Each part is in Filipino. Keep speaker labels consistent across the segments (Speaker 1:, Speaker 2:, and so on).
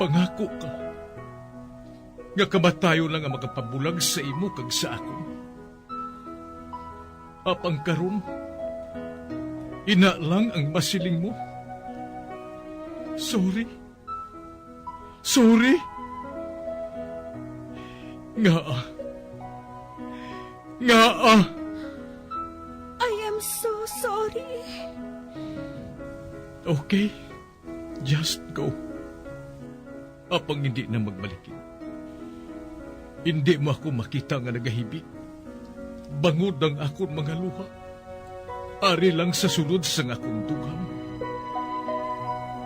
Speaker 1: Pangako ka nga kamatayo lang ang makapabulag sa imo kag sa akon. Apang karon, ina lang ang masiling mo. Sorry. Sorry. Nga.
Speaker 2: I am so sorry.
Speaker 1: Okay, just go. Apang hindi na magbalikin. Hindi mo ako makita nga nagahibik. Bangod ang akong mga luha. Ari lang sa sulod sang akong dugham.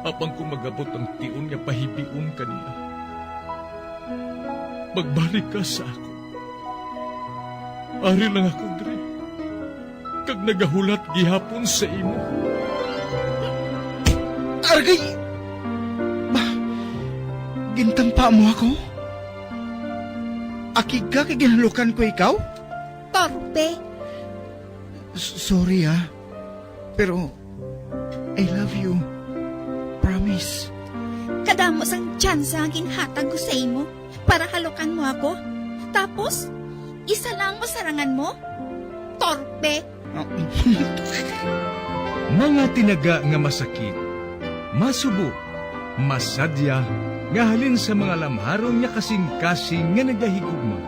Speaker 1: Apang kung magabot ang tion nga pahibiun kanina. Magbalik ka sa ako. Ari lang ako, Dre. Kag nagahulat gihapon sa imo.
Speaker 3: Argay! Gintampa mo ako? Akig ka kay ginalukan ko ikaw?
Speaker 2: Torpe.
Speaker 3: Sorry pero I love you. Promise.
Speaker 2: Kadamos ang tsansa ang ginhatag ko sa imo para halukan mo ako. Tapos, isa lang masarangan mo? Torpe.
Speaker 1: Mga tinaga nga masakit, masubo, masadya, nga halin sa mga lamharon nga kasing-kasing nga nagahigugma.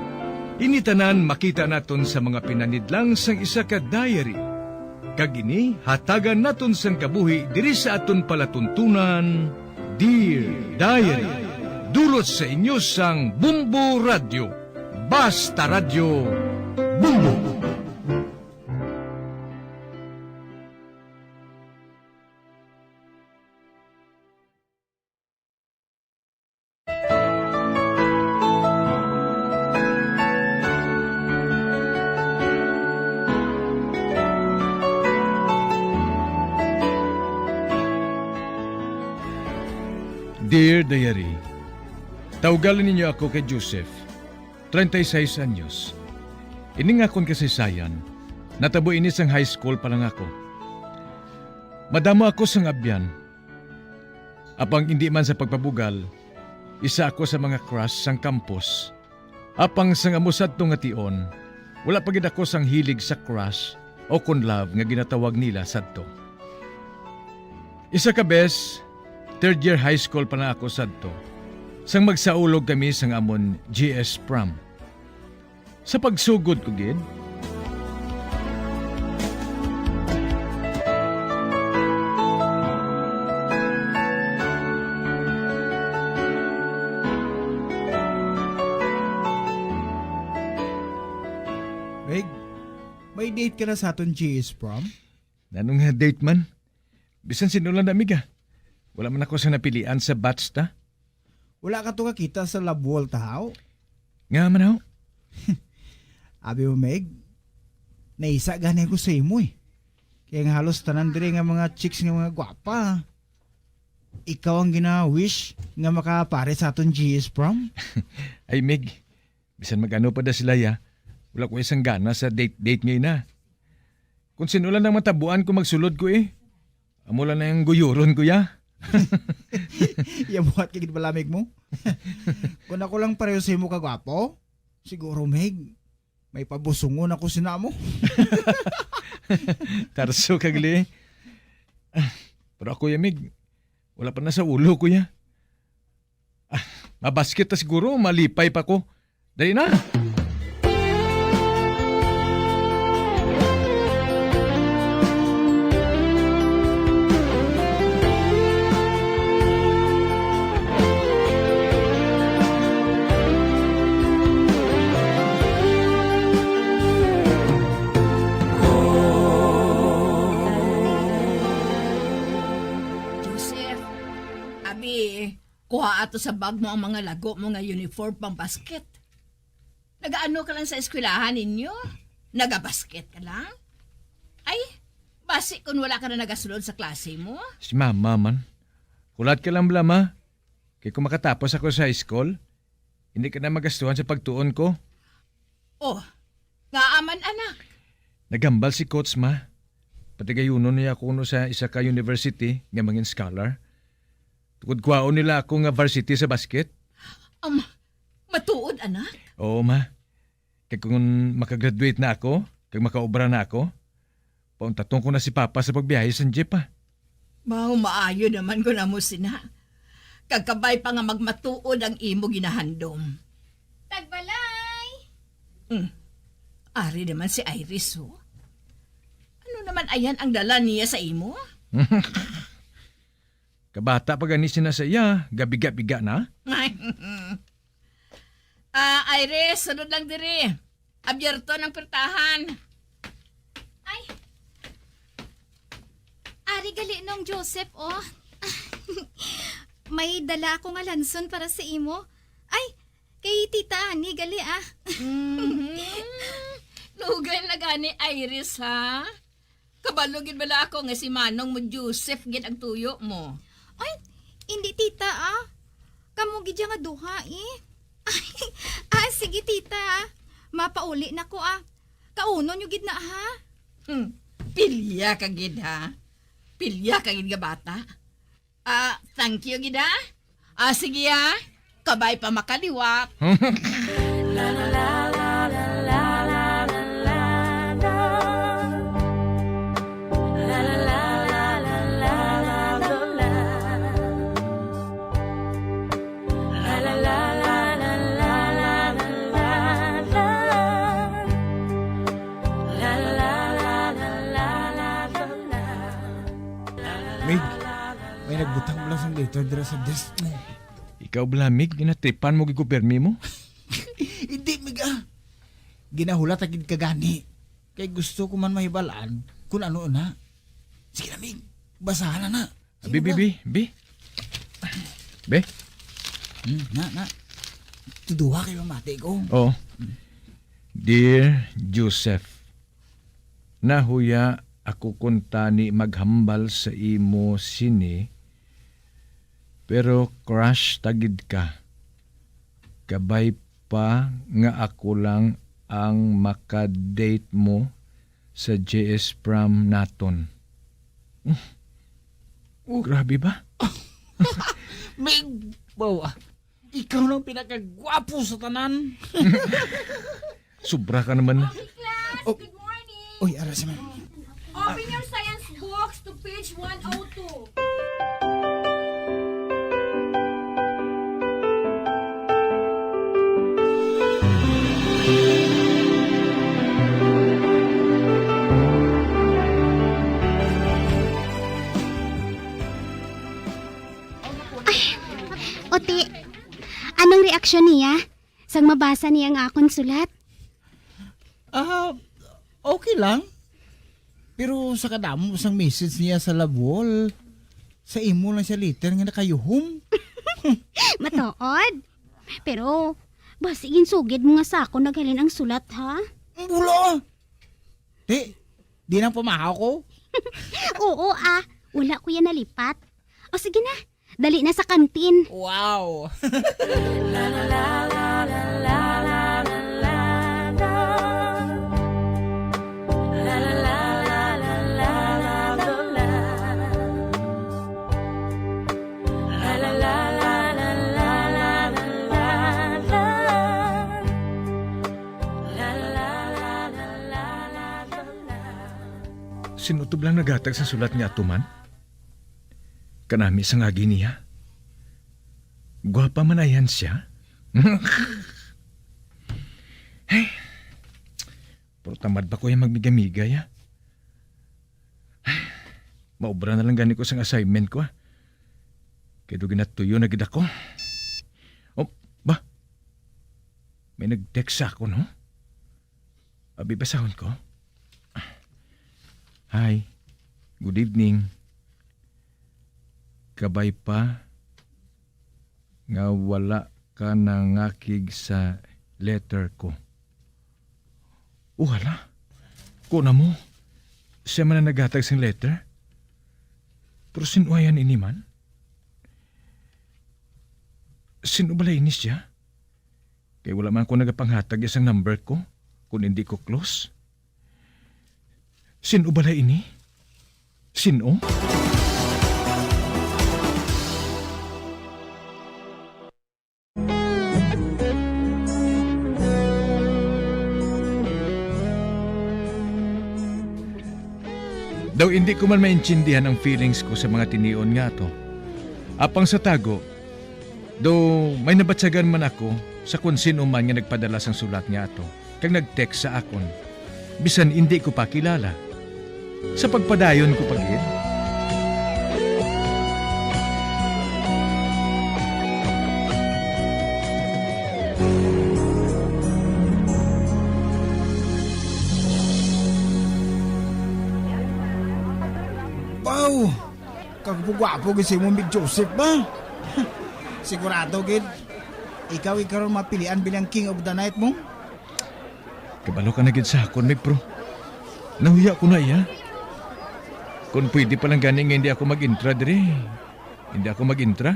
Speaker 1: Initanan makita naton sa mga pinanidlang sang isa ka diary. Kagini, hatagan naton sang kabuhi diri sa aton palatuntunan, Dear Diary. Dulot sa inyo sang Bumbo Radio. Basta Radio Bumbo. Dear Diary, tawgalan ninyo ako kay Joseph, 36 anyos. Ining akong kasaysayan, natabo ini sang high school pa lang ako. Madamo ako sang abyan. Apang hindi man sa pagpabugal, isa ako sa mga crush sang campus. Apang sang amusad tong nga tion, wala pagid ako sang hilig sa crush o kunlove nga ginatawag nila sadto. Isa ka bes, third year high school pa na ako sadto. Sang magsaulog kami sang amon GS prom. Sa pagsugod ko gid,
Speaker 4: Meg, may date ka na sa aton GS prom?
Speaker 1: nanong nga date man? Bisan sinulan na miga. Wala man ako sa napilian sa batch ta.
Speaker 4: Wala ka to kakita sa lab wall tahaw?
Speaker 1: Nga man ho?
Speaker 4: Abi mo Meg, naisa gani ko sa imo eh. Kaya nga halos tanan dire nga mga chicks nga mga gwapa. Ikaw ang gina-wish nga makapare sa aton GS prom?
Speaker 1: Ay Meg, bisan magano pa da sila ya. Wala ko isang gana sa date ngayon na. Kung sinulan ng matabuan ko magsulod ko eh. Amo lang na yung guyuron ko ya.
Speaker 4: Yabuhat kagid balamig mo? Kung ako lang pareho sa imo kagwapo, siguro Meg, may pabusungon ako sinamo.
Speaker 1: Tarso kagli. Pero ako ya Meg, wala pa na sa ulo ko ya. Mabasket ta siguro, malipay pa ko. Dali na.
Speaker 5: Joseph, abi, kuha ato sa bag mo ang mga lago mo nga uniform pang basket. Nagaano ka lang sa eskwelahan ninyo? Nagabasket ka lang? Ay, basi kung wala ka na nagasunod sa klase mo.
Speaker 1: Si mama man. Kulat ka lang blama. Kaya kung makatapos ako sa high school, hindi ka na magastuhan sa pagtuon ko.
Speaker 5: Oh, nga aman anak.
Speaker 1: Nagambal si Coach Ma. Pati gayuno niya ako no sa isa ka university nga mangin scholar. Tukod kwaon nila ako nga varsity sa basket.
Speaker 5: Matuod, anak?
Speaker 1: Oo, ma. Kaya kung makagraduate na ako, kag makaobra na ako, pauntatong ko na si Papa sa pagbiyahe sa jeep, ha.
Speaker 5: Maayo naman ko na mo sina. Kagkabay pa nga magmatuod ang imo ginahandom.
Speaker 2: Tagbalay!
Speaker 5: Ari naman si Iris, oh. Ano naman ayan ang dala niya sa imo?
Speaker 1: Kabata pa gani sina sa iya, gabiga-biga na.
Speaker 5: Iris, sunod lang diri. Abyerto ng pertahan.
Speaker 2: Ay! Ari gali nung Joseph, oh. May dala akong alanson para sa imo. Ay, kay Tita Ani gali, ah.
Speaker 5: Lugay na gani, Iris, ha? Kabalugin bala ako nga si Manong mo Joseph gid ang tuyo mo.
Speaker 2: Ay, hindi tita, ah. Kamugi dyan nga duha, eh. Ay, sige tita, ah. Mapauli na ko, ah. Kauno nyo gid na, ha?
Speaker 5: Pilya ka gid, ha? Pilya ka gid nga bata. Thank you gid, ha? Sige, ha? Kabay pa makaliwat.
Speaker 4: Mig, may nagbutang lang sa letter dira sa desk mo.
Speaker 1: Ikaw blamig, ginatripan mo gigubermi mo.
Speaker 4: Hindi, Mig, ah. Ginahulat agad kagani. Kay gusto ko man mahibalaan kung ano na. Sige na, Mig. Basahan na. Sige
Speaker 1: Bi. Be?
Speaker 4: Na. Tuduha kayo mati ko.
Speaker 1: Oh. Dear Joseph, nahuya ako kuntani maghambal sa imo sini, pero crush tagid ka. Kabay pa nga ako lang ang makadate mo sa JS Prom naton. Grabe ba?
Speaker 4: Mig, bawa. Ikaw nang pinakagwapo sa tanan.
Speaker 1: Sobra ka naman.
Speaker 4: Oh.
Speaker 6: Good morning!
Speaker 4: Uy, aras man.
Speaker 6: Open your science books to page 102.
Speaker 7: Ote, anong reaksyon niya? Sang mabasa niya ang akong sulat?
Speaker 4: Okay lang. Pero sa kadamo sang message niya sa labwol, sa imo lang siya later nga nakayuhom.
Speaker 7: Matuod. Pero, basigin sugid mo nga sa ako naghalin ang sulat, ha?
Speaker 4: Bulo! Di nang pamahaw ko.
Speaker 7: Oo, ah. Wala ko yan nalipat. O sige na, dali na sa kantin.
Speaker 4: Wow!
Speaker 1: Sinutob lang nagatag sa sulat ni Atuman. Kanami sa ngagi niya. Gwapa man ayan siya. Hey, pero tamad ba ko yung magmigay-migay, ha? Maubra na lang gani ko sa assignment ko, ha? Kaya doon ginatuyo na gid ako. Oh, ba? May nag-text ako, no? Abi, basahon ko. Hi, good evening. Kabay pa nga wala ka nangakig sa letter ko. Wala. Kuna mo. Siya man na nagatag sing letter. Pero sinuayan ini man? Sino balay ini siya? Kaya wala man ko nagapanghatag isang number ko kung hindi ko close. Sino balay ini? Sino? Daw hindi ko man maintindihan ang feelings ko sa mga tinion nga to. Apang sa tago, do may nabatsagan man ako sa kung sino man nga nagpadala sang sulat nga to, kag nag-text sa akon. Bisan hindi ko pa kilala. Sa pagpadayon ko pagid.
Speaker 4: Wow! Kagpugwapo kasi mo, Big Joseph ba? Sigurado, kid. Ikaw ron mapilian bilang king of the night mo?
Speaker 1: Kabalo ka na gid sa akon, Meg, bro. Nahuya ko na iya. Kung pwede palang gani nga hindi ako mag-intra dire. Hindi ako mag-intra.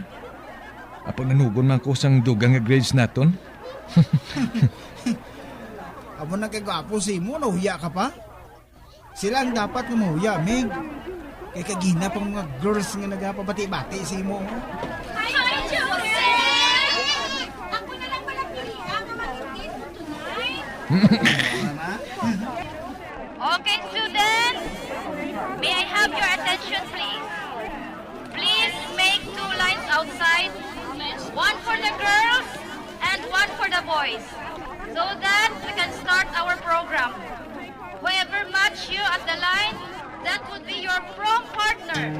Speaker 1: Apang nanugon man ko sang dugang nga grades naton.
Speaker 4: Amo na kay gwapo si mo, nahuya ka pa? Sila ang dapat nga mahuya, Meg. Kay kagina pang mga girls nga nagapabati-bati si mo.
Speaker 6: Hi, Joseph! Ako na lang pala pilihan na mag-date mo tonight.
Speaker 8: Okay, students, may I have your attention, please? Please make 2 lines outside, 1 for the girls and 1 for the boys, so that we can start our program. Whoever match you at the line, that would be your prom partner.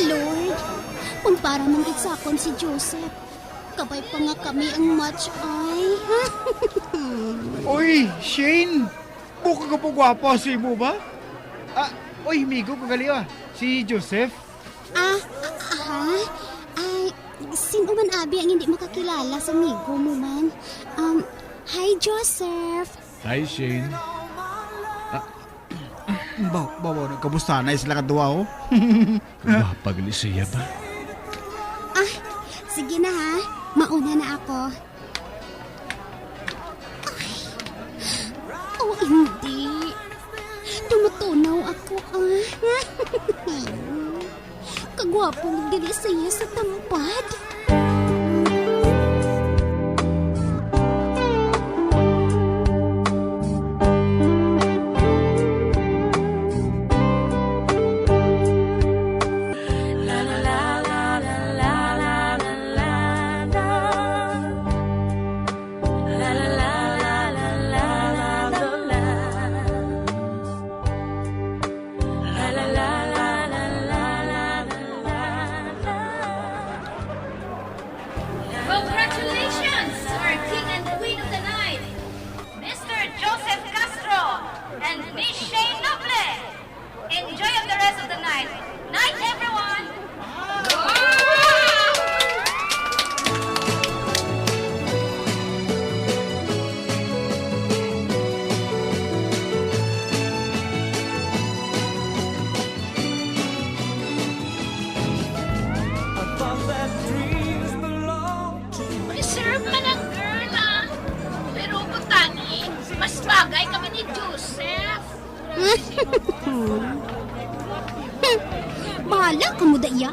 Speaker 7: Lord, kung para man gid sa akon si Joseph, kabay pa nga kami ang match ay.
Speaker 3: Uy, Shane! Buka ka po gwapo si mo ba? Uy, migo ko gali si Joseph.
Speaker 7: Ay, sino man abi ang hindi makakilala sa amigo mo man? Hi Joseph.
Speaker 1: Hi, Shane.
Speaker 3: Bawa, kamusta na sila kadua oh?
Speaker 1: Kapagali siya ba?
Speaker 7: Sige na ha, mauna na ako. Ay, oh hindi. Tumutunaw ako Kagwapong dili siya sa tampad.
Speaker 8: Congratulations to our king and queen of the night, Mr. Joseph Castro and Miss Shane Noble. Enjoy the rest of the night. Night, everyone!
Speaker 5: Reserve man ang girl Pero butani, mas bagay kami ni Joseph.
Speaker 7: Bahala ka mo daya.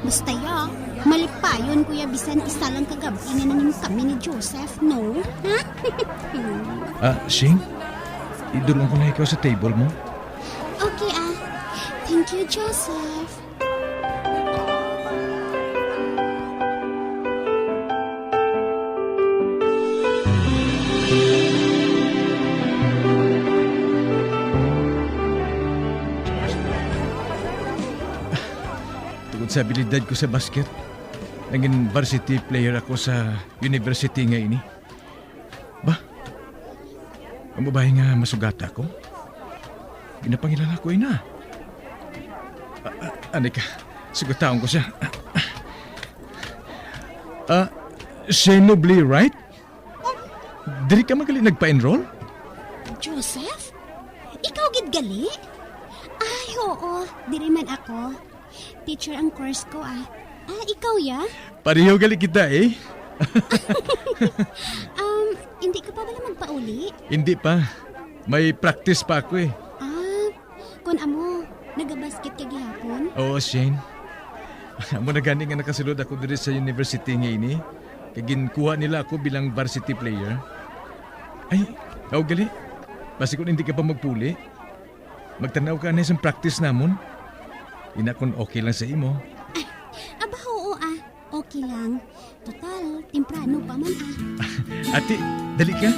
Speaker 7: Basta ya, malipayon kuya bisan isa lang kagabi nga nangin kami ni Joseph, no?
Speaker 1: Shane? Idulong ko na ikaw sa table mo.
Speaker 7: Okay Thank you, Joseph.
Speaker 1: Tungod sa abilidad ko sa basket, naging varsity player ako sa university nga ini. Ba? Ang babae nga masugata ko? Ginapangilala ko ina. Anika, sugataon ko siya. Shane Noble, right? Diri ka magaling nagpa-enroll?
Speaker 7: Joseph? Ikaw gid gali? Ay, oo. Diri man ako. Teacher ang course ko ikaw ya?
Speaker 1: Pareho gali kita eh.
Speaker 7: Hindi ka pa bala magpauli?
Speaker 1: Hindi pa. May practice pa ako eh.
Speaker 7: Kun amo, nagabasket ka gihapon?
Speaker 1: Oo, Shane. Amo na gani nga nakasulod ako diri sa university nga ini. Kaya ginkuha nila ako bilang varsity player. Ay, gali. Basi kung hindi ka pa magpuli, magtanaw ka na sa practice namon. Ina kung okay lang sa imo.
Speaker 7: Aba, oo Okay lang. Total, temprano pa man
Speaker 1: Ate, dali ka.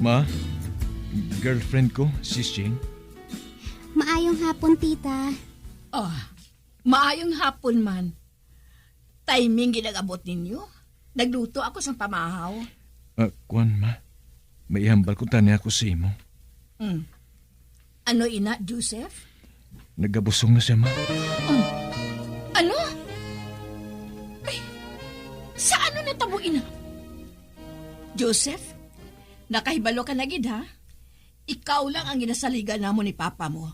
Speaker 1: Ma, girlfriend ko, si Shane.
Speaker 7: Maayong hapon, tita.
Speaker 5: Oh, maayong hapon man. Timing ginagabot ninyo. Nagluto ako sa pamahaw.
Speaker 1: Kuan ma, may ihambal ko tani ako sa imo.
Speaker 5: Ano ina, Joseph?
Speaker 1: Nagabusong na siya ma.
Speaker 5: Ano? Ay, sa ano natabo ina? Joseph, nakahibalo ka na gid ha? Ikaw lang ang ginasaligan namo ni papa mo.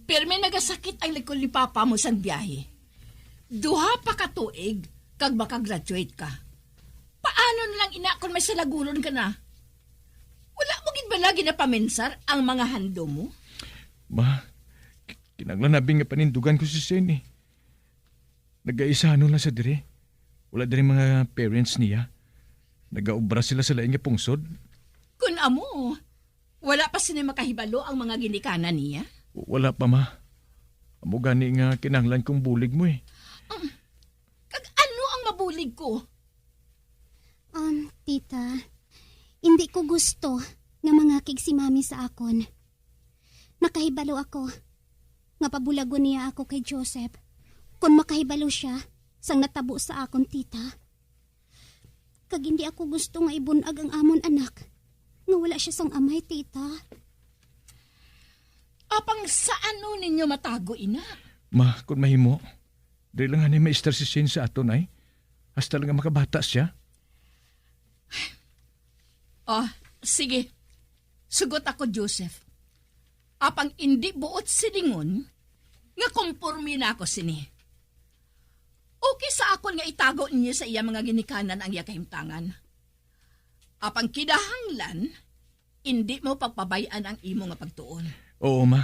Speaker 5: Pero may nagasakit ang likod ni papa mo sa biyahe. Duha pa ka tuig kag makagraduate ka. Paano na lang ina kung may salaguron ka na? Wala mo gid ba lagi na paminsar ang mga hando mo?
Speaker 1: Ma, kinaglanabing nga panindugan ko si Shane eh. Nag-aisano lang sa dire. Wala dire mga parents niya. Nag-aubra sila sa laing nga pungsod.
Speaker 5: Kun amo, wala pa sila makahibalo ang mga ginikanan niya?
Speaker 1: Wala pa ma. Amo gani nga kinanglan kong bulig mo eh.
Speaker 5: Kag ano ang mabulig ko?
Speaker 7: Tita, hindi ko gusto nga mangakig si mami sa akon. Nakahibalo ako. Nga pabulagon niya ako kay Joseph. Kung makahibalo siya, sang natabo sa akon, tita. Kag hindi ako gusto nga ibunag ang amon anak. Nga wala siya sang amay, tita.
Speaker 5: Apang sa ano ninyo matago, ina?
Speaker 1: Ma, kung mahimo, dahil lang hanay maistar si Shane sa aton ay. Hasta lang nga makabata siya.
Speaker 5: Oh, sige. Sugot ako, Joseph. Apang hindi buot silingon, nga kompormi na ako sini. Okay sa akon nga itago ninyo sa iya mga ginikanan ang iya kahimtangan. Apang kidahanglan, hindi mo pagpabayaan ang imo nga pagtuon.
Speaker 1: Oo ma.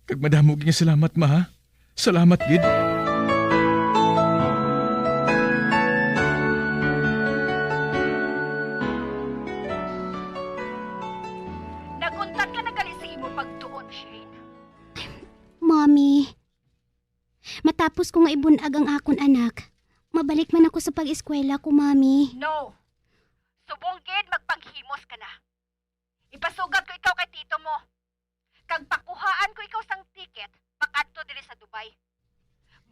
Speaker 1: Kag madamo nga salamat ma ha. Salamat gid.
Speaker 8: Naguntat ka na gali sa imo pagtuon, Shane.
Speaker 7: Mommy, matapos ko nga ibunag ang akon anak, mabalik man ako sa pag-eskwela ko, Mami.
Speaker 8: No. Subong gid magpanghimos ka na. Ipasugat ko ikaw kay tito mo. Kag pakuhaan ko ikaw sang ticket, pakadto diri sa Dubai.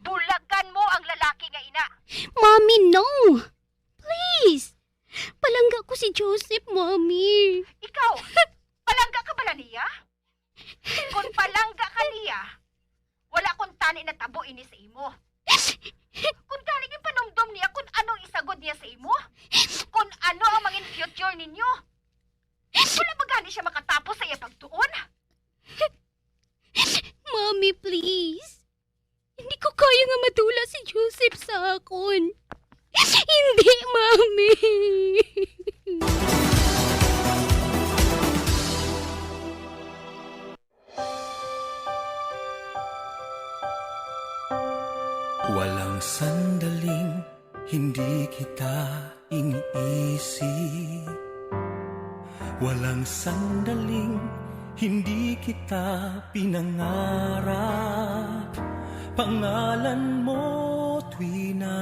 Speaker 8: Bulagan mo ang lalaki nga ina.
Speaker 7: Mommy, no! Please! Palangga ko si Joseph, Mommy.
Speaker 8: Ikaw, palangga ka bala niya? Kung palangga ka niya, wala kong tani na tabo ini sa imo. Kung tani yung panumdum niya, kung anong isagod niya sa imo, kung ano ang mangin future ninyo. Wala ba gani siya makatapos sa iya pagtuon?
Speaker 7: Mommy, please. Hindi ko kaya nga madula si Joseph sa akon. Hindi, Mommy.
Speaker 9: Walang sandaling hindi kita iniisip. Walang sandaling hindi kita pinangarap. Pangalan mo tuwi na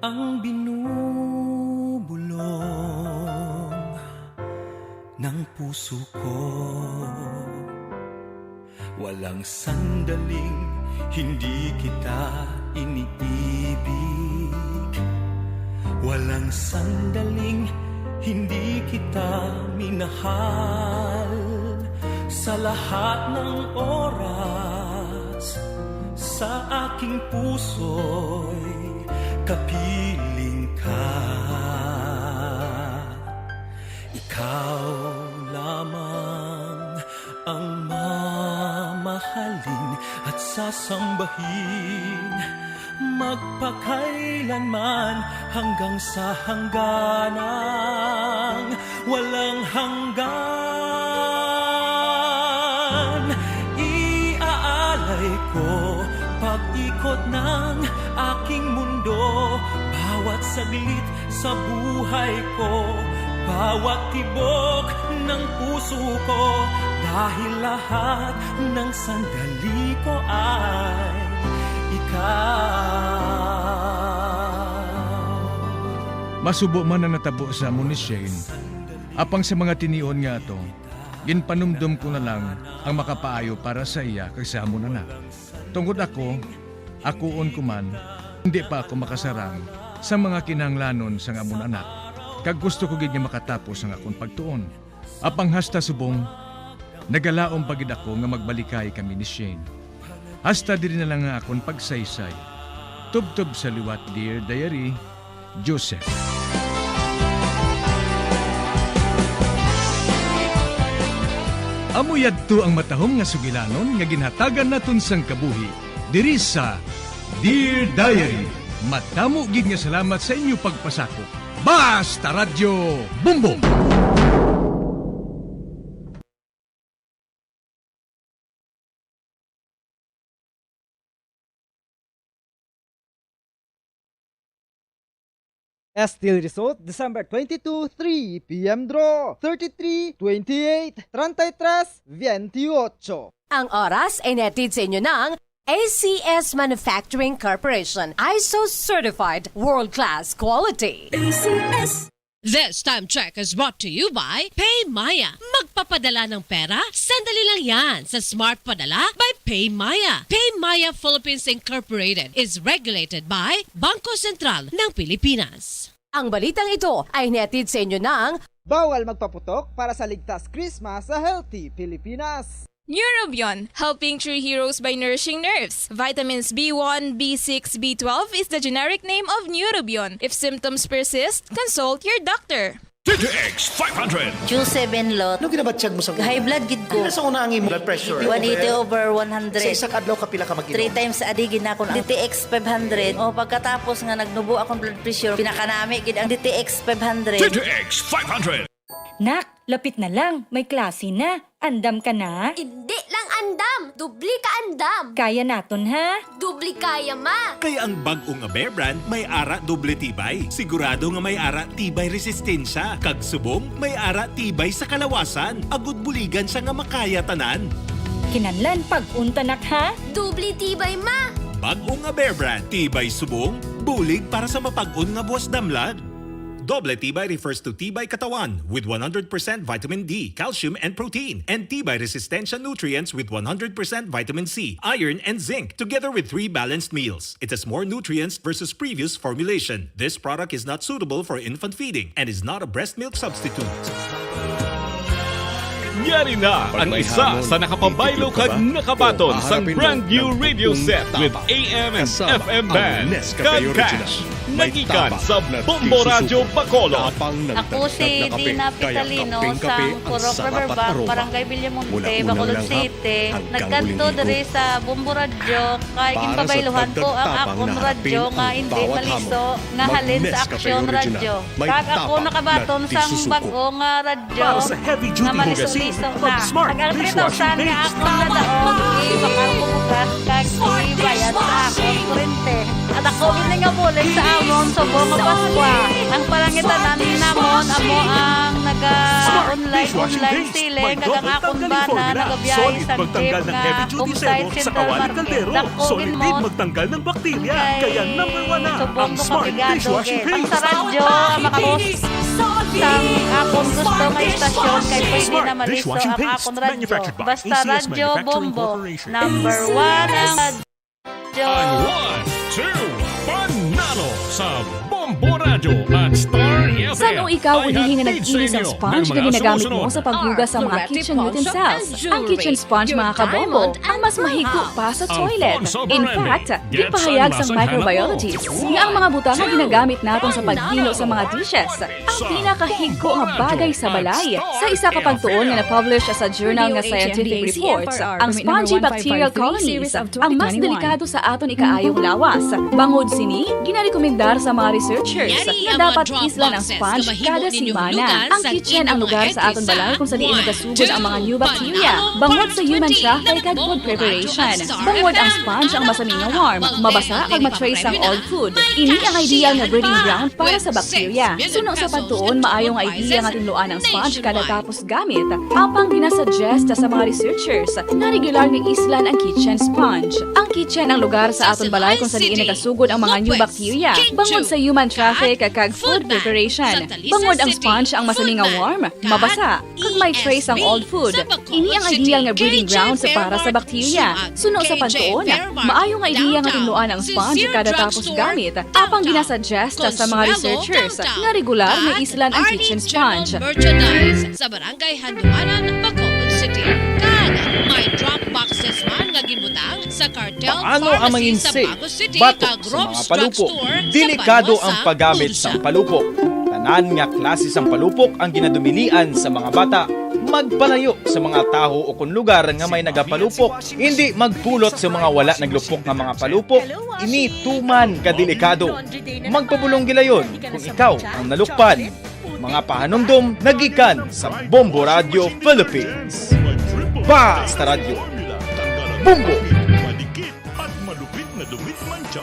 Speaker 9: ang binubulong ng puso ko. Walang sandaling hindi kita iniibig. Walang sandaling hindi kita minahal. Sa lahat ng oras, sa aking puso'y kapiling ka. Ikaw lamang ang mamahalin at sasambahin magpakailanman hanggang sa hangganang walang hanggan. Iaalay ko pag-ikot ng aking mundo, bawat saglit sa buhay ko, bawat tibok ng puso ko, dahil lahat ng sandali ko ay ikaw.
Speaker 1: Masubo man na natabo sa amon ni Shane, apang sa mga tinion nga to, ginpanumdum ko na lang ang makapaayo para sa iya kay sa amon anak. Tungkod akoon ko man, hindi pa ako makasarang sa mga kinahanglanon sa amon anak. Kag gusto ko gid nga makatapos ang akong pagtuon. Apang hasta subong, nagalaom pagid ako nga magbalikay kami ni Shane. Hasta diri na lang nga akong pagsaysay. Tubtob sa liwat, Dear Diary, Joseph. Amuyad to ang matahong nga sugilanon nga ginhatagan naton sang kabuhi diri sa Dear Diary. Matamo gid nga salamat sa inyo pagpasakop. Basta Radyo Bumbong!
Speaker 10: Estil Resort, December 22, 3 p.m. draw. 33, 28, 33, 28.
Speaker 11: Ang oras ay netid sa inyo ng ACS Manufacturing Corporation. ISO Certified World-Class Quality. ACS.
Speaker 12: This time check is brought to you by PayMaya. Magpapadala ng pera? Sandali lang yan sa Smart Padala by PayMaya. PayMaya Philippines Incorporated is regulated by Bangko Sentral ng Pilipinas.
Speaker 11: Ang balitang ito ay netid sa inyo ng
Speaker 10: Bawal magpaputok para sa ligtas Christmas sa Healthy Pilipinas.
Speaker 13: Neurobion, helping true heroes by nourishing nerves. Vitamins B1, B6, B12 is the generic name of Neurobion. If symptoms persist, consult your doctor.
Speaker 14: TTX 500.
Speaker 15: Q7 lot.
Speaker 14: Ano ginabatsyag mo sa mga?
Speaker 15: High blood gid ko.
Speaker 14: Ano sa una ang imong blood pressure?
Speaker 15: 180/100.
Speaker 14: Sa isang adlaw ka pila ka mag-inom?
Speaker 15: 3 times a day gid na akong DTX 500. O pagkatapos nga nagnubo akong blood pressure, pinakanami gid ang DTX 500.
Speaker 14: TTX 500.
Speaker 16: Nak, lapit na lang. May klase na. Andam ka na?
Speaker 17: Hindi lang andam. Dubli ka andam.
Speaker 16: Kaya naton ha?
Speaker 17: Dubli kaya ma.
Speaker 18: Kaya ang bag-o nga Bear Brand may ara doble tibay. Sigurado nga may ara tibay resistensya. Kag subong may ara tibay sa kalawasan. Agud buligan siya nga makaya tanan.
Speaker 16: Kinanlan pag-unta nak ha?
Speaker 17: Dubli tibay ma.
Speaker 18: Bag-o nga Bear Brand. Tibay subong, bulig para sa mapag-on nga buwas damlag. Doble tibay refers to tibay katawan with 100% vitamin D, calcium, and protein, and tibay resistensya nutrients with 100% vitamin C, iron, and zinc, together with 3 balanced meals. It has more nutrients versus previous formulation. This product is not suitable for infant feeding and is not a breast milk substitute.
Speaker 19: Yari na ang isa sa nakapabaylo kag nakabaton sa brand new radio set with AM and FM bands kag cash. Nagikan sa Bombo Radio Bacolod.
Speaker 20: Ako si Dina Pitalino sa Purok Riverbank, Barangay Villamonte, Bacolod City. Nagkanto diri sa Bombo Radio kay ginpabayluhan ko ang akong radyo nga hindi maliso nga halin sa Aksyon Radio. Kag ako nakabaton sa bago nga radyo nga maliso-liso na. Kag ang 3,000 nga akong nadaog ibakal ko bukas kag ibayad sa akong kurente. At ako ini nga bulig sa amon subong nga Paskwa. Ang palangitanan namon amo ang naga-online siling kag ang akong bana nagabiyahe sa jeep nga upside Central Market. Dakogin mo
Speaker 19: magtanggal ng bakterya kaya number 1 na
Speaker 20: ang Smart Dishwashing Paste. Sa radyo makapos sang akong gusto nga istasyon kay pwede na maliso ang akong radyo. Basta Radyo Bombo. Number 1 ang radyo.
Speaker 19: Ang 1, 2, panalo sa Bombo Radio at Star FM.
Speaker 21: Saan ikaw ulihin na nag-inis ang sponge na ginagamit mo sa paghugas sa mga kitchen utensils? Ang kitchen sponge mga kabombo, ang
Speaker 2: mas mahigko pa sa toilet.
Speaker 19: Alfonso
Speaker 2: In
Speaker 19: Berende,
Speaker 2: fact,
Speaker 19: gets
Speaker 2: gipahayag
Speaker 19: ang
Speaker 2: sa
Speaker 19: lasang
Speaker 2: microbiologists nga ang mga butang nga ginagamit naton sa paghilo sa mga dishes ang pinakahigko nga bagay sa balay. Sa isa ka pagtuon nga na-publish sa journal nga Scientific Reports, ang spongy bacterial colonies ang mas delikado sa aton ikaayong lawas. Bangod sini, ginarekomendar sa mga researchers na dapat islan ang sponge kada semana. Ang kitchen ang lugar sa aton balay kung saan nagkasugod ang mga new bacteria. Bangod sa human traffic kag food preparation. Bangod ang sponge ang masaming nga warm, mabasa kag matrace ang old food. Ini ang ideal nga breeding ground para sa bacteria. Suno sa pagtuon, maayong idea nga tinluan ang sponge kada tapos gamit. Apang ginasuggest sa mga researchers na regular nga islan ang kitchen sponge. Ang kitchen ang lugar sa aton balay kung saan nakasugod ang mga new bacteria. Bangod sa human traffic kag food preparation. Bangod ang sponge ang masaming nga warm, mabasa kag may trace ang old food. Ini ang ideal nga breeding ground para sa bacteria. Suno sa pagtuon, maayong idea nga tinluan ang sponge kada tapos gamit. Apang ginasuggest sa mga researchers na regular nga islan ang kitchen sponge.
Speaker 12: Merchandise sa Barangay Handuanan, Bacolod City. Kag may drop boxes man nga gibutang sa Cartel
Speaker 22: Paano ang
Speaker 12: Pharmacy sa
Speaker 22: manginsay,
Speaker 12: Bago City
Speaker 22: batok
Speaker 12: kag
Speaker 22: sa
Speaker 12: Rob's
Speaker 22: mga palupok?
Speaker 12: Drugstore sa
Speaker 22: Delikado
Speaker 12: Banwa
Speaker 22: ang
Speaker 12: sa
Speaker 22: paggamit
Speaker 12: Tulsa.
Speaker 22: sa palupok. Tanan nga klase sang palupok ang ginadumilian sa mga bata. Magpalayo sa mga taho o kung lugar nga may nagapalupok. Hindi magpulot sa mga wala naglupok nga mga palupok. Ini tuman kadelikado. Magpabulong gilayon kung ikaw ang nalukpan. Mga pahanumdum nagikan sa Bombo Radio Philippines. Basta Radio. Bombo!
Speaker 14: Madikit at malupit na dumit mancha.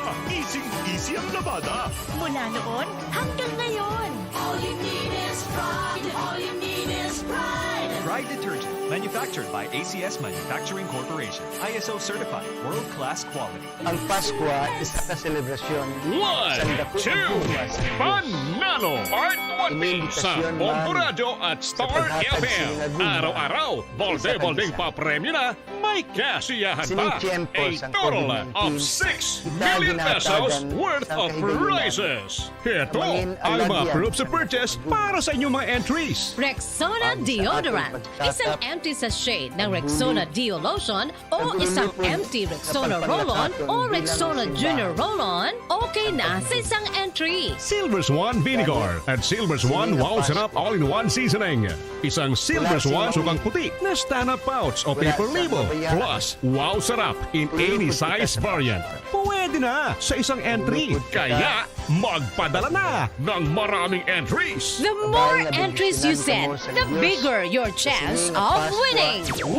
Speaker 14: Easy ang labada.
Speaker 23: Mula noon hanggang ngayon. All you need is pride. All you need is pride.
Speaker 24: Pride Detergent, manufactured by ACS Manufacturing Corporation. ISO certified, world-class quality.
Speaker 25: Ang Pasko isa ka selebrasyon.
Speaker 19: 1, 2, Panalo! Part 1 sa Bombo Radio at Star FM. Araw-araw, bolde-boldeng pa-premyo na, may kasiyahan pa. A total of 6 million pesos worth of prizes. Ito ang mga proofs of purchase para sa inyong mga entries.
Speaker 11: Rexona Deodorant. Isang empty sachet ng Rexona Deo Lotion o isang empty Rexona Roll-On o Rexona Junior Roll-On, okay na sa isang entry.
Speaker 19: Silver Swan Vinegar at Silver Swan Wow Sarap All-in-One Seasoning. Isang Silver Swan sukang puti na stand-up pouch o paper label. Plus, Wow Sarap in any size variant. Pwede na sa isang entry. Kaya, magpadala na ng maraming entries.
Speaker 11: The more entries you send, the bigger your chance of winning. 1,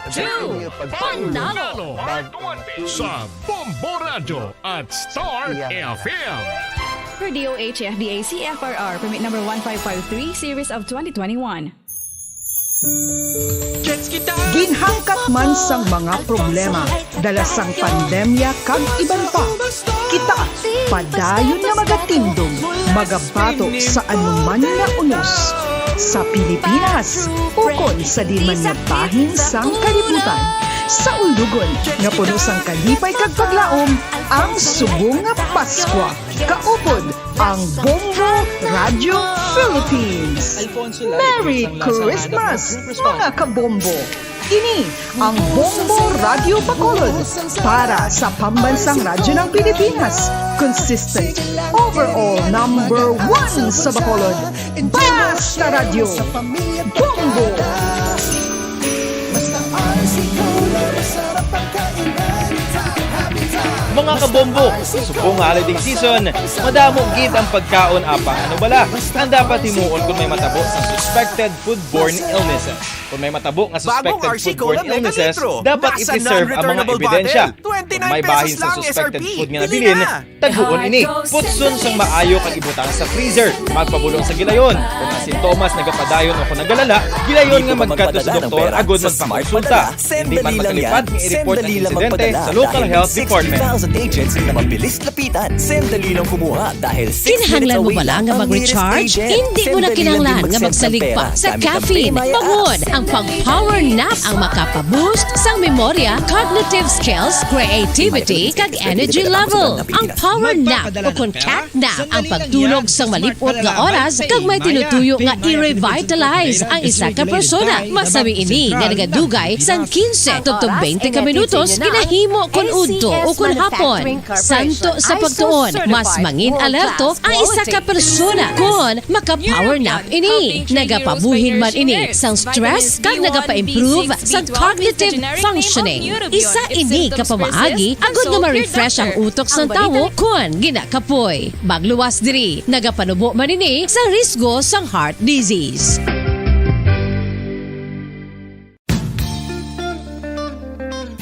Speaker 11: 2, Panalo!
Speaker 19: Sa Bombo Radio at Star FM.
Speaker 2: Per DOH FDA CFRR permit number 1553 series of 2021.
Speaker 26: Ginhangkat man sang mga problema dala sang pandemya kag iban pa. Kita padayon nga magatindog, magabato sa anuman nga unos. Sa Pilipinas, ukon sa di man nagbahin sang kalibutan. Sa Undugon, nga puno sang kalipay kag paglaom, ang subong nga Paskwa. Kaupod ang Bombo Radio Philippines. Merry Christmas, mga kabombo! Ini ang Bombo Radio Bacolod para sa pambansang radyo ng Pilipinas. Consistent, overall number 1 sa Bacolod. Basta Radio! Bombo!
Speaker 22: Mga kabombo, subong holiday season, madamo gid ang pagkaon apang ano bala. Ang dapat himuon kung may matabo sa suspected foodborne illnesses. Kung may matabo nga suspected foodborne illnesses, dapat i-preserve ang mga ebidensya. Kung may bahin sa suspected food nga nabilin, taguon ini. Putson sang maayo kag ibutang sa freezer. Magpabulong sa gilayon. Kung ang sintomas nagapadayon o kung nagalala, gilayon nga magkadto sa doktor agud magpakonsulta. Hindi man makalipad nga i-report ang insidente sa local health department.
Speaker 27: Agents na mabilis lapitan. Sandali lang kumuha dahil 6 minutes
Speaker 12: Kinahanglan mo
Speaker 27: away
Speaker 12: ba lang
Speaker 27: lang
Speaker 12: nga
Speaker 27: ang nearest
Speaker 12: mag-recharge?
Speaker 27: agent.
Speaker 12: Hindi mo na
Speaker 27: Sandali lang
Speaker 12: kinahanglan
Speaker 27: din
Speaker 12: nga
Speaker 27: mag-send ng
Speaker 12: magsalig
Speaker 27: pera
Speaker 12: pa sa
Speaker 27: gamit ang
Speaker 12: caffeine.
Speaker 27: PayMaya
Speaker 12: Bangod
Speaker 27: app.
Speaker 12: ang Ang pang-power nap ang makapaboost sang memorya, cognitive skills, creativity, kag energy level. Ang power nap o kon cat nap ang pagtulog sang malipot nga oras kag may tinutuyo nga i-revitalize ang isa ka persona. Masabi ini nga nagadugay sang 15 tubtog 20 ka minutos ginahimo kon udto o kon hapon. Santo sa pagtuon, mas mangin alerto ang isa ka persona kon maka-power nap ini. Nagapabuhin man ini sang stress kag nagapa-improve sa cognitive functioning. Isa ini kapamaagi agud nga ma-refresh ang utok sang tawo kon ginakapoy. Magluwas diri, nagapanubo man ini sa risgo sang heart disease.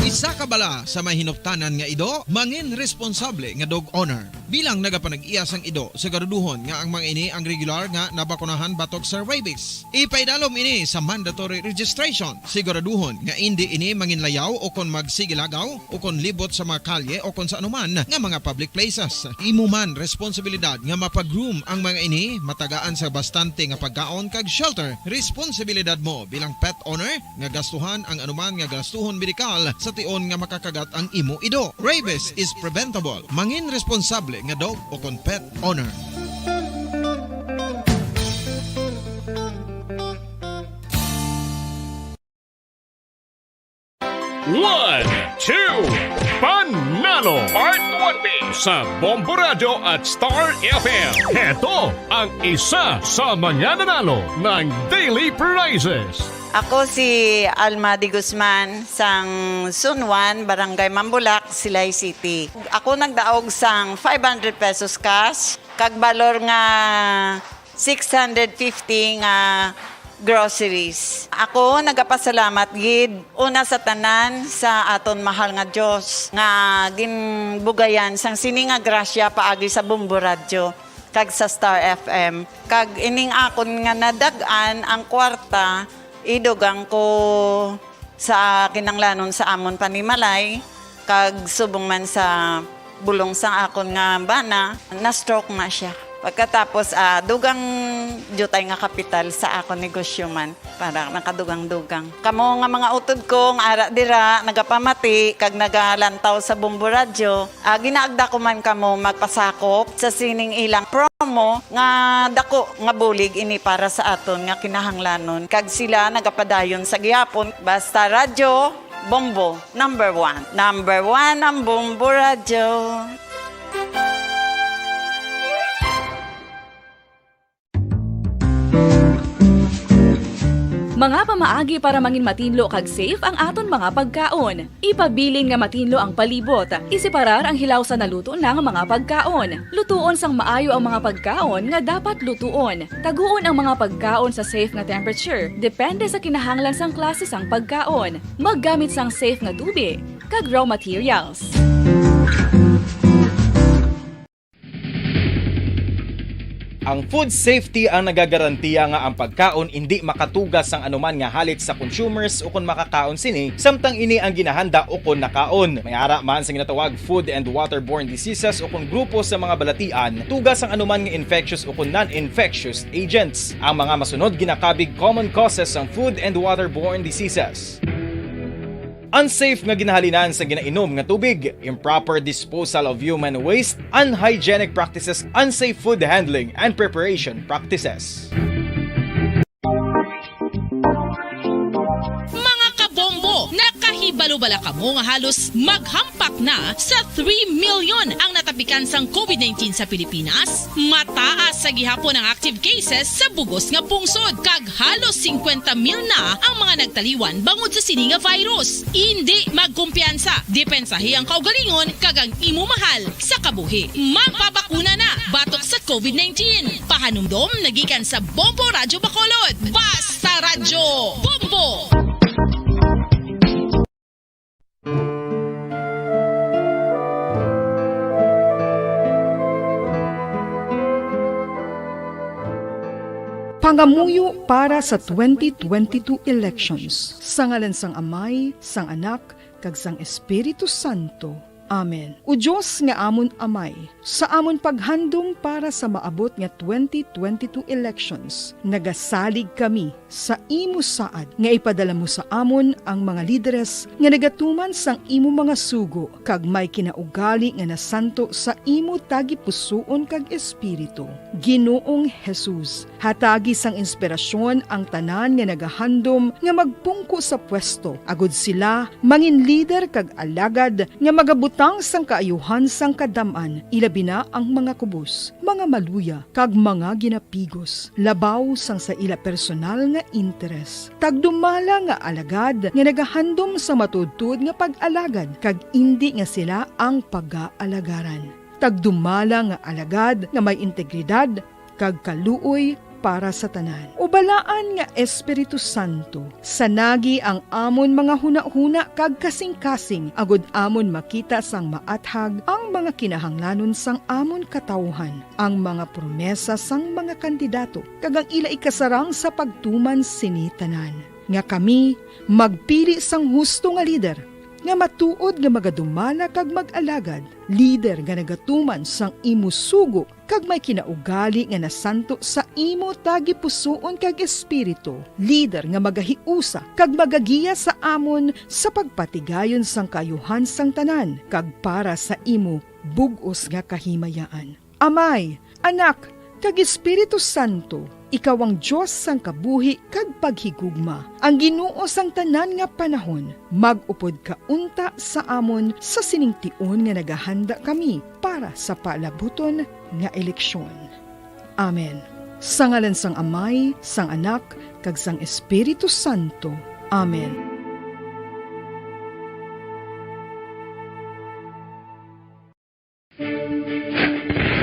Speaker 3: Isa ka bala sa mahinuptanan nga ido, mangin responsable nga dog owner. Bilang nagapanag-iyas ang ido, siguraduhon nga ang mga ini ang regular nga nabakunahan batok sa rabies. Ipaidalom ini sa mandatory registration. Siguraduhon nga hindi ini manginlayaw o kon magsigilagaw o kon libot sa mga kalye o kon sa anuman nga mga public places. Imo man responsibilidad nga mapag-groom ang mga ini, matagaan sa bastante nga pagkaon kag shelter. Responsibilidad mo bilang pet owner nga gastuhan ang anuman nga gastuhon medikal sa tion nga makakagat ang imo ido. Rabies is preventable. Mangin responsable nga dog o kon pet owner.
Speaker 19: One, two, Panalo Part 1B sa Bombo Radio at Star FM. Heto ang isa sa mananalo ng daily prizes.
Speaker 4: Ako si Alma de Guzman sang Sunwan, Barangay Mambulak, Silay City. Ako nagdaog sang 500 pesos cash, kag balor nga 650 nga groceries. Ako nagapasalamat gid una sa tanan sa aton mahal nga Dios nga ginbugayan sang sini nga grasya paagi sa Bombo Radio kag sa Star FM. Kag ining akon nga nadagan ang kwarta idugang ko sa kinanglanon sa amon panimalay kag subong man sa bulong sang akon nga bana na stroke na siya. Pagkatapos dugang jutay nga kapital sa akon negosyo man para nakadugang-dugang. Kamo nga mga utod ko nga ara dira nagapamati kag nagalantaw sa Bombo Radio, ginaagda ko man kamo magpasakop sa sining ilang promo nga dako nga bulig ini para sa aton nga kinahanglanon. Kag sila nagapadayon sa gihapon basta radyo Bombo number 1. Number 1 ang Bombo Radio.
Speaker 2: Mga pamaagi para mangin matinlo kag safe ang aton mga pagkaon. Ipabilin nga matinlo ang palibot. Isiparar ang hilaw sa naluto ng mga pagkaon. Lutuon sang maayo ang mga pagkaon nga dapat lutuon. Taguon ang mga pagkaon sa safe nga temperature. Depende sa kinahanglan sang klase sang pagkaon. Maggamit sang safe nga tubig kag raw materials.
Speaker 22: Ang food safety ang nagagarantiya nga ang pagkaon hindi makatugas ang anuman nga halit sa consumers o kung makakaon sini, samtang ini ang ginahanda o kung nakaon. May ara man sa ginatawag food and waterborne diseases o kung grupo sa mga balatian, tugas ang anuman nga infectious o kung non-infectious agents. Ang mga masunod ginakabig common causes ng food and waterborne diseases. Unsafe nga ginahalinan sa ginainom nga tubig, improper disposal of human waste, unhygienic practices, unsafe food handling, and preparation practices.
Speaker 12: Mga kabombo, nakahibalo-bala ka mo nga halos maghampak na sa 3 million ang natapikan sang COVID-19 sa Pilipinas. Mataas sa gihapon ang active cases sa bugos nga pungsod, kag halos 50,000 na ang mga nagtaliwan bangod sa sini nga virus. Hindi magkumpiyansa, depensahi ang kaugalingon kag ang imo mahal sa kabuhi. Magpabakuna na batok sa COVID-19. Pahanumdom nagikan sa Bombo Radio Bacolod. Basta Radyo Bombo!
Speaker 26: Pangamuyo para sa 2022 elections. Sa ngalan sang Amay, sang Anak, kag sang Espiritu Santo. Amen. O Diyos nga amon Amay, sa amon paghandom para sa maabot nga 2022 elections, nagasalig kami sa imo saad nga ipadala mo sa amon ang mga lideres nga nagatuman sang imo mga sugo kag may kinaugali nga nasanto sa imo tagi pusoon kag espiritu. Ginoong Jesus, hatagi sang inspirasyon ang tanan nga nagahandom nga magpungko sa pwesto agud sila mangin lider kag alagad nga magabutang sang kaayuhan sang kadaman, ilabi na ang mga kubos, mga maluya kag mga ginapigos, labaw sang sa ila personal nga interes. Tagdumala nga alagad nga nagahandom sa matudtod nga pag-alagad kag indi nga sila ang pag-aalagaran. Tagdumala nga alagad nga may integridad kag kaluoy para sa tanan. Ubalaan nga Espiritu Santo, sanagi ang amon mga huna-huna kag kasing-kasing, agud amon makita sang maathag ang mga kinahanglanon sang amon katawhan, ang mga promesa sang mga kandidato, kag ang ila ikasarang sa pagtuman sini tanan. Nga kami magpili sang husto nga lider, nga matuod nga magadumala kag mag-alagad, lider nga nagatuman sang imo sugo kag may kinaugali nga nasanto sa imo tagi pusoon kag espiritu, lider nga magahiusa kag magagiya sa amon sa pagpatigayon sang kayuhan sang tanan kag para sa imo bug-os nga kahimayaan. Amay, Anak, kag Espiritu Santo, ikaw ang Diyos sang kabuhi kag paghigugma. Ang Ginoo sang tanan nga panahon, mag-upod ka unta sa amon sa siningtion nga nagahanda kami para sa palabuton nga eleksyon. Amen. Sa ngalan sang Amay, sang Anak, kag sang Espiritu Santo. Amen.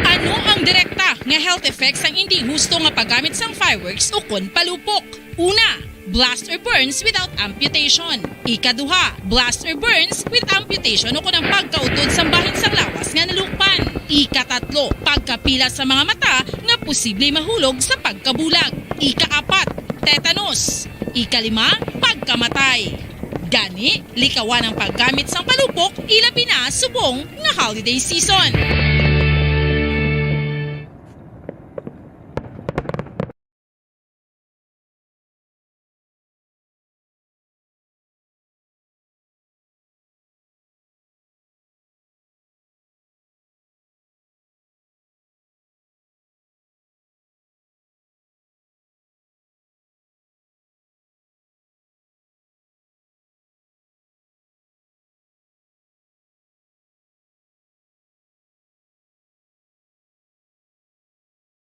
Speaker 1: Ano ang direkta nga health effects ang hindi husto nga paggamit sang fireworks o kon palupok? Una, blast or burns without amputation. Ikaduha, blast or burns with amputation o kon ang pagkautod sa bahin sang lawas nga nalukpan. Ikatatlo, pagkapila sa mga mata nga posible mahulog sa pagkabulag. Ikaapat, tetanus. Ikalima, pagkamatay. Gani, likawan ang paggamit sang palupok ilabi na subong nga holiday season.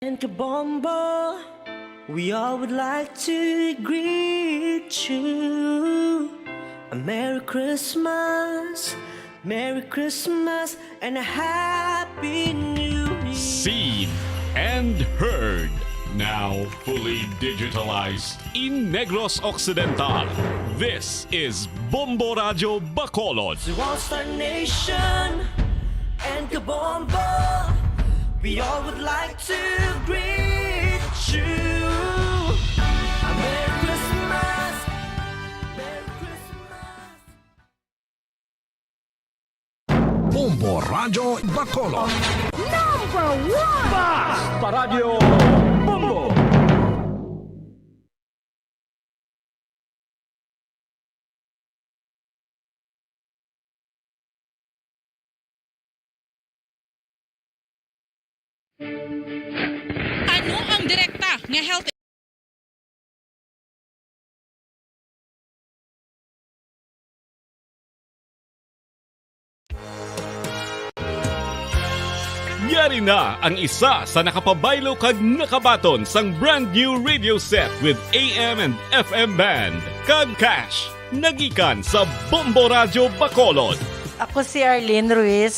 Speaker 5: And Kabombo, we all would like to greet you. A Merry Christmas, and a Happy New Year.
Speaker 19: Seen and heard. Now fully digitalized in Negros Occidental. This is Bombo Radio Bacolod.
Speaker 5: To All-Star Nation and Kabombo, we all would like to greet you. A Merry Christmas, Merry Christmas.
Speaker 14: Bombo Radio Bacolod.
Speaker 5: Number 1!
Speaker 14: Basta Radio Bombo!
Speaker 1: Ano ang direkta nga health
Speaker 19: Yari na ang isa sa nakapabaylo kag nakabaton sang brand new radio set with AM and FM band. Kag cash, nagikan sa Bombo Radio Bacolod.
Speaker 6: Ako si Arlene Ruiz,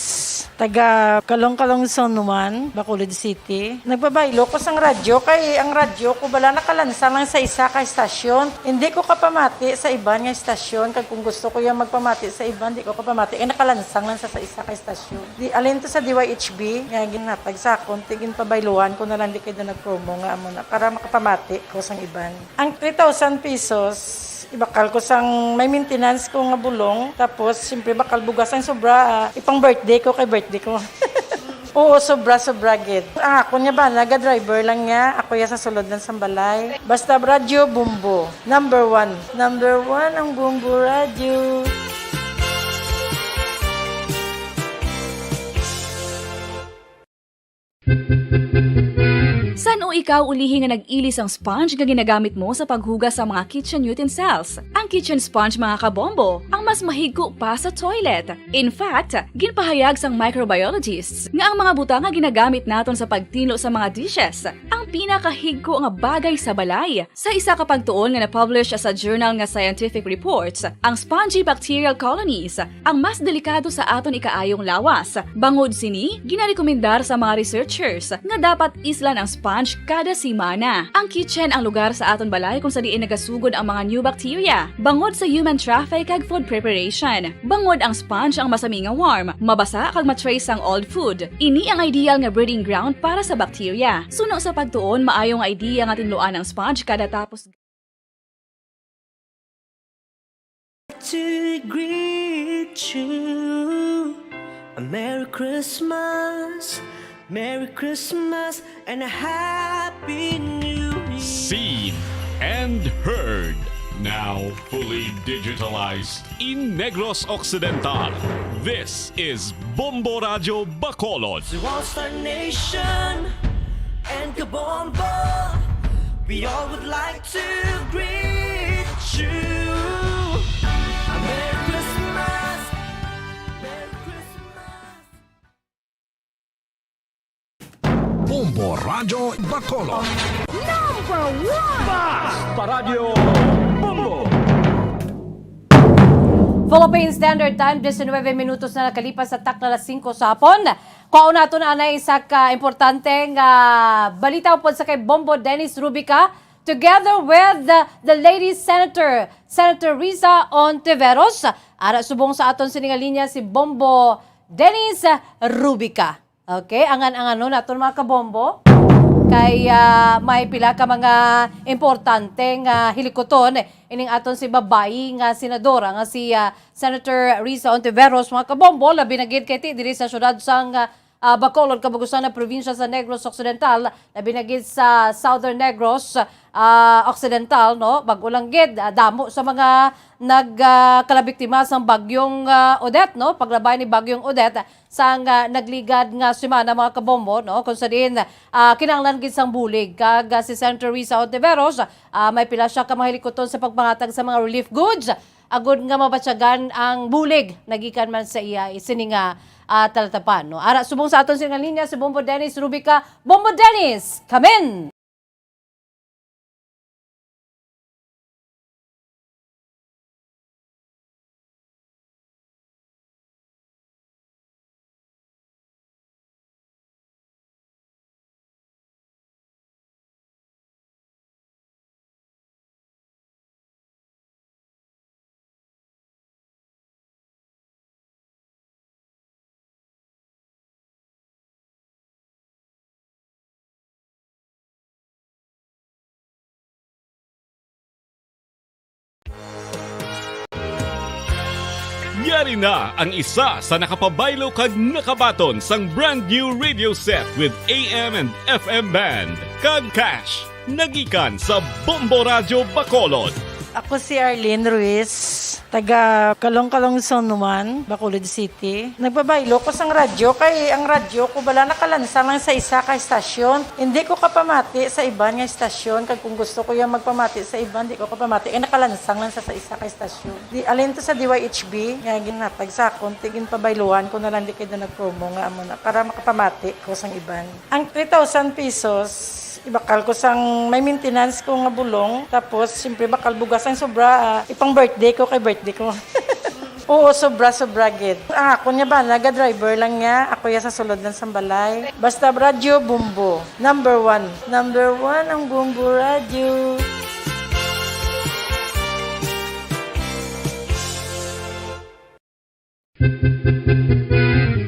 Speaker 6: taga Kalong-Kalong Zone 1, Bacolod City. Nagbabaylo ko sang radyo, kay ang radyo ko bala nakalansang lang sa isa ka estasyon. Hindi ko kapamati sa iban nga estasyon, kag kung gusto ko yung magpamati sa iban, hindi ko kapamati, kaya nakalansang lang sa isa ka estasyon. Alin to sa DYHB, nga ginatag sa akon, tigin pabayluan ko na lang di kayo na nag-promo nga amo na, para makapamati ko sang iban. Ang 3,000 pesos, ibakal ko sang may maintenance ko nga bulong, tapos siyempre bakal bugas ang sobra, ipang birthday ko kay birthday ko. Oo, sobra-sobra gid. Ako niya ba, naga-driver lang niya. Ako ya sa sulod ng sambalay. Basta radyo, bumbo. Number 1. Number 1 ang bumbo radyo.
Speaker 2: San o ikaw ulihi nga nag-ilis ang sponge nga ginagamit mo sa paghugas sa mga kitchen utensils? Ang kitchen sponge mga kabombo, ang mas mahigko pa sa toilet. In fact, ginpahayag sang microbiologists nga ang mga butang nga ginagamit naton sa pagtilo sa mga dishes ang pinakahigko nga bagay sa balay. Sa isa ka pagtuon nga na-publish sa journal nga Scientific Reports, ang spongy bacterial colonies ang mas delikado sa aton ikaayong lawas. Bangod sini, ginarekomendar sa mga researchers nga dapat islan ang sponge kada simana. Ang kitchen ang lugar sa aton balay kung sa diin nagasugod ang mga new bacteria. Bangod sa human traffic kag food preparation. Bangod ang sponge ang masami nga warm, mabasa kag matrace ang old food. Ini ang ideal nga breeding ground para sa bacteria. Suno sa pagtuon, maayong idea nga tinluan ang sponge kada tapos
Speaker 5: To greet you a Merry Christmas, Merry Christmas and a Happy New Year.
Speaker 19: Seen and heard. Now fully digitalized in Negros Occidental. This is Bombo Radio Bacolod.
Speaker 5: To All-Star Nation and Kabombo, we all would like to greet you. A Merry Christmas, Merry Christmas.
Speaker 14: Bombo Radio Bacolod.
Speaker 5: Number 1!
Speaker 14: Basta Radio Bombo!
Speaker 7: Philippine Standard Time, 19 minutos na nakalipas sa takna alas 5 sa hapon. Kuha nato na anay sa importanteng balita po sa kay Bombo Dennis Rubica together with the lady senator, Senator Riza Ontiveros. Ara subong sa aton siningalinya si Bombo Dennis Rubica. Okay, angan-angan no naton mga kabombo. Kay may pila ka mga importanteng hilikoton ining aton si babayi nga senadora nga si Senator Riza Ontiveros mga kabombo labi na gid kay ti diri sa syudad sang Bacolod kabugusan na probinsya sa Negros Occidental labi na gid sa Southern Negros Occidental no bag-o lang gid damo sa mga nagkalabiktima sang bagyong Odette no paglabay ni bagyong Odette sang nagligad nga semana mga kabombo no kung sa din kinahanglan gid sang bulig kag si Senator Riza Ontiveros may pila siya ka mga hilikoton sa pagpangatag sa mga relief goods agud nga mabatyagan ang bulig nagikan man sa iya isini nga talatapan no ara subong sa aton sinang linya si Bombo Dennis Rubica. Bombo Dennis, come in.
Speaker 19: Yari na ang isa sa nakapabaylo kag nakabaton sang brand new radio set with AM and FM band. Kag cash, nagikan sa Bombo Radio Bacolod.
Speaker 6: Ako si Arlene Ruiz, taga Kalong-Kalong Sonuman, Bacolod City. Nagbabaylo ko sang radyo, kay ang radyo ko bala nakalansa lang sa isa ka estasyon. Hindi ko kapamati sa iban nga estasyon, kag kung gusto ko yung magpamati sa iban, hindi ko kapamati. Kaya nakalansang lang sa isa ka estasyon. Alin to sa DYHB, nga ginatag sa akon, tigin pabayluan ko na lang di kayo na nag-promo nga amo na, para makapamati ko sang iban. Ang 3,000 pesos, ibakal ko sang may maintenance ko nga bulong, tapos siyempre bakal bugas ang sobra, ipang birthday ko kay birthday ko. Oo, sobra-sobra gid. Ako niya ba, naga-driver lang niya, ako ya sa sulod ng sambalay. Basta radyo, bumbo. Number 1. Number 1 ang bumbo radyo.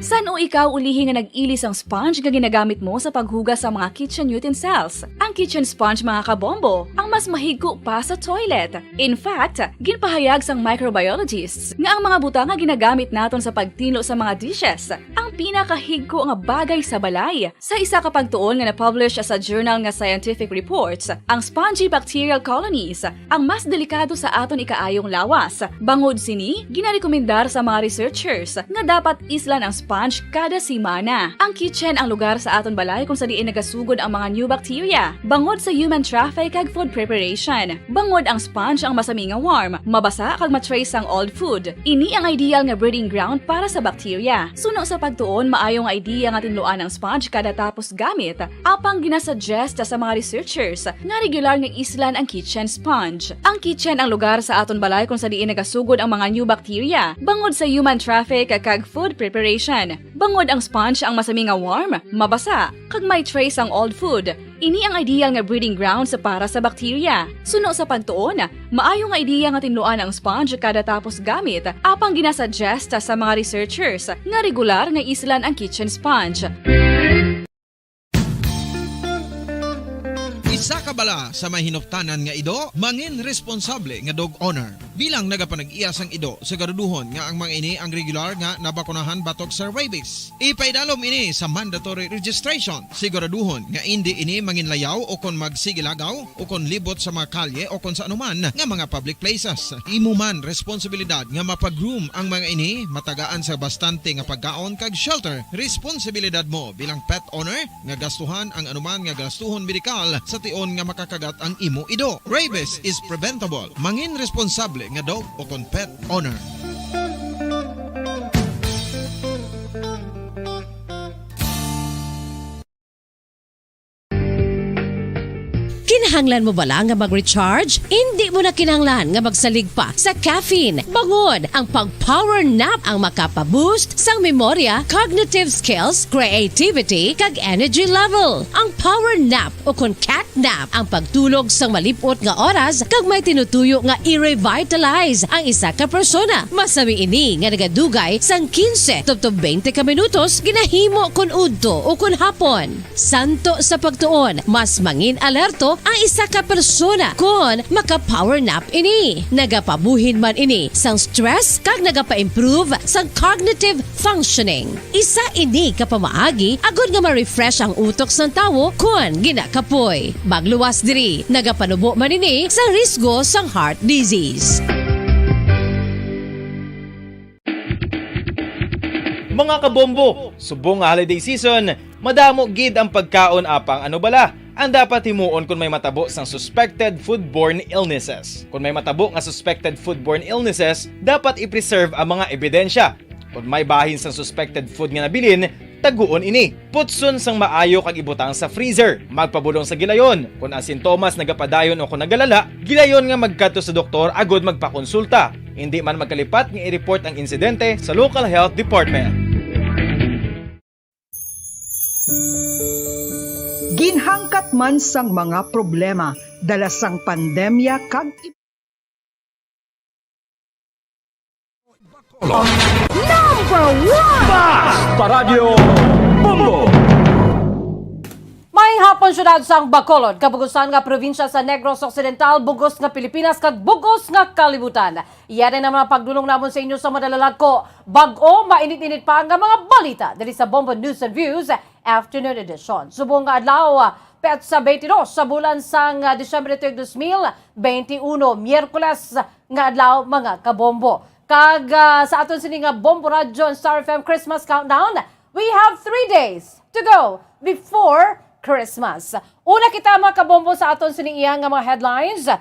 Speaker 2: San o ikaw ulihi nga nag-ilis ang sponge nga ginagamit mo sa paghugas sa mga kitchen utensils? Ang kitchen sponge mga kabombo, ang mas mahigko pa sa toilet. In fact, ginpahayag sang microbiologists nga ang mga butang nga ginagamit naton sa pagtilo sa mga dishes ang pinakahigko nga bagay sa balay. Sa isa ka pagtuon nga na-publish sa journal nga Scientific Reports, ang spongy bacterial colonies ang mas delikado sa aton ikaayong lawas. Bangod sini, ginarekomendar sa mga researchers nga dapat islan ang sponge kada simana. Ang kitchen ang lugar sa aton balay kung sa diin nagasugod ang mga new bacteria. Bangod sa human traffic kag food preparation. Bangod ang sponge ang masami nga warm, mabasa kag matrace ang old food. Ini ang ideal nga breeding ground para sa bacteria. Suno sa pagtuon, maayong idea nga tinluan ang sponge kada tapos gamit. Apang ginasuggest sa mga researchers nga regular nga islan ang kitchen sponge. Ang kitchen ang lugar sa aton balay kung sa diin nagasugod ang mga new bacteria. Bangod sa human traffic kag food preparation. Bangod ang sponge ang masami nga warm, mabasa kag may trace ang old food. Ini ang ideal nga breeding ground sa para sa bacteria. Suno sa pagtuon, maayong idea nga tinluan ang sponge kada tapos gamit. Apang ginasuggest sa mga researchers nga regular nga islan ang kitchen sponge.
Speaker 3: Isa ka bala sa may hinuptanan nga ido, mangin responsable nga dog owner. Bilang nagapanag-iyas ang ido, siguraduhon nga ang mga ini ang regular nga nabakunahan batok sa rabies. Ipaidalom ini sa mandatory registration. Siguraduhon nga hindi ini manginlayaw o kon magsigilagaw o kon libot sa mga kalye o kon sa anuman nga mga public places. Imo man responsibilidad nga mapag-groom ang mga ini, matagaan sa bastante nga pagkaon kag shelter. Responsibilidad mo bilang pet owner nga gastuhan ang anuman nga gastuhon medikal sa tion nga makakagat ang imo ido. Rabies is preventable. Mangin responsable nga dog o kon pet owner.
Speaker 12: Kinahanglan mo bala nga mag-recharge? Hindi mo na kinahanglan nga magsalig pa sa caffeine. Bangod, ang pag-power nap ang makapaboost sang memorya, cognitive skills, creativity, kag energy level. Ang power nap o kon cat nap ang pagtulog sang malipot nga oras kag may tinutuyo nga i-revitalize ang isa ka persona. Masami ini nga nagadugay sang 15 to 20 ka minutos ginahimo kun udto o kun hapon. Santo sa pagtuon, mas mangin alerto ang isa ka persona kung maka-power nap ini. Nagapabuhin man ini sang stress kag nagapa-improve sang cognitive functioning. Isa ini kapamaagi agud nga ma-refresh ang utok sang tawo kung ginakapoy. Magluwas diri, nagapanubo man ini sang risgo sang heart disease.
Speaker 22: Mga kabombo, subong nga holiday season, madamo gid ang pagkaon apang ano bala. Ang dapat himuon kung may matabo sang suspected foodborne illnesses. Kung may matabo nga suspected foodborne illnesses, dapat i-preserve ang mga ebidensya. Kung may bahin sang suspected food nga nabilin, taguon ini. Putson sang maayo kag ibutang sa freezer. Magpabulong sa gilayon. Kung ang sintomas nagapadayon o kung nagalala, gilayon nga magkadto sa doktor agud magpakonsulta. Hindi man magkalipat nga i-report ang insidente sa local health department.
Speaker 26: Ginhangkat man sang mga problema dala sang pandemya kag
Speaker 5: Number 1!
Speaker 19: Paradyo Bombo!
Speaker 7: May hapon syudad sang Bacolod, kabugusan nga probinsya sa Negros Occidental, bugos nga Pilipinas, kag bugos nga kalibutan. Iyan na mga pagdulong namon sa inyo sa madalalag ko. Bag-o, mainit-init pa nga mga balita dali sa Bombo News and Views Afternoon Edition. Subong nga adlaw, pet sa 22 sa bulan sang Disyembre 2021, Miyerkules nga adlaw mga kabombo. Kag sa aton sini nga Bombo Radio and Star FM Christmas Countdown, we have 3 days to go before Christmas. Una kita mga kabombo sa aton siniiyang nga mga headlines.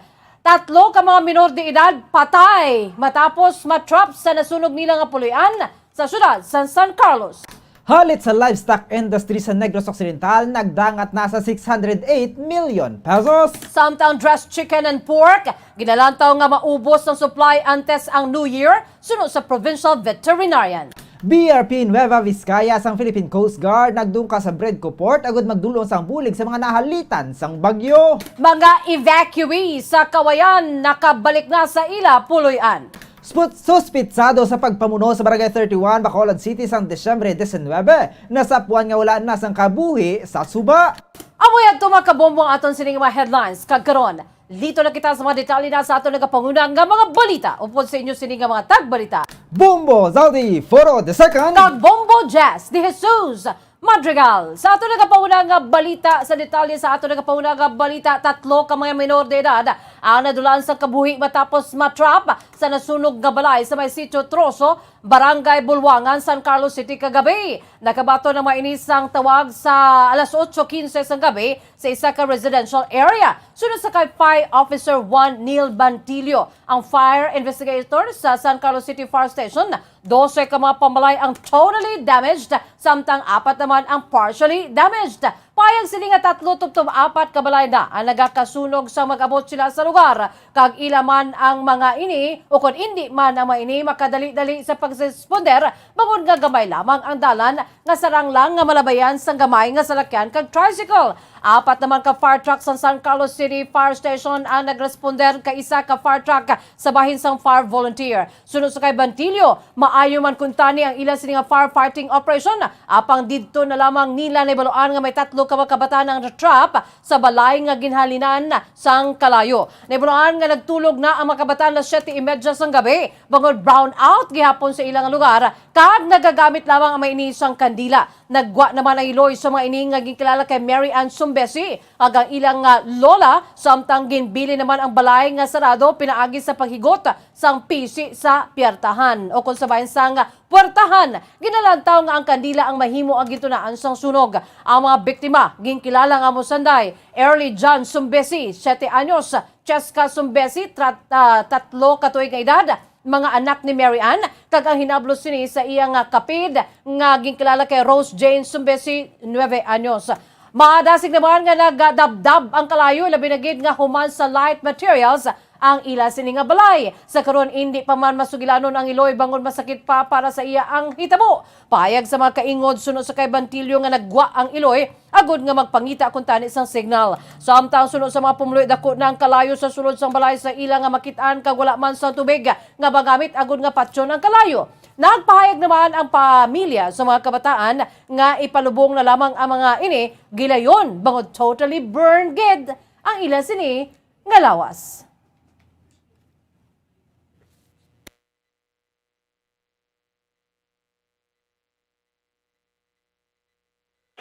Speaker 7: 3 ka mga minor de edad patay matapos matrap sa nasunog nila nga puluyan sa syudad San Carlos.
Speaker 8: Halit sa livestock industry sa Negros Occidental, nagdangat na sa 608 million pesos.
Speaker 7: Samtang dressed chicken and pork, ginalantaw nga maubos ng supply antes ang New Year, sunod sa Provincial Veterinarian.
Speaker 8: BRP Nueva Vizcaya sang Philippine Coast Guard nagdungka sa Bredco Port agud magdulong sang bulig sa mga nahalitan sang bagyo.
Speaker 7: Mga evacuees sa Kawayan nakabalik na sa ila puluyan.
Speaker 8: Suspitsado sa pagpamuno sa Barangay 31, Bacolod City sang Disyembre 19, nasapuan nga wala na sang kabuhi sa suba.
Speaker 7: Amoy at tumakabombo ang aton sining mga headlines kagkaron. Dito na kita sa mga detalye na sa ato nagapangunang nga mga balita. Upod sa inyo sini nga mga tagbalita.
Speaker 8: Bombo Zaldi Foro the Second.
Speaker 7: Kag Bombo Jazz de Jesus Madrigal. Sa ato nagapaunang nga balita, sa detalye sa ato nagapaunang nga balita, 3 ka mga minor de edad ang nadulaan sa kabuhi matapos matrap sa nasunog nga balay sa may sitio Troso, Barangay Bulwangan, San Carlos City kagabi. Nakabato ng mainisang tawag sa alas 8:15 sa gabi sa isa ka residential area. Sunod sa kay Fire Officer 1 Neil Bantilio, ang fire investigator sa San Carlos City Fire Station. 12 ka mga pambalay ang totally damaged, samtang 4 naman ang partially damaged. Payag sila nga 3-4 kabalay na ang nagakasunog sa mag-abot sila sa lugar. Kag ilaman ang mga ini o kung hindi man ang mga ini makadali-dali sa pag-responder, bangon nga gamay lamang ang dalan nga sarang lang nga malabayan sa gamay nga salakyan kag tricycle. 4 naman ka fire truck sa San Carlos City Fire Station ang nagresponder ka isa ka fire truck sa bahin sang fire volunteer. Sunod sa kay Bantilio, maayo man kuntani ang ilan sini nga firefighting operation. Apang didto na lamang nila nabaluan nga may 3 ka mga kabataan ang trap sa balay nga ginhalinan sang Kalayo. Nabaluan nga nagtulog na ang mga kabataan na 7:30 sang gabi. Bangod brown out gihapon sa ilang lugar kag nagagamit lamang ang may inisang kandila. Nagwa naman ang iloy sa mga ini nga gikilala kay Mary Ann Sumbesi ang ilang lola, samtang ginbili naman ang balay nga sarado pinaagi sa paghigot sang pisi sa piertahan o kung sabayan sang puertahan. Ginalantaw nga ang kandila ang mahimo ang gitunaan sang sunog. Ang mga biktima ginkilala nga mosanday Early John Sumbesi 7 anyos, Cheska Sumbesi 3 katuig nga edad, mga anak ni Mary Ann, kag ang hinablos sini sa iyang kapid nga ginkilala kay Rose Jane Sumbesi 9 anyos. Maadasig naman nga nagdabdab ang Kalayo, labi na gid nga human sa light materials ang ila sini nga balay. Sa karon hindi pa man masugilanon ang iloy bangon masakit pa para sa iya ang hitabo. Payag sa mga kaingod sunod sa kay Bantilio nga nagwa ang iloy agud nga magpangita kun tani sang signal. Samtang sunod sa mga pumuluy dako na ang Kalayo sa sulod sang balay sa ila nga makit-an kag wala man sa tubig nga magamit agud nga patsyon ang Kalayo. Nagpahayag naman ang pamilya sa mga kabataan nga ipalubong na lamang ang mga ini gilayon bangod totally burned gid ang ila sini nga lawas.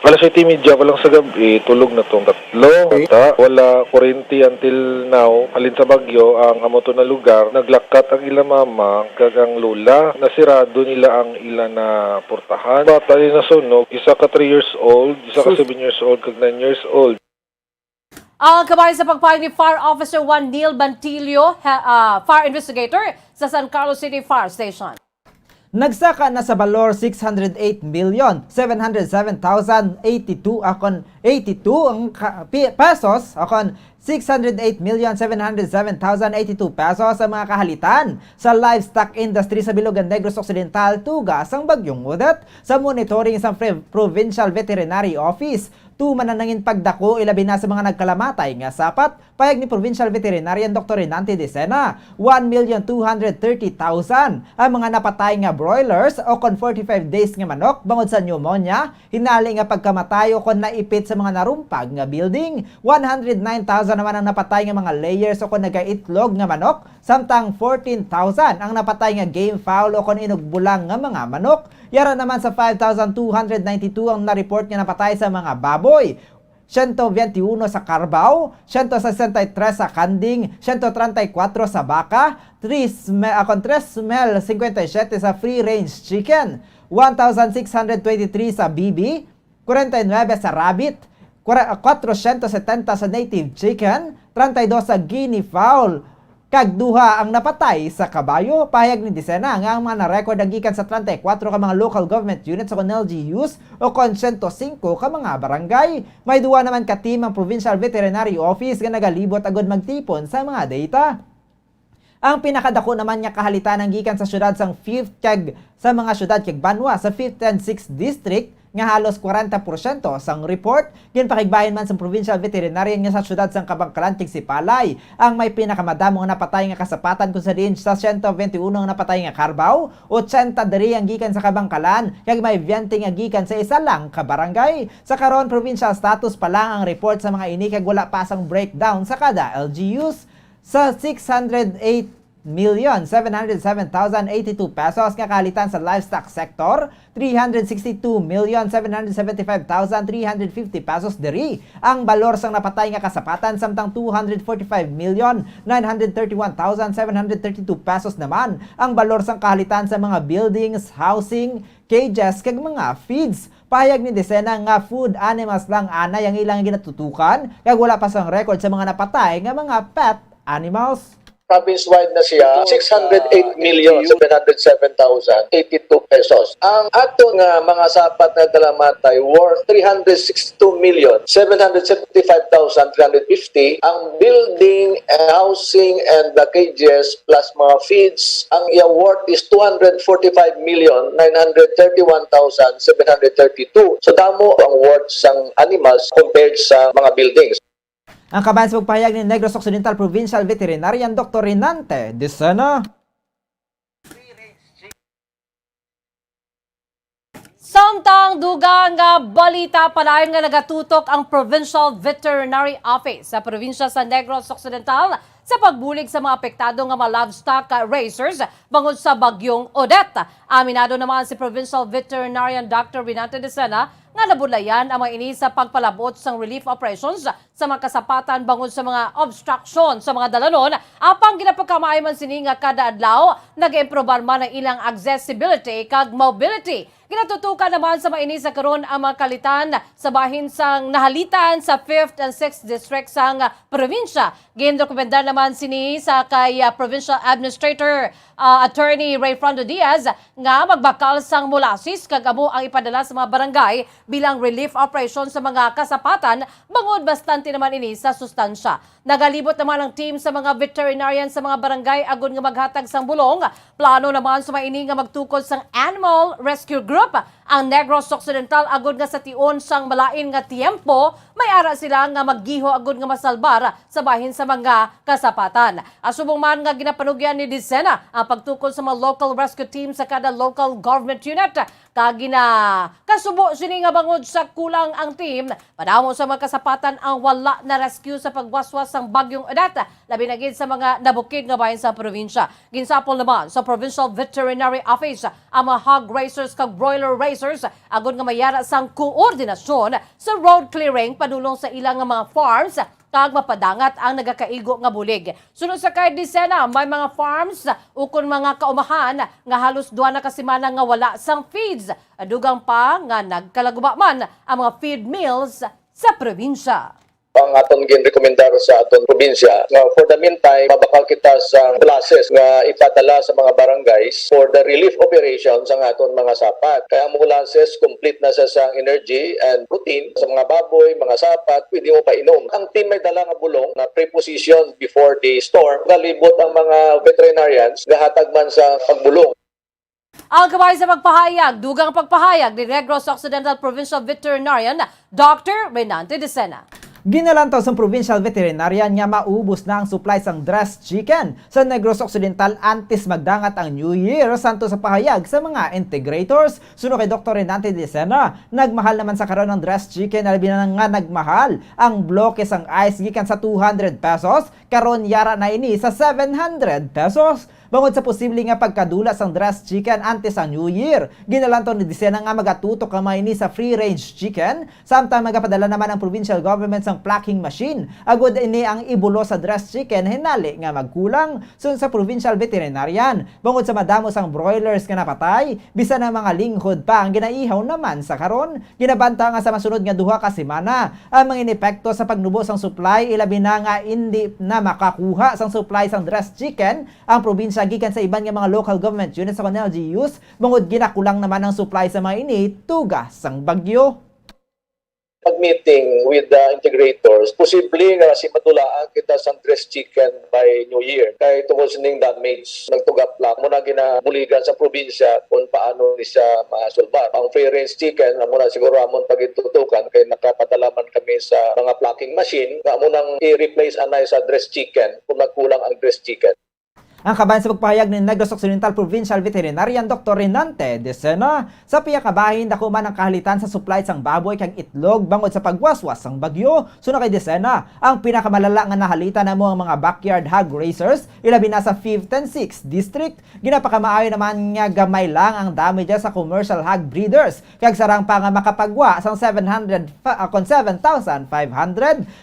Speaker 9: Alas 7:30 pa lang sa gabi, tulog na tong 3. Wala kuryente until now. Alin sa Bagyo, ang amoto na lugar, naglakat ang ila mama, kagang lula. Nasirado nila ang ila na portahan. Bata rin nasunog, isa ka 3 years old, isa ka 7 years old, kag 9 years old.
Speaker 7: Ang kabay sa pagpahayag ni Fire Officer 1 Neil Bantilio, fire investigator sa San Carlos City Fire Station.
Speaker 8: Nagsaka na sa balor 608,707,082 akon 82 ang pesos akon 608,707,082 pesos ang mga kahalitan sa livestock industry sa Bilogan Negros Occidental tugas ang bagyong udat sa monitoring sa Provincial Veterinary Office. Mananangin pagdako ilabi na sa mga nagkalamatay nga sapat payag ni Provincial Veterinarian Dr. Renante De Sena 1,230,000 ang mga napatay nga broilers o kon 45 days nga manok bangod sa pneumonia, hinali nga pagkamatay o kon naipit sa mga narumpag nga building. 109,000 naman ang napatay nga mga layers o kon nagaitlog nga manok, samtang 14,000 ang napatay nga game fowl o kon inugbulang nga mga manok. Yara naman sa 5,292 ang na-report nga napatay sa mga baboy. 121 sa Carabao, 163 sa Kanding, 134 sa baka, 357 sa free-range chicken, 1,623 sa bibi, 49 sa rabbit, 470 sa native chicken, 32 sa guinea fowl, kag duha ang napatay sa kabayo. Pahayag ni De Sena nga ang mga na-record ang gikan sa 34 ka mga local government units o LGUs o kon 105 ka mga barangay. May duwa naman ka team ang Provincial Veterinary Office nga nagalibot agad magtipon sa mga data. Ang pinakadako naman nga kahalitan ang gikan sa syudad sang 5th kag sa mga syudad kag Banwa sa 5th and 6th district nga halos 40% sang report ginpakigbahin man sa provincial veterinarian nga sa syudad sang Kabangkalan si Palay ang may pinakamadamo nga napatay nga kasapatan kung sa diin sa 121 nga napatay nga karbaw, 80 diri ang gikan sa Kabangkalan kag may 20 nga gikan sa isa lang ka barangay. Sa karon provincial status pa lang ang report sa mga ini kag wala pa sang breakdown sa kada LGUs. Sa 608,707,082 pesos nga kalitan sa livestock sector, 362,775,350 pesos diri ang balor sang napatay nga kasapatan, samtang 245,931,732 pesos naman ang balor sang kahalitan sa mga buildings, housing, cages kag mga feeds. Pahayag ni Desena nga food animals lang anay ang ilang ginatutukan kag wala pa sang record sa mga napatay nga mga pet animals.
Speaker 10: Province-wide na siya, 608,707,082 pesos. Ang ato nga mga sapat na dalamatay worth 362,775,350. Ang building, housing, and the cages plus mga feeds, ang iya worth is 245,931,732. So damo ang worth sang animals compared sa mga buildings.
Speaker 8: Ang kabayan sa pagpahayag ni Negros Occidental Provincial Veterinarian Dr. Renante Desena.
Speaker 7: Samtang dugang nga balita palayon nga nagatutok ang Provincial Veterinary Office sa probinsya sa Negros Occidental sa pagbulig sa mga apektado nga mga livestock raisers bangod sa bagyong Odette. Aminado naman si Provincial Veterinarian Dr. Renante Desena nga nabulayan ang mga ini sa pagpalabot sang relief operations sa mga kasapatan bangod sa mga obstruction sa mga dalanon. Apang ginapagkamay man sini nga kada adlaw nag-improbar man ang ilang accessibility kag mobility. Ginatutukan naman sa mainis sa karon ang mga kalitan sa bahin sang nahalitan sa 5th and 6th district sang probinsya. Gindokumendar naman sini sa kay Provincial Administrator Attorney Ray Frondo Diaz nga magbakal sang molasses kag amo ang ipadala sa mga barangay bilang relief operation sa mga kasapatan bangod bastante naman ini sa sustansya. Nagalibot naman ang team sa mga veterinarian sa mga barangay agon nga maghatag sang bulong. Plano naman sa maini nga magtukod sang Animal Rescue Group ang Negros Occidental agod nga sa tion sang malain nga tiempo may ara sila nga maggiho agod nga masalbar sa bahin sa mga kasapatan. Asubong man nga ginapanugyan ni Desena ang pagtukod sa mga local rescue team sa kada local government unit kag kasubo sini nga bangod sa kulang ang team padamo sa mga kasapatan ang wala na rescue sa pagwaswas sang bagyong Odette labi na gid sa mga nabukid nga bahin sa probinsya. Ginsapol naman sa Provincial Veterinary Office ang mga hog raisers kag broiler raisers agod nga mayara sang koordinasyon sa road clearing padulong sa ilang nga mga farms kag mapadangat ang nagakaigo nga bulig. Sunod sa kay Desena, may mga farms ukon mga kaumahan nga halos duha na kasimana nga wala sang feeds. Dugang pa nga nagkalaguba man ang mga feed mills sa probinsya.
Speaker 10: Ang aton ginrekomendar sa aton probinsya nga for the meantime mabakal kita sa classes nga ipadala sa mga barangays for the relief operations ang aton mga sapat. Kaya ang molasses complete na sa sang energy and protein sa mga baboy, mga sapat, pwede mo pa inom. Ang team may dala nga bulong na preposition before the storm. Galibot ang mga veterinarians gahatag man sa pagbulong.
Speaker 7: Ang kabay sa pagpahayag, dugang pagpahayag ni Negros Occidental Provincial Veterinarian Dr. Renante Desena.
Speaker 8: Ginalantaw sa Provincial Veterinarian nga maubos na ang supply sang dressed chicken sa Negros Occidental antes magdangat ang New Year, santo sa pahayag sa mga integrators. Suno kay Dr. Renante Desena, nagmahal naman sa karon ng dressed chicken, alabi na nga nagmahal ang bloke sang ice gikan sa 200 pesos, karon yara na ini sa 700 pesos. Bangod sa posible nga pagkadula sang dressed chicken antes ang New Year, ginalantaw ni Desena nga magatutok ang mga ini sa free-range chicken, samtang magapadala naman ang provincial government sang plucking machine. Agod ini ang ibulo sa dressed chicken hinali nga magkulang. Sun sa Provincial Veterinarian, bangod sa madamo sang broilers nga napatay, bisan ang mga linghod pa ang ginaihaw naman sa karon. Ginabanta nga sa masunod nga duha ka semana ang mga inepekto sa pagnubos sang supply, ilabi na nga hindi na makakuha sang supply sang dressed chicken ang probinsya gikan sa iban nga mga local government units sa LGUs, bangod ginakulang naman ang supply sa mga ini tugas sang bagyo.
Speaker 10: pag-meeting with the integrators, posible nga si matulaan kita sa dressed chicken by New Year. Kay tungkol sining damage, nagtugap lang. Muna ginabuligan sa probinsya kung paano ni siya masulbar. Ang free range chicken, muna siguro amon pagitutukan kay nakapadalaman kami sa mga plucking machine, nga munang i-replace anay sa dressed chicken kung nagkulang ang dressed chicken.
Speaker 8: Ang kabayan sa pagpahayag ni Negros Occidental Provincial Veterinarian Dr. Renante Decena sa piyakabahin dako man ang kahalitan sa supply sang baboy kag itlog bangod sa pagwaswas sang bagyo. Suna kay Decena, ang pinakamalala nga nahalita namo ang mga backyard hog raisers ilabi na sa 5th and 6th district. Ginapakamaayo naman nga gamay lang ang damage sa commercial hog breeders kag sarang pa nga makapagwa sang 7,500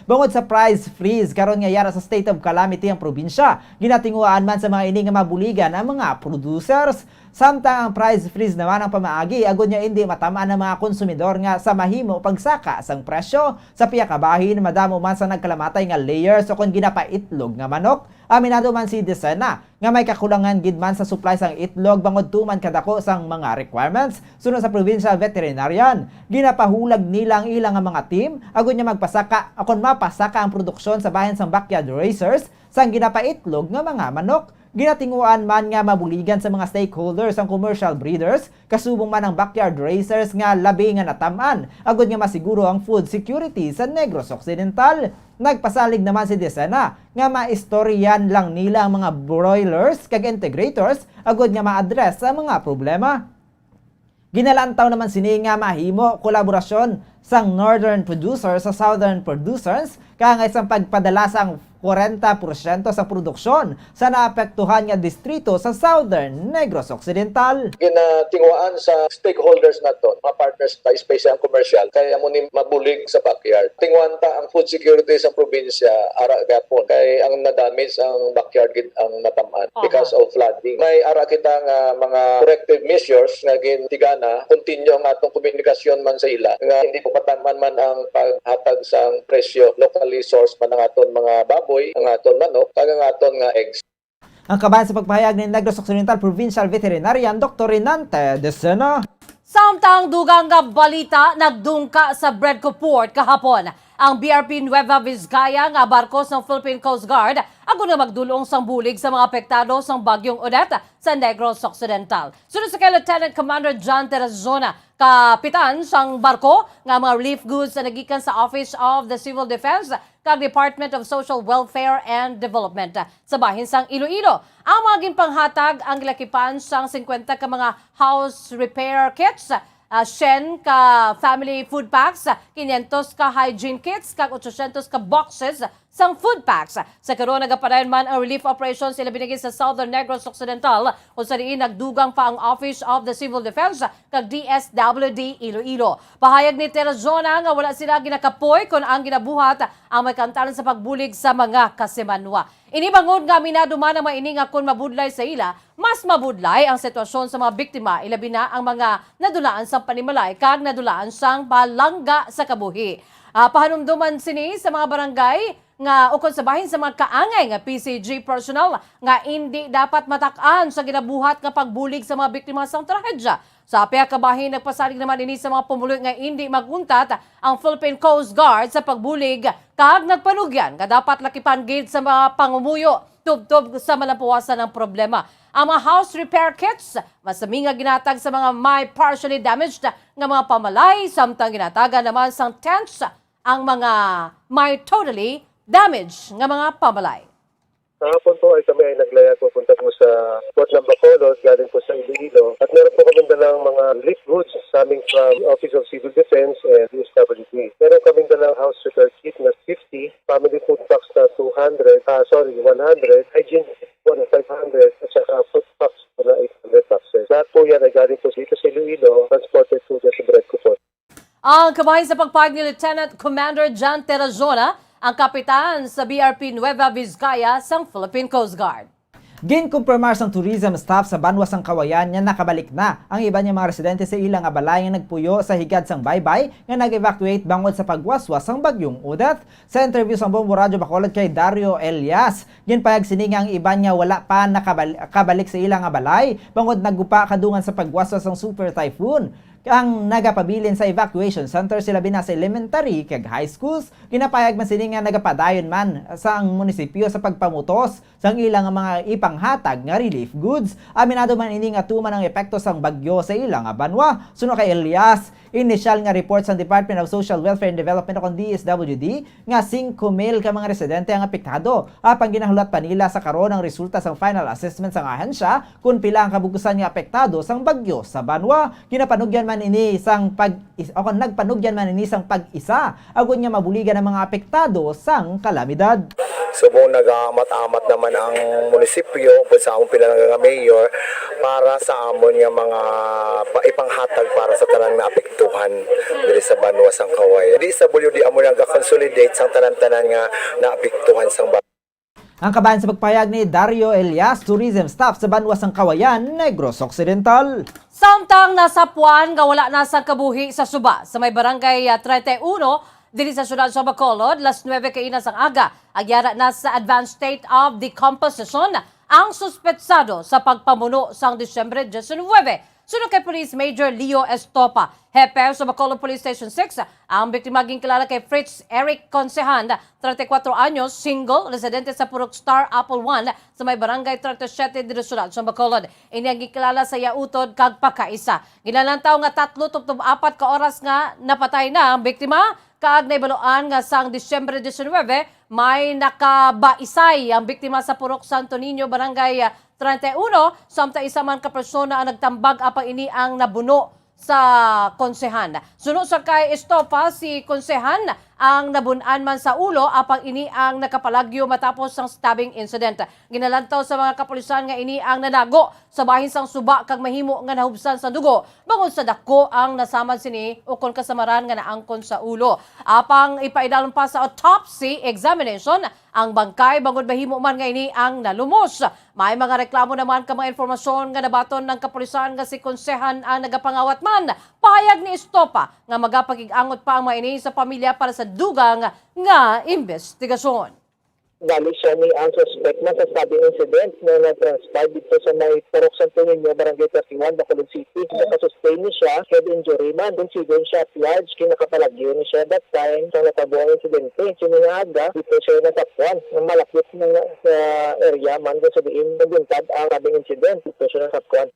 Speaker 8: bangod sa price freeze karon nga yara sa state of calamity ang probinsya. Ginatinguan man sa mga ini nga mabuligan ang mga producers. Samtang ang price freeze naman ang pamaagi, agod niya hindi matamaan ng mga konsumidor nga sa mahimo pagsaka sang presyo. Sa piyakabahin, madamo man sa nagkalamatay nga layers o kung ginapaitlog nga manok. Aminado man si Decena nga may kakulangan gid man sa supply sang itlog bangod tuman kadako sang mga requirements. Sunod sa provincial veterinarian, ginapahulag nila ang ilang nga mga team agod niya magpasaka o kung mapasaka ang produksyon sa bahin sang backyard raisers sang ginapaitlog nga mga manok. Ginatinguan man nga mabuligan sa mga stakeholders ang commercial breeders, kasubong man ang backyard racers nga labi nga natamaan, agod nga masiguro ang food security sa Negros Occidental. Nagpasalig naman si Decena nga maistoryan lang nila ang mga broilers kag integrators, agod nga ma-address ang mga problema. Ginalantaw naman sini nga mahimo kolaborasyon sang northern producers sa southern producers kaya isang pagpadala sang 40% sa produksyon sa naapektuhan nga distrito sa Southern Negros Occidental.
Speaker 10: Ginatingwaan sa stakeholders nato, mga partners ta, especially ang commercial, kaya mo ni mabulig sa backyard. Tingwan ta ang food security sa probinsya, ara gapon, kay ang na-damage ang backyard gid ang natamaan because of flooding. May ara kita nga mga corrective measures nga gintigana, continue ang atong komunikasyon man sa ila, nga hindi po pataman man ang paghatag sang presyo, locally sourced man ang aton mga baboy, ang aton manok, kag ang aton nga eggs.
Speaker 8: Ang kabayan sa pagpahayag ni Negros Occidental Provincial Veterinarian Dr. Renante Decena.
Speaker 7: Samtang dugang nga balita, nagdungka sa Bredco Port kahapon ang BRP Nueva Vizcaya nga barko ng Philippine Coast Guard ako nga magdulong sang bulig sa mga apektado sang bagyong Odette sa Negros Occidental. Sunod sa kay Lieutenant Commander John Terrazona, kapitan sang barko nga mga relief goods na nagikan sa Office of the Civil Defense kag Department of Social Welfare and Development sa bahin sang Iloilo. Ang mga ginpanghatag ang gilakipan sang 50 ka mga house repair kits, 100 ka family food packs, 500 ka hygiene kits, kag 800 ka boxes sang food packs. Sa karon nagapadayon man ang relief operations sila binigay sa Southern Negros Occidental kung sa diin nagdugang pa ang Office of the Civil Defense kag DSWD Iloilo. Pahayag ni Terrazona nga wala sila ginakapoy kung ang ginabuhat ang may kantalan sa pagbulig sa mga kasimanwa. Inibangod nga minado man ang maining nga kung mabudlay sa ila, mas mabudlay ang sitwasyon sa mga biktima, ilabi na ang mga nadulaan sang panimalay kag nadulaan sang balangga sa kabuhi. Pahanumduman sini sa mga barangay nga ukon sa bahin sa mga kaangay nga PCG personnel nga hindi dapat matak-an sa ginabuhat nga pagbulig sa mga biktima sang trahedya. Sa piyakabahin, nagpasalig naman ini sa mga pumuloy nga hindi maguntat ang Philippine Coast Guard sa pagbulig kag nagpanugyan nga dapat lakipan gid sa mga pangumuyo tub-tub sa malapuwasan ng problema. Ang mga house repair kits, masami nga ginatag sa mga may partially damaged nga mga pamalay, samtang ginatagan naman sang tents ang mga may totally damaged nga mga pamalay.
Speaker 9: Kahapon po ay kami ay naglayag pupunta po sa Port ng Bacolod, galing po sa Iloilo. At meron po kami dalang mga relief goods coming from Office of Civil Defense and DSWD. Meron kami dalang house repair kit na 50, family food packs na 100, hygiene kit po na 500, at saka food packs po na 800 boxes. Lahat po yan ay galing po dito sa Iloilo, transported po dyan sa Bredco Port.
Speaker 7: Ang kabahin sa pagpahayag ni Lieutenant Commander John Terrazona, ang kapitan sa BRP Nueva Vizcaya sang Philippine Coast Guard.
Speaker 8: Ginkumpirmar sang tourism staff sa Banwas sang Kawayan nga nakabalik na ang iba niya mga residente sa ilang balay nga nagpuyo sa higad sang Baybay nga nag-evacuate bangod sa pagwaswas sang bagyong Odette. Sa interview sa Bombo Radio Bacolod kay Dario Elias, ginpayag sini nga ang iba niya wala pa nakabalik sa ilang balay bangod naggupa kadungan sa pagwaswas sang super typhoon. ang nagapabilin sa evacuation center sila bina sa elementary kag high schools. Ginapayag man sini nga nagapadayon man sa ang munisipyo sa pagpamutos sang ilang mga ipanghatag nga relief goods. Aminado man ini nga tuman ang epekto sang bagyo sa ilang banwa. Suno kay Elias, inisyal nga report sa Department of Social Welfare and Development o DSWD nga 5,000 ka mga residente ang apektado. Apang ginahulat pa nila sa karon ang resulta sang final assessment sang ahensya kung pila ang kabugusan nga apektado sang bagyo sa banwa. Ginapanugyan man ini isang nagpanugyan man ini isang pag-isa agon nga mabuligan ang mga apektado sang kalamidad.
Speaker 13: Subong nagamat-amat naman ang munisipyo kung sa among pila nga mayor para sa amon nga mga ipanghatag para sa tanang naapektuhan diri sa banwa sang Kaway. Di sa WD amo nagakonsolidate sang tanan-tanan nga naapektuhan sang banwa.
Speaker 8: Ang kabayan sa pagpahayag ni Dario Elias, tourism staff sa Banwa sang Kawayan, Negros Occidental.
Speaker 7: Samtang nasa Puan nga wala na sa kabuhi sa Suba sa may barangay 31 dili sa syudad sa Bacolod, las 9 kainas ang aga. Agyara na sa advanced state of decomposition ang suspetsado sa pagpamuno sang Disyembre 19. Sunod kay Police Major Leo Estopa, hepe sa Bacolod Police Station 6, ang biktima kilala kay Fritz Eric Consehan, 34 anyos, single, residente sa Purok Star Apple 1 sa may barangay 37 dito sa Bacolod. Ini ang gikilala sa yautod kag pakaisa. Ginalantaw nga 3-4 ka oras nga napatay na ang biktima. Kaag na ibaluan nga sang Disyembre 19, may nakabaisay ang biktima sa Purok Santo Niño, barangay 31, samta isa man ka persona ang nagtambag apang ini ang nabuno sa konsehan. Sunod sa kay Estopa, si konsehan ang nabunan man sa ulo apang ini ang nakapalagyo matapos ang stabbing incident. Ginalantaw sa mga kapulisan nga ini ang nanago sa bahin sang suba kag mahimo nga nahubsan sa dugo. Bangod sa dako ang nasamad sini ukon kasamaran nga naangkon sa ulo. Apang ipaidalon pa sa autopsy examination ang bangkay bangod mahimo man nga ini ang nalumos. May mga reklamo naman ka mga informasyon nga nabaton ng kapulisan nga si konsehan ang nagapangawat man. Pahayag ni Estopa nga magapakig-angot pa ang maini sa pamilya para sa dugang nga investigasyon.
Speaker 13: Dali siya ni ang suspect na sa stabbing incident na na-transpire dito sa may Purok Santo Niño, Barangay 31, Bacolod City. Nakasustain ni siya, head injury man, considered siya at large, kinakapalagyo ni siya that time sa natabuang insidente. Siningaga, dito siya natapuan. Nang malapit na sa area man, kung sabihin, nabuntad ang stabbing incident, dito siya natapuan.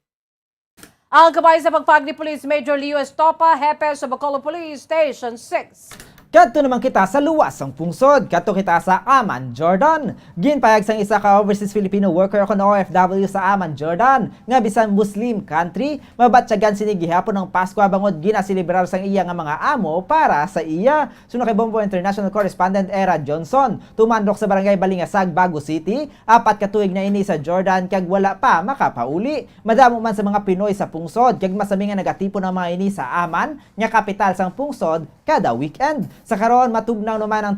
Speaker 7: Ang kabay sa pagpag ni Police Major Leo Estopa, hepe sa Bacolod Police Station 6.
Speaker 8: Kadto naman kita sa luwas ang pungsod. Kadto kita sa Amman, Jordan. Ginpayag sang isa ka overseas Filipino worker kon OFW sa Amman, Jordan nga bisan Muslim country, mabatyagan sini gihapon ng Pasko bangod ginaselebrar sang iya nga mga amo para sa iya. Suno kay Bombo International Correspondent Era Johnson, tumandok sa barangay Balingasag, Bago City, 4 ka tuig na ini sa Jordan kag wala pa makapauli. Madamo man sa mga Pinoy sa pungsod kag masami nga nagatipon ang mga ini sa Amman, nga kapital sang pungsod kada weekend. Sa karon matugnaw naman ang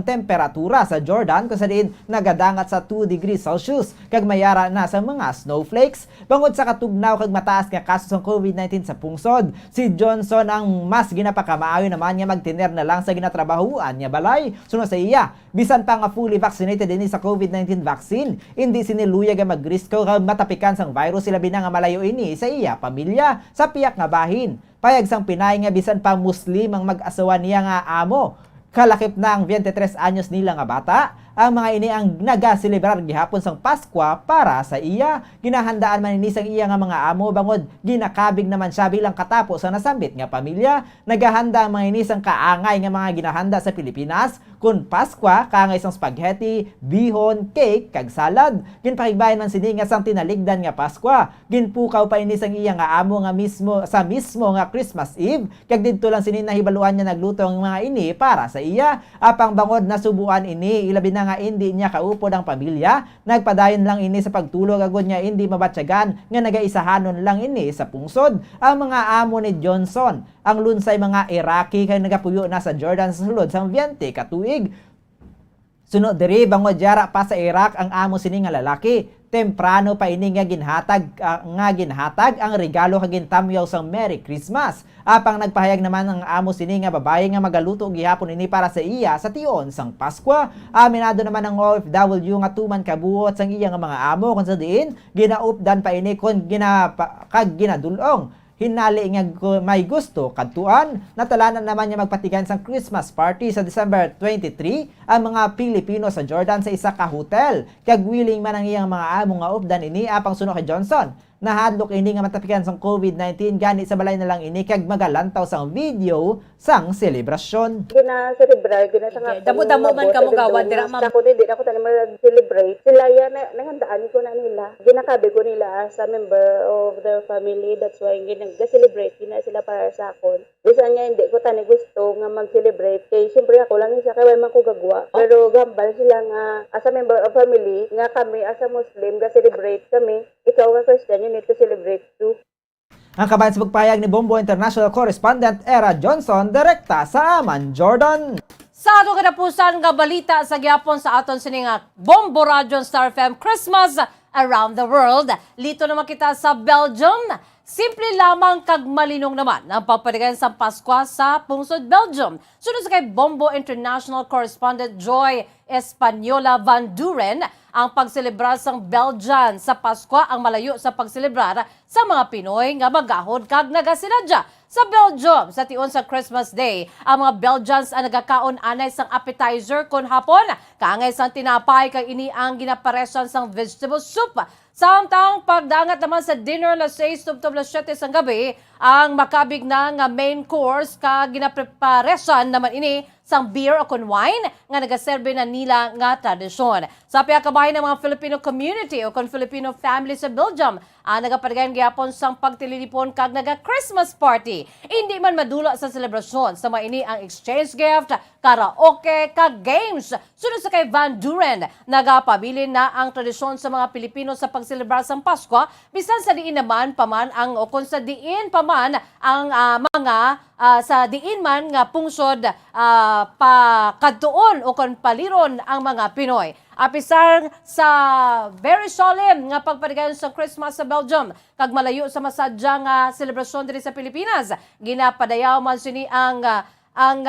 Speaker 8: temperatura sa Jordan kung saan nagadangat sa 2 degrees Celsius kag mayara na sa mga snowflakes. Bangod sa katugnaw kag mataas nga kaso sa COVID-19 sa pungsod, si Johnson ang mas ginapakamaayo naman nga magtiner na lang sa ginatrabahuan niya balay. Sunod sa iya, bisan pa nga fully vaccinated din sa COVID-19 vaccine, hindi siniluya nga magrisko kag matapikan sang virus sila binang nga malayo ini sa iya pamilya sa piyak nga bahin. Payag sang Pinay nga bisan pa Muslim ang mag-asawa niya nga amo. Kalakip na ang 23 anyos nila nga bata. Ang mga ini ang nagaselebrar gihapon sang Pasko para sa iya. Ginahandaan man ini sang iya nga mga amo bangod ginakabig naman siya bilang katapos sa nasambit nga pamilya. Nagahanda ang mga ini sang kaangay nga mga ginahanda sa Pilipinas kun Pasko, kaangay sang spaghetti, bihon, cake kag salad. Ginpakigbayan man sini nga sang tinaligdan nga Pasko. Ginpukaw pa ini sang iya nga amo nga mismo nga Christmas Eve kag didto lang sini nahibaluan niya nagluto ang mga ini para sa iya. Apang bangod nasubuan ini ilabi na nga hindi niya kaupod ang pamilya, nagpadayon lang ini sa pagtulog agad niya hindi mabatyagan nga nagaisahanon lang ini sa pungsod. Ang mga amo ni Johnson, ang lunsay mga Iraqi kay nagapuyo na sa Jordan sa sulod sang 20 ka tuig. Sunod diri bangod jara pa sa Iraq ang amo sini nga lalaki. Temprano pa ini nga ginhatag ang regalo kag gintamyaw sang Merry Christmas. Apang nagpahayag naman ang amo sini nga babae nga magaluto gihapon ini para sa iya sa tion sang Pasko. Aminado naman ang OFW nga tuman kabuot sang iya nga mga amo kun sa diin ginaupdan pa ini kon ginadulong hinali nga may gusto kadtuan. Natalanan naman niya magpatigan sang Christmas party sa December 23 ang mga Pilipino sa Jordan sa isa ka hotel. Kag willing man ang iyang mga amo nga updan ini apang suno kay Johnson. Nahadlok ini nga matapikan sang COVID-19 gani sa balay na lang ini kag magalantaw sang video sang selebrasyon.
Speaker 15: Gina-celebrate, gina-sanga.
Speaker 7: Damo-damo man kamo gawan dira ma'am.
Speaker 15: Ako din ako tani mag-celebrate. Sila yan nangandaan ko na nila. Ginakabi ko nila sa member of their family. That's why ginag-celebrate gina sila para sa akon. Bisan nga hindi ko tani gusto nga mag-celebrate kay siyempre ako lang siya kay man ko gagwa. Pero gambal sila nga as a member of family nga kami as a Muslim ga-celebrate kami. Ikaw nga Christian, you need to celebrate too.
Speaker 8: Ang kabayan sa pagpayag ni Bombo International Correspondent Era Johnson, direkta sa Amman, Jordan.
Speaker 7: Sa ato kadapusan nga balita sa gyapon sa aton sininga Bombo Radio Star FM Christmas around the world. Lito naman kita sa Belgium. Simple lamang kag malinong naman ang pagpadigan sa Pasko sa pungsod Belgium. Sunod sa kay Bombo International Correspondent Joy Española Van Duren, ang pagselebrar sang Belgian sa Pasko ang malayo sa pagselebrar sa mga Pinoy nga magahod kag nagasinadya. Sa Belgium, sa tion sa Christmas Day, ang mga Belgians ang nagakaon anay sang appetizer kon hapon, kaangay sang tinapay kag ini ang ginaparesan sang vegetable soup. Samtang pagdangat naman sa dinner las 6 tubtob las 7 sang gabi, ang makabig na nga main course kag ginapreparesan naman ini sang beer o kon wine nga nagaserbe na nila nga tradisyon. Sa piyakabahay ng mga Filipino community o kon Filipino family sa Belgium, ang nagapadagayan gyapon sang pagtililipon kag naga-Christmas party. Hindi man madula sa selebrasyon sa maini ang exchange gift, karaoke, kag games. Sunod sa kay Van Duren, nagapabilin na ang tradisyon sa mga Pilipino sa pagselebrar sang Pasko, bisan sa diin naman paman ang o kung sa diin paman ang sa diin man nga pungsod pakadtuon o kon paliron ang mga Pinoy. Apisar sa very solemn nga pagpadigayon sa Christmas sa Belgium, kag malayo sa masadya nga selebrasyon diri sa Pilipinas, ginapadayaw man sini ang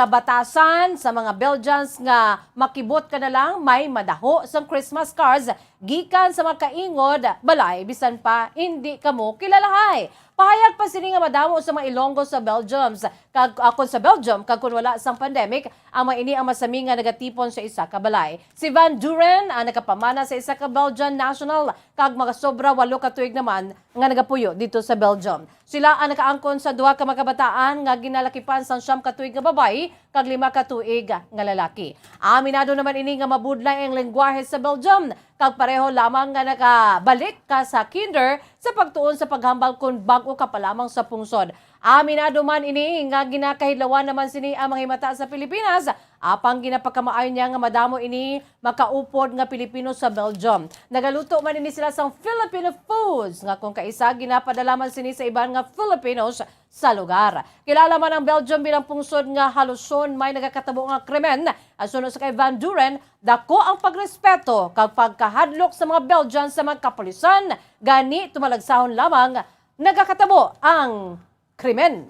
Speaker 7: batasan sa mga Belgians nga makibot ka na lang may madaho sang Christmas cards gikan sa mga kaingod balay bisan pa hindi kamo kilalahay. Pahayag pa sini nga madamo sa mga Ilonggo sa Belgium kag akon sa Belgium kag kun wala sang pandemic ang mga ini ang masami nga nagatipon sa isa ka balay. Si Van Duren ang nakapamana sa isa ka Belgian national kag magasobra 8 ka tuig naman nga nagapuyo dito sa Belgium. Sila ang nakaangkon sa 2 ka mga kabataan nga ginalakipan sang 9 ka tuig nga babae kag 5 ka tuig nga lalaki. Aminado naman ini nga mabudlay ang lengguwahe sa Belgium kag pareho lamang nga nakabalik ka sa kinder sa pagtuon sa paghambal kun bag-o ka pa lamang sa pungsod. Aminado man ini nga ginakahidlawan naman sini ang mga himata sa Pilipinas, apang ginapagkamaayon niya nga madamo ini makaupod nga Pilipino sa Belgium. Nagaluto man ini sila sang Filipino foods nga kung kaisa ginapadala man sini sa iban nga Filipinos sa lugar. Kilala man ang Belgium bilang pungsod nga haluson may nagakatabo nga krimen. Asunod sa kay Van Duren, dako ang pagrespeto kag pagkahadlok sa mga Belgians sa mga kapulisan, gani tumalagsahon lamang nagakatabo ang krimen.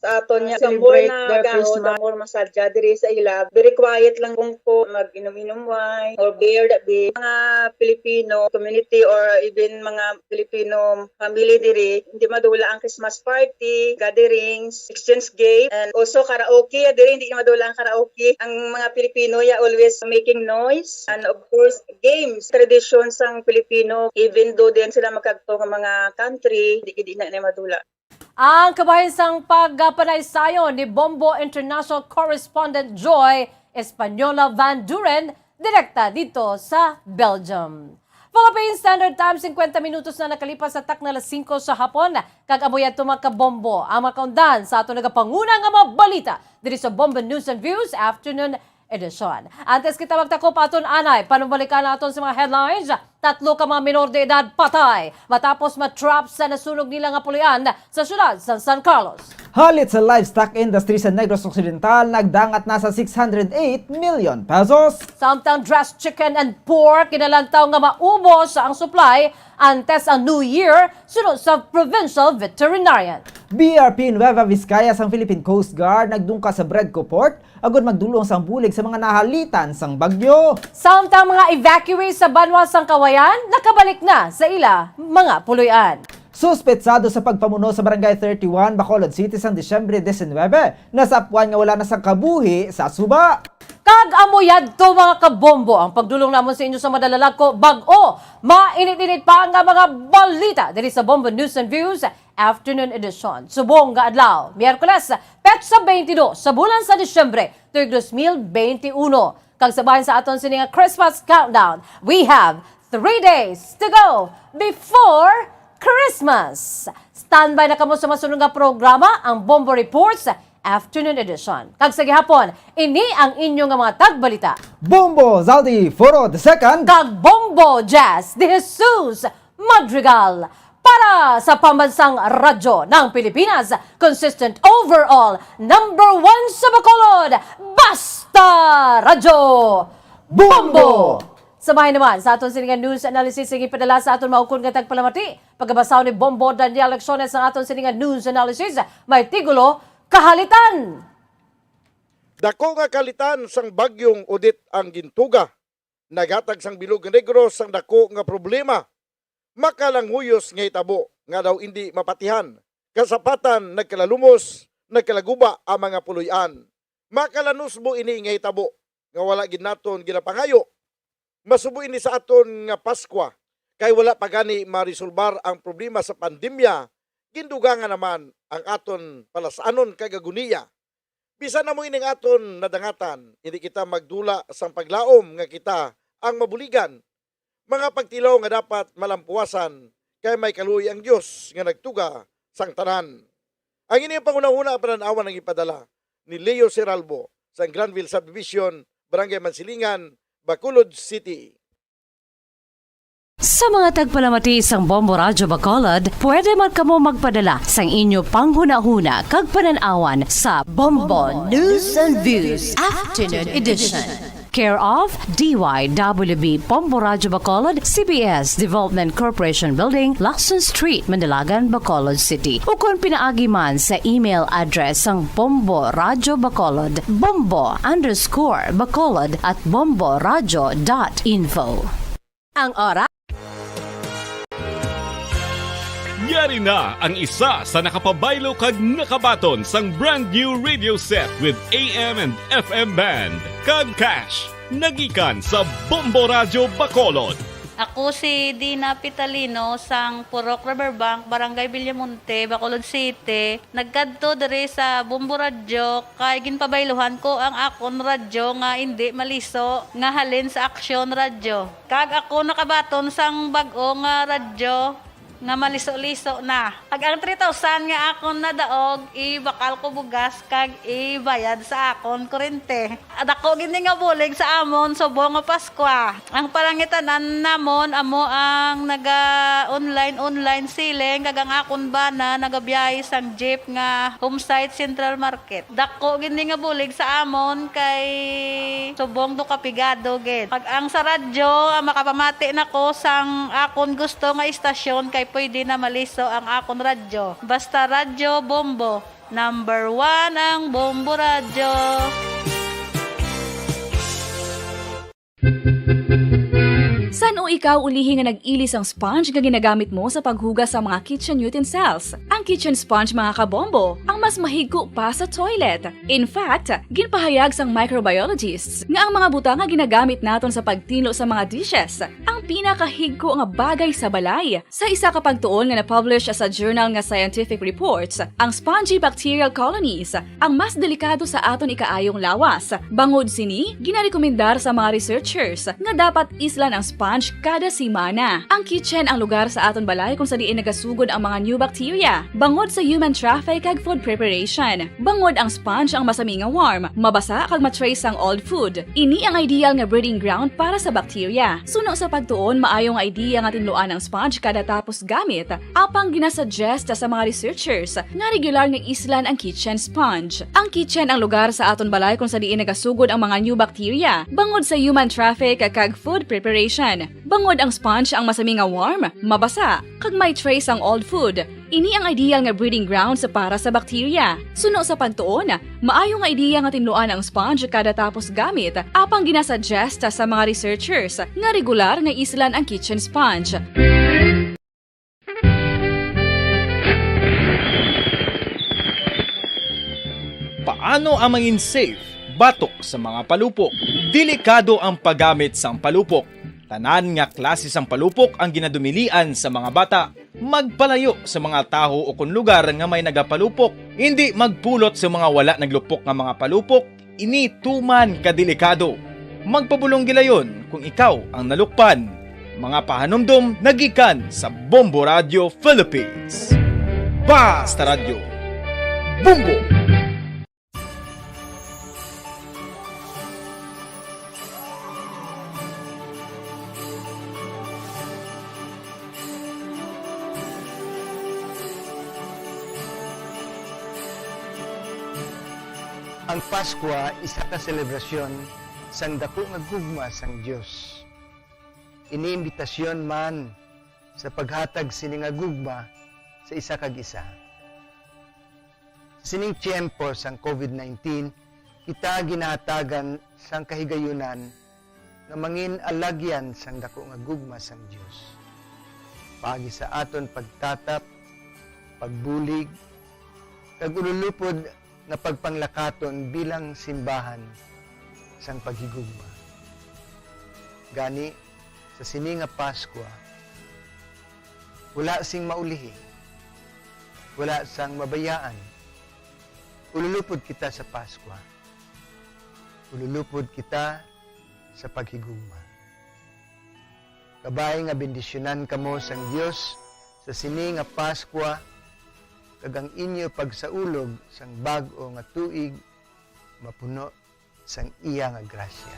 Speaker 15: Sa aton niya celebrate the Christmas more masadya diri sa ila. Very quiet lang kung ko mag-inom-inom wine or beer that be. Mga Filipino community or even mga Filipino family diri, hindi madula ang Christmas party, gatherings, exchange gift, and also karaoke. Diri hindi madula ang karaoke. Ang mga Pilipino always making noise, and of course games, tradition sang Filipino, even though din sila magkagto ng mga country, hindi na madula.
Speaker 7: Ang kabahin sang pagpanaysayon ni Bombo International Correspondent Joy Española Van Duren, direkta dito sa Belgium. Philippine Standard Time, 50 minutos na nakalipas sa tak na alas 5 sa hapon. Kag-abuya tumakabombo ang makaundan sa ato nagapanguna nga mga balita dito sa Bombo News and Views Afternoon Edition. Antes kita magtakop aton anay, panubalikan naton sa mga headlines. 3 ka mga minor de edad patay matapos matrap sa nasunog nila nga pulian sa syudad sa San Carlos.
Speaker 8: Halit sa livestock industry sa Negros Occidental, nagdangat na sa 608 million pesos.
Speaker 7: Samtang dressed chicken and pork kinalantaw nga maubos ang supply antes ang New Year sunod sa Provincial Veterinarian.
Speaker 8: BRP Nueva Vizcaya sang Philippine Coast Guard nagdungka sa Bredco Port agud magdulong sang bulig sa mga nahalitan sang bagyo.
Speaker 7: Samtang mga evacuees sa banwa sang Kawayan nakabalik na sa ila mga puluyan.
Speaker 8: Suspetsado sa pagpamuno sa Barangay 31, Bacolod City sang Disyembre 19, nasapuan nga wala na sang kabuhi sa suba.
Speaker 7: Kag amoyad to mga kabombo ang pagdulong namon sa inyo sa madalalag ko bag-o mainit-init pa nga mga balita diri sa Bombo News and Views Afternoon Edition. Subong nga adlaw, Miyerkules, petsa 22 sa bulan sa Disyembre, tuig 2021. Kag sabahin sa aton sining Christmas countdown, we have 3 days to go before Christmas. Standby na kamo sa masunod nga programa, ang Bombo Reports Afternoon Edition. Kag sa gihapon, ini ang inyong nga mga tagbalita.
Speaker 8: Bombo Zaldi Foro II
Speaker 7: kag Bombo Jazz de Jesus Madrigal para sa pambansang radyo ng Pilipinas, consistent overall, number 1 sa Bacolod, Basta Radyo Bombo! Sabahin naman sa aton siningan news analysis sige padala sa aton maukon nga tagpalamati. Pagkabasaw ni Bombo Daniel Lacciones sa aton siningan news analysis, may tigulo kahalitan.
Speaker 16: Dako nga kalitan sang bagyong Odette ang gintuga. Nagatag sang Bilog Negro sang dako nga problema. Makalanguyos nga itabo nga daw hindi mapatihan. Kasapatan nagkalalumos, nagkalaguba ang mga puluyan. Makalanusbo ini nga itabo nga wala gid naton ginapangayo. Masubo ini sa aton nga Paskwa kay wala pa gani marisolbar ang problema sa pandemya. Ginduga nga naman ang aton palasanon kagaguniya. Bisan na mo ining aton nadangatan, hindi kita magdula sang paglaom nga kita ang mabuligan. Mga pagtilaw nga dapat malampuasan kay may kaluoy ang Dios nga nagtuga sang tanan. Ang ini ang pangunahuna pananawan ng ipadala ni Leo Seralbo sa Granville Subdivision, Barangay Mansilingan, Bacolod City.
Speaker 11: Sa mga tagpalamati isang Bombo Radyo Bacolod, pwede man kamo magpadala sang inyo panghuna-huna kag pananawan sa Bombo News and Views Afternoon Edition. Care of DYWB Bombo Radyo Bacolod, CBS Development Corporation Building, Lawson Street, Mandalagan, Bacolod City. O kung pinaagi man sa email address ang Bombo Radyo Bacolod, bombo_bacolod@bomboradyo.info. Ang oras.
Speaker 19: Yari na ang isa sa nakapabaylo kag nakabaton sang brand new radio set with AM and FM band. Kag cash, nagikan sa Bombo Radyo Bacolod.
Speaker 17: Ako si Dina Pitalino sang Purok Riverbank, Barangay Villamonte, Bacolod City. Nagkadto diri sa Bombo Radyo kay ginpabayluhan ko ang akon radyo nga hindi maliso nga halin sa Aksyon Radyo. Kag ako nakabaton sang bag-o nga radyo nga maliso-liso na. Pag ang 3,000 nga akon nadaog, ibakal ko bugas kag ibayad sa akon kurente. At ako gini nga bulig sa amon subong nga Paskwa. Ang parangitanan namon amo ang naga-online siling kag ang akon bana nagabiyahe sang jeep nga homesite Central Market. Dako gini nga bulig sa amon kay subong do kapigado gid. Pag ang sa radyo makapamati nako sang akon gusto nga istasyon kay pwede na maliso ang akon radyo. Basta Radyo Bombo. Number 1 ang Bombo Radyo.
Speaker 2: San o ikaw ulihi nga nag-ilis ang sponge nga ginagamit mo sa paghugas sa mga kitchen utensils? Ang kitchen sponge mga kabombo, ang mas mahigko pa sa toilet. In fact, ginpahayag sang microbiologists nga ang mga butang nga ginagamit naton sa pagtino sa mga dishes ang pinakahigko nga bagay sa balay. Sa isa ka pagtuon nga na-publish sa journal nga Scientific Reports, ang spongy bacterial colonies ang mas delikado sa aton ikaayong lawas. Bangod sini, ginarekomendar sa mga researchers nga dapat islan ang sponge kada simana. Ang kitchen ang lugar sa aton balay kung sa diin nagasugod ang mga new bacteria. Bangod sa human traffic kag food preparation. Bangod ang sponge ang masami nga warm, mabasa kag matrace ang old food. Ini ang ideal nga breeding ground para sa bacteria. Suno sa pagtuon, maayong idea nga tinluan ang sponge kada tapos gamit. Apang ginasuggest sa mga researchers nga regular nga islan ang kitchen sponge. Ang kitchen ang lugar sa aton balay kung sa diin nagasugod ang mga new bacteria. Bangod sa human traffic kag food preparation. Bangod ang sponge ang masami nga warm, mabasa, kag may trace ang old food. Ini ang ideal nga breeding ground sa para sa bacteria. Suno sa pagtuon, maayo nga idea nga tinluan ang sponge kada tapos gamit, apang ginasuggest sa mga researchers nga regular nga islan ang kitchen sponge.
Speaker 22: Paano ang mangin safe batok sa mga palupok? Delikado ang paggamit sang palupok. Tanan nga klase sang palupok ang ginadumilian sa mga bata. Magpalayo sa mga taho o kun lugar nga may nagapalupok. Hindi magpulot sa mga wala naglupok nga mga palupok. Ini tuman kadelikado. Magpabulong gilayon kung ikaw ang nalukpan. Mga pahanumdum nagikan sa Bombo Radio Philippines. Basta Radio Bombo!
Speaker 18: Ang Pasko isa ka selebrasyon sang dako nga gugma sang Dios. Iniimbitasyon man sa paghatag sini nga gugma sa isa kag isa. Sa sining tiyempo sang COVID-19, kita ginahatagan sang kahigayunan nga mangin alagyan sang dako nga gugma sang Dios. Pagi sa aton pagtatap, pagbulig, kag ululupod na pagpanglakaton bilang simbahan sang paghigugma. Gani, sa sini nga Pasko, wala sing maulihi, wala sang mabayaan. Ululupod kita sa Pasko. Ululupod kita sa paghigugma. Kabay nga bendisyonan kamo sang Dios sa sini nga Pasko, kag ang inyo pagsaulog sang bag-o nga tuig mapuno sang iya nga grasya.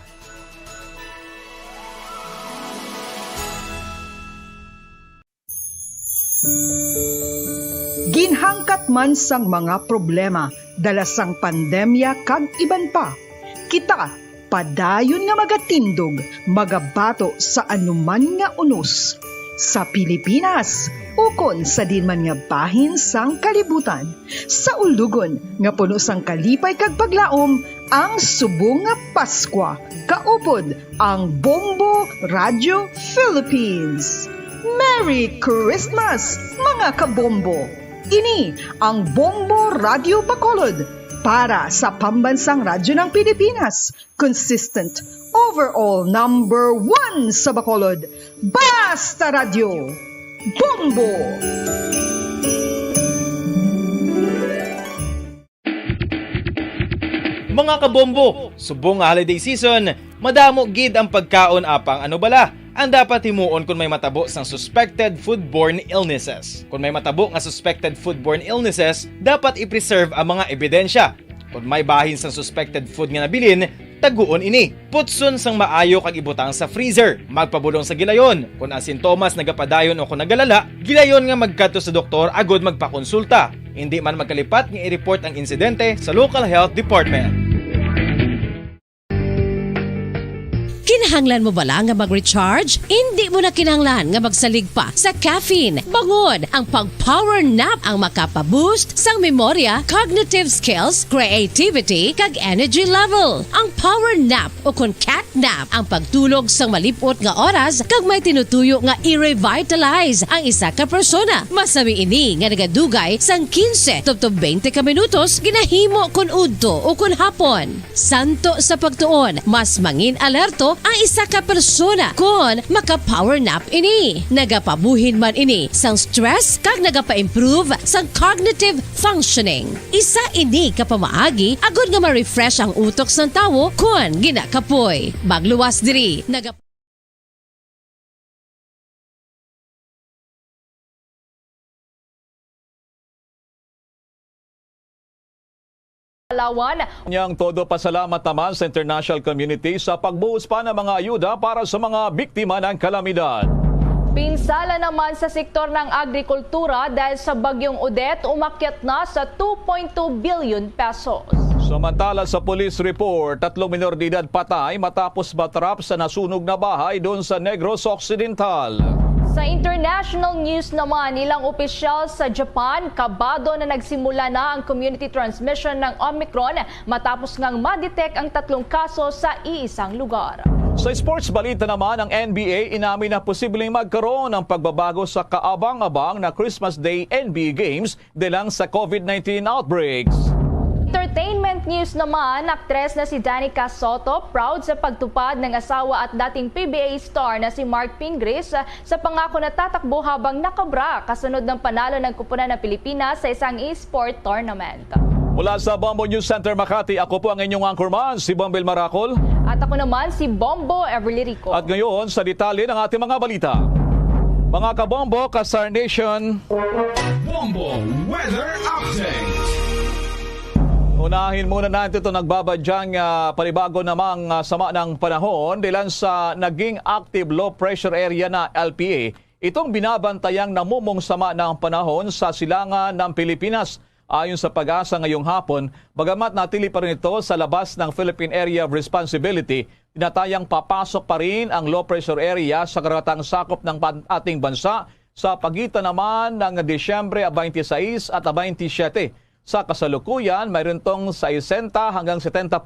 Speaker 26: Ginhangkat man sang mga problema dala sang pandemya kag iban pa. Kita padayon nga magatindog, magabato sa anuman nga unos. Sa Pilipinas, ukon sa dinman nga bahin sang kalibutan. Sa ulugon nga puno sang kalipay kag paglaom, ang subong nga Pasko, kaupod ang Bombo Radio Philippines. Merry Christmas, mga kabombo! Ini ang Bombo Radio Bacolod para sa pambansang radyo ng Pilipinas. Consistent, overall number 1 sa Bacolod. Basta Radio Bombo!
Speaker 22: Mga kabombo, subong nga holiday season, madamo gid ang pagkaon apang ano bala. Ang dapat himuon kung may matabo sang suspected foodborne illnesses. Kung may matabo nga suspected foodborne illnesses, dapat i-preserve ang mga ebidensya. Kung may bahin sang suspected food nga nabilin, taguon ini. Putson sang maayo kag ibutang sa freezer. Magpabulong sa gilayon. Kung ang sintomas nagapadayon o kung nagalala, gilayon nga magkadto sa doktor agod magpakonsulta. Hindi man magkalipat nga i-report ang insidente sa local health department.
Speaker 12: Kinahanglan mo bala nga mag-recharge? Hindi mo na kinahanglan nga magsalig pa sa caffeine. Bangod, ang pag-power nap ang makapaboost sang memorya, cognitive skills, creativity, kag energy level. Ang power nap o kun cat nap ang pagtulog sang malipot nga oras kag may tinutuyo nga i-revitalize ang isa ka persona. Masami ini nga nagadugay sang 15 to 20 ka minutos ginahimo kun udto o kun hapon. Santo sa pagtuon, mas mangin alerto ang isa ka persona kung maka-power nap ini. Nagapabuhin man ini sang stress kag nagapa-improve sang cognitive functioning. Isa ini kapamaagi agud nga ma-refresh ang utok sang tawo kung ginakapoy. Magluwas diri.
Speaker 20: Niyang todo pasalamat naman sa international community sa pagbuhos pa ng mga ayuda para sa mga biktima ng kalamidad.
Speaker 21: Pinsala naman sa sektor ng agrikultura dahil sa bagyong Odette, umakyat na sa 2.2 billion pesos.
Speaker 20: Samantala sa police report, 3 minor de edad patay matapos matrap sa nasunog na bahay doon sa Negros Occidental.
Speaker 21: Sa international news naman, ilang opisyal sa Japan, kabado na nagsimula na ang community transmission ng Omicron matapos ngang ma-detect ang 3 kaso sa iisang lugar.
Speaker 20: Sa sports balita naman, ang NBA inamin na posibleng magkaroon ng pagbabago sa kaabang-abang na Christmas Day NBA Games dahil sa COVID-19 outbreaks.
Speaker 21: Entertainment news naman, aktres na si Danica Soto proud sa pagtupad ng asawa at dating PBA star na si Mark Pingris sa pangako na tatakbo habang nakabra kasunod ng panalo ng kupunan ng Pilipinas sa isang e-sport tournament.
Speaker 20: Mula sa Bombo News Center Makati, ako po ang inyong anchorman, si Bombil Maracol.
Speaker 21: At ako naman si Bombo Everly Rico.
Speaker 20: At ngayon, sa detalye ng ating mga balita. Mga kabombo, Kasar Nation.
Speaker 19: Bombo Weather Update.
Speaker 20: Unahin muna natin ito nagbabadyang panibago namang sama ng panahon dahil sa naging active low pressure area na LPA. Itong binabantayang namumong sama ng panahon sa silangan ng Pilipinas. Ayon sa Pag-asa ngayong hapon, bagamat natili pa rin ito sa labas ng Philippine Area of Responsibility, tinatayang papasok pa rin ang low pressure area sa karatang sakop ng ating bansa sa pagitan naman ng Disyembre 26 at 27. Sa kasalukuyan, mayroon tong 60 hanggang 70%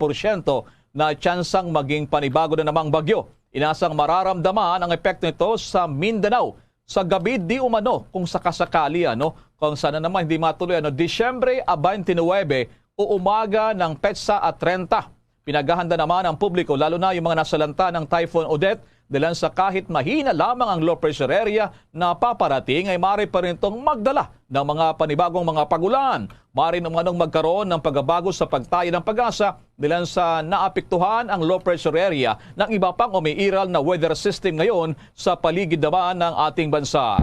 Speaker 20: na tsansang maging panibago na namang bagyo. Inasang mararamdaman ang epekto nito sa Mindanao. Sa gabi di umano kung sakasakali kung sana naman hindi matuloy Disyembre 29 o umaga ng petsa at 30. Pinaghahanda naman ang publiko lalo na yung mga nasalanta ng Typhoon Odette dahil sa kahit mahina lamang ang low pressure area na paparating ay maaari pa rin itong magdala ng mga panibagong mga pagulan. Maaari naman magkaroon ng pagbabago sa pagtayo ng Pag-asa dahil sa naapektuhan ang low pressure area ng iba pang umiiral na weather system ngayon sa paligid naman ng ating bansa.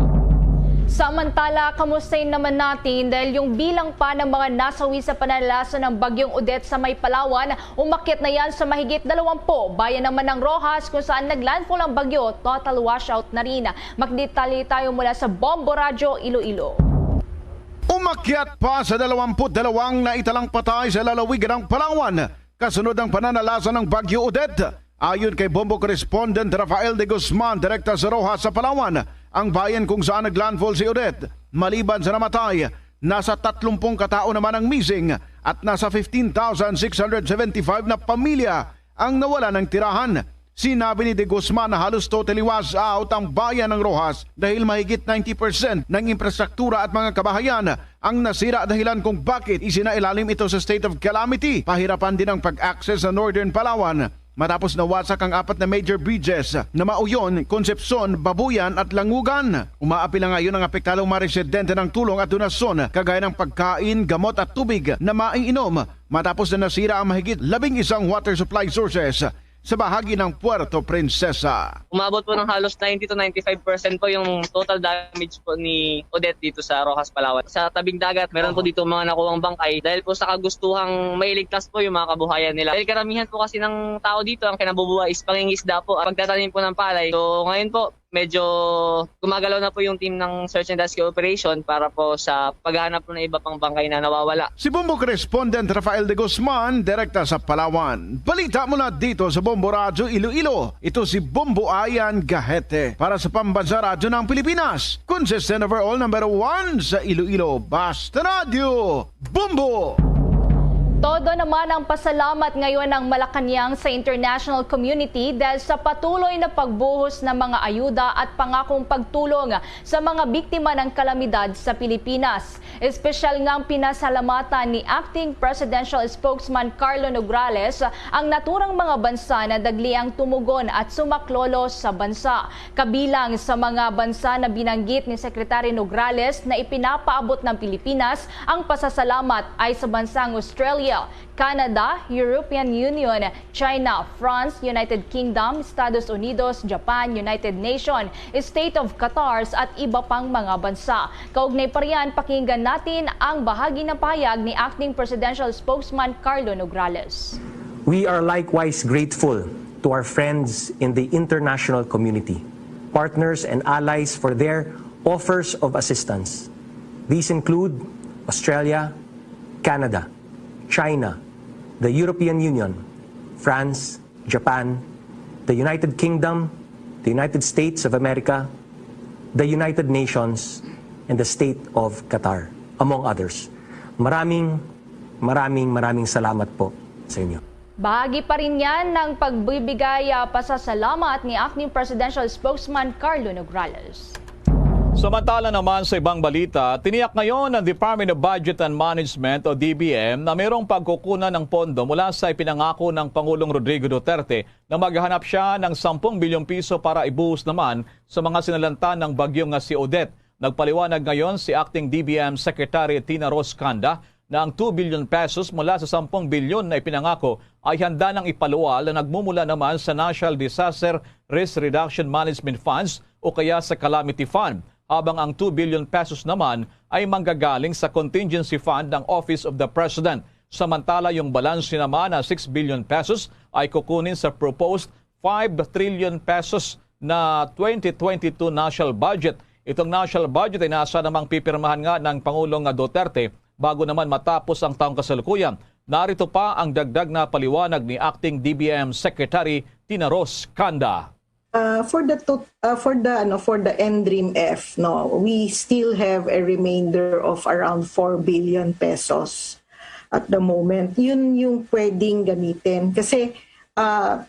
Speaker 21: Samantala, kamustahin naman natin dahil yung bilang pa ng mga nasawi sa pananalasa ng Bagyong Odette sa May Palawan, umakyat na yan sa mahigit 20. Bayan naman ng Rojas kung saan naglandfall ang bagyo, total washout na rin. Magdetalye tayo mula sa Bombo Radyo, Iloilo.
Speaker 16: Umakyat pa sa 22 na italang patay sa lalawigan ng Palawan kasunod ng pananalasa ng Bagyo Odette. Ayon kay Bombo Correspondent Rafael de Guzman, direkta sa Rojas sa Palawan, ang bayan kung saan naglandfall si Odette. Maliban sa namatay, nasa 30 katao naman ang missing at nasa 15,675 na pamilya ang nawala ng tirahan. Sinabi ni de Guzman na halos totally wash out ang bayan ng Rojas dahil mahigit 90% ng infrastruktura at mga kabahayan ang nasira dahilan kung bakit isinailalim ito sa state of calamity. Pahirapan din ang pag-access sa Northern Palawan matapos nawasak ang 4 na major bridges na Mauyon, Concepcion, Babuyan at Langugan. Umaapila ngayon ang apektadong mga residente ng tulong at donasyon kagaya ng pagkain, gamot at tubig na maiinom matapos na nasira ang mahigit 11 water supply sources sa bahagi ng Puerto Princesa.
Speaker 1: Umabot po ng halos 90 to 95% po yung total damage po ni Odette dito sa Rojas, Palawan. Sa tabing dagat, meron po dito mga nakuwang bangkay dahil po sa kagustuhang mailigtas po yung mga kabuhayan nila. Dahil karamihan po kasi ng tao dito, ang kinabubuhay is pangingisda po at pagtatanim po ng palay. So ngayon po, medyo gumagalaw na po yung team ng Search and Rescue Operation para po sa paghahanap po ng iba pang bangkay na nawawala.
Speaker 16: Si Bombo Correspondent Rafael de Guzman, direkta sa Palawan. Balita mula dito sa Bombo Radyo Iloilo. Ito si Bombo Ayan Gahete para sa Pambansa Radyo ng Pilipinas. Consistent overall number 1 sa Iloilo. Basta Radio Bombo!
Speaker 21: Todo naman ang pasalamat ngayon ng Malacanang sa international community dahil sa patuloy na pagbuhos ng mga ayuda at pangakong pagtulong sa mga biktima ng kalamidad sa Pilipinas. Espesyal ngang pinasalamatan ni Acting Presidential Spokesman Carlo Nograles ang naturang mga bansa na dagliang tumugon at sumaklolo sa bansa. Kabilang sa mga bansa na binanggit ni Secretary Nograles na ipinapaabot ng Pilipinas ang pasasalamat ay sa bansang Australia, Canada, European Union, China, France, United Kingdom, Estados Unidos, Japan, United Nations, State of Qatar at iba pang mga bansa. Kaugnay pa riyan, pakinggan natin ang bahagi ng pahayag ni Acting Presidential Spokesman Carlo Nograles.
Speaker 4: We are likewise grateful to our friends in the international community, partners and allies for their offers of assistance. These include Australia, Canada, China, the European Union, France, Japan, the United Kingdom, the United States of America, the United Nations, and the State of Qatar, among others. Maraming salamat po sa inyo.
Speaker 21: Bahagi pa rin yan ng pagbibigay pasasalamat ni Acting Presidential Spokesman Carlo Nograles.
Speaker 20: Samantala naman sa ibang balita, tiniyak ngayon ng Department of Budget and Management o DBM na mayroong pagkukunan ng pondo mula sa ipinangako ng Pangulong Rodrigo Duterte na maghanap siya ng 10 bilyong piso para ibuhos naman sa mga sinalanta ng bagyong si Odette. Nagpaliwanag ngayon si Acting DBM Secretary Tina Roscanda na ang 2 billion pesos mula sa 10 bilyon na ipinangako ay handa ng ipaluwal na nagmumula naman sa National Disaster Risk Reduction Management Funds o kaya sa Calamity Fund. Habang ang 2 billion pesos naman ay manggagaling sa contingency fund ng Office of the President. Samantala yung balanse naman na 6 billion pesos ay kukunin sa proposed 5 trillion pesos na 2022 national budget. Itong national budget ay nasa namang pipirmahan nga ng Pangulong Duterte bago naman matapos ang taong kasalukuyan. Narito pa ang dagdag na paliwanag ni Acting DBM Secretary Tina Roscanda.
Speaker 3: For the NDREAM-F, we still have a remainder of around 4 billion pesos at the moment. Yun yung pwedeng gamitin kasi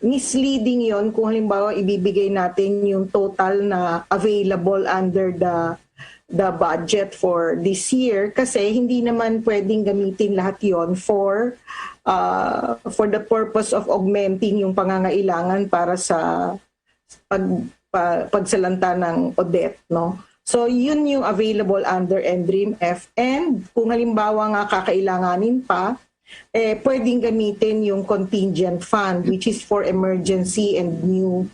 Speaker 3: misleading yon kung halimbawa ibibigay natin yung total na available under the budget for this year kasi hindi naman pwedeng gamitin lahat yon for the purpose of augmenting yung pangangailangan para sa pagsalanta ng Odette, no? So, yun yung available under NDREAM-F. And kung halimbawa nga kakailanganin pa, pwedeng gamitin yung contingent fund, which is for emergency and new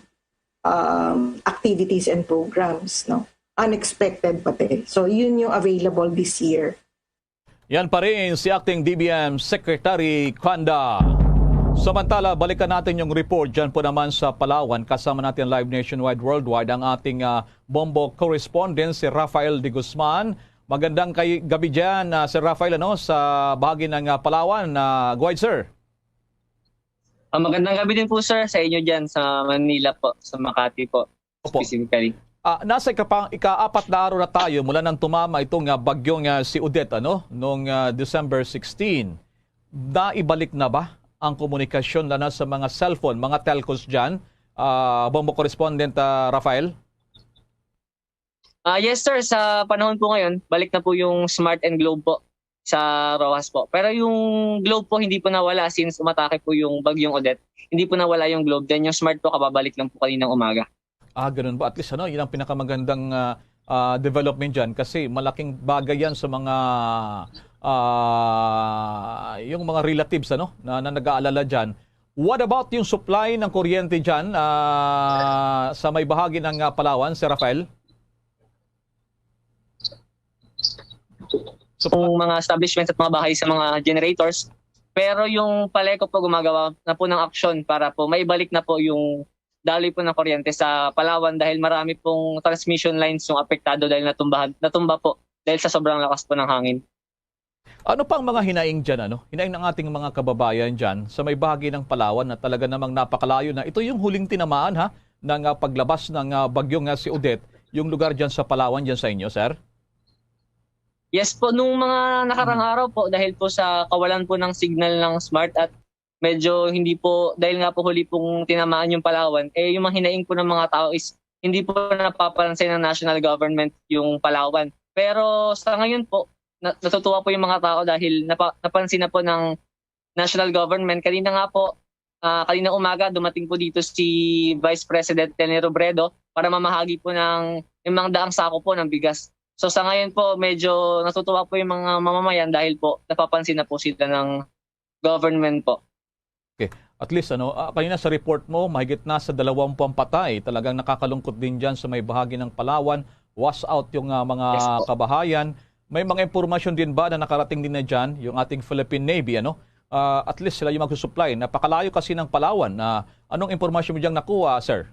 Speaker 3: activities and programs, no? Unexpected pati. So, yun yung available this year.
Speaker 20: Yan pa rin si Acting DBM Secretary Kanda. Samantala, balikan natin yung report dyan po naman sa Palawan. Kasama natin live nationwide worldwide ang ating Bombo correspondent si Rafael de Guzman. Magandang gabi dyan, Sir Rafael, sa bahagi ng Palawan. Go ahead, sir.
Speaker 1: Magandang gabi din po, sir, sa inyo dyan sa Manila po, sa Makati po, specifically.
Speaker 20: Nasa ika-4 na araw na tayo mula nang tumama itong bagyong si Odette, noong December 16. Naibalik na ba ang komunikasyon na sa mga cellphone, mga telcos dyan? Bombo correspondent Rafael?
Speaker 1: Yes sir, sa panahon po ngayon, balik na po yung Smart and Globe po sa Rojas po. Pero yung Globe po hindi po nawala since umatake po yung bagyong Odette. Hindi po nawala yung Globe. Then yung Smart po kababalik lang po kaninang umaga.
Speaker 20: Ganun ba? At least yun ang pinakamagandang development dyan kasi malaking bagay yan sa mga yung mga relatives na nag-aalala dyan. What about yung supply ng kuryente dyan sa may bahagi ng Palawan, Sir Rafael?
Speaker 1: Yung mga establishments at mga bahay sa mga generators. Pero yung Paleco po gumagawa na po ng aksyon para po maibalik na po yung daloy po ng kuryente sa Palawan dahil marami pong transmission lines yung apektado dahil natumba po dahil sa sobrang lakas po ng hangin.
Speaker 20: Ano pang mga hinaing dyan, hinaing ng ating mga kababayan dyan sa may bahagi ng Palawan na talaga namang napakalayo na ito yung huling tinamaan ng paglabas ng bagyong si Odette, yung lugar dyan sa Palawan dyan sa inyo, sir?
Speaker 1: Yes po, nung mga nakarang araw po dahil po sa kawalan po ng signal ng Smart at medyo hindi po, dahil nga po huli pong tinamaan yung Palawan, yung mga hinaing po ng mga tao is hindi po napapansin ng national government yung Palawan. Pero sa ngayon po, natutuwa po yung mga tao dahil napansin na po ng national government. Kanina nga po, kanina umaga, dumating po dito si Vice President Leni Robredo para mamahagi po ng 500 sako po ng bigas. So sa ngayon po, medyo natutuwa po yung mga mamamayan dahil po napapansin na po sila ng government po.
Speaker 20: Okay. At least, kanina sa report mo, mahigit na sa 20 patay. Talagang nakakalungkot din dyan sa may bahagi ng Palawan. Wash out yung mga kabahayan. May mga impormasyon din ba na nakarating din na dyan, yung ating Philippine Navy, at least sila yung magsusupply. Napakalayo kasi ng Palawan. Anong impormasyon mo dyan nakuha, sir?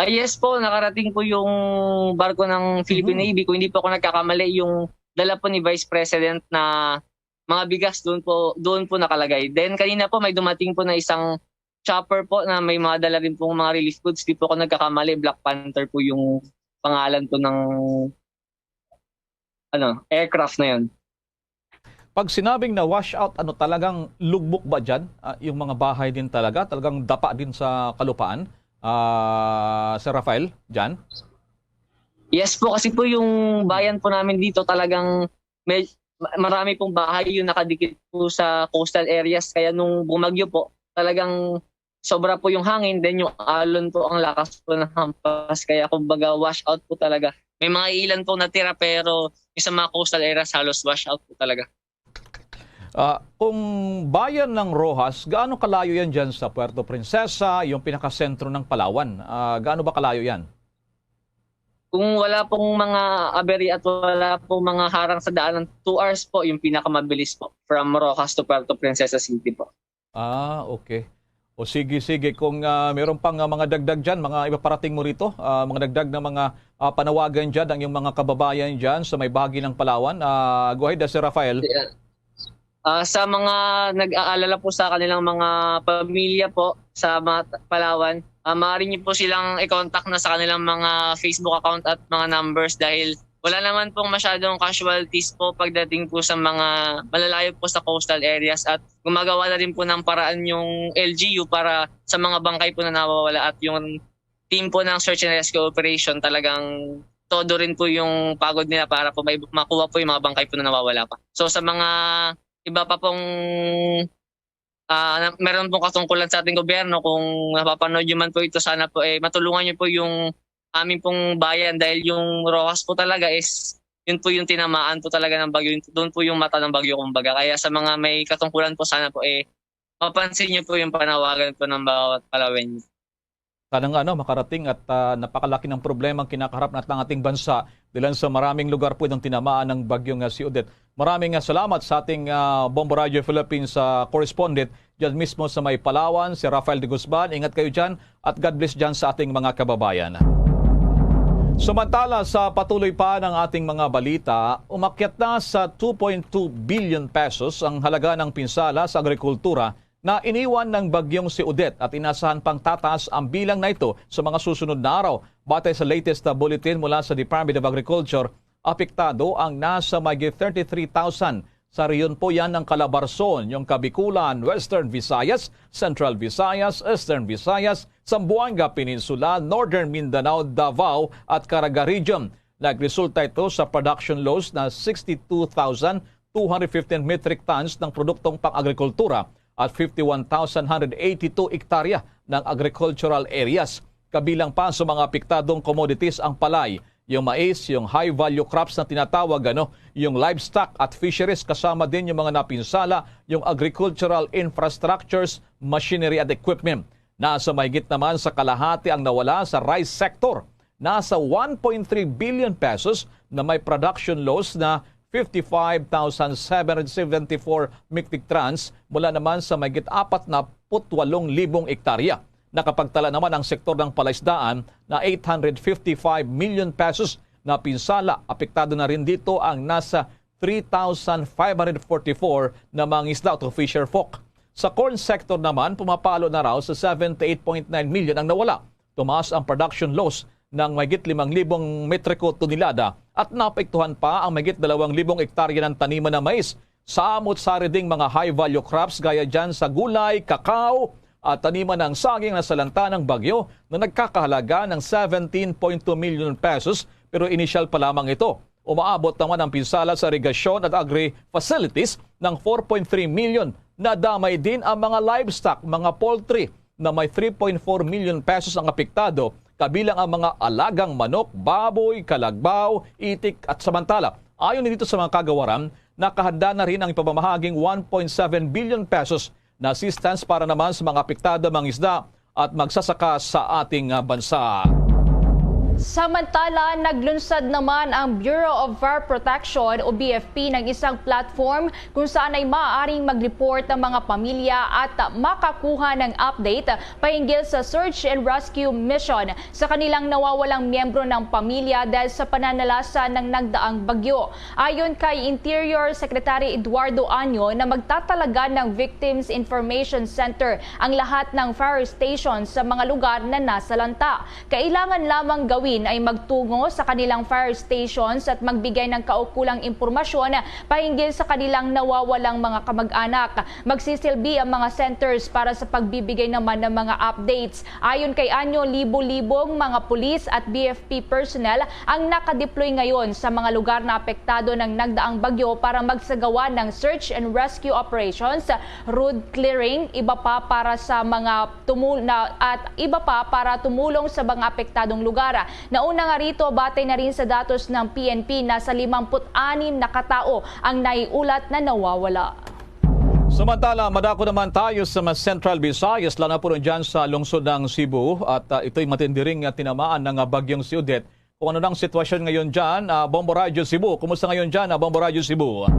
Speaker 1: Yes po, nakarating po yung barko ng Philippine Navy. Kung hindi po ako nagkakamali, yung dala po ni Vice President na mga bigas doon po nakalagay. Then kanina po may dumating po na isang chopper po na may mga dala rin po mga relief goods. Di po ako nagkakamali, Black Panther po yung pangalan po ng aircraft na yun.
Speaker 20: Pag sinabing na wash out, talagang lugbok ba dyan? Yung mga bahay din talagang dapa din sa kalupaan? Sir Rafael, dyan?
Speaker 1: Yes po, kasi po yung bayan po namin dito talagang marami pong bahay yung nakadikit po sa coastal areas. Kaya nung bumagyo po, talagang sobra po yung hangin, then yung alon po ang lakas po ng hampas. Kaya kumbaga wash out po talaga. May mga ilan po natira pero yung sa mga coastal areas halos wash out po talaga.
Speaker 20: Kung bayan ng Roxas, gaano kalayo yan dyan sa Puerto Princesa, yung pinakasentro ng Palawan? Gaano ba kalayo yan?
Speaker 1: Kung wala pong mga aberya at wala pong mga harang sa daanan, 2 hours po yung pinakamabilis po from Roxas to Puerto Princesa City po.
Speaker 20: Okay. O sige. Kung meron pang mga dagdag dyan, mga ipaparating mo rito, mga dagdag na mga panawagan dyan, ang yung mga kababayan dyan sa may bahagi ng Palawan. Go ahead, Sir Rafael.
Speaker 1: Yeah. Sa mga nag-aalala po sa kanilang mga pamilya po sa mga Palawan, maaari niyo po silang i-contact na sa kanilang mga Facebook account at mga numbers dahil wala naman pong masyadong casualties po pagdating po sa mga malalayo po sa coastal areas at gumagawa na rin po ng paraan yung LGU para sa mga bangkay po na nawawala at yung team po ng Search and Rescue Operation talagang todo rin po yung pagod nila para po makuha po yung mga bangkay po na nawawala pa. So sa mga iba pa pong meron pong katungkulan sa ating gobyerno, kung napapanood nyo man po ito, sana po matulungan nyo po yung aming pong bayan dahil yung Roxas po talaga is yun po yung tinamaan po talaga ng bagyo. Doon po yung mata ng bagyo kumbaga. Kaya sa mga may katungkulan po, sana po mapansin nyo po yung panawagan po ng bawat Palawan.
Speaker 20: Sana nga makarating at napakalaki ng problema ang kinakaharap ng ating bansa dahil sa maraming lugar po ng tinamaan ng bagyong si Odette. Maraming salamat sa ating Bombo Radio Philippines correspondent dyan mismo sa may Palawan, si Rafael de Guzman. Ingat kayo dyan at God bless dyan sa ating mga kababayan. Samantala sa patuloy pa ng ating mga balita, umakyat na sa 2.2 billion pesos ang halaga ng pinsala sa agrikultura na iniwan ng bagyong si Odette at inasahan pang tataas ang bilang na ito sa mga susunod na araw. Batay sa latest na bulletin mula sa Department of Agriculture, apektado ang nasa mahigit 33,000. Sa riyon po yan ng Calabarzon, yung Kabikulan, Western Visayas, Central Visayas, Eastern Visayas, Zamboanga Peninsula, Northern Mindanao, Davao at Caraga Region. Nagresulta ito sa production loss na 62,215 metric tons ng produktong pang-agrikultura at 51,182 hektarya ng agricultural areas. Kabilang pa sa mga apektadong commodities ang palay, yung mais, yung high-value crops na tinatawag, yung livestock at fisheries, kasama din yung mga napinsala, yung agricultural infrastructures, machinery at equipment. Nasa mahigit naman sa kalahati ang nawala sa rice sector. Nasa 1.3 billion pesos na may production loss na 55,774 metric tons mula naman sa mahigit 48,000 hektarya. Nakapagtala naman ang sektor ng palaisdaan na 855 million pesos na pinsala. Apektado na rin dito ang nasa 3,544 na mangisda o fisher folk. Sa corn sector naman, pumapalo na raw sa 78.9 million ang nawala. Tumaas ang production loss ng mahigit 5,000 metriko tonelada at naapektuhan pa ang mahigit 2,000 hektarya ng taniman na mais. Samot-sari ding mga high-value crops gaya dyan sa gulay, kakao at taniman ng saging na salanta ng bagyo na nagkakahalaga ng 17.2 million pesos pero initial pa lamang ito. Umaabot naman ang pinsala sa irigasyon at agri-facilities ng 4.3 million. Nadamay din ang mga livestock, mga poultry na may 3.4 million pesos ang apektado, kabilang ang mga alagang manok, baboy, kalagbaw, itik at samantala. Ayon dito sa mga kagawaran, nakahanda na rin ang ipamamahaging 1.7 billion pesos na assistance para naman sa mga apektado mangisda at magsasaka sa ating bansa.
Speaker 21: Samantala, naglunsad naman ang Bureau of Fire Protection o BFP ng isang platform kung saan ay maaaring mag-report ang mga pamilya at makakuha ng update pahinggil sa search and rescue mission sa kanilang nawawalang miyembro ng pamilya dahil sa pananalasa ng nagdaang bagyo. Ayon kay Interior Secretary Eduardo Año na magtatalaga ng Victims Information Center ang lahat ng fire stations sa mga lugar na nasalanta. Kailangan lamang gawin amin ay magtungo sa kanilang fire stations at magbigay ng kaukulang impormasyon pahinggil sa kanilang nawawalang mga kamag-anak. Magsisilbi ang mga centers para sa pagbibigay naman ng mga updates. Ayon kay Anyo, libo-libong mga pulis at BFP personnel ang nakadeploy ngayon sa mga lugar na apektado ng nagdaang bagyo para magsagawa ng search and rescue operations, road clearing, iba pa para tumulong sa mga apektadong lugar. Nauna nga rito, batay na rin sa datos ng PNP, nasa 56 na katao ang naiulat na nawawala.
Speaker 20: Samantala, madako naman tayo sa Central Visayas, lalo na po dyan sa lungsod ng Cebu at ito'y matindi ring tinamaan ng bagyong si Odette. Kung ano nang sitwasyon ngayon dyan, Bombo Radio Cebu. Kumusta ngayon dyan, Bombo Radio Cebu?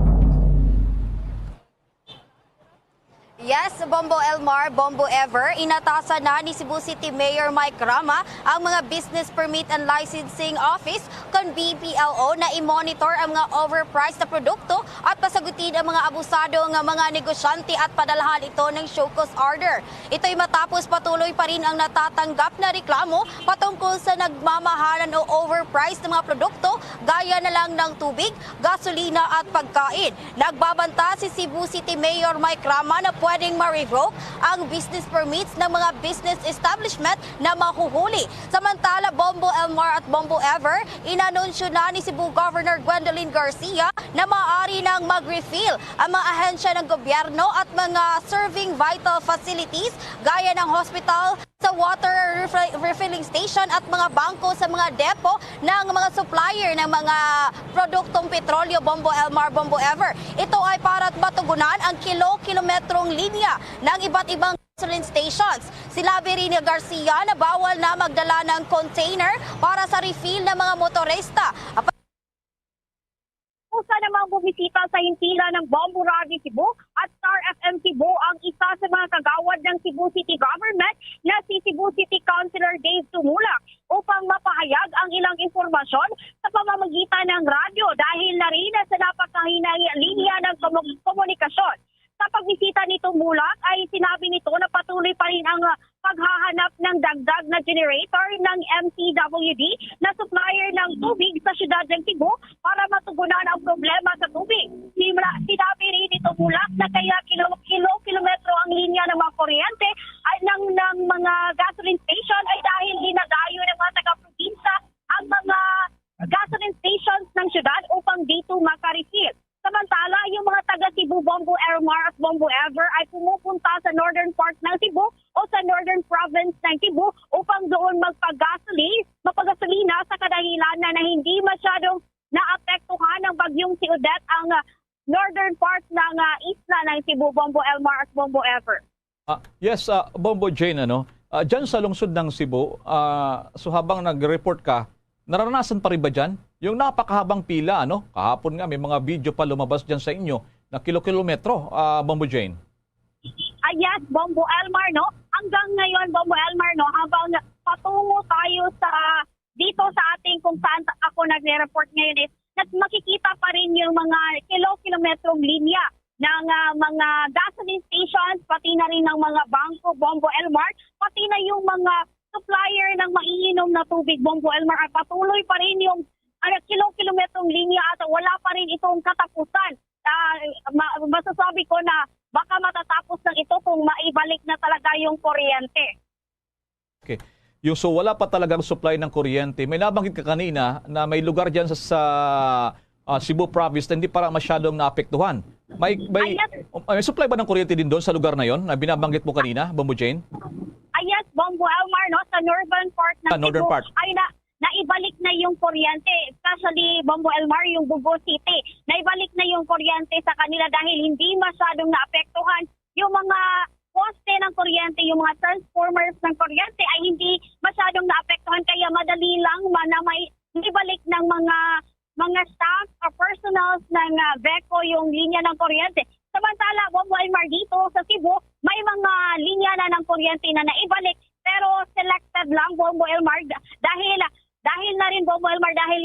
Speaker 5: Yes, Bombo Elmar, Bombo Ever, inatasan na ni Cebu City Mayor Mike Rama ang mga Business Permit and Licensing Office kon BPLO na i-monitor ang mga overpriced na produkto at pasagutin ang mga abusado ng mga negosyante at padalahan ito ng show cause order. Ito'y matapos patuloy pa rin ang natatanggap na reklamo patungkol sa nagmamahalan o overpriced na mga produkto gaya na lang ng tubig, gasolina at pagkain. Nagbabanta si Cebu City Mayor Mike Rama na pwedeng ma-revoke ang business permits ng mga business establishment na mahuhuli. Samantala, Bombo Elmar at Bombo Ever, inanunsyo na ni Cebu Governor Gwendolyn Garcia na maaari nang mag-refill ang mga ahensya ng gobyerno at mga serving vital facilities gaya ng hospital, sa water refilling station at mga bangko sa mga depo ng mga supplier ng mga produktong petrolyo, Bombo Elmar, Bombo Ever. Ito ay para matugunan ang kilo-kilometrong linya ng iba't ibang gasoline stations. Sinabi rin ni Garcia na bawal na magdala ng container para sa refill ng mga motorista.
Speaker 6: Kusa namang bumisita sa hintila ng Bombo Radio Cebu at Star FM Cebu ang isa sa mga kagawad ng Cebu City Government na si Cebu City Councilor Dave Tumulak upang mapahayag ang ilang informasyon sa pamamagitan ng radyo dahil na rin sa napakahinang linya ng komunikasyon. Sa pagbisita ni Tumulak ay sinabi nito na patuloy pa rin ang paghahanap ng dagdag na generator ng MCWD na supplier ng tubig sa siyudad ng Cebu para matugunan ang problema sa tubig. Sinabi rin ni Tumulak na kaya kilometro ang linya ng mga kuryente ay ng mga gasoline station ay dahil dinadayo ng mga taga-probinsya ang mga gasoline stations ng siyudad upang dito makarefill. Samantala, yung mga taga Cebu, Bombo Elmar at Bombo Ever ay pumupunta sa northern part ng Cebu o sa northern province ng Cebu upang doon mapagasolina sa kadahilan na hindi masyadong naapektuhan ng bagyong si Odette ang northern part ng isla ng Cebu, Bombo Elmar at Bombo Ever.
Speaker 20: Yes, Bombo Jane, dyan sa lungsod ng Cebu, so habang nag-report ka, naranasan pa rin ba dyan? Yung napakahabang pila, kahapon nga may mga video pa lumabas dyan sa inyo na kilo-kilometro, Bombo Jane.
Speaker 6: Yes, Bombo Elmar, hanggang ngayon, Bombo Elmar, habang patungo tayo dito sa ating kung saan ako nagre-report ngayon makikita pa rin yung mga kilo-kilometrong linya ng mga gasoline stations, pati na rin ng mga bangko, Bombo Elmar, pati na yung mga supplier ng maiinom na tubig, Bombo Elmar, at patuloy pa rin yung kilo-kilometrong linya at wala pa rin itong katapusan. Masasabi ko na baka matatapos ng ito kung maibalik na talaga yung kuryente.
Speaker 20: Okay. So wala pa talagang supply ng kuryente. May nabanggit ka kanina na may lugar dyan sa Cebu Province na hindi para masyadong naapektuhan. May supply ba ng kuryente din doon sa lugar na yon na binabanggit mo kanina, Bombo Jane?
Speaker 6: Yes, Bombo Elmar, sa northern part ng
Speaker 20: northern
Speaker 6: Cebu
Speaker 20: part.
Speaker 6: ay naibalik na yung kuryente, especially Bombo Elmar, yung Bugo City. Naibalik na yung kuryente sa kanila dahil hindi masyadong naapektuhan yung mga poste ng kuryente, yung mga transformers ng kuryente ay hindi masyadong naapektuhan kaya madali lang na may ibalik ng mga staff or personals ng BECO yung linya ng kuryente. Samantala, Bombo Elmar, dito sa Cebu, may mga linya na ng kuryente na naibalik pero selected lang, Bombo Elmar, dahil na rin, Bombo Elmar, dahil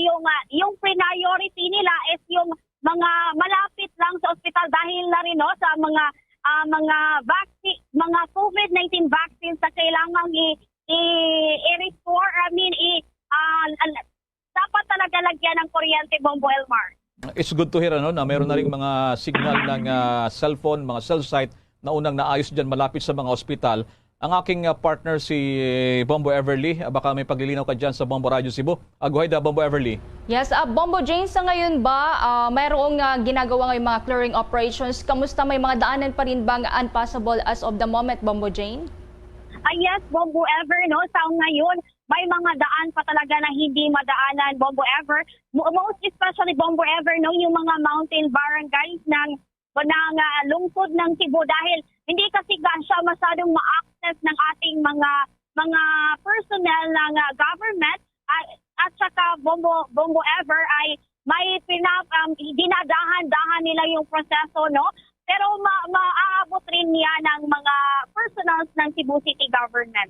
Speaker 6: yung priority nila is yung mga malapit lang sa ospital dahil na rin sa mga vaccine, mga COVID-19 vaccines na kailangang i-restore, dapat talaga lagyan ng kuryente, Bombo Elmar.
Speaker 20: It's good to hear na meron na ring mga signal ng cellphone, mga cell site na unang naayos dyan malapit sa mga ospital. Ang aking partner si Bombo Everly, baka may paglilinaw ka dyan sa Bombo Radio Cebu. Go ahead, Bombo Everly.
Speaker 21: Yes, Bombo Jane, sa ngayon ba mayroong ginagawa ngayong mga clearing operations? Kamusta, may mga daanan pa rin bang unpassable as of the moment, Bombo Jane?
Speaker 6: Yes, Bombo Ever, no? Sa ngayon, may mga daan pa talaga na hindi madaanan, Bombo Ever. Most especially, Bombo Ever, no? Yung mga mountain barangays ng lungsod ng Cebu dahil hindi kasi siya masyadong ma-access ng ating mga personnel ng government at saka Bombo Ever ay may dinadahan-dahan nila yung proseso, no? Pero maaabot rin niya ng mga personals ng Cebu City Government.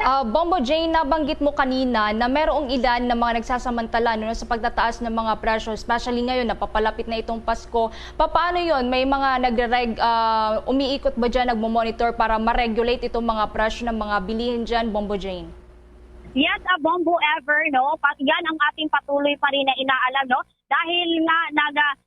Speaker 21: Bombo Jane, nabanggit mo kanina na merong ilan na mga nagsasamantala sa pagtataas ng mga presyo, especially ngayon napapalapit na itong Pasko. Paano yon? May mga umiikot ba dyan, nagmo-monitor para ma-regulate itong mga presyo ng mga bilihin dyan, Bombo Jane?
Speaker 6: Yes, Bombo Ever, no? Yan ang ating patuloy pa rin na inaalam, no? Dahil nga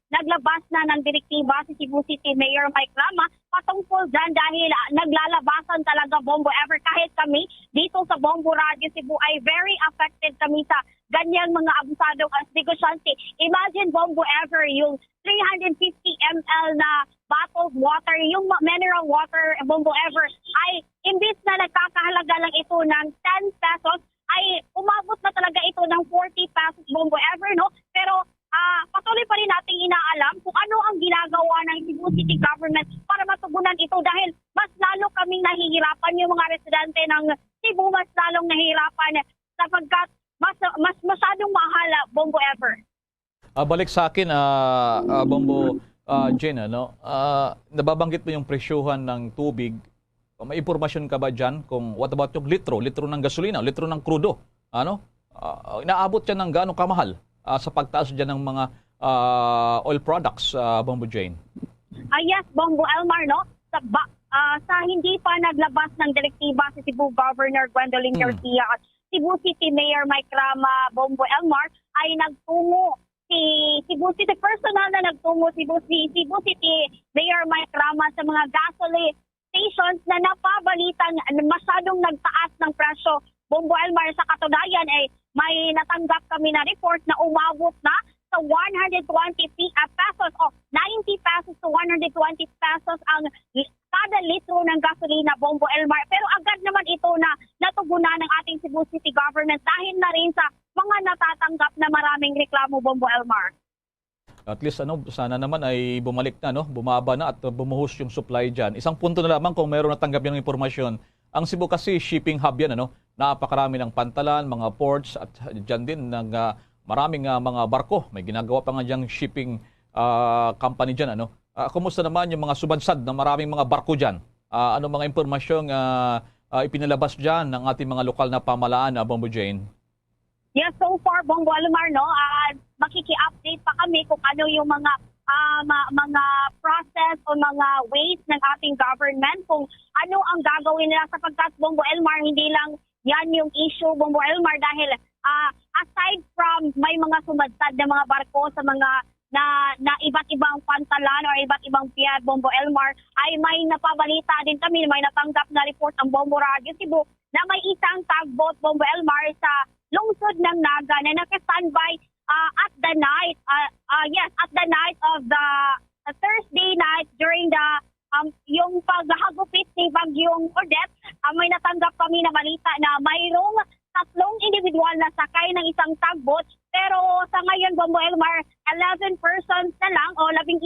Speaker 6: naglabas na ng direktiba si Cebu City Mayor Mike Rama patungkol dyan dahil naglalabasan talaga, Bombo Ever. Kahit kami dito sa Bombo Radio Cebu ay very affected kami sa ganyang mga abusadong negosyante. Imagine, Bombo Ever, yung 350 ml na bottled water, yung mineral water, Bombo Ever, ay imbis na nagkakahalaga lang ito ng 10 pesos, ay umabot na talaga ito ng 40 pesos, Bombo Ever, no? Pero patuloy pa rin nating inaalam kung ano ang ginagawa ng Cebu City Government para matugunan ito dahil mas lalo kaming nahihirapan, yung mga residente ng Cebu, mas lalong nahihirapan sapagkat mas masyadong mahal, Bombo Ever.
Speaker 20: Balik sa akin, Bombo Jane, nababanggit mo yung presyuhan ng tubig. May impormasyon ka ba dyan kung what about yung litro ng gasolina, litro ng krudo? Inaabot yan ng gaano kamahal sa pagtaas dyan ng mga oil products, Bombo Jane?
Speaker 6: Yes, Bombo Elmar, no? Sa hindi pa naglabas ng direktiba si Cebu Governor Gwendolyn Garcia at Cebu City Mayor Mike Rama, Bombo Elmar, ay nagtungo si Cebu City personal na nagtungo si Cebu City Mayor Mike Rama sa mga gasoline stations na napabalitan masyadong nagtaas ng presyo. Bombo Elmar, sa katunayan ay may natanggap kami na report na umabot na sa 120 pesos o 90 pesos to 120 pesos ang kada litro ng gasolina, Bombo Elmar. Pero agad naman ito na natugunan ng ating Cebu City Government dahil na rin sa mga natatanggap na maraming reklamo, Bombo Elmar.
Speaker 20: At least sana naman ay bumalik na, bumaba na at bumuhos yung supply dyan. Isang punto na lamang kung mayroon natanggap yung impormasyon. Ang Cebu kasi shipping hub yan, napakarami ng pantalan, mga ports at dyan din ng maraming mga barko. May ginagawa pa nga dyan shipping company dyan. Kumusta naman yung mga subansad na maraming mga barko dyan? Ano mga impormasyong ipinalabas dyan ng ating mga lokal na pamalaan, Bombo Jane?
Speaker 6: Yes, so far, Bombo Elmar, makiki-update pa kami kung ano yung mga process o mga ways ng ating government, kung ano ang gagawin nila sapagkat, Bombo Elmar, hindi lang yan yung issue, Bombo Elmar, dahil aside from may mga sumadsad na mga barko sa mga na iba't ibang pantalan o iba't ibang pier, Bombo Elmar, ay may napabalita din kami, may natanggap na report ang Bombo Radio Cebu na may isang tugboat, Bombo Elmar, sa lungsod ng Naga na naka-standby at the night of the Thursday night during the yung paghagupit ni Bagyong Odette. May natanggap kami na balita na mayroong 3 individual na sakay ng isang tugboat, pero sa ngayon, Bombo Elmar, 11 persons na lang o 11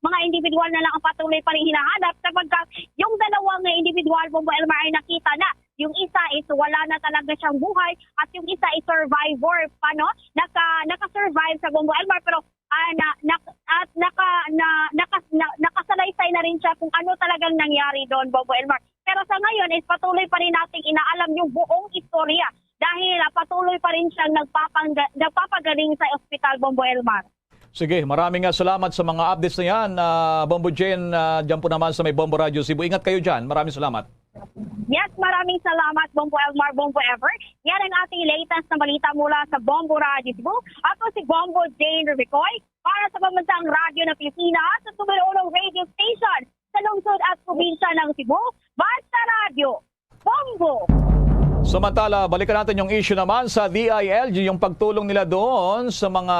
Speaker 6: mga individual na lang ang patuloy pa rin hinahanap sapagkat yung dalawang individual, Bombo Elmar, ay nakita na. Yung isa is wala na talaga siyang buhay at yung isa is survivor pa, naka-survive sa Bombo Elmar, pero nakasalaysay na rin siya kung ano talagang nangyari doon, Bombo Elmar. Pero sa ngayon is patuloy pa rin nating inaalam yung buong istorya dahil patuloy pa rin siyang nagpapagaling sa ospital, Bombo Elmar.
Speaker 20: Sige, maraming salamat sa mga updates na yan. Bombo Jane, dyan po naman sa may Bombo Radio Cebu. Ingat kayo dyan. Maraming salamat.
Speaker 6: Yes, maraming salamat, Bombo Elmar, Bombo Ever. Yan ang ating latest na balita mula sa Bombo Radio Cebu. Ako si Bombo Jane Rubicoy para sa Pambansang Radyo ng Pilipinas sa tumulong radio station sa lungsod at probinsya ng Cebu. Basta Radio, Bombo!
Speaker 20: Samantala, balikan natin yung issue naman sa DILG, yung pagtulong nila doon sa mga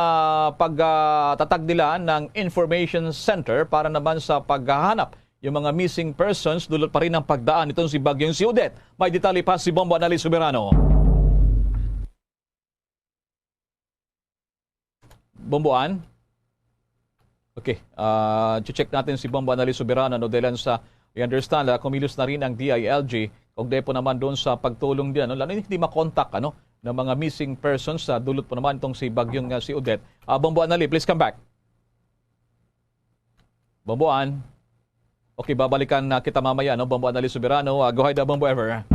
Speaker 20: pagtatag nila ng information center para naman sa paghahanap yung mga missing persons, dulot pa rin ng pagdaan itong si Bagyong si Odette. May detalye pa si Bombo Annalise Soberano. Bomboan? Okay, check natin si Bombo Annalise Soberano dahil sa, I understand, kumilos na rin ang DILG kung depo naman doon sa pagtulong din, lalo hindi makontak ng mga missing persons, dulot po naman itong si Bagyong si Odette. Bombo Annalise, please come back. Bomboan. Okay, babalikan na kita mamaya, Bombo Annalise Soberano. Go ahead, Bombo Ever.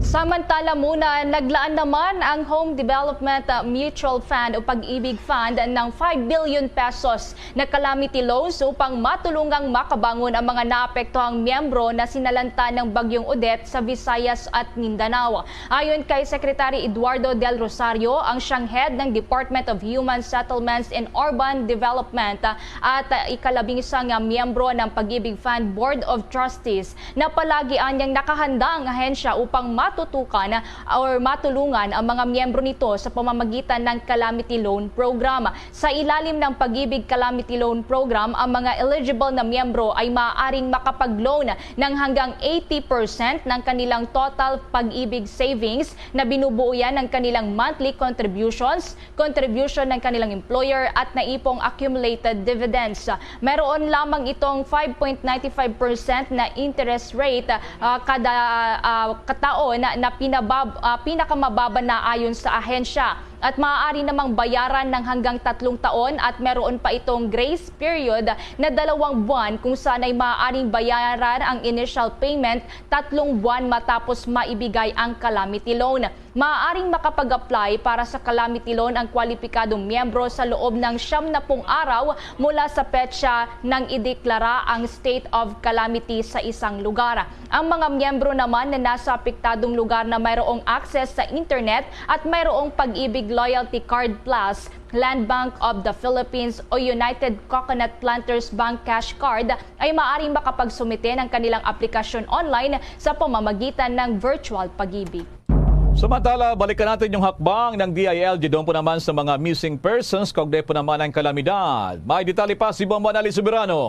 Speaker 21: Samantala muna, naglaan naman ang Home Development Mutual Fund o Pag-ibig Fund ng 5 billion pesos na calamity loans upang matulungang makabangon ang mga naapektuhang miyembro na sinalanta ng Bagyong Odette sa Visayas at Mindanao. Ayon kay Secretary Eduardo Del Rosario, ang siyang head ng Department of Human Settlements and Urban Development at ika-11 miyembro ng Pag-ibig Fund Board of Trustees na palagi anyang nakahanda ang ahensya upang matutukan or matulungan ang mga miyembro nito sa pamamagitan ng Calamity Loan Program. Sa ilalim ng Pag-ibig Calamity Loan Program, ang mga eligible na miyembro ay maaaring makapag-loan ng hanggang 80% ng kanilang total pag-ibig savings na binubuo yan ng kanilang monthly contributions, contribution ng kanilang employer at naipong accumulated dividends. Meron lamang itong 5.95% na interest rate kada kataon na pinakamababa na ayon sa ahensya. At maaari namang bayaran ng hanggang 3 taon at meron pa itong grace period na 2 buwan kung saan ay maaaring bayaran ang initial payment 3 buwan matapos maibigay ang calamity loan. Maaaring makapag-apply para sa calamity loan ang kwalipikadong miyembro sa loob ng 70 araw mula sa petsa ng ideklara ang state of calamity sa isang lugar. Ang mga miyembro naman na nasa apektadong lugar na mayroong access sa internet at mayroong Pag-ibig Loyalty Card Plus, Land Bank of the Philippines o United Coconut Planters Bank Cash Card ay maaaring makapagsumite ng kanilang aplikasyon online sa pamamagitan ng virtual pag-ibig.
Speaker 20: Samantala, balikan natin yung hakbang ng DILG doon po naman sa mga missing persons, kaugnay po naman ang kalamidad. May detalye pa si Bombo Annalise Soberano.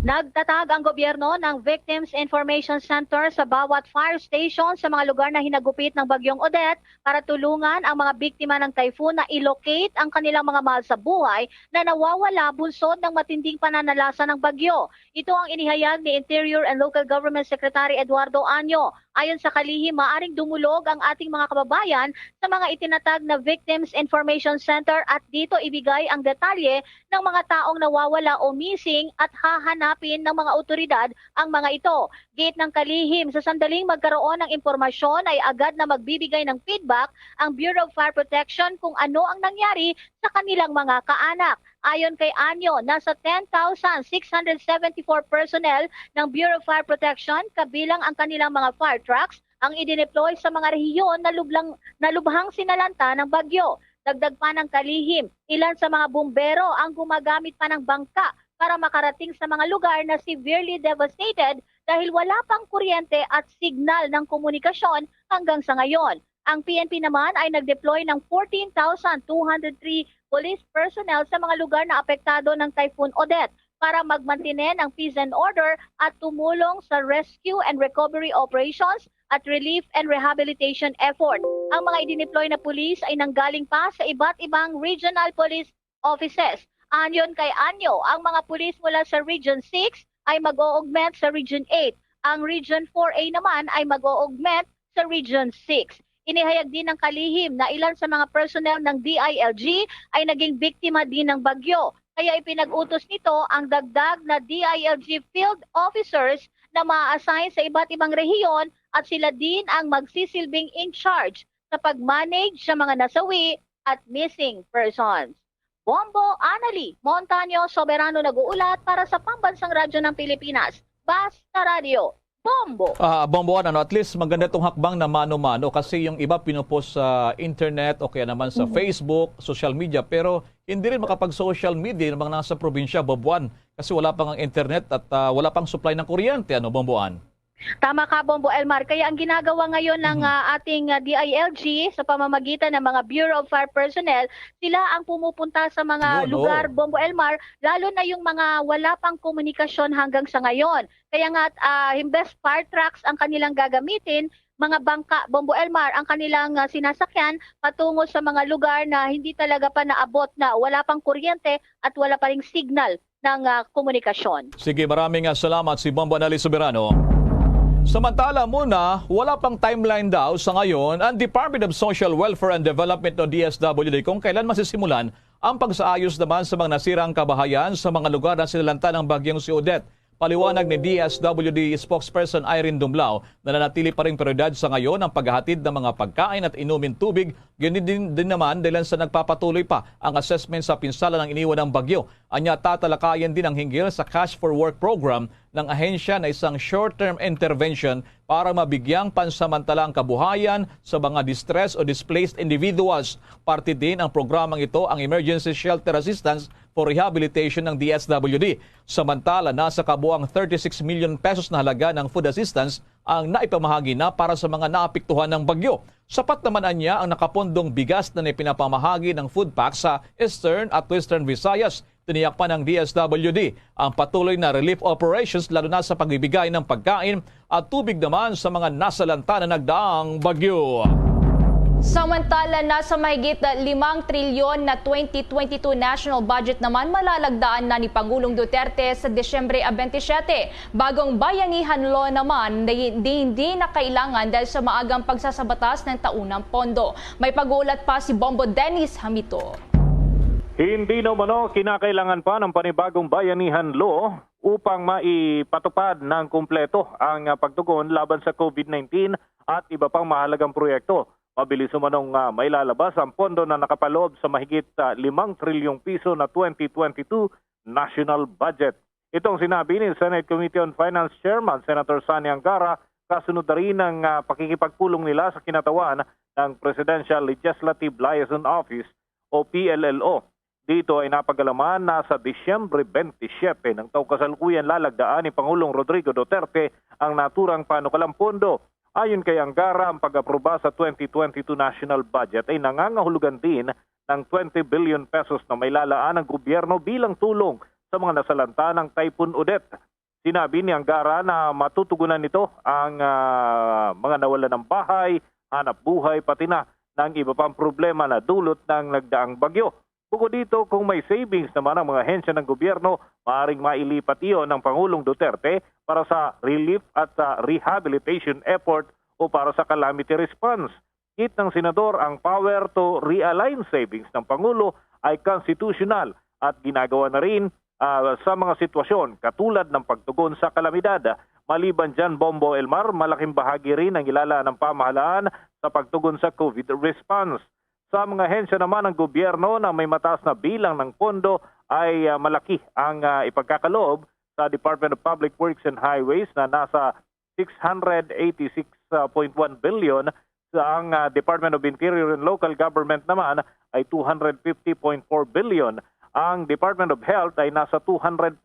Speaker 9: Nagtatag ang gobyerno ng Victims Information Center sa bawat fire station sa mga lugar na hinagupit ng Bagyong Odette para tulungan ang mga biktima ng typhoon na i-locate ang kanilang mga mahal sa buhay na nawawala bunsod ng matinding pananalasa ng bagyo. Ito ang inihayag ni Interior and Local Government Secretary Eduardo Anyo. Ayon sa kalihim, maaring dumulog ang ating mga kababayan sa mga itinatag na Victims Information Center at dito ibigay ang detalye ng mga taong nawawala o missing at hahanapin ng mga otoridad ang mga ito. Gate ng kalihim, sa sandaling magkaroon ng impormasyon ay agad na magbibigay ng feedback ang Bureau of Fire Protection kung ano ang nangyari sa kanilang mga kaanak. Ayon kay Anyo, nasa 10,674 personnel ng Bureau of Fire Protection kabilang ang kanilang mga fire trucks ang idineploy sa mga rehiyon na lubhang sinalanta ng bagyo. Dagdag pa ng kalihim, ilan sa mga bumbero ang gumagamit pa ng bangka para makarating sa mga lugar na severely devastated dahil wala pang kuryente at signal ng komunikasyon hanggang sa ngayon. Ang PNP naman ay nag-deploy ng 14,203 police personnel sa mga lugar na apektado ng Typhoon Odette para magmantinen ang peace and order at tumulong sa rescue and recovery operations at relief and rehabilitation effort. Ang mga idineploy na pulis ay nanggaling pa sa iba't ibang regional police offices. Ayon kay Anyo, ang mga pulis mula sa Region 6 ay mag-o-augment sa Region 8. Ang Region 4A naman ay mag-o-augment sa Region 6. Inihayag din ng kalihim na ilan sa mga personnel ng DILG ay naging biktima din ng bagyo. Kaya ipinag-utos nito ang dagdag na DILG field officers na ma-assign sa iba't ibang rehiyon at sila din ang magsisilbing in charge sa pag-manage sa mga nasawi at missing persons. Bombo Annalise Montaño Soberano nag-uulat para sa Pambansang Radyo ng Pilipinas, Basta Radio, Bombo!
Speaker 20: Bomboan, at least maganda itong hakbang na mano-mano kasi yung iba pinupost sa internet o kaya naman sa Facebook, social media, pero hindi rin makapag-social media yung mga nasa probinsya, Bomboan, kasi wala pang ang internet at wala pang supply ng kuryente, Bomboan?
Speaker 9: Tama ka, Bombo Elmar. Kaya ang ginagawa ngayon ng ating DILG sa pamamagitan ng mga Bureau of Fire Personnel, sila ang pumupunta sa mga lugar, Bombo Elmar, lalo na yung mga wala pang komunikasyon hanggang sa ngayon. Kaya nga, imbes fire trucks ang kanilang gagamitin, mga bangka, Bombo Elmar, ang kanilang sinasakyan patungo sa mga lugar na hindi talaga pa naabot na wala pang kuryente at wala pa ring signal ng komunikasyon.
Speaker 20: Sige, maraming salamat si Bombo Anali Soberano. Samantala muna, wala pang timeline daw sa ngayon ang Department of Social Welfare and Development o DSWD kung kailan masisimulan ang pagsaayos naman sa mga nasirang kabahayan sa mga lugar na sinalanta ng bagyong si Odette. Paliwanag ni DSWD spokesperson Irene Dumlao na nanatili pa rin prioridad sa ngayon ang paghahatid ng mga pagkain at inumin tubig. Ganyan din naman dahil sa nagpapatuloy pa ang assessment sa pinsala ng iniwan ng bagyo. Anya tatalakayan din ang hinggil sa Cash for Work program ng ahensya na isang short-term intervention para mabigyang pansamantala ang kabuhayan sa mga distressed o displaced individuals. Parte din ang programang ito ang Emergency Shelter Assistance for Rehabilitation ng DSWD. Samantala, nasa kabuang 36 million pesos na halaga ng food assistance ang naipamahagi na para sa mga naapektuhan ng bagyo. Sapat naman anya ang nakapondong bigas na ipinapamahagi ng food pack sa Eastern at Western Visayas. Tiniyak pa ng DSWD ang patuloy na relief operations lalo na sa pagbibigay ng pagkain at tubig naman sa mga nasalanta na nagdaang bagyo.
Speaker 21: Samantala, nasa mahigit 5 trilyon na 2022 national budget naman malalagdaan na ni Pangulong Duterte sa Disyembre 27. Bagong bayanihan law naman na hindi na kailangan dahil sa maagang pagsasabatas ng taunang pondo. May pagulat pa si Bombo Dennis Hamito.
Speaker 10: Hindi naman kinakailangan pa ng panibagong bayanihan law upang maipatupad ng kumpleto ang pagtugon laban sa COVID-19 at iba pang mahalagang proyekto. Mabilis umanong may lalabas ang pondo na nakapaloob sa mahigit 5 trilyong piso na 2022 national budget. Itong sinabi ni Senate Committee on Finance Chairman Senator Sani Angara kasunod na rin ng pakikipagpulong nila sa kinatawan ng Presidential Legislative Liaison Office o PLLO. Dito ay napagalaman na sa Disyembre 27 ng taong kasalukuyan lalagdaan ni Pangulong Rodrigo Duterte ang naturang panukalang pondo. Ayon kay Angara, ang pag-aproba sa 2022 national budget ay nangangahulugan din ng 20 billion pesos na may lalaan ng gobyerno bilang tulong sa mga nasalanta ng Typhoon Odette. Sinabi ni Angara na matutugunan nito ang mga nawalan ng bahay, hanap buhay, pati na ng iba pang problema na dulot ng nagdaang bagyo. Bukod dito, kung may savings naman ang mga ahensya ng gobyerno, maaaring mailipat iyon ng Pangulong Duterte para sa relief at rehabilitation effort o para sa calamity response. Hit ng Senador, ang power to realign savings ng Pangulo ay constitutional at ginagawa na rin sa mga sitwasyon katulad ng pagtugon sa kalamidad. Maliban dyan, Bombo Elmar, malaking bahagi rin ang ilala ng pamahalaan sa pagtugon sa COVID response. Sa mga ahensya naman ng gobyerno na may mataas na bilang ng pondo ay malaki ang ipagkakaloob sa Department of Public Works and Highways na nasa 686.1 billion. Sa ang Department of Interior and Local Government naman ay 250.4 billion. Ang Department of Health ay nasa 242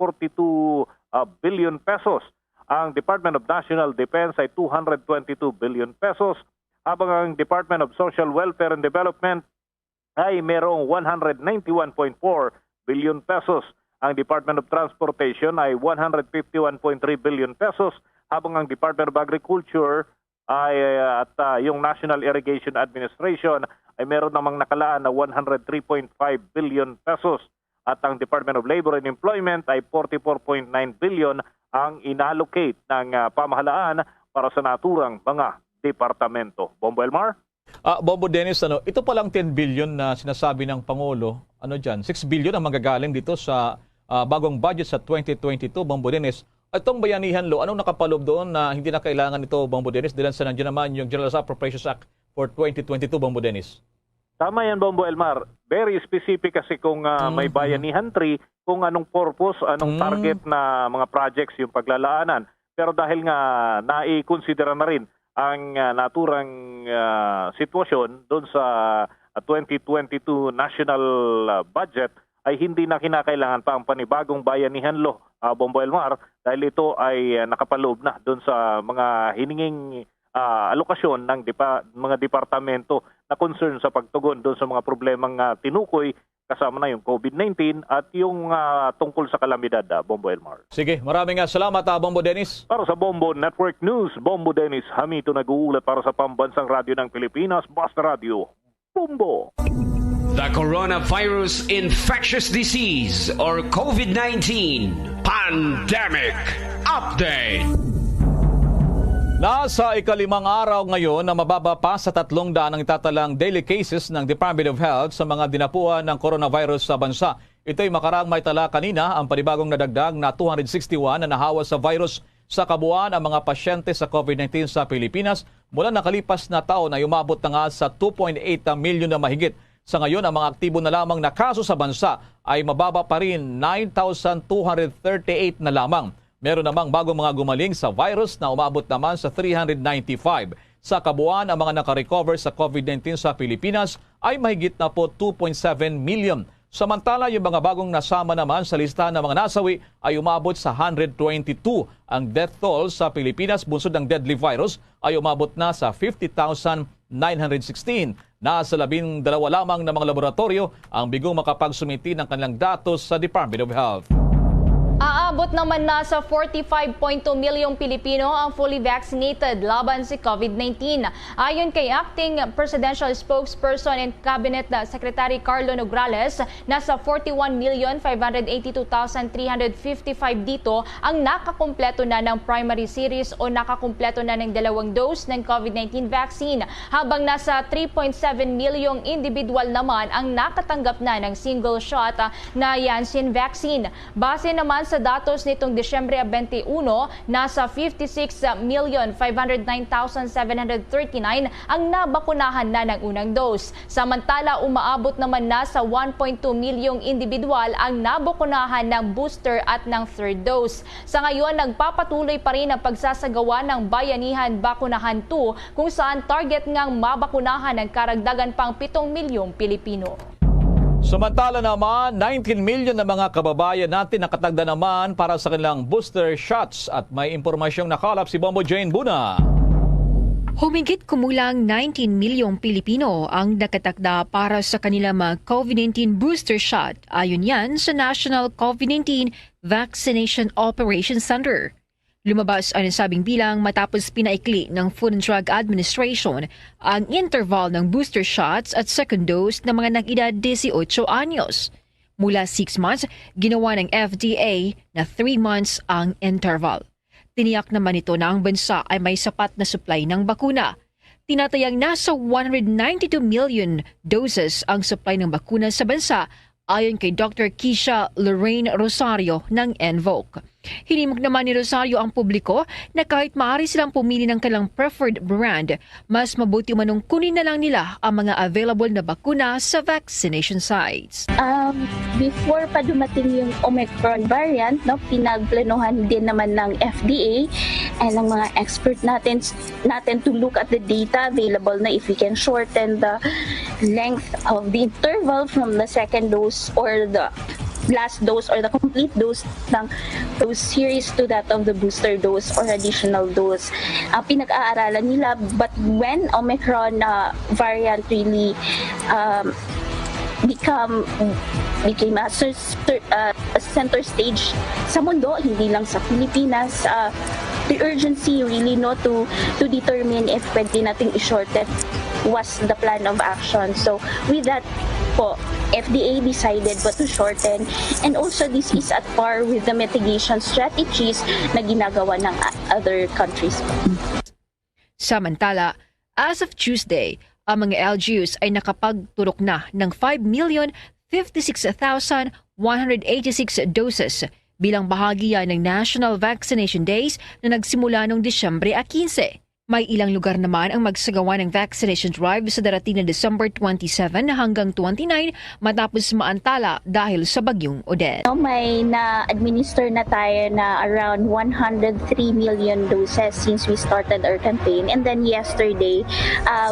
Speaker 10: billion pesos. Ang Department of National Defense ay 222 billion pesos. Habang ang Department of Social Welfare and Development ay merong 191.4 billion pesos. Ang Department of Transportation ay 151.3 billion pesos. Habang ang Department of Agriculture ay at yung National Irrigation Administration ay meron namang nakalaan na 103.5 billion pesos. At ang Department of Labor and Employment ay 44.9 billion ang inallocate ng pamahalaan para sa naturang mga departamento. Bombo Elmar?
Speaker 20: Bombo Dennis, ito palang 10 billion na sinasabi ng Pangulo, 6 billion ang magagaling dito sa bagong budget sa 2022, Bombo Dennis. Itong bayanihan law, anong nakapaloob doon na hindi na kailangan ito, Bombo Dennis? Dahil sa nandiyan naman yung General Appropriations Act for 2022, Bombo Dennis.
Speaker 10: Tama yan, Bombo Elmar. Very specific kasi kung may bayanihan 3, kung anong purpose, anong target na mga projects yung paglalaanan. Pero dahil nga nai-considera na rin ang naturang sitwasyon doon sa 2022 national budget, ay hindi na kinakailangan pa ang panibagong bayanihan law, Bombo Elmar, dahil ito ay nakapaloob na doon sa mga hininging alokasyon ng mga departamento na concern sa pagtugon doon sa mga problemang tinukoy, kasama na yung COVID-19 at yung tungkol sa kalamidad, Bombo Elmar.
Speaker 20: Sige, maraming salamat, Bombo Dennis.
Speaker 10: Para sa Bombo Network News, Bombo Dennis Hamito nag-uulat para sa Pambansang Radyo ng Pilipinas, Basta Radio, Bombo.
Speaker 13: The Coronavirus Infectious Disease or COVID-19 Pandemic Update.
Speaker 20: Nasa ikalimang araw ngayon na mababa pa sa 300 ang itatalang daily cases ng Department of Health sa mga dinapuan ng coronavirus sa bansa. Ito'y makarang may tala kanina ang panibagong nadagdag na 261 na nahawa sa virus. Sa kabuuan ang mga pasyente sa COVID-19 sa Pilipinas mula nakalipas na taon ay umabot na nga sa 2.8 milyon na mahigit. Sa ngayon, ang mga aktibo na lamang na kaso sa bansa ay mababa pa rin 9,238 na lamang. Meron namang bagong mga gumaling sa virus na umabot naman sa 395. Sa kabuuan, ang mga nakarecover sa COVID-19 sa Pilipinas ay mahigit na po 2.7 million. Samantala, yung mga bagong nasama naman sa listahan ng mga nasawi ay umabot sa 122. Ang death toll sa Pilipinas bunsod ng deadly virus ay umabot na sa 50,916. Nasa 12 lamang ng mga laboratorio ang bigong makapagsumiti ng kanilang datos sa Department of Health.
Speaker 21: Aabot naman na sa 45.2 milyong Pilipino ang fully vaccinated laban sa COVID-19. Ayon kay Acting Presidential Spokesperson and Cabinet Secretary Carlo Nograles, nasa 41,582,355 dito ang nakakumpleto na ng primary series o nakakumpleto na ng 2 dose ng COVID-19 vaccine, habang nasa 3.7 milyong individual naman ang nakatanggap na ng single shot na Janssen vaccine. Base naman sa datos nitong Disyembre 21, nasa 56,509,739 ang nabakunahan na ng unang dose. Samantala, umaabot naman na sa 1.2 milyong individual ang nabakunahan ng booster at ng third dose. Sa ngayon, nagpapatuloy pa rin ang pagsasagawa ng Bayanihan Bakunahan 2 kung saan target ngang mabakunahan ng karagdagan pang 7 milyong Pilipino.
Speaker 20: Samantala naman, 19 million na mga kababayan natin nakatagda naman para sa kanilang booster shots at may impormasyong nakalap si Bombo Jane Buna.
Speaker 14: Humigit kumulang 19 milyong Pilipino ang nakatakda para sa kanilang mga COVID-19 booster shot. Ayon yan sa National COVID-19 Vaccination Operations Center. Lumabas ang nasabing bilang matapos pinaikli ng Food and Drug Administration ang interval ng booster shots at second dose ng mga nag-edad 18 anyos. Mula 6 months, ginawa ng FDA na 3 months ang interval. Tiniyak naman ito na ang bansa ay may sapat na supply ng bakuna. Tinatayang nasa 192 million doses ang supply ng bakuna sa bansa ayon kay Dr. Keisha Lorraine Rosario ng NVOC. Hinimok naman ni Rosario ang publiko na kahit maaari silang pumili ng kanilang preferred brand, mas mabuti manong kunin na lang nila ang mga available na bakuna sa vaccination sites.
Speaker 15: Before pa dumating yung Omicron variant, pinagplanuhan din naman ng FDA and ng mga expert natin to look at the data available na if we can shorten the length of the interval from the second dose or the last dose or the complete dose ng dose series to that of the booster dose or additional dose. Pinag-aaralan nila, but when Omicron variant really became a center stage sa mundo, hindi lang sa Pilipinas, the urgency really to determine if pwede nating i-shorten was the plan of action. So with that po, FDA decided to shorten, and also this is at par with the mitigation strategies na ginagawa ng other countries.
Speaker 14: Samantala, as of Tuesday, ang mga LGUs ay nakapagturok na ng 5,056,186 doses bilang bahagi yan ng National Vaccination Days na nagsimula noong Disyembre 15. May ilang lugar naman ang magsagawa ng vaccination drive sa darating na December 27 hanggang 29 matapos maantala dahil sa bagyong Odette.
Speaker 15: May na-administer na tayo na around 103 million doses since we started our campaign. And then yesterday,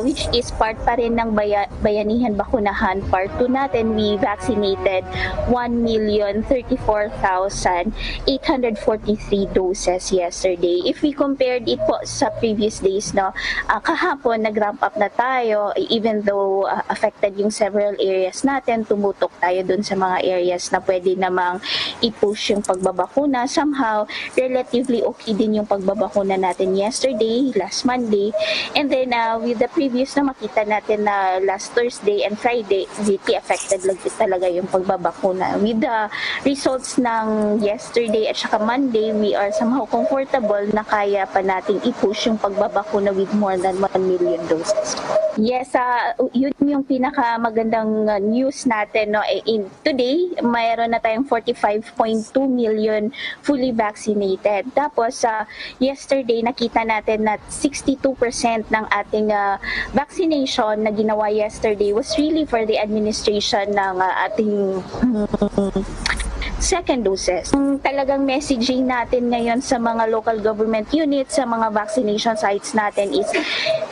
Speaker 15: which is part pa rin ng Bayanihan Bakunahan, part 2 natin, we vaccinated 1,034,843 doses yesterday. If we compared it po sa previous days, kahapon nag-ramp up na tayo, even though affected yung several areas natin, tumutok tayo dun sa mga areas na pwede namang i-push yung pagbabakuna. Somehow, relatively okay din yung pagbabakuna natin yesterday, last Monday. And then with the previous na makita natin na last Thursday and Friday, deeply affected talaga yung pagbabakuna. With the results ng yesterday at saka Monday, we are somehow comfortable na kaya pa nating i-push yung pagbabakuna with more than 1 million doses. Yes, yun yung pinakamagandang news natin. Today, mayroon na tayong 45.2 million fully vaccinated. Tapos, yesterday, nakita natin na 62% ng ating vaccination na ginawa yesterday was really for the administration ng ating second doses. Talagang messaging natin ngayon sa mga local government units, sa mga vaccination sites natin is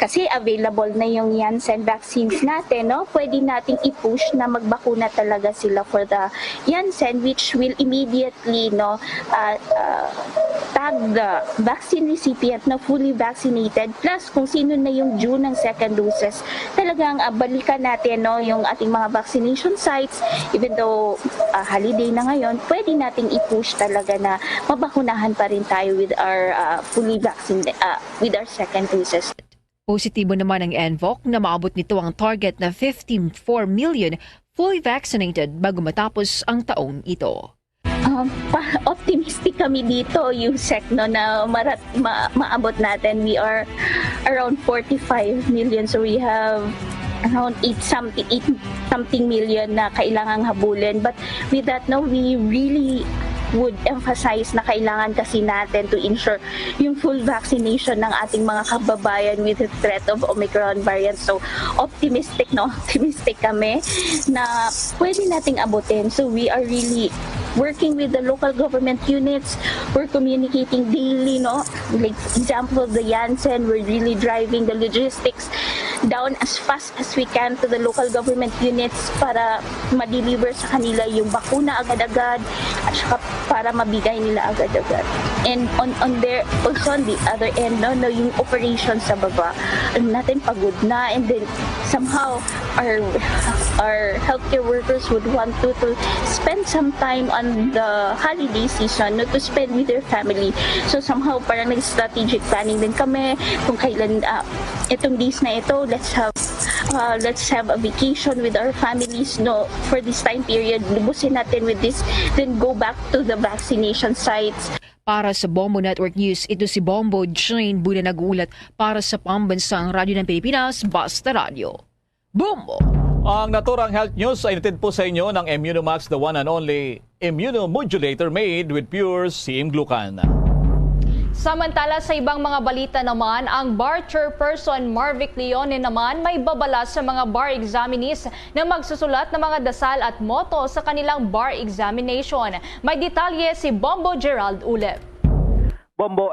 Speaker 15: kasi available na yung Janssen vaccines natin, pwede nating i-push na magbakuna talaga sila for the Janssen, which will immediately tag the vaccine recipient na fully vaccinated, plus kung sino na yung due ng second doses. Talagang balikan natin yung ating mga vaccination sites, even though holiday na ngayon, pwede nating i-push talaga na mabakunahan pa rin tayo with our fully vaccinated, with our second doses.
Speaker 14: Positibo naman ang NVOC na maabot nito ang target na 54 million fully vaccinated bago matapos ang taong ito.
Speaker 15: Optimistic kami dito, Yusek, na maabot natin. We are around 45 million, so we have around 8 something million na kailangang habulin. But with that, we really would emphasize na kailangan kasi natin to ensure yung full vaccination ng ating mga kababayan with the threat of Omicron variant. So optimistic kami na pwede nating abutin. So we are really working with the local government units. We're communicating daily, like example the Janssen, we're really driving the logistics down as fast as we can to the local government units para ma-deliver sa kanila yung bakuna agad-agad at saka para mabigay nila agad-agad. And on the other end, yung operation sa baba, natin pagod na, and then somehow our healthcare workers would want to spend some time on the holiday season, to spend with their family. So somehow parang nag-strategic planning din kami kung kailan itong days na ito, let's have a vacation with our families for this time period. Lubusin natin with this, then go back to the vaccination sites.
Speaker 14: Para sa Bombo Network News, ito si Bombo Jane Buda nag-uulat para sa Pambansang Radyo ng Pilipinas, Basta Radio. Bombo!
Speaker 20: Ang naturang health news ay natid po sa inyo ng Immunomax, the one and only immunomodulator made with pure CM glucan.
Speaker 21: Samantala sa ibang mga balita naman, ang bar chairperson Marvic Leone naman may babala sa mga bar examinees na magsusulat ng mga dasal at motto sa kanilang bar examination. May detalye si Bombo Gerald Ulep.
Speaker 10: Bombo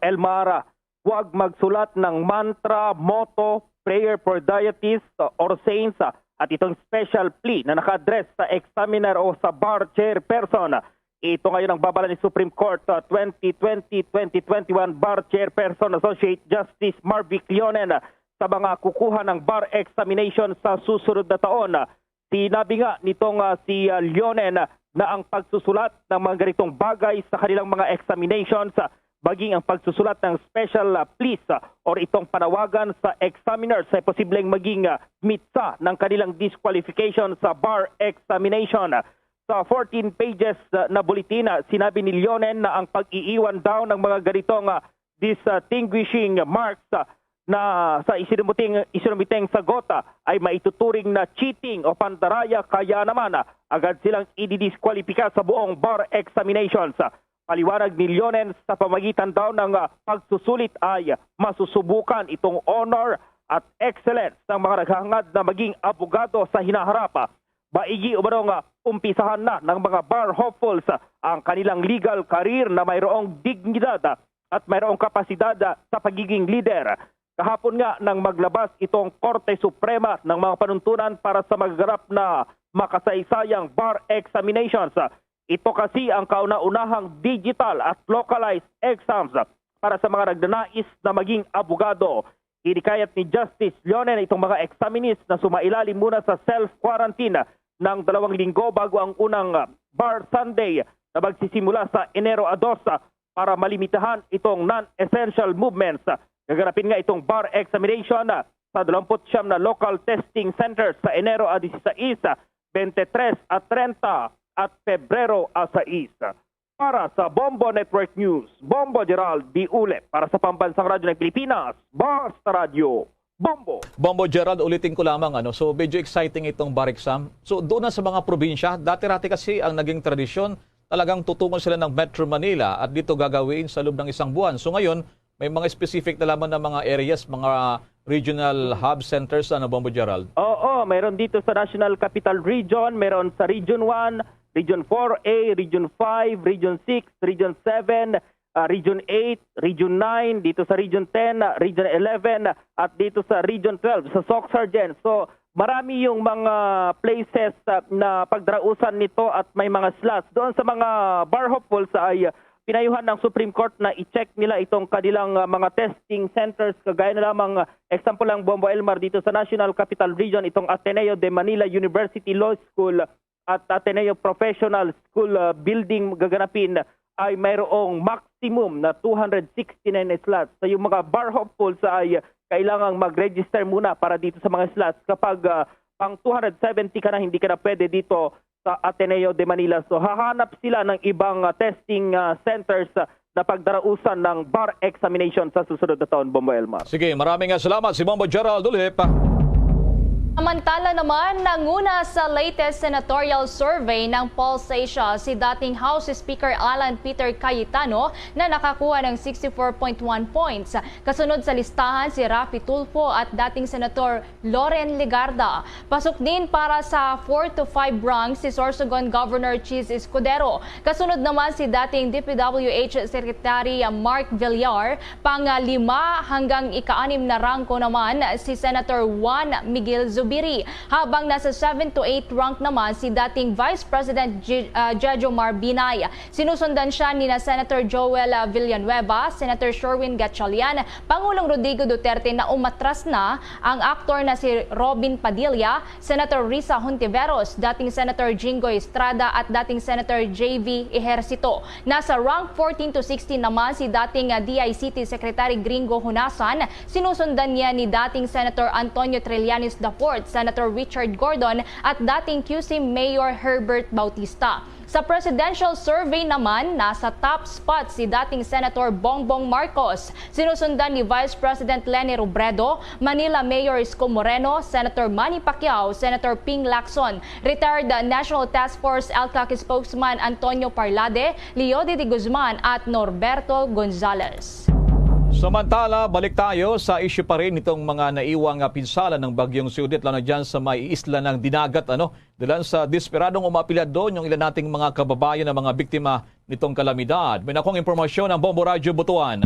Speaker 10: Elmara, huwag magsulat ng mantra, motto, prayer for deities or saints at itong special plea na naka-address sa examiner o sa bar chairperson. Ito ngayon ang babala ni Supreme Court 2020-2021 Bar Chairperson Associate Justice Marvic Leone sa mga kukuha ng bar examination sa susunod na taon. Sinabi nga nitong si Leone na ang pagsusulat ng mga ganitong bagay sa kanilang mga examinations, baging ang pagsusulat ng special pleas or itong panawagan sa examiners ay posibleng maging mitsa ng kanilang disqualification sa bar examination. Sa 14 pages na bulletin, sinabi ni Leonen na ang pag-iiwan daw ng mga ganitong distinguishing marks na sa isinumiteng sagot ay maituturing na cheating o pandaraya, kaya naman agad silang ididiskwalipika sa buong bar examinations. Paliwanag ni Leonen, sa pamagitan daw ng pagsusulit ay masusubukan itong honor at excellence ng mga naghahangad na maging abogado sa hinaharap. Maigi umanong umpisahan na ng mga bar hopefuls ang kanilang legal career na mayroong dignidad at mayroong kapasidad sa pagiging leader. Kahapon nga nang maglabas itong Korte Suprema ng mga panuntunan para sa magaganap na makasaysayang bar examinations. Ito kasi ang kauna-unahang digital at localized exams para sa mga nagnanais na maging abogado. Hinikayat ni Justice Leonen itong mga examinees na sumailalim muna sa self-quarantine ng 2 linggo bago ang unang Bar Sunday na magsisimula sa Enero 2 para malimitahan itong non-essential movements. Gaganapin nga itong bar examination sa 29 na local testing centers sa Enero 16, 23 at 30 at Pebrero 6. Para sa Bombo Network News, Bombo Gerald D. Ule. Para sa Pambansang Radyo ng Pilipinas, Basta Radio, Bombo.
Speaker 20: Bombo Gerald, ulitin ko lamang. So medyo exciting itong bar exam. So doon na sa mga probinsya, dati-rati kasi ang naging tradisyon, talagang tutungo sila ng Metro Manila at dito gagawin sa loob ng 1 buwan. So ngayon, may mga specific na laman ng mga areas, mga regional hub centers, Bombo Gerald?
Speaker 10: Oo, meron dito sa National Capital Region, meron sa Region 1, Region 4A, Region 5, Region 6, Region 7, Region 8, Region 9, dito sa Region 10, Region 11, at dito sa Region 12, sa Soc Sergeant. So, marami yung mga places na pagdarausan nito at may mga slots. Doon sa mga bar hopefuls ay pinayuhan ng Supreme Court na i-check nila itong kanilang mga testing centers. Kagaya na lamang, example lang, Bombo Elmar, dito sa National Capital Region, itong Ateneo de Manila University Law School at Ateneo Professional School building gaganapin ay mayroong maximum na 269 slots. So yung mga bar hopefuls ay kailangang mag-register muna para dito sa mga slots. Kapag pang 270 ka na, hindi ka na pwede dito sa Ateneo de Manila. So hahanap sila ng ibang testing centers na pagdarausan ng bar examination sa susunod na taon, Bombo Elmar.
Speaker 20: Sige, maraming salamat si Bombo Gerald Ulip.
Speaker 21: Samantala naman, nanguna sa latest senatorial survey ng Pulse Asia si dating House Speaker Alan Peter Cayetano na nakakuha ng 64.1 points. Kasunod sa listahan si Raffy Tulfo at dating Senator Loren Legarda. Pasok din para sa 4 to 5 rank si Sorsogon Governor Chis Escudero. Kasunod naman si dating DPWH Secretary Mark Villar. Pang-5 hanggang ika-6 na rangko naman si Senator Juan Miguel Zubiri. Habang nasa 7 to 8 rank naman si dating Vice President Jejo Marbinay. Sinusundan siya ni na Senator Joel Villanueva, Senator Sherwin Gatchalian, Pangulong Rodrigo Duterte na umatras na ang aktor na si Robin Padilla, Senator Risa Hontiveros, dating Senator Jinggoy Estrada at dating Senator JV Ejercito. Nasa rank 14 to 16 naman si dating DICT Secretary Gringo Hunasan. Sinusundan niya ni dating Senator Antonio Trillanes IV, Senator Richard Gordon at dating QC Mayor Herbert Bautista. Sa presidential survey naman, nasa top spot si dating Senator Bongbong Marcos. Sinusundan ni Vice President Leni Robredo, Manila Mayor Isko Moreno, Senator Manny Pacquiao, Senator Ping Lacson, retired National Task Force LCAC spokesman Antonio Parlade, Leody de Guzman at Norberto Gonzales.
Speaker 20: Samantala, balik tayo sa issue pa rin itong mga naiwang pinsala ng bagyong si Odette, lalo dyan sa may isla ng Dinagat. Dahil sa desperadong umapilad doon yung ilan nating mga kababayan na mga biktima nitong kalamidad. May nakong impormasyon ng Bombo Radyo Butuan.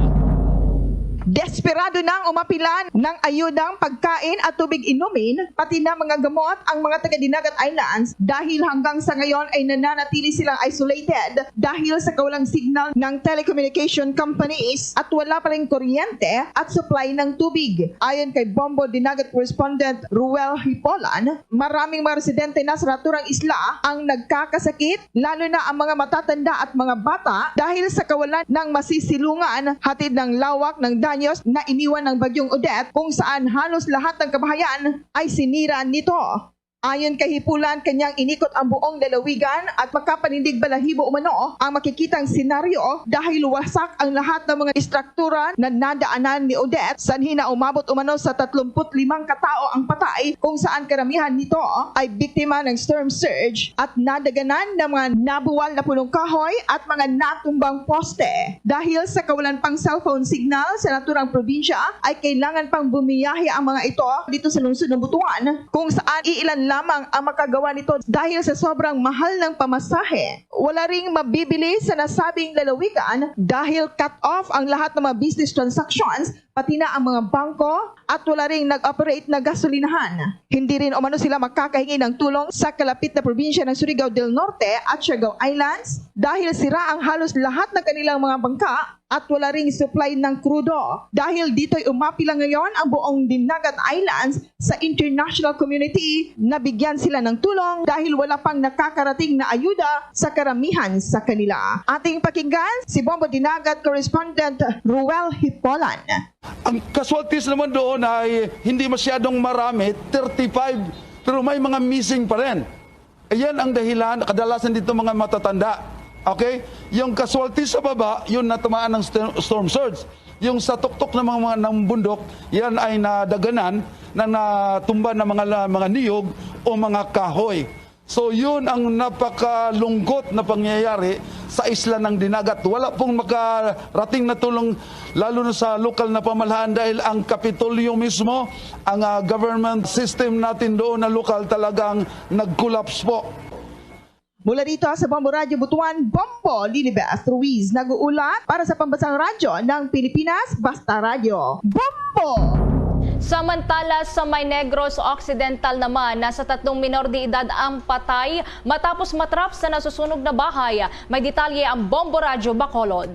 Speaker 26: Desperado nang umapilan ng ayudang pagkain at tubig inumin, pati na mga gamot ang mga taga-Dinagat Islands dahil hanggang sa ngayon ay nananatili silang isolated dahil sa kawalang signal ng telecommunication companies at wala pa ring kuryente at supply ng tubig. Ayon kay Bombo Dinagat correspondent Ruel Hipolan, maraming mga residente na sa naturang isla ang nagkakasakit, lalo na ang mga matatanda at mga bata dahil sa kawalan ng masisilungan, hatid ng lawak ng danyos na iniwan ng bagyong Odette kung saan halos lahat ng kabahayan ay sinira nito.
Speaker 7: Ayon kay Hipulan, kanyang inikot ang buong lalawigan at makapanindig balahibo umano ang makikitang senaryo dahil wasak ang lahat ng mga istruktura na nadaanan ni Odette. Sanhi na umabot umano sa 35 katao ang patay kung saan karamihan nito ay biktima ng storm surge at nadaganan ng mga nabuwal na punong kahoy at mga natumbang poste. Dahil sa kawalan pang cellphone signal sa naturang probinsya ay kailangan pang bumiyahe ang mga ito dito sa lungsod ng Butuan kung saan iilan lamang ang makagawa nito dahil sa sobrang mahal ng pamasahe. Wala ring mabibili sa nasabing lalawigan dahil cut off ang lahat ng mga business transactions pati na ang mga bangko at wala ring nag-operate na gasolinahan. Hindi rin umano sila makakahingi ng tulong sa kalapit na probinsya ng Surigao del Norte at Siargao Islands dahil sira ang halos lahat ng kanilang mga bangka at wala ring supply ng krudo. Dahil dito'y umapila ngayon ang buong Dinagat Islands sa international community na bigyan sila ng tulong dahil wala pang nakakarating na ayuda sa karamihan sa kanila. Ating pakinggan si Bombo Dinagat correspondent Ruel Hipolan.
Speaker 8: Ang casualties naman doon ay hindi masyadong marami, 35, pero may mga missing pa rin. Ayan ang dahilan, kadalasan dito mga matatanda. Okay? Yung casualties sa baba, yun natamaan ng storm surge. Yung sa tuktok ng mga ng bundok, yan ay nadaganan na natumba ng mga niyog o mga kahoy. So yun ang napakalungkot na pangyayari sa isla ng Dinagat. Wala pong makarating na tulong lalo na sa lokal na pamahalaan dahil ang Kapitolyo mismo, ang government system natin doon na lokal talagang nag-collapse po.
Speaker 7: Mula dito sa Bombo Radio Butuan, Bombo Lilibeth Ruiz nag-uulat para sa Pambansang Radyo ng Pilipinas, Basta Radio. Bombo!
Speaker 21: Samantala sa May Negros Occidental naman, nasa 3 minor de edad ang patay matapos matrap sa nasusunog na bahay. May detalye ang Bombo Radio Bacolod.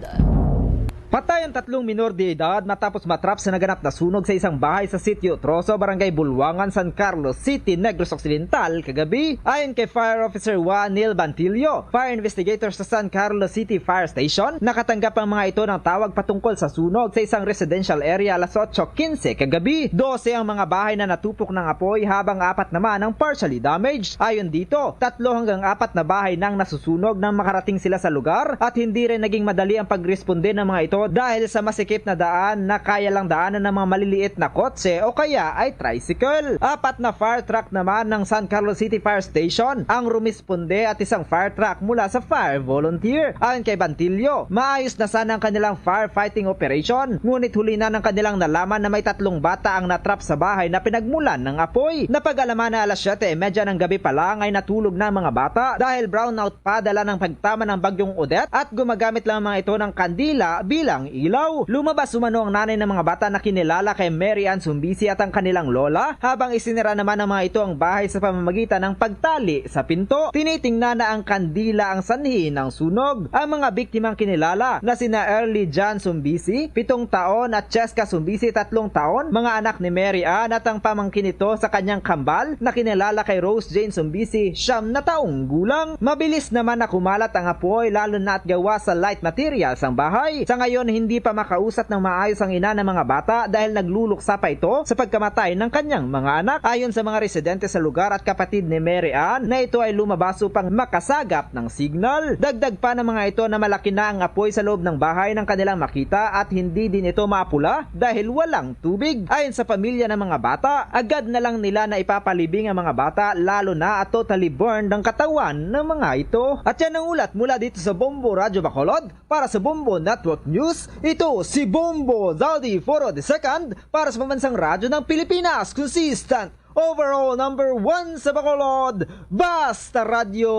Speaker 11: Patay ang 3 minor de edad matapos matrap sa naganap na sunog sa isang bahay sa Sitio Troso, Barangay Bulwangan, San Carlos City, Negros Occidental kagabi. Ayon kay Fire Officer Juanil Bantillo, fire investigator sa San Carlos City Fire Station, nakatanggap ang mga ito ng tawag patungkol sa sunog sa isang residential area alas 8:15 kagabi. 12 ang mga bahay na natupok ng apoy habang 4 naman ang partially damaged. Ayon dito, 3 hanggang 4 na bahay nang nasusunog nang makarating sila sa lugar at hindi rin naging madali ang pagresponde ng mga ito dahil sa masikip na daan na kaya lang daanan ng mga maliliit na kotse o kaya ay tricycle. 4 na fire truck naman ng San Carlos City Fire Station ang rumisponde at isang fire truck mula sa fire volunteer. Ayon kay Bantillo, maayos na sana ang kanilang firefighting operation, ngunit huli na ng kanilang nalaman na may 3 bata ang natrap sa bahay na pinagmulan ng apoy. Napag-alaman na alas 7:30 ng gabi pa lang ay natulog na ang mga bata dahil brownout pa dala ng pagtama ng bagyong Odette at gumagamit lang mga ito ng kandila bilang ilaw. Lumabas umano ang nanay ng mga bata na kinilala kay Mary Ann Sumbisi at ang kanilang lola habang isinira naman ng mga ito ang bahay sa pamamagitan ng pagtali sa pinto. Tinitingnan na ang kandila ang sanhi ng sunog. Ang mga biktimang kinilala na sina Early John Sumbisi, 7 taon at Cheska Sumbisi, 3 taon, mga anak ni Mary Ann at ang pamangkin nito sa kanyang kambal na kinilala kay Rose Jane Sumbisi, 9 na taong gulang. Mabilis naman na kumalat ang apoy lalo na at gawa sa light materials ang bahay. Sa ngayon hindi pa makausap ng maayos ang ina ng mga bata dahil nagluluksa pa ito sa pagkamatay ng kanyang mga anak. Ayon sa mga residente sa lugar at kapatid ni Mary Ann na ito ay lumabas upang makasagap ng signal. Dagdag pa ng mga ito na malaki na ang apoy sa loob ng bahay ng kanilang makita at hindi din ito mapula dahil walang tubig. Ayon sa pamilya ng mga bata, agad na lang nila na ipapalibing ang mga bata lalo na at totally burned ang katawan ng mga ito. At yan ang ulat mula dito sa Bombo Radio Bacolod para sa Bombo Network News. Ito si Bombo Zaldi Foro II para sa Pambansang Radyo ng Pilipinas. Consistent overall number 1 sa Bacolod. Basta Radio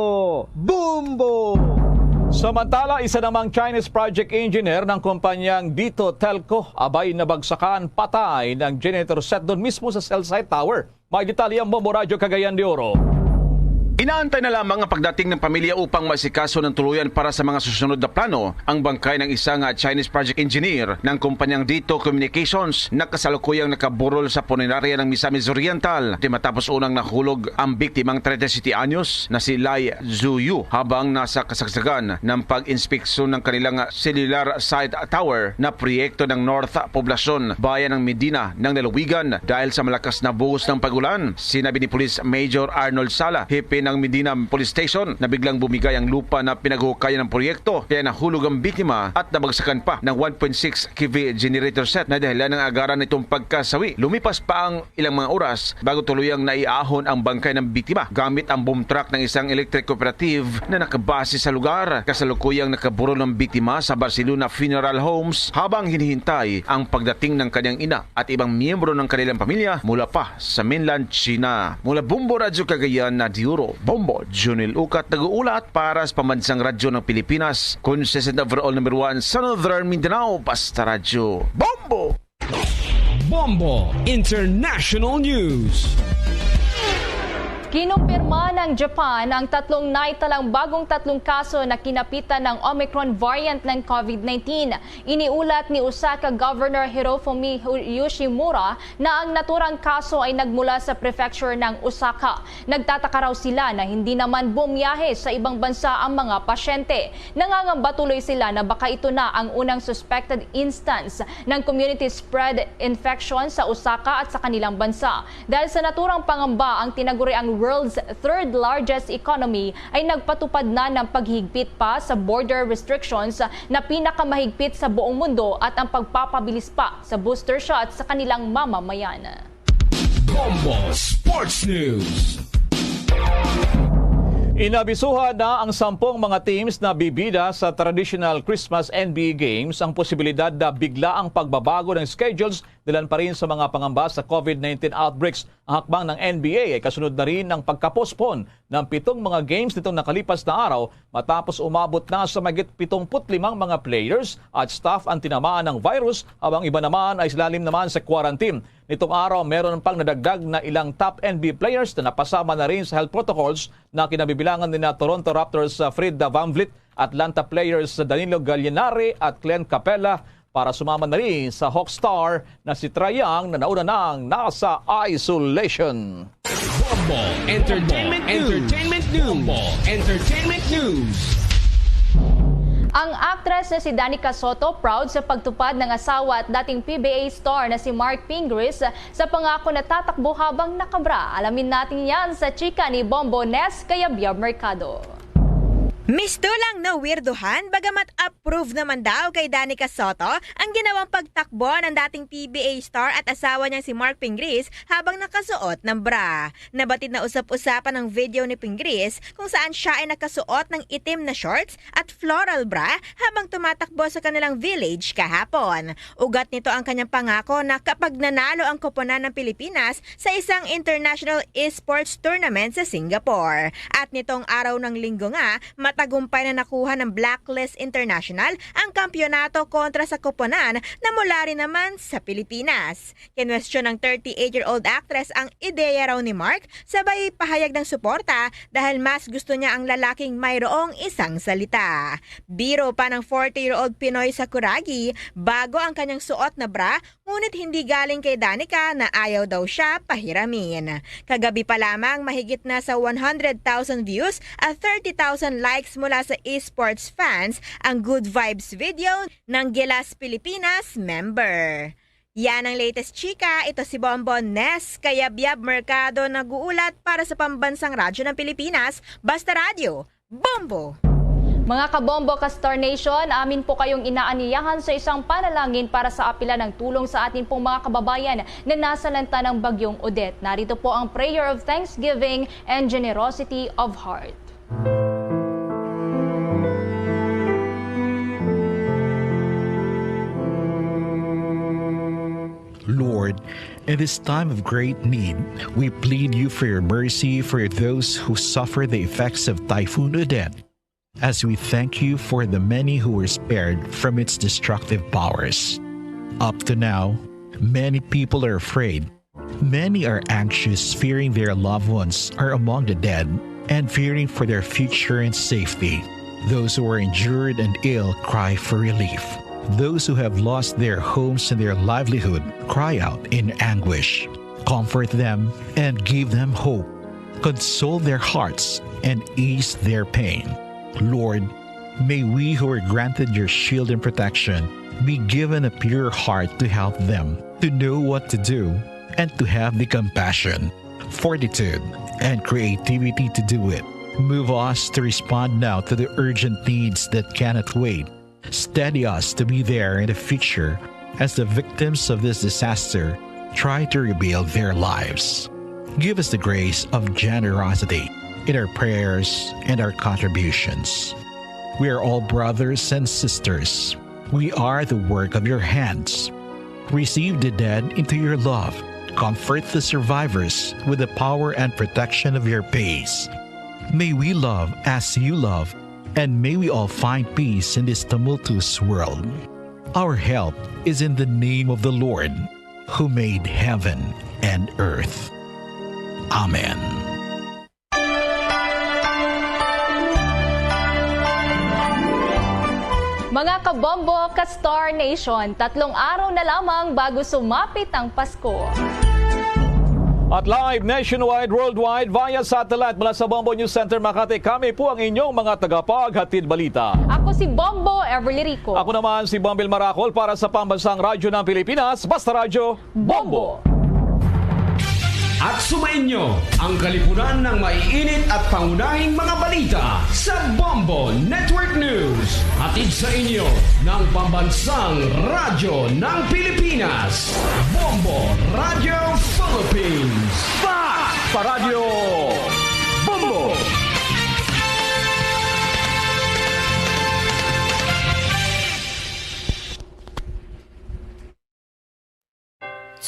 Speaker 11: Bombo!
Speaker 20: Samantala, isa namang Chinese project engineer ng kumpanyang Dito Telco abay nabagsakan patay ng generator set doon mismo sa cell site tower. May detalye ang Bombo Radio Cagayan de Oro.
Speaker 2: Inaantay na lamang ang pagdating ng pamilya upang maisikaso ng tuluyan para sa mga susunod na plano ang bangkay ng isang Chinese project engineer ng kumpanyang Dito Communications na kasalukuyang nakaburol sa punerarya ng Misamis Oriental di matapos unang nahulog ang biktimang 37 anyos na si Lai Zuyu habang nasa kasagsagan ng pag-inspeksyon ng kanilang cellular site tower na proyekto ng North Poblacion, bayan ng Medina ng Lalawigan dahil sa malakas na buhos ng pagulan. Sinabi ni Police Major Arnold Sala, hepe ng Medina Police Station, na biglang bumigay ang lupa na pinaghukayan ng proyekto kaya nahulog ang biktima at nabagsakan pa ng 1.6 kV generator set na dahilan ng agaran nitong pagkasawi. Lumipas pa ang ilang mga oras bago tuluyang naiahon ang bangkay ng biktima gamit ang boom truck ng isang electric cooperative na nakabase sa lugar. Kasalukuyang nakaburol ng biktima sa Barcelona Funeral Homes habang hinihintay ang pagdating ng kanyang ina at ibang miyembro ng kanilang pamilya mula pa sa mainland China. Mula Bombo Radyo Cagayan na Diuro, Bombo Junil Ukat nag-uulat para sa Pambansang Radyo ng Pilipinas, consistent overall number 1 sa Northern Mindanao, Basta Radyo. Bombo!
Speaker 13: Bombo International News.
Speaker 21: Kinumpirma ng Japan ang naitalang bagong 3 kaso na kinapitan ng Omicron variant ng COVID-19. Iniulat ni Osaka Governor Hirofumi Yoshimura na ang naturang kaso ay nagmula sa prefecture ng Osaka. Nagtataka raw sila na hindi naman bumiyahe sa ibang bansa ang mga pasyente. Nangangamba tuloy sila na baka ito na ang unang suspected instance ng community spread infection sa Osaka at sa kanilang bansa. Dahil sa naturang pangamba, ang tinaguri ang world's third largest economy ay nagpatupad na ng paghigpit pa sa border restrictions na pinakamahigpit sa buong mundo at ang pagpapabilis pa sa booster shots sa kanilang mamamayan.
Speaker 13: Bombo Sports News.
Speaker 20: Inabisuhan na ang 10 mga teams na bibida sa traditional Christmas NBA games ang posibilidad na bigla ang pagbabago ng schedules dilan pa rin sa mga pangamba sa COVID-19 outbreaks. Ang hakbang ng NBA ay kasunod na rin ng pagkapospon ng 7 mga games nitong nakalipas na araw matapos umabot na sa mahigit 75 mga players at staff ang tinamaan ng virus habang iba naman ay silalim naman sa quarantine. Nitong araw, meron pang nadagdag na ilang top NBA players na napasama na rin sa health protocols na kinabibilangan din na Toronto Raptors Fred VanVleet, Atlanta players Danilo Gallinari at Clint Capella para sumama na rin sa Hawkstar na si Trae Young na nauna nang nasa isolation.
Speaker 13: Bombo Entertainment News.
Speaker 21: Ang actress na si Danica Soto proud sa pagtupad ng asawa at dating PBA star na si Mark Pingris sa pangako na tatakbo habang nakabra. Alamin natin yan sa chika ni Bombo Nes Kayabyab Mercado.
Speaker 17: Misto lang na weirdohan, bagamat approve naman daw kay Danica Soto ang ginawang pagtakbo ng dating PBA star at asawa niyang si Mark Pingris habang nakasuot ng bra. Nabatid na usap-usapan ng video ni Pingris kung saan siya ay nakasuot ng itim na shorts at floral bra habang tumatakbo sa kanilang village kahapon. Ugat nito ang kanyang pangako na kapag nanalo ang koponan ng Pilipinas sa isang international esports tournament sa Singapore. At nitong araw ng linggo nga, tagumpay na nakuha ng Blacklist International ang kampyonato kontra sa koponan na mula rin naman sa Pilipinas. Kinwestiyon ng 38-year-old actress ang ideya raw ni Mark, sabay pahayag ng suporta dahil mas gusto niya ang lalaking mayroong isang salita. Biro pa ng 40-year-old Pinoy Sakuragi bago ang kanyang suot na bra, ngunit hindi galing kay Danica na ayaw daw siya pahiramin. Kagabi pa lamang mahigit na sa 100,000 views at 30,000 likes mula sa esports fans ang Good Vibes video ng Gilas Pilipinas member. Yan ang latest chika. Ito si Bombo Nes Kayabyab Mercado, nag-uulat para sa Pambansang Radyo ng Pilipinas, Basta Radyo, Bombo!
Speaker 21: Mga kabombo ka Star Nation, amin po kayong inaaniyahan sa isang panalangin para sa apila ng tulong sa atin pong mga kababayan na nasalanta ng bagyong Odette. Narito po ang prayer of thanksgiving and generosity of heart.
Speaker 18: Lord, in this time of great need, we plead you for your mercy for those who suffer the effects of Typhoon Odette, as we thank you for the many who were spared from its destructive powers. Up to now, many people are afraid. Many are anxious, fearing their loved ones are among the dead. and fearing for their future and safety. Those who are injured and ill cry for relief. Those who have lost their homes and their livelihood cry out in anguish. Comfort them and give them hope. Console their hearts and ease their pain. Lord, may we who are granted your shield and protection be given a pure heart to help them, to know what to do, and to have the compassion, fortitude, and creativity to do it. Move us to respond now to the urgent needs that cannot wait. Steady us to be there in the future as the victims of this disaster try to rebuild their lives. Give us the grace of generosity in our prayers and our contributions. We are all brothers and sisters. We are the work of your hands. Receive the dead into your love. Comfort the survivors with the power and protection of your peace. May we love as you love, and may we all find peace in this tumultuous world. Our help is in the name of the Lord, who made heaven and earth. Amen.
Speaker 21: Mga kabombo, ka-Star Nation, 3 araw na lamang bago sumapit ang Pasko.
Speaker 20: At live nationwide, worldwide, via satellite mula sa Bombo News Center Makati, kami po ang inyong mga tagapaghatid balita.
Speaker 21: Ako si Bombo Everly Rico.
Speaker 20: Ako naman si Bombil Maracol para sa Pambansang Radyo ng Pilipinas, Basta Radyo, Bombo!
Speaker 13: At sumainyo ang kalipunan ng maiinit at pangunahing mga balita sa Bombo Network News. Hatid sa inyo ng Pambansang Radyo ng Pilipinas, Bombo Radio Philippines.
Speaker 20: Basta Radyo Bombo!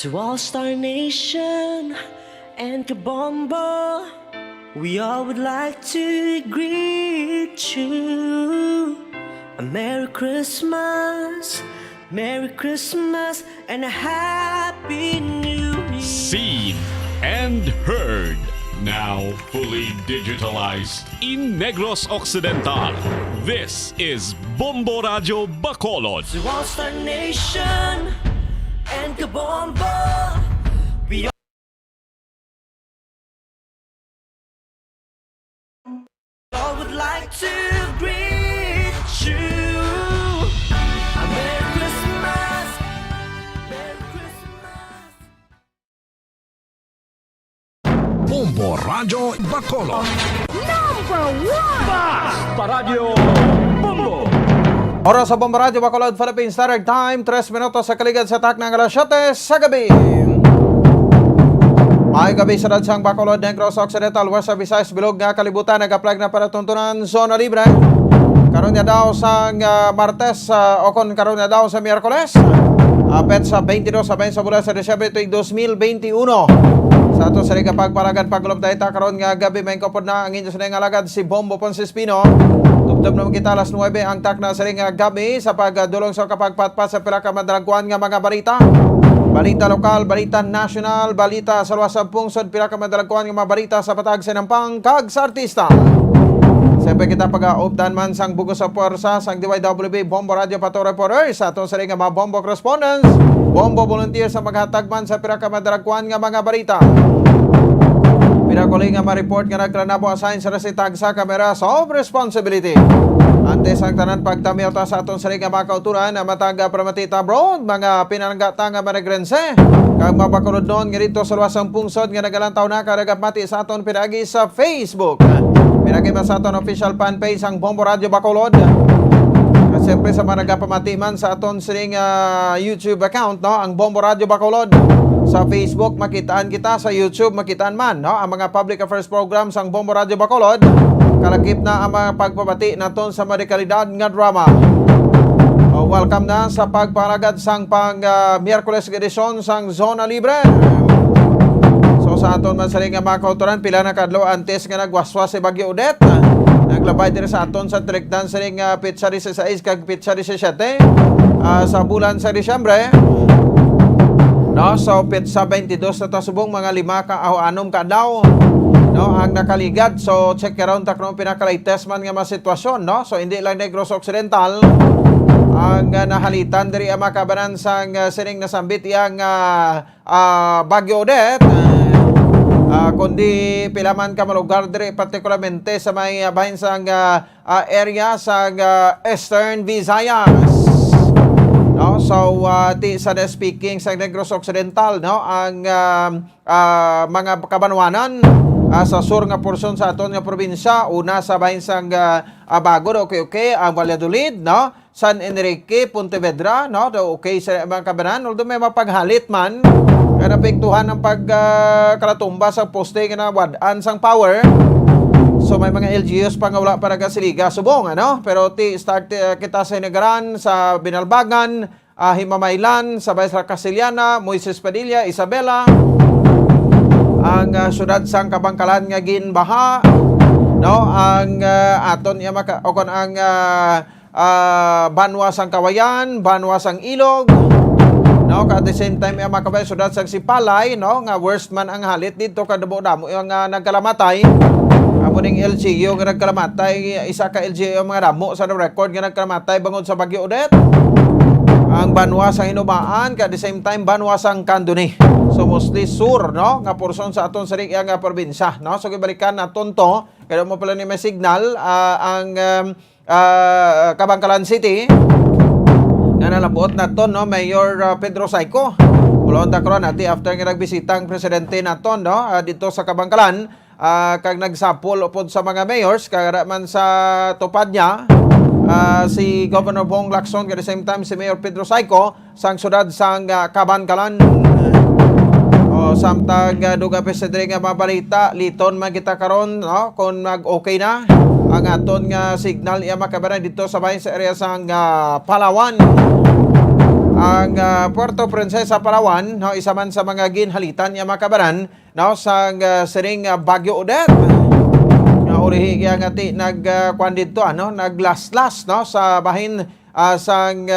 Speaker 12: To all Star Nation and Kabombo, we all would like to greet you. A Merry Christmas, and a Happy New Year.
Speaker 19: Seen and heard. Now fully digitalized in Negros Occidental. This is Bombo Radio Bacolod.
Speaker 12: To all Star Nation and Kabombo, we all would like to greet you. A Merry Christmas, Merry Christmas.
Speaker 13: Bombo Radio Bacolod.
Speaker 20: Basta Radyo Bombo!
Speaker 22: Oras sa Bombo Radio Bacolod, Philippine Standard Time, 3 minutos sa kaligid sa tak ng alas 7 sa gabi. May gabi sa dadsang Bacolod, Negros Occidental, West Visayas, Bilog nga kalibutan, nag-apply na para tuntunan zona libre. Karon nga daw sa Martes, o kon karon nga daw sa Miyerkules. Apet sa 22 sa bulan sa Disyembre tuig 2021. Sa ato sa rin pagpalagan pagulong data karon nga gabi may kapod na ang inyo sa alagad si Bombo Ponce Espino. Tubtob naman kita alas 9 ang tak na sa rin gabi sa pagdulong sa kapagpatpat sa pila ka madragwan nga mga balita. Balita lokal, balita national, balita sa luwas ng pungsod, pila ka madragwan nga mga balita sa patag sinampang kag sa artista. Siyempre kita pag-updan man sang bugos sa puwersa sang DYWB Bombo Radio Pato Reporters sa ato sa rin nga mga Bombo Correspondents, Bombo Volunteers sa maghatag man sa pila ka madragwan nga mga balita. Pinakuli nga ma-report nga nagklanabo assign sa resitag sa kamera of responsibility. Antes ang tanan pagtamiyaw ta sa aton sa rin nga mga kauturan na matanga pramatita abroad, mga pinanggata nga managrense. Kag mabakulod noon nga dito sa luwasang pungsod nga nagalantaw na karagapmati sa aton pinagi sa Facebook. Pinagi man sa aton official fanpage ang Bombo Radio Bacolod. At siyempre sa mga nagapamati man sa aton sa ring YouTube account, no, ang Bombo Radio Bacolod. Sa Facebook, makitaan kita. Sa YouTube, makitaan man, no, ang mga public affairs programs ang Bombo Radio Bacolod. Kalakip na ang mga pagpapati naton sa medikalidad nga drama. Welcome na sa pagparagad sang Miyerkules edisyon sang Zona Libre. So sa aton man sa ring mga kauturan, pila na kadlaw antes nga nagwaswas si Bagyo Odette. Naglabay din sa aton sa Trikdan sa ring Pitsa 16 kag Pitsa 17 sa bulan sa Disyembre. No, so Pitsa 22 na tasubong mga 5 ka o 6 ka daw. no, ang nakaligad. So check around takno pinaka-latest man nga mga sitwasyon, no. So hindi lang Negros Occidental ang nahalitan diri ang makabanan sang sining nasambit iyang Bagyo Odette, kundi pilaman ka malugar diri partikularmente sa may bahin sang area sa Eastern Visayas. No, so ti sa speaking sa Negros Occidental, no, ang mga kabanwanan sa sur nga porsyon sa aton nga probinsya, una sa bahin sang Bago, okay, ang Valladolid, no, San Enrique, Pontevedra, no, okay sa mga kabanan, although may mapaghalit man nga napektuhan ng pagkalatumba sa poste nga nawadaan sang power. So may mga LGUs pa nga wala para kasiliga subong, ano? Pero start kita sa Negaran, sa Binalbagan, Himamaylan, sa Bayas Casiliana, Moises Padilla, Isabela, ang syudad sang Kabangkalan nga ginbaha, no, ang aton ang Banwa sang Kawayan, Banwa sang Ilog, no, at the same time makabay syudad sang Sipalay, no, nga worst man ang halit dito kadamo-damo yung nagkalamatay. Amuning LGU nga nagkalamatay, isa ka LGU mga damo sa record nga nagkalamatay bangod sa Bagyo Odette. Ang Banwa sang Hinubaan, at the same time Banwa sang Candoni. So mostly sur, no, nga porsyon sa aton sari nga probinsya, no. So gibalikan naton to, kaya mo pala ni may signal ang Kabangkalan City nga nalabot naton, no, Mayor Pedro Saico. Ulon ta karon ati after nga nagbisita ang presidente naton, no, dito sa Kabangkalan, kag nagsapol upod sa mga mayors kaya man sa tupad niya si Governor Bong Lacson, at the same time si Mayor Pedro Saico sang syudad sang Kabangkalan. Samtang duga pesedre nga mabalita liton man kita karon, no, kung nag-okay na ang aton nga signal iya makabaran dito sa bahin sa area sang Palawan. Ang Puerto Princesa, Palawan, no, isa man sa mga ginhalitan iya makabaran, no, sang siring Bagyo Odette. Urihi kaya nga ti nagkuan dito, ano, naglaslas, no, sa bahin sang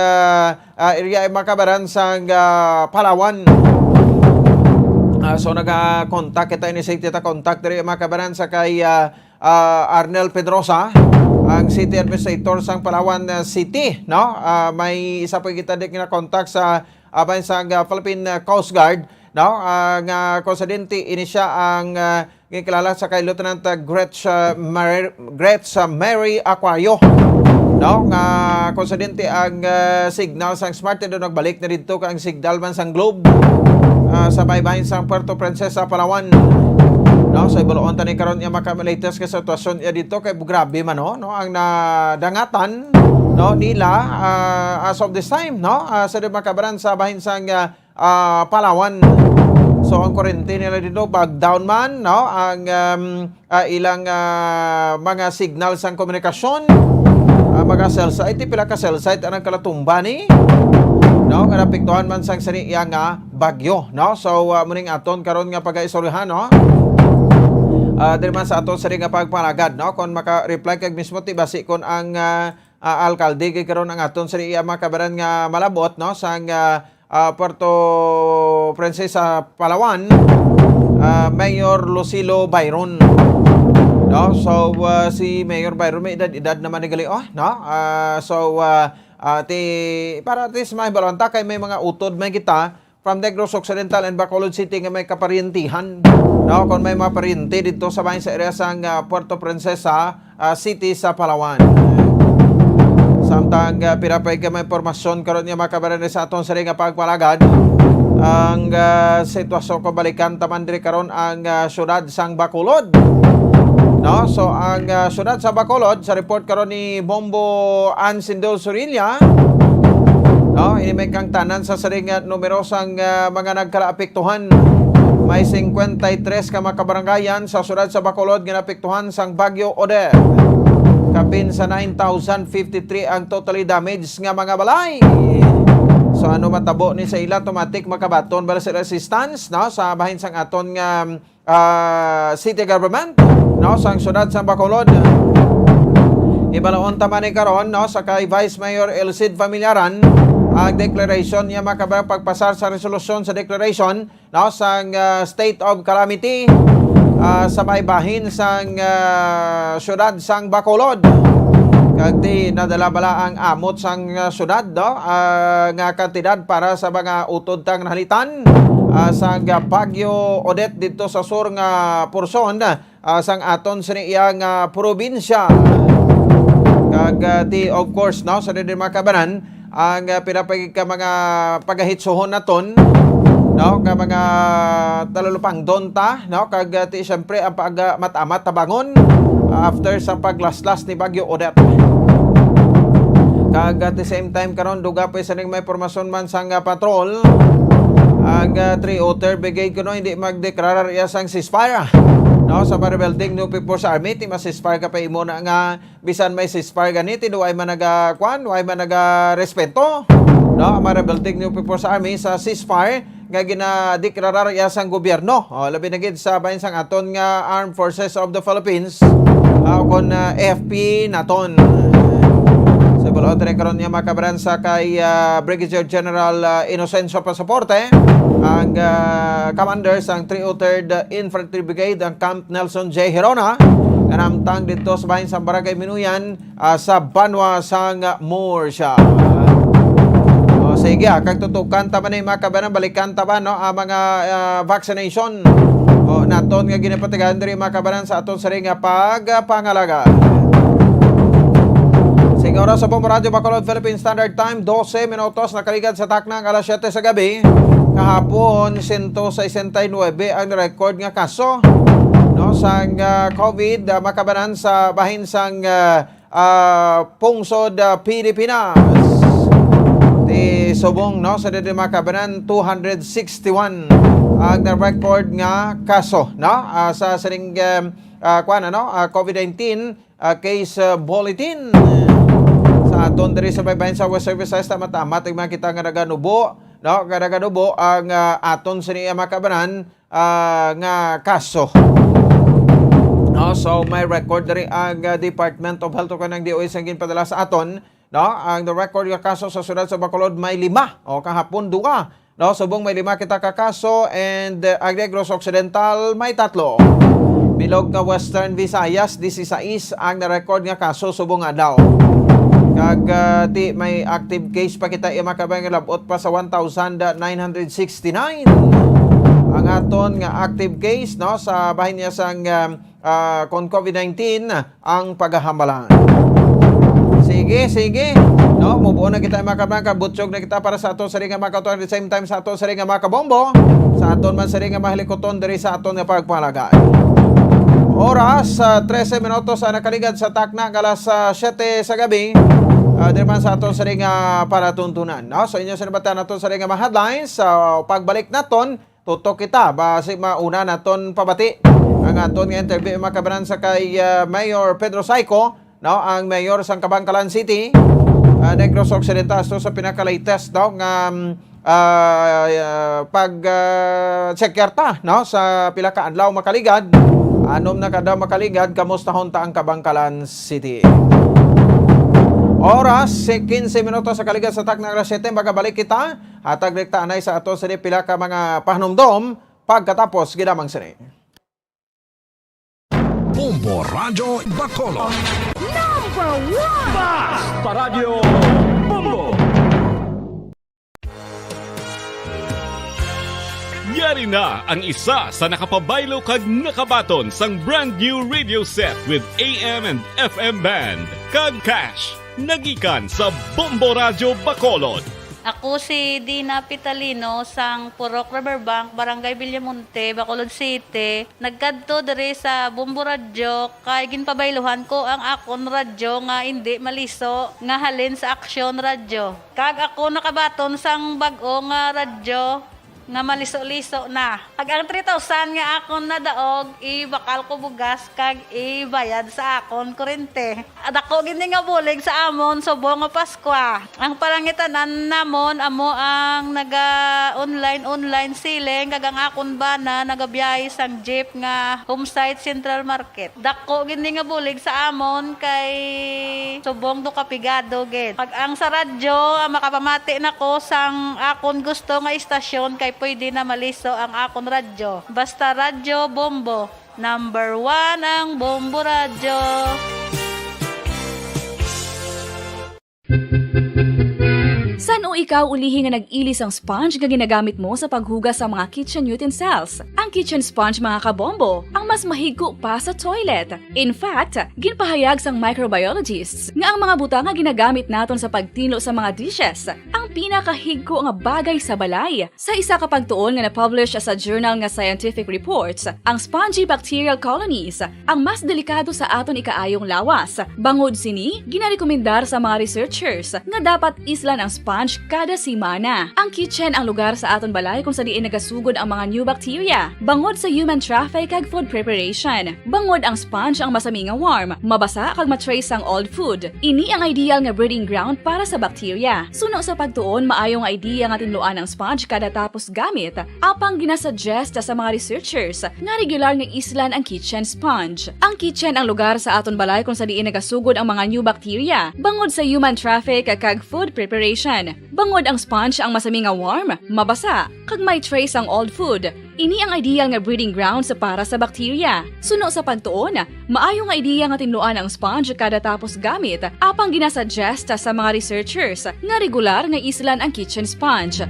Speaker 22: area iya makabaran sang Palawan. So nag-contact kita, inisig kita contact diri mga kabanan sa kay Arnel Pedrosa, ang City Administrator sang Palawan City, no. May isa pa kita dik na contact sa bahin sang Philippine Coast Guard, no, nga konsidente ini siya ang gikilala sa kay Lieutenant Gretch Mary Aquario, no, nga konsidente ang signal sang smart do nagbalik na dito kang signal man sang globe sa baybayin sang Puerto Princesa, Palawan. No, so ibuloon tani karon iya maka-latest ka sitwasyon iya dito kay grabe man, no, ang nadangatan, no, nila as of this time, no, sa makabaran sa bahin sang Palawan. So ang kurente nila dito bag down man, no, ang ilang mga signal sang komunikasyon, mga cell site, pila ka cell site ang kalatumba ni, no, kada piktuhan man sang sani iya nga bagyo, no. So muning aton karon nga pag-istoryahan, no, diri man sa aton sani nga pagpalagad, no, kon maka-reply kag mismo ti basi kon ang alkalde kay karon ang aton sani iya makabaran nga malabot, no, sang Puerto Princesa, Palawan, Mayor Lucilo Byron, no. So si Mayor Byron may edad naman ni gali, no. So para at least may balanta kay may mga utod may kita from Negros Occidental and Bacolod City nga may kaparyentihan, no, kung may mga paryente dito sa bahin sa area sang Puerto Princesa City sa Palawan. Samtang pirapay ka may impormasyon karon nga makabaran sa aton sa nga pagpalagad ang sitwasyon ko balikan taman diri karon ang syudad sang Bacolod, no. So ang syudad sa Bacolod sa report karon ni Bombo Ansindo Sorilla, no, ini may kang tanan sa saring numerosang mga nagkalaapektuhan. May 53 ka makabarangayan sa syudad sa Bacolod nga naapektuhan sang Bagyo Odette. Kapin sa 9,053 ang totally damaged nga mga balay. So ano matabo ni sa ila automatic makabaton bala sa resistance, no, sa bahin sang aton nga city government, no, sang syudad sa Bacolod. Ibalaon taman ni karon, no, sa kay Vice Mayor Elcid Familiaran ang declaration niya makabang pagpasar sa resolusyon sa declaration, no, sang state of calamity sa may bahin sang syudad sang Bacolod. Kag di nadala bala ang amot sang syudad nga kantidad para sa mga utod tang nahalitan sang Baguio Odette dito sa sur nga porsyon sang aton sa iyang probinsya. Kag di of course sa din makabanan ang pinapagig ka mga pagahitsohon naton ka mga talulupang donta kag ti syempre ang pag-matamat tabangon after sa paglaslas ni Baguio Odette. Kag at the same time karon duga pa sa ning may pormasyon man sang patrol ang 3-Otter Brigade kuno hindi magdeklarar iya sang ceasefire sa Building New People's Army ti mas-ceasefire ka pa imo na nga bisan may ceasefire ganiti duay man way man respeto ang Building New People's Army sa ceasefire nga ginadeklarar iya sang gobyerno labi na gid sa bahin sang aton nga Armed Forces of the Philippines kon FP naton. Sa balotre karon niya makabaran sa kay Brigadier General Inocencio Pasaporte ang commander sang 303rd Infantry Brigade ang Camp Nelson J. Hirona kanamtang dito sa bahin sa Barangay Minuyan sa Banwa sang Morsha. Sige, kag tutukan ta man ni makabaran balikan ta ba ang mga vaccination naton nga ginapatigan diri makabaran sa aton sa nga pagpangalaga. Siguro sa Bombo Radio Bacolod Philippine Standard Time 12 minutos nakaligad sa taknang alas 7 sa gabi. Kahapon 169 ang record nga kaso sang COVID makabanan sa bahin sang pungsod Pilipinas. Ti subong sa dili makabanan 261 ang record nga kaso sa sining COVID-19 case bulletin. Sa aton diri sa baybayin sa West Services tama-tama tig makita nga naganubo ang aton sa niya makabanan nga kaso. So may record diri ang Department of Health kanang DOH ang ginpadala sa aton ang the record nga kaso sa syudad sa Bacolod may 5 kahapon 2 subong may 5 kita ka kaso and ang Negros Occidental may 3. Bilog nga Western Visayas 16 ang na-record nga kaso subong adlaw. Kag ti may active case pa kita makabay nga labot pa sa 1,969 ang aton nga active case sa bahin niya sang kon COVID-19 ang paghahambalan. Sige mubuo na kita makabang kabutsog na kita para sa aton sa ringa makatuan at the same time sa aton sa ringa makabombo sa aton man sa ringa mahalikoton diri sa aton nga pagpalagaan. Oras 13 minutos na nakaligad sa takna alas 7 sa gabi. Diri man sa aton sa ringa para tuntunan. So inyo sinabatan naton sa ringa mga headlines. Pagbalik naton, tutok kita basi mauna naton pabati ang aton nga interview makabanan sa kay Mayor Pedro Saico, ang mayor sang Kabangkalan City, Negros Occidental sa pinaka-latest nga pag-check-yarta sa pila ka adlaw makaligad. Anom na kada makaligad, kamustahon ta ang Kabangkalan City. Oras 15 minutos sa kaligad sa takna alas 7 magabalik kita hatag rekta anay sa ato sa pila ka mga pahnumdom pagkatapos gidamang sini.
Speaker 13: Bombo Radio Bacolod.
Speaker 12: Number 1
Speaker 13: Basta Radio Bombo.
Speaker 19: Yari na ang isa sa nakapabaylo kag nakabaton sang brand new radio set with AM and FM band kag cash nagikan sa Bombo Radio Bacolod.
Speaker 3: Ako si Dina Pitalino sang Purok Riverbank, Barangay Villamonte, Bacolod City. Nagkadto diri sa Bombo Radio kay ginpabayluhan ko ang akon radyo nga hindi maliso nga halin sa Aksyon Radio. Kag ako nakabaton sang bag-o nga radyo nga maliso-liso na. Pag ang 3,000 nga akon nadaog, ibakal ko bugas kag ibayad sa akon kurente. At ako gini nga bulig sa amon subong nga Paskwa. Ang palangitanan namon amo ang naga-online siling kag ang akon bana nagabiyahe sang jeep nga Homesite Central Market. Dako gini nga bulig sa amon kay subong do kapigado gid. Pag ang sa radyo makapamati nako sang akon gusto nga istasyon kay pwede na maliso ang akon radyo. Basta Radyo Bombo Number 1 ang Bombo Radyo.
Speaker 1: San o ikaw ulihin nga nag-ilis ang sponge nga ginagamit mo sa paghugas sa mga kitchen utensils? Ang kitchen sponge mga kabombo, ang mas mahigko pa sa toilet. In fact, ginpahayag sang microbiologists nga ang mga butang nga ginagamit naton sa pagtino sa mga dishes ang pinakahigko nga bagay sa balay. Sa isa ka pagtuon nga na-publish sa journal nga Scientific Reports, ang spongy bacterial colonies ang mas delikado sa aton ikaayong lawas. Bangod sini, ginarekomendar sa mga researchers nga dapat islan ang sponge kada simana. Ang kitchen ang lugar sa aton balay kung sa diin nagasugod ang mga new bacteria. Bangod sa human traffic kag food preparation. Bangod ang sponge ang masami nga warm, mabasa kag matrace ang old food. Ini ang ideal nga breeding ground para sa bacteria. Suno sa pagtuon, maayong idea nga tinluan ang sponge kada tapos gamit. Apang ginasuggest sa mga researchers nga regular nga islan ang kitchen sponge. Ang kitchen ang lugar sa aton balay kung sa diin nagasugod ang mga new bacteria. Bangod sa human traffic kag food preparation. Bangod ang sponge ang masami nga warm, mabasa, kag may trace ang old food. Ini ang ideal nga breeding ground sa para sa bacteria. Suno sa pagtuon, maayo nga idea nga tinluan ang sponge kada tapos gamit, apang ginasuggest sa mga researchers nga regular nga islan ang kitchen sponge.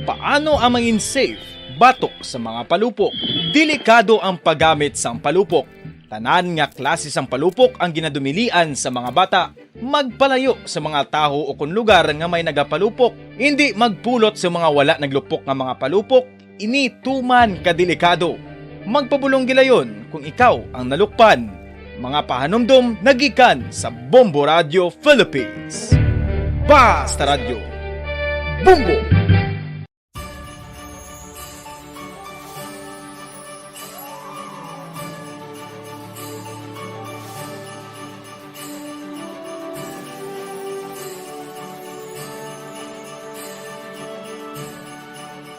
Speaker 4: Paano ang mangin safe batok sa mga palupok? Delikado ang paggamit sang palupok. Tanan nga klase sang palupok ang ginadumilian sa mga bata. Magpalayo sa mga taho o kung lugar nga may nagapalupok. Hindi magpulot sa mga wala naglupok nga mga palupok. Ini tuman kadelikado. Magpabulong gilayon kung ikaw ang nalukpan. Mga pahanumdum nagikan sa Bombo Radio Philippines. Basta Radio Bombo!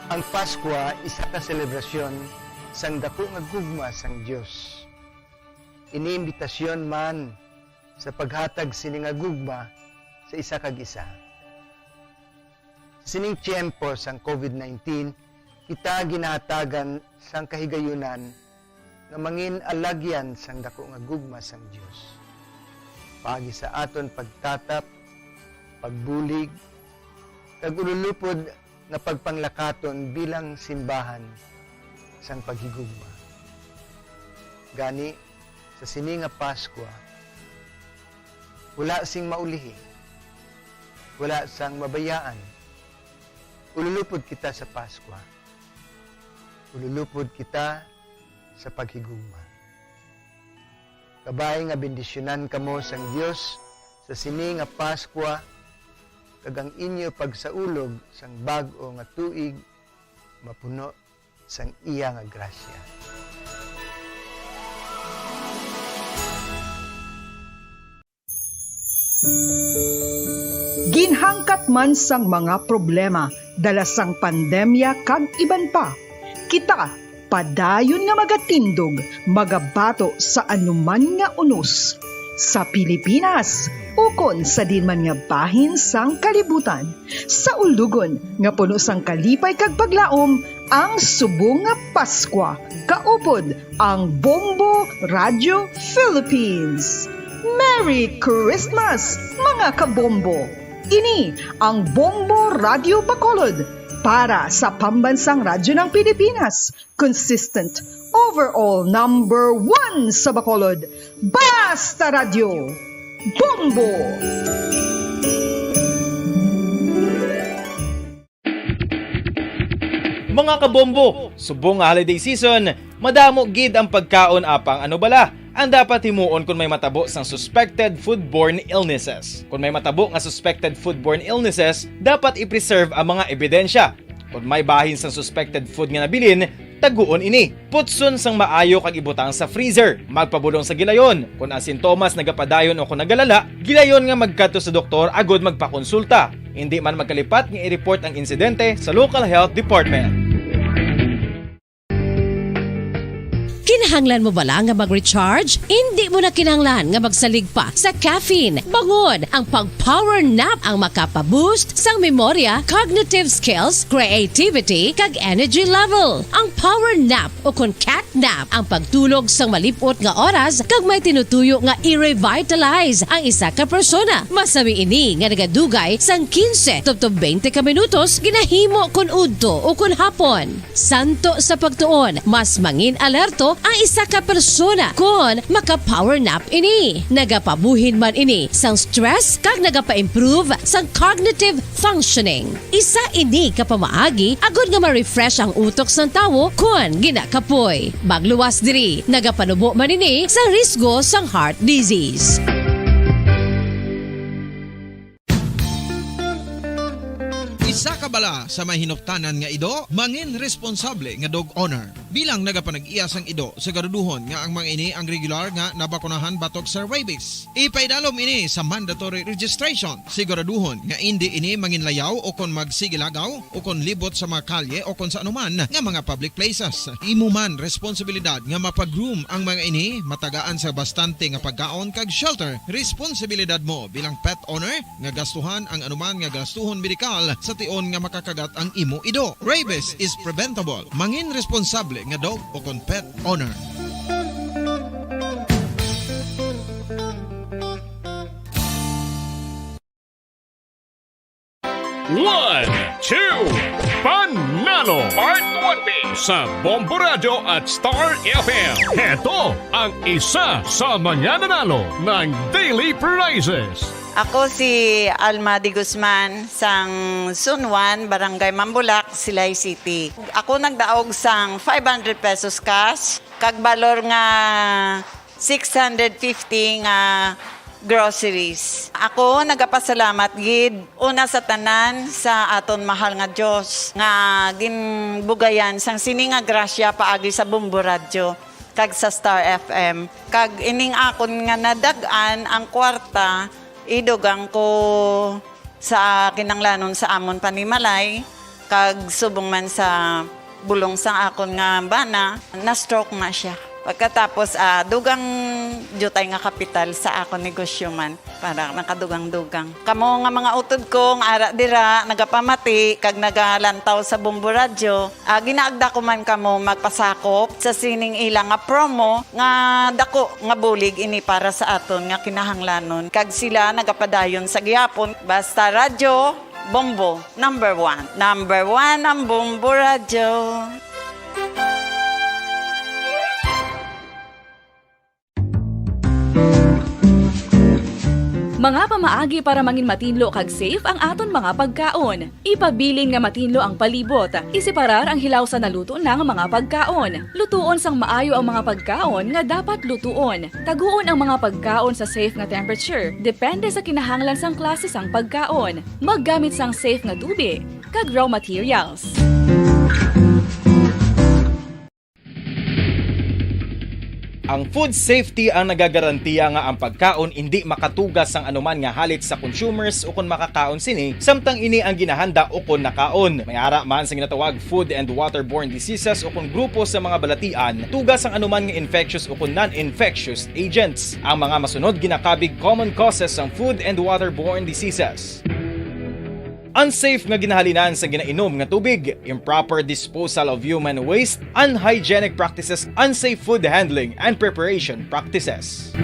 Speaker 16: Ang Pasko isa ka selebrasyon sang dako nga gugma sang Dios. Iniimbitasyon man sa paghatag sini nga gugma sa isa kag isa. Sining tiyempo sang COVID-19, kita ginahatagan sang kahigayunan nga mangin alagyan sang dako nga gugma sang Dios. Pagi sa aton pagtatap, pagbulig, kag ululupod na pagpanglakaton bilang simbahan sang paghigugma. Gani, sa sini nga Pasko, wala sing maulihi, wala sang mabayaan. Ululupod kita sa Pasko. Ululupod kita sa paghigugma. Kabay nga bendisyonan kamo sang Dios sa sini nga Pasko, kag ang inyo pagsaulog sang bag-o nga tuig mapuno sang iya nga grasya.
Speaker 26: Ginhangkat man sang mga problema dala sang pandemya kag iban pa. Kita padayon nga magatindog, magabato sa anuman nga unos. Sa Pilipinas, ukon sa dinman nga bahin sang kalibutan, sa ulugon nga puno sang kalipay kag paglaom, ang subong nga Pasko, kaupod ang Bombo Radio Philippines. Merry Christmas, mga kabombo! Ini ang Bombo Radio Bacolod para sa pambansang radyo ng Pilipinas. Consistent, overall number 1 sa Bacolod. Basta Radio Bombo!
Speaker 4: Mga kabombo, subong nga holiday season, madamo gid ang pagkaon apang ano bala. Ang dapat himuon kung may matabo sang suspected foodborne illnesses. Kung may matabo nga suspected foodborne illnesses, dapat i-preserve ang mga ebidensya. Kung may bahin sang suspected food nga nabilin, taguon ini. Putson sang maayo kag ibutang sa freezer. Magpabulong sa gilayon. Kung ang sintomas nagapadayon o kung nagalala, gilayon nga magkadto sa doktor agod magpakonsulta. Hindi man magkalipat nga i-report ang insidente sa local health department.
Speaker 5: Kinahanglan mo bala nga mag-recharge? Hindi mo na kinahanglan nga magsalig pa sa caffeine. Bangod, ang pag-power nap ang makapaboost sang memorya, cognitive skills, creativity, kag energy level. Ang power nap o kun cat nap ang pagtulog sang malipot nga oras kag may tinutuyo nga i-revitalize ang isa ka persona. Masami ini nga nagadugay sang 15 to 20 ka minutos ginahimo kun udto o kun hapon. Santo sa pagtuon, mas mangin alerto ang isa ka persona kung maka-power nap ini. Nagapabuhin man ini sang stress kag nagapa-improve sang cognitive functioning. Isa ini kapamaagi agud nga ma-refresh ang utok sang tawo kung ginakapoy. Magluwas diri, nagapanubo man ini sa risgo sang heart disease.
Speaker 6: Isa ka bala sa may hinuptanan nga ido, mangin responsable nga dog owner. Bilang nagapanag-iyas ang ido, siguraduhon nga ang mga ini ang regular nga nabakunahan batok sa rabies. Ipaidalom ini sa mandatory registration. Siguraduhon nga hindi ini manginlayaw o kon magsigilagaw o kon libot sa mga kalye o kon sa anuman nga mga public places. Imo man responsibilidad nga mapag-groom ang mga ini, matagaan sa bastante nga pagkaon kag shelter. Responsibilidad mo bilang pet owner nga gastuhan ang anuman nga gastuhon medikal sa tion nga makakagat ang imo ido. Rabies is preventable. Mangin responsable nga dog o kon pet owner.
Speaker 19: One, two, Panalo Part 1B sa Bombo Radio at Star FM. Ito ang isa sa manyananalo ng Daily Prizes.
Speaker 9: Ako si Alma de Guzman sang Sunwan, Barangay Mambulak, Silay City. Ako nagdaog sang 500 pesos cash, kag balor nga 650 nga groceries. Ako nagapasalamat gid una sa tanan sa aton mahal nga Dios nga ginbugayan sang sini nga grasya paagi sa Bombo Radio kag sa Star FM. Kag ining akon nga nadagan ang kwarta idugang ko sa kinanglanon sa amon panimalay kag subong man sa bulong sa akon nga bana na stroke na siya. Pagkatapos dugang jutay nga kapital sa akon negosyo man para nakadugang-dugang. Kamo nga mga utod ko nga ara dira nagapamati kag nagalantaw sa Bombo Radio. Ginaagda ko man kamo magpasakop sa sining ilang nga promo nga dako nga bulig ini para sa aton nga kinahanglanon. Kag sila nagapadayon sa gihapon. Basta Radio Bombo number 1. Number 1 ang Bombo Radio.
Speaker 1: Mga pamaagi para mangin matinlo kag safe ang aton mga pagkaon. Ipabilin nga matinlo ang palibot. Isiparar ang hilaw sa naluto ng mga pagkaon. Lutuon sang maayo ang mga pagkaon nga dapat lutuon. Taguon ang mga pagkaon sa safe nga temperature. Depende sa kinahanglan sang klase sang pagkaon. Maggamit sang safe nga tubig kag raw materials.
Speaker 4: Ang food safety ang nagagarantiya nga ang pagkaon hindi makatugas ang anuman nga halit sa consumers o kung makakaon sini, samtang ini ang ginahanda o kung nakaon. May ara man sa ginatawag food and waterborne diseases o kung grupo sa mga balatian, tugas ang anuman nga infectious o kung non-infectious agents. Ang mga masunod ginakabig common causes ng food and waterborne diseases. Unsafe nga ginahalinan sa ginainom nga tubig, improper disposal of human waste, unhygienic practices, unsafe food handling, and preparation practices.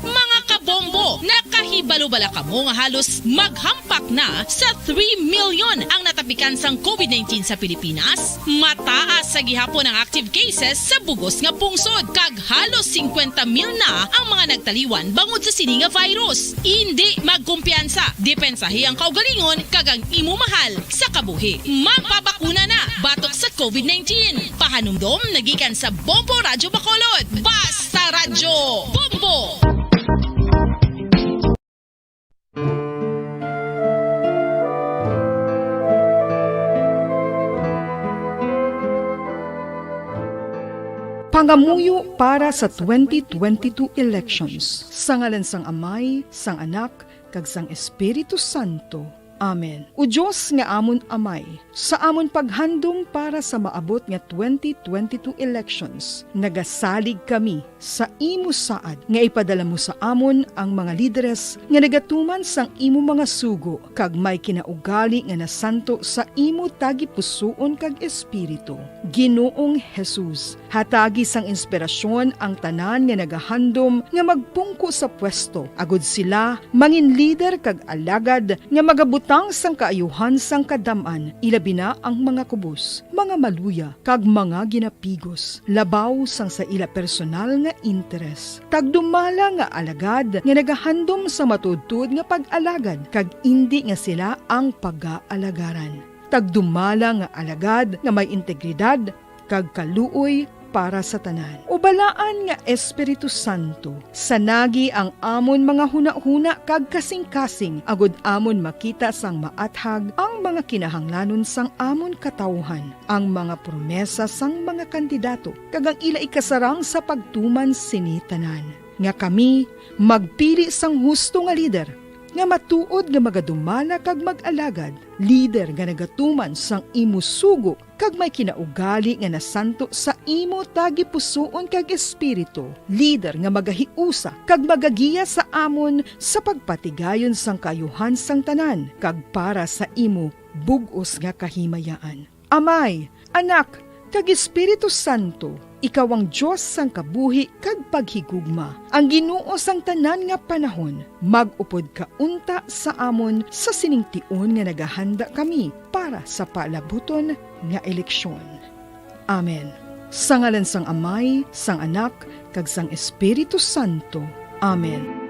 Speaker 23: Mga kabombo, nakahibalo bala kamo nga halos maghampak na sa 3 million ang natapikan sang COVID-19 sa Pilipinas? Mataas sa gihapon ang active cases sa bugos nga pungsod, kag halos 50 mil na ang mga nagtaliwan bangod sa sini nga virus. Hindi magkumpiyansa, depensahi ang kaugalingon kag ang imo mahal sa kabuhi. Magpabakuna na batok sa COVID-19. Pahanumdom nagikan sa Bombo Radio Bacolod. Basta Radio Bombo!
Speaker 26: Pangamuyo para sa 2022 elections. Sa ngalan sang Amay, sang Anak, kag sang Espiritu Santo. Amen. O Diyos nga amon amay, sa amon paghandom para sa maabot nga 2022 elections, nagasalig kami sa imo saad nga ipadala mo sa amon ang mga lideres nga nagatuman sang imo mga sugo kag may kinaugali nga nasanto sa imo tagi pusoon kag espiritu. Ginoong Jesus, hatagi sang inspirasyon ang tanan nga nagahandom nga magpungko sa pwesto, agud sila mangin leader kag alagad nga magabutang sang kaayuhan sang kadaman, ilabi na ang mga kubos, mga maluya kag mga ginapigos, labaw sang sa ila personal nga interes. Tagdumala nga alagad nga nagahandom sa matudtud nga pag-alagad kag indi nga sila ang pag-aalagaran. Tagdumala nga alagad nga may integridad kag kaluoy para sa tanan. Ubalaan nga Espiritu Santo, sanagi ang amon mga huna-huna kag kasing-kasing, agud amon makita sang maathag ang mga kinahanglanon sang amon katawhan, ang mga promesa sang mga kandidato, kag ang ila ikasarang sa pagtuman sini tanan. Nga kami magpili sang husto nga lider, nga matuod nga magadumala kag mag-alagad, lider nga nagatuman sang imo sugo kag may kinaugali nga nasanto sa imo tagi pusoon kag espiritu, lider nga magahiusa kag magagiya sa amon sa pagpatigayon sang kayuhan sang tanan kag para sa imo bug-os nga kahimayaan. Amay, Anak, kag Espiritu Santo, ikaw ang Diyos sang kabuhi kag paghigugma. Ang Ginoo sang tanan nga panahon, mag-upod ka unta sa amon sa siningtion nga nagahanda kami para sa palabuton nga eleksyon. Amen. Sa ngalan sang Amay, sang Anak, kag sang Espiritu Santo. Amen.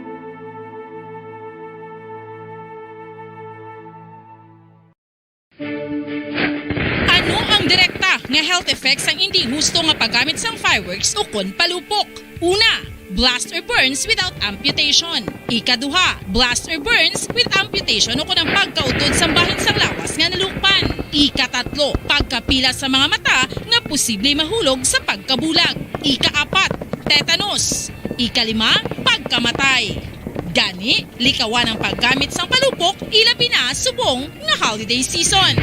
Speaker 23: Ano ang direkta nga health effects ang hindi husto nga paggamit sang fireworks o kon palupok? Una, blast or burns without amputation. Ikaduha, blast or burns with amputation o kon ang pagkautod sa bahin sang lawas nga nalukpan. Ikatatlo, pagkapila sa mga mata nga posible mahulog sa pagkabulag. Ikaapat, tetanus. Ikalima, pagkamatay. Gani, likawan ang paggamit sang palupok ilabi na subong nga holiday season.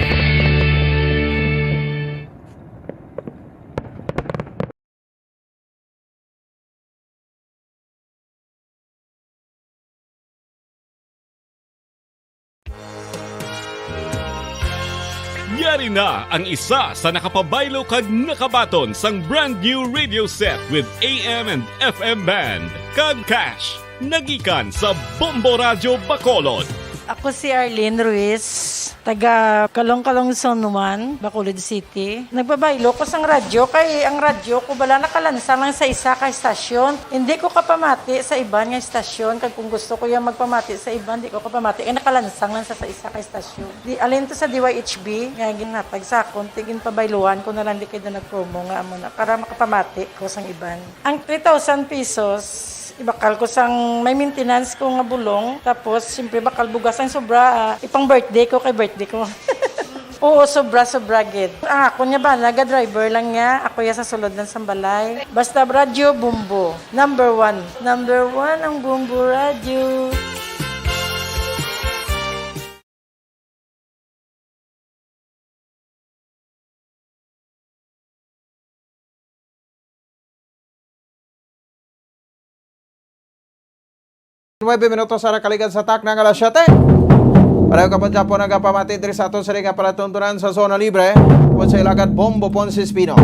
Speaker 19: Yari na ang isa sa nakapabaylo kag nakabaton sang brand new radio set with AM and FM band kag cash nagikan sa Bombo Radio Bacolod.
Speaker 8: Ako si Arlene Ruiz, taga Kalong-Kalong Zone 1, Bacolod City. Nagbabaylo ko sang radyo, kay ang radyo ko bala nakalansang lang sa isa ka estasyon. Hindi ko kapamati sa iban nga estasyon, kag kung gusto ko yung magpamati sa iban, hindi ko kapamati, kay nakalansang lang sa isa ka estasyon. Alin to sa DYHB, nga ginatag sa akon, tigin pabayluan ko na lang di kayo na nag-promo nga amo na, para makapamati ko sang iban. Ang 3,000 pesos, ibakal ko sang may maintenance ko nga bulong, tapos siyempre bakal bugas ang sobra, ipang birthday ko kay birthday ko. Oo, sobra gid. Ako niya ba, naga-driver lang niya, ako ya sa sulod ng sambalay. Basta radyo, Bumbo. Number 1 ang Bumbo Radio.
Speaker 22: Nueve minutos sa nakaligan sa tak ng alas 7. Pareho ka po dyan po nagpamati diri sa aton sa rin palatuntunan sa Zona Libre po sa Ilagad Bombo Ponce Espino.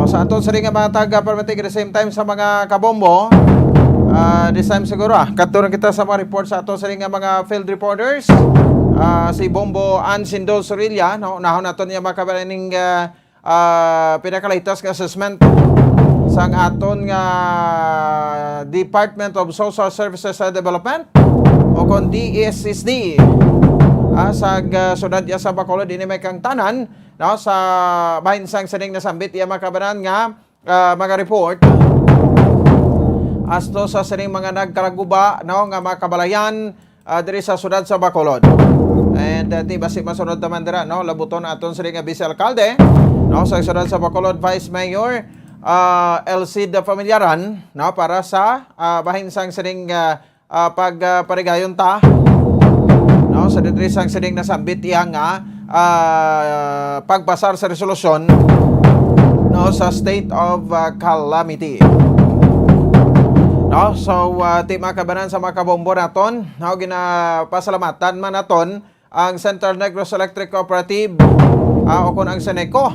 Speaker 22: Sa aton sa rin mga taga-pamati at the same time sa mga kabombo, this time siguro katuran kita sa mga report sa aton sa rin mga field reporters. Si Bombo Ansindo Sorilla, nahon naton niya makabalaning pinakalitas ng assessment sang aton nga Department of Social Services and Development o kon DSSD sa sudad ya sa Bacolod ini may kang tanan sa bahin sang sining nasambit iya makabanan nga mga report asto sa sining mga nagkalaguba nga makabalayan diri sa sudad sa Bacolod. And di basi masunod naman dira labuton aton sining Vice Alcalde sa sudad sa Bacolod, Vice Mayor Elcida Familiaran para sa bahin sang sining pagparigayon ta sa didrisang sining nasambit iya nga pagpasar sa resolusyon no sa state of calamity. No, so ti makabanan sa mga kabombo naton, no, ginapasalamatan man naton ang Central Negros Electric Cooperative o kun ang Seneco.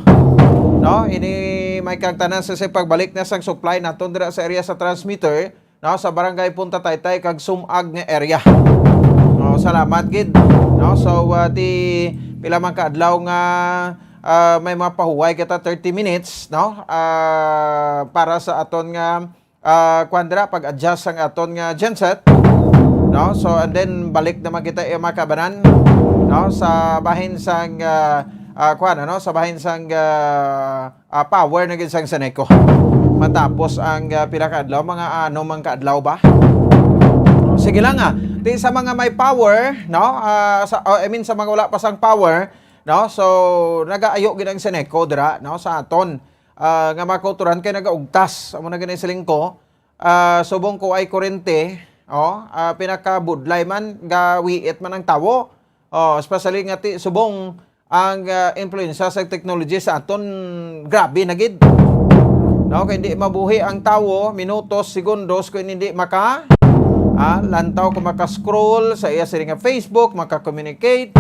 Speaker 22: No, ini may kagtanan sa pagbalik na sang supply naton dira sa area sa transmitter, no, sa barangay Punta Taytay kag Sumag nga area. No, salamat gid. No, so ti pila man ka adlaw nga may mga pahuway kita 30 minutes, no, para sa aton nga kwandra pag-adjust ang aton nga genset, no, so and then balik naman kita makabanan, no, sa bahin sang no, sa bahin sang power na gid sang Seneco matapos ang pila ka adlaw, mga man ka adlaw ba. Sige lang di sa mga may power, no, sa mga wala pa sang power, no, so nagaayo gid ang Seneco dira, no, sa aton nga makuturan kay nagaugtas amo na ganay siling ko, subong ko ay kurente, pinakabudlay man gawiit man ang tawo, especially nga ti subong ang influensya sa technology sa aton grabe na gid, no, kay hindi mabuhi ang tawo minutos segundos kung hindi maka lantaw ko maka-scroll sa iya siring nga Facebook, maka-communicate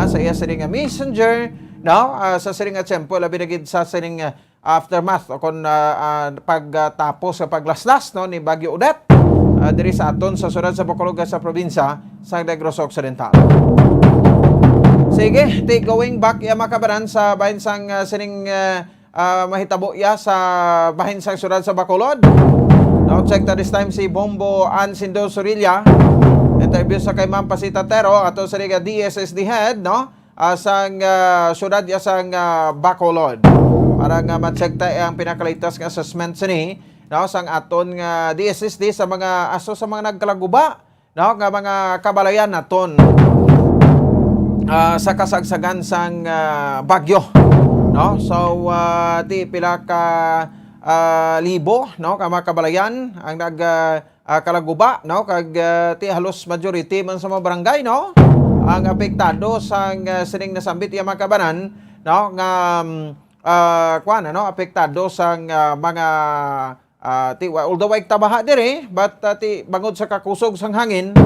Speaker 22: sa iya siring nga Messenger, no, sa siring nga tempo labi na gid sa siring aftermath o kung pagtapos sa paglaslas, no, ni Bagyo Odette diri sa aton sa syudad sa Bacolod sa probinsya sa Negros Occidental. Sige, going back ya makabaran sa bahin sang sining mahitabo ya sa bahin sang syudad sa Bacolod. No, check this time si Bombo Ansindo Sorilla. Interview sa kay Ma'am Pasita Tero ato sa riga DSSD head, no, sang syudad ya sang Bacolod. Para nga ma-check tayo ang pinakalitas nga assessment sini, no, sang aton nga DSSD sa mga aso sa mga nagkalaguba, no, nga mga kabalayan naton sa kasagsagan sang bagyo, no. So ti pila ka libo, no, ka mga kabalayan ang kalaguba, no, kag ti halos majority man sa mga barangay, no, ang apektado sang sining nasambit ya mga kabanan, no, nga no, apektado sang mga although ay tabaha dire but ti bangod sa kakusog sang hangin,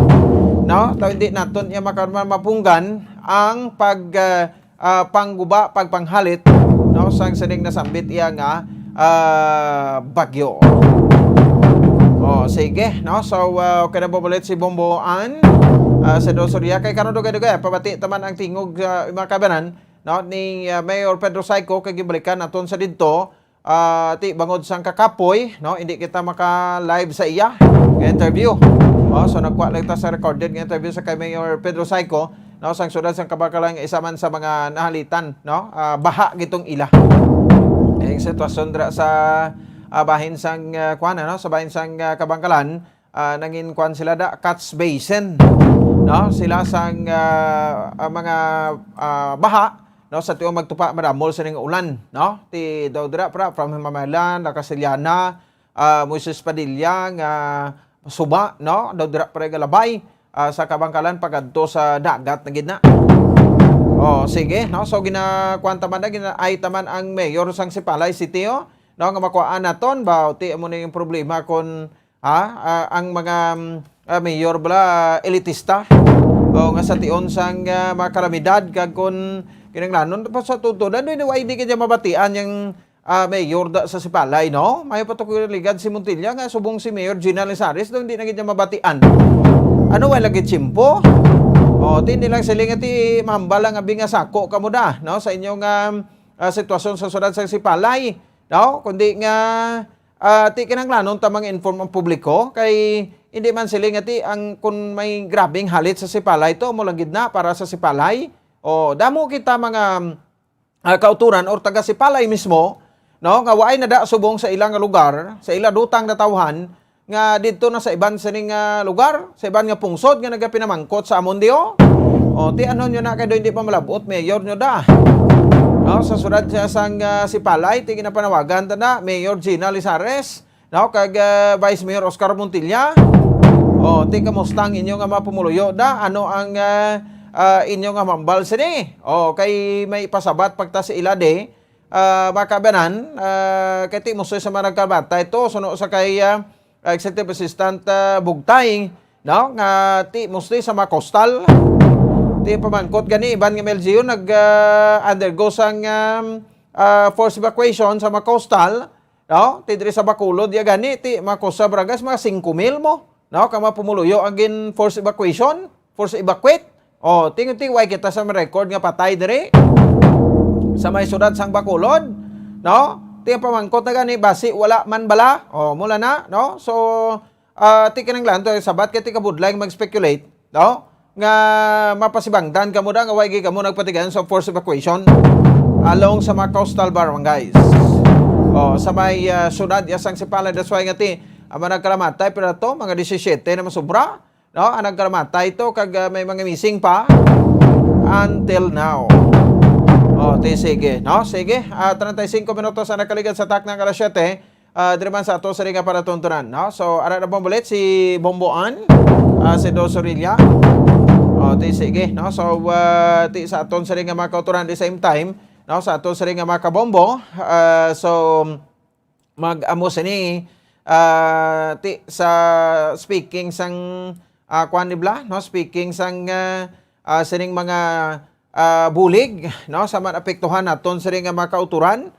Speaker 22: no, taw hindi naton iya mapunggan ang pangguba pagpanghalit, no, sang sining nasambit iya nga bagyo. Sige, no, so okay na bubulit si Bombo An sa Dosoria kay karon dugay-dugay pabati taman ang tingog mga kabanan, no, ni Mayor Pedro Saico kay gibalikan naton sa didto ti bangod sang kakapoy, no, hindi kita maka-live sa iya nga interview. So nagkuha lang ta sa recorded nga interview sa kay Mayor Pedro Saico, no, sang syudad sang Kabakalan isa man sa mga nahalitan, no, baha gitong ila. Ang sitwasyon dra sa bahin sang no, sa bahin sang Kabangkalan, nangin kwan sila da catch basin, no, sila sang mga baha, no, sa tuong magtupa madamol sa ning ulan, no, ti daw dira from Mamalan, Castillana, Moises Padilla nga suba, no, daw dira galabay sa Kabangkalan pagadto sa dagat na gid na. Sige, no, so ginakwanta man na ay taman ang mayor sang Sipalay City, no, nga makuhaan naton ba ti amo na yung problema kon ang mga mayor bala elitista nga sa tion sang mga kalamidad kag kon kinanglanon pa sa tutudan no hindi kanya mabatian yung mayor da sa Sipalay, no, may patukuligad si Montilla nga subong si Mayor Gina Lizares do hindi na kanya mabatian. Ano wala gid chimpo? Tindi lang siling iti mambala nga bingasako kamo da, no, sa inyong sitwasyon sa syudad sa Sipalay, no, kundi nga ti kinanglanon tamang inform ang publiko kay hindi man siling iti ang kun may grabing halit sa Sipalay to mo lang gid na para sa Sipalay. Damo kita mga kauturan or taga Sipalay mismo, no, nga waay nada subong sa ilang lugar, sa ila dutang na tawhan nga didto na sa iban sining lugar, sa iban nga pungsod nga nagapinamangkot sa amondio. Ti ano nyo na kay do hindi pa malabot mayor nyo da, no, sa syudad sang Sipalay ti ginapanawagan ta na Mayor Gina Lizares, no, kag Vice Mayor Oscar Montilla. Ti kamusta ang inyo nga mapumuluyo da, ano ang inyo nga mambal sini. Kay may pasabat pagta sa ilade, makabanan, kay ti musoy sa mga nagkabata. Ito, suno sa kay Executive Assistant Bugtay, no? Nga ti musoy sa mga coastal. Ti pamangkot gani, iban nga MLGU nag-undergo sang forced evacuation sa mga coastal, no? Ti diri sa Bacolod, ya gani, ti mga coastal barangays, mga 5,000 mo. No, kama pumuluyo agin forced evacuation, forced evacuate. Tingti way kita sa record nga patay dire sa may syudad sang Bacolod, no? Ti pamangkot na gani basi wala man bala. Mula na, no? So ti kanang lanto sabat kay ti kabudlay mag-speculate, no? Nga mapasibangdan kamo da nga way kamo nagpatigan sa forced evacuation along sa mga coastal barangays. Sa may syudad yasang Sipala, that's why nga ti ang nagkaramatay, pero ito, mga 17 na masubra, no? Ang nagkaramatay ito, kag may mga missing pa, until now. Sige, no? Sige, 35 minutos ang nakaligad sa tak ng alas 7, diriman sa ato sa ringa para tuntunan, no? So, ara na pong bulit, si Bomboan, si Dos Orilla, sige, no? So, sa aton sa ringa mga kauturan, the same time, no? Sa aton sa ringa mga kabombo, so, mag-amos ni, sa speaking sang kuan nibla, no, speaking sang sining mga bulig, no, sa man apektuhan naton sining mga kauturan.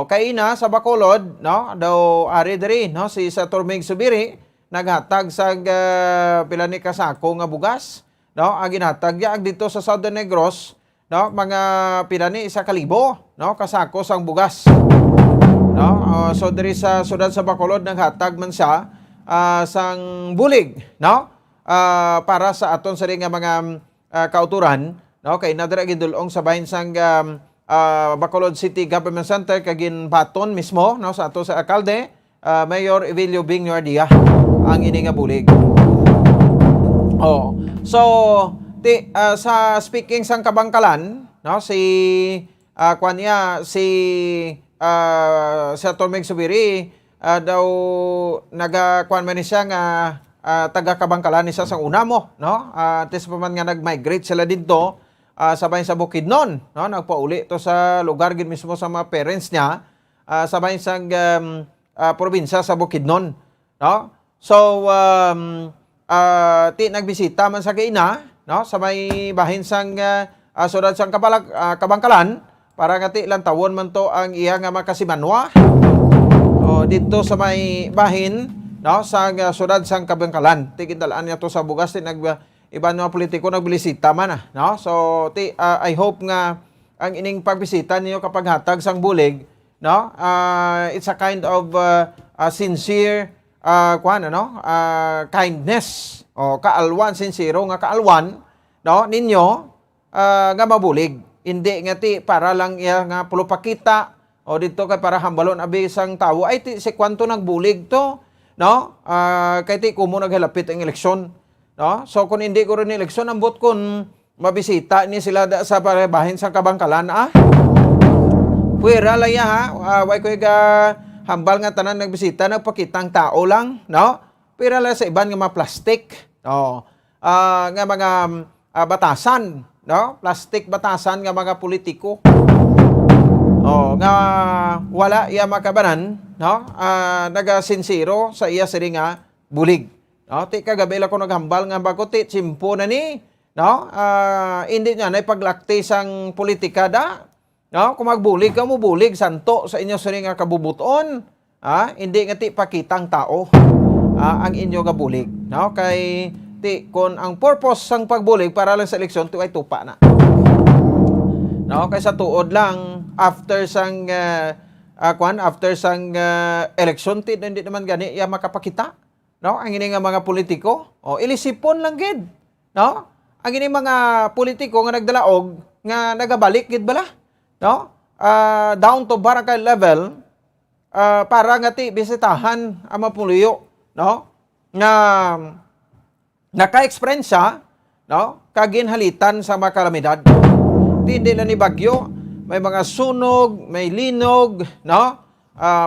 Speaker 22: Kay ina sa Bacolod, no, daw ari diri, no, si sa Tormig Subiri naghatag sa pila ni kasako nga bugas, no, ginhatag ya dito sa Southern Negros, no, mga pila ni 1,000, no, kasako sang bugas. No? So diri sa syudad sa Bacolod naghatag man siya sang bulig, no? Para sa aton sa nga mga kauturan, no? Kay nadira gidulong sa bahin sang Bacolod City Government Center kagin baton mismo, no, sa ato sa alkalde, Mayor Evelio Bing Nuardia ang ini nga bulig. So sa speaking sang kabangkalan, no, si sa Tormig Subiri daw nagakuan man siya nga taga-kabangkalan ni sa una mo, no? Tis pa man nga nag-migrate sila dito sabay sa Bukidnon, no? Nagpauli to sa lugar gid mismo sa mga parents niya, sabay sa probinsya sa Bukidnon, no? So nagbisita man sa kaina, no? Sa may bahin sang syudad sang Kabangkalan, para nga ti lang tawon man to ang iya nga makasimanwa dito sa may bahin, no, sa syudad sang Kabangkalan. Ti kindalaan niya to sa bugas, ti iban mga politiko nagbilisita man, no? So I hope nga ang ining pagbisita niyo kapag hatag sang bulig, no, it's a kind of sincere kindness kaalwan, sincero nga kaalwan, no, ninyo nga mabulig. Hindi nga ti para lang iya nga pulupakita dito kay para hambalon abi isang tawo ay ti si kwanto nagbulig to, no? Kay ti kumo naghalapit ang eleksyon, no? So kung hindi ko rin eleksyon ambot kun mabisita ni sila sa bahin sa Kabangkalan, puwera laya way ko hambal nga tanan nagbisita nagpakitang tao lang, no? Puwera laya sa iban nga mga plastic, nga mga batasan, no? Plastic batasan nga mga politiko. Nga wala iya makabanan, no? Nagasinsiro sa iya siri nga bulig. No? Ti kagabi la ko naghambal nga bago ti simpo na ni, no? Hindi niya na ipaglakti sang politika da. No? Kung magbulig ka mo bulig santo sa inyo siri nga kabubuton. Hindi nga ti pakitang tao ang inyo nga bulig. No? Kay kung ang purpose sang pagbulig para lang sa eleksyon, ito ay tupa na. No, kaysa tuod lang after sang election, hindi naman gani iya makapakita. No, ang ini nga mga politiko, ilisipon lang gid. No? Ang ini mga politiko nga nagdalaog nga nagabalik gid bala. No? Down to barangay level para nga ti bisitahan ang mapuliyo, no? Nga naka-experience siya, no? Kaginhalitan sa mga kalamidad. Hindi na ni bagyo, may mga sunog, may linog, no?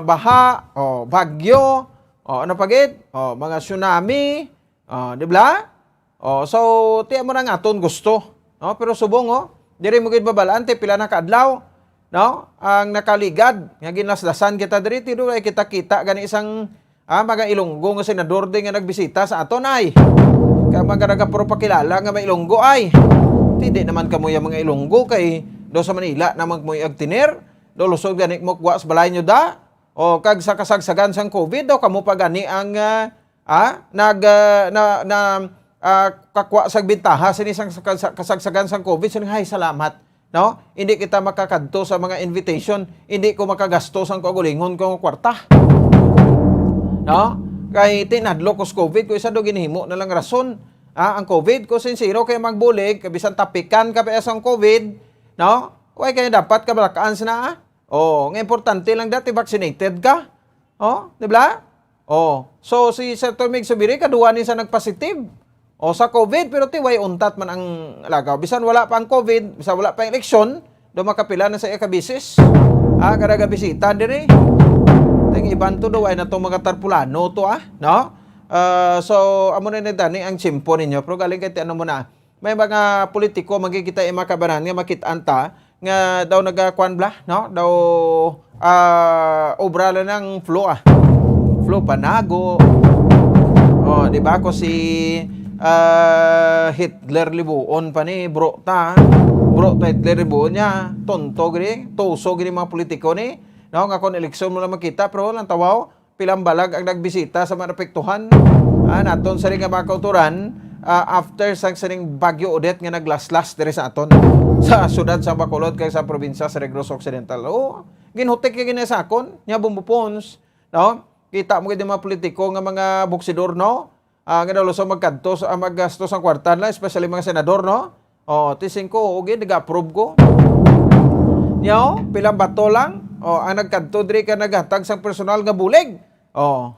Speaker 22: Baha, bagyo, ano pagit? Mga tsunami, di ba? So, tiyan mo na nga aton gusto. No, pero subong diri mo gid babalaan te pila na kaadlaw, no? Ang nakaligad nga ginasdasan kita diri tido ay kita gani isang mga Ilonggo nga senador din nga nagbisita sa aton ay. Kaya mga nagapuro pakilala nga may Ilonggo ay. Hindi naman kamoy mga Ilonggo kay do sa Manila naman moy agtiner, do lusog gani mo kuwa sa balay nyo da. O kag sa kasagsagan sang COVID do kamo pa gani ang kakwa sa bintaha sa isang kasagsagan sang COVID. So, hay, salamat. No? Hindi kita makakadto sa mga invitation. Hindi ko makagastos ang kagulingon kong kwarta. No? Kay tinadlo ko sa COVID, ko isa do ginhimo na lang rason. Ang COVID, ko sincero kay magbulig, kabisan tapikan ka pa ang COVID, no? Kaya kayo dapat kabalakaan na, nga importante lang dati vaccinated ka. Di ba? So si Senator Mig Subiri, kaduwa ni sa nagpositive. Sa COVID, pero way untat man ang lagaw. Bisan wala pa ang COVID, bisan wala pa ang eleksyon, do makapila na sa ikabisis. Kada bisita diri. Ting iban to do ay na tong mga tarpulano to no? So amo na dani ang chimpo ninyo, pero galing kay ano mo na. May mga politiko magkikita makabanan nga makit-anta nga daw nagakuan bla, no? Daw obra lang ng flu Flu panago. Di ba ko si Hitler libuon pa ni bro Hitler libuon niya tonto gini tuso gini mga politiko ni no nga kon eleksyon mo lang makita pero lang tawaw pilang balag ang nagbisita sa mga apektuhan naton sa ring nga mga kauturan after sang saning Bagyo Odette nga naglaslas diri sa aton sa syudad sa Bacolod kay sa probinsya sa Negros Occidental. Ginhutik kay gini sa akon nya bumbupons no kita mo gid mga politiko nga mga boksidor no nga daw lusong magkadto sa maggastos ang kwarta na especially mga senador no tising ko okay nag-approve ko pilang bato lang ang nagkadto diri ka naghatag sang personal nga bulig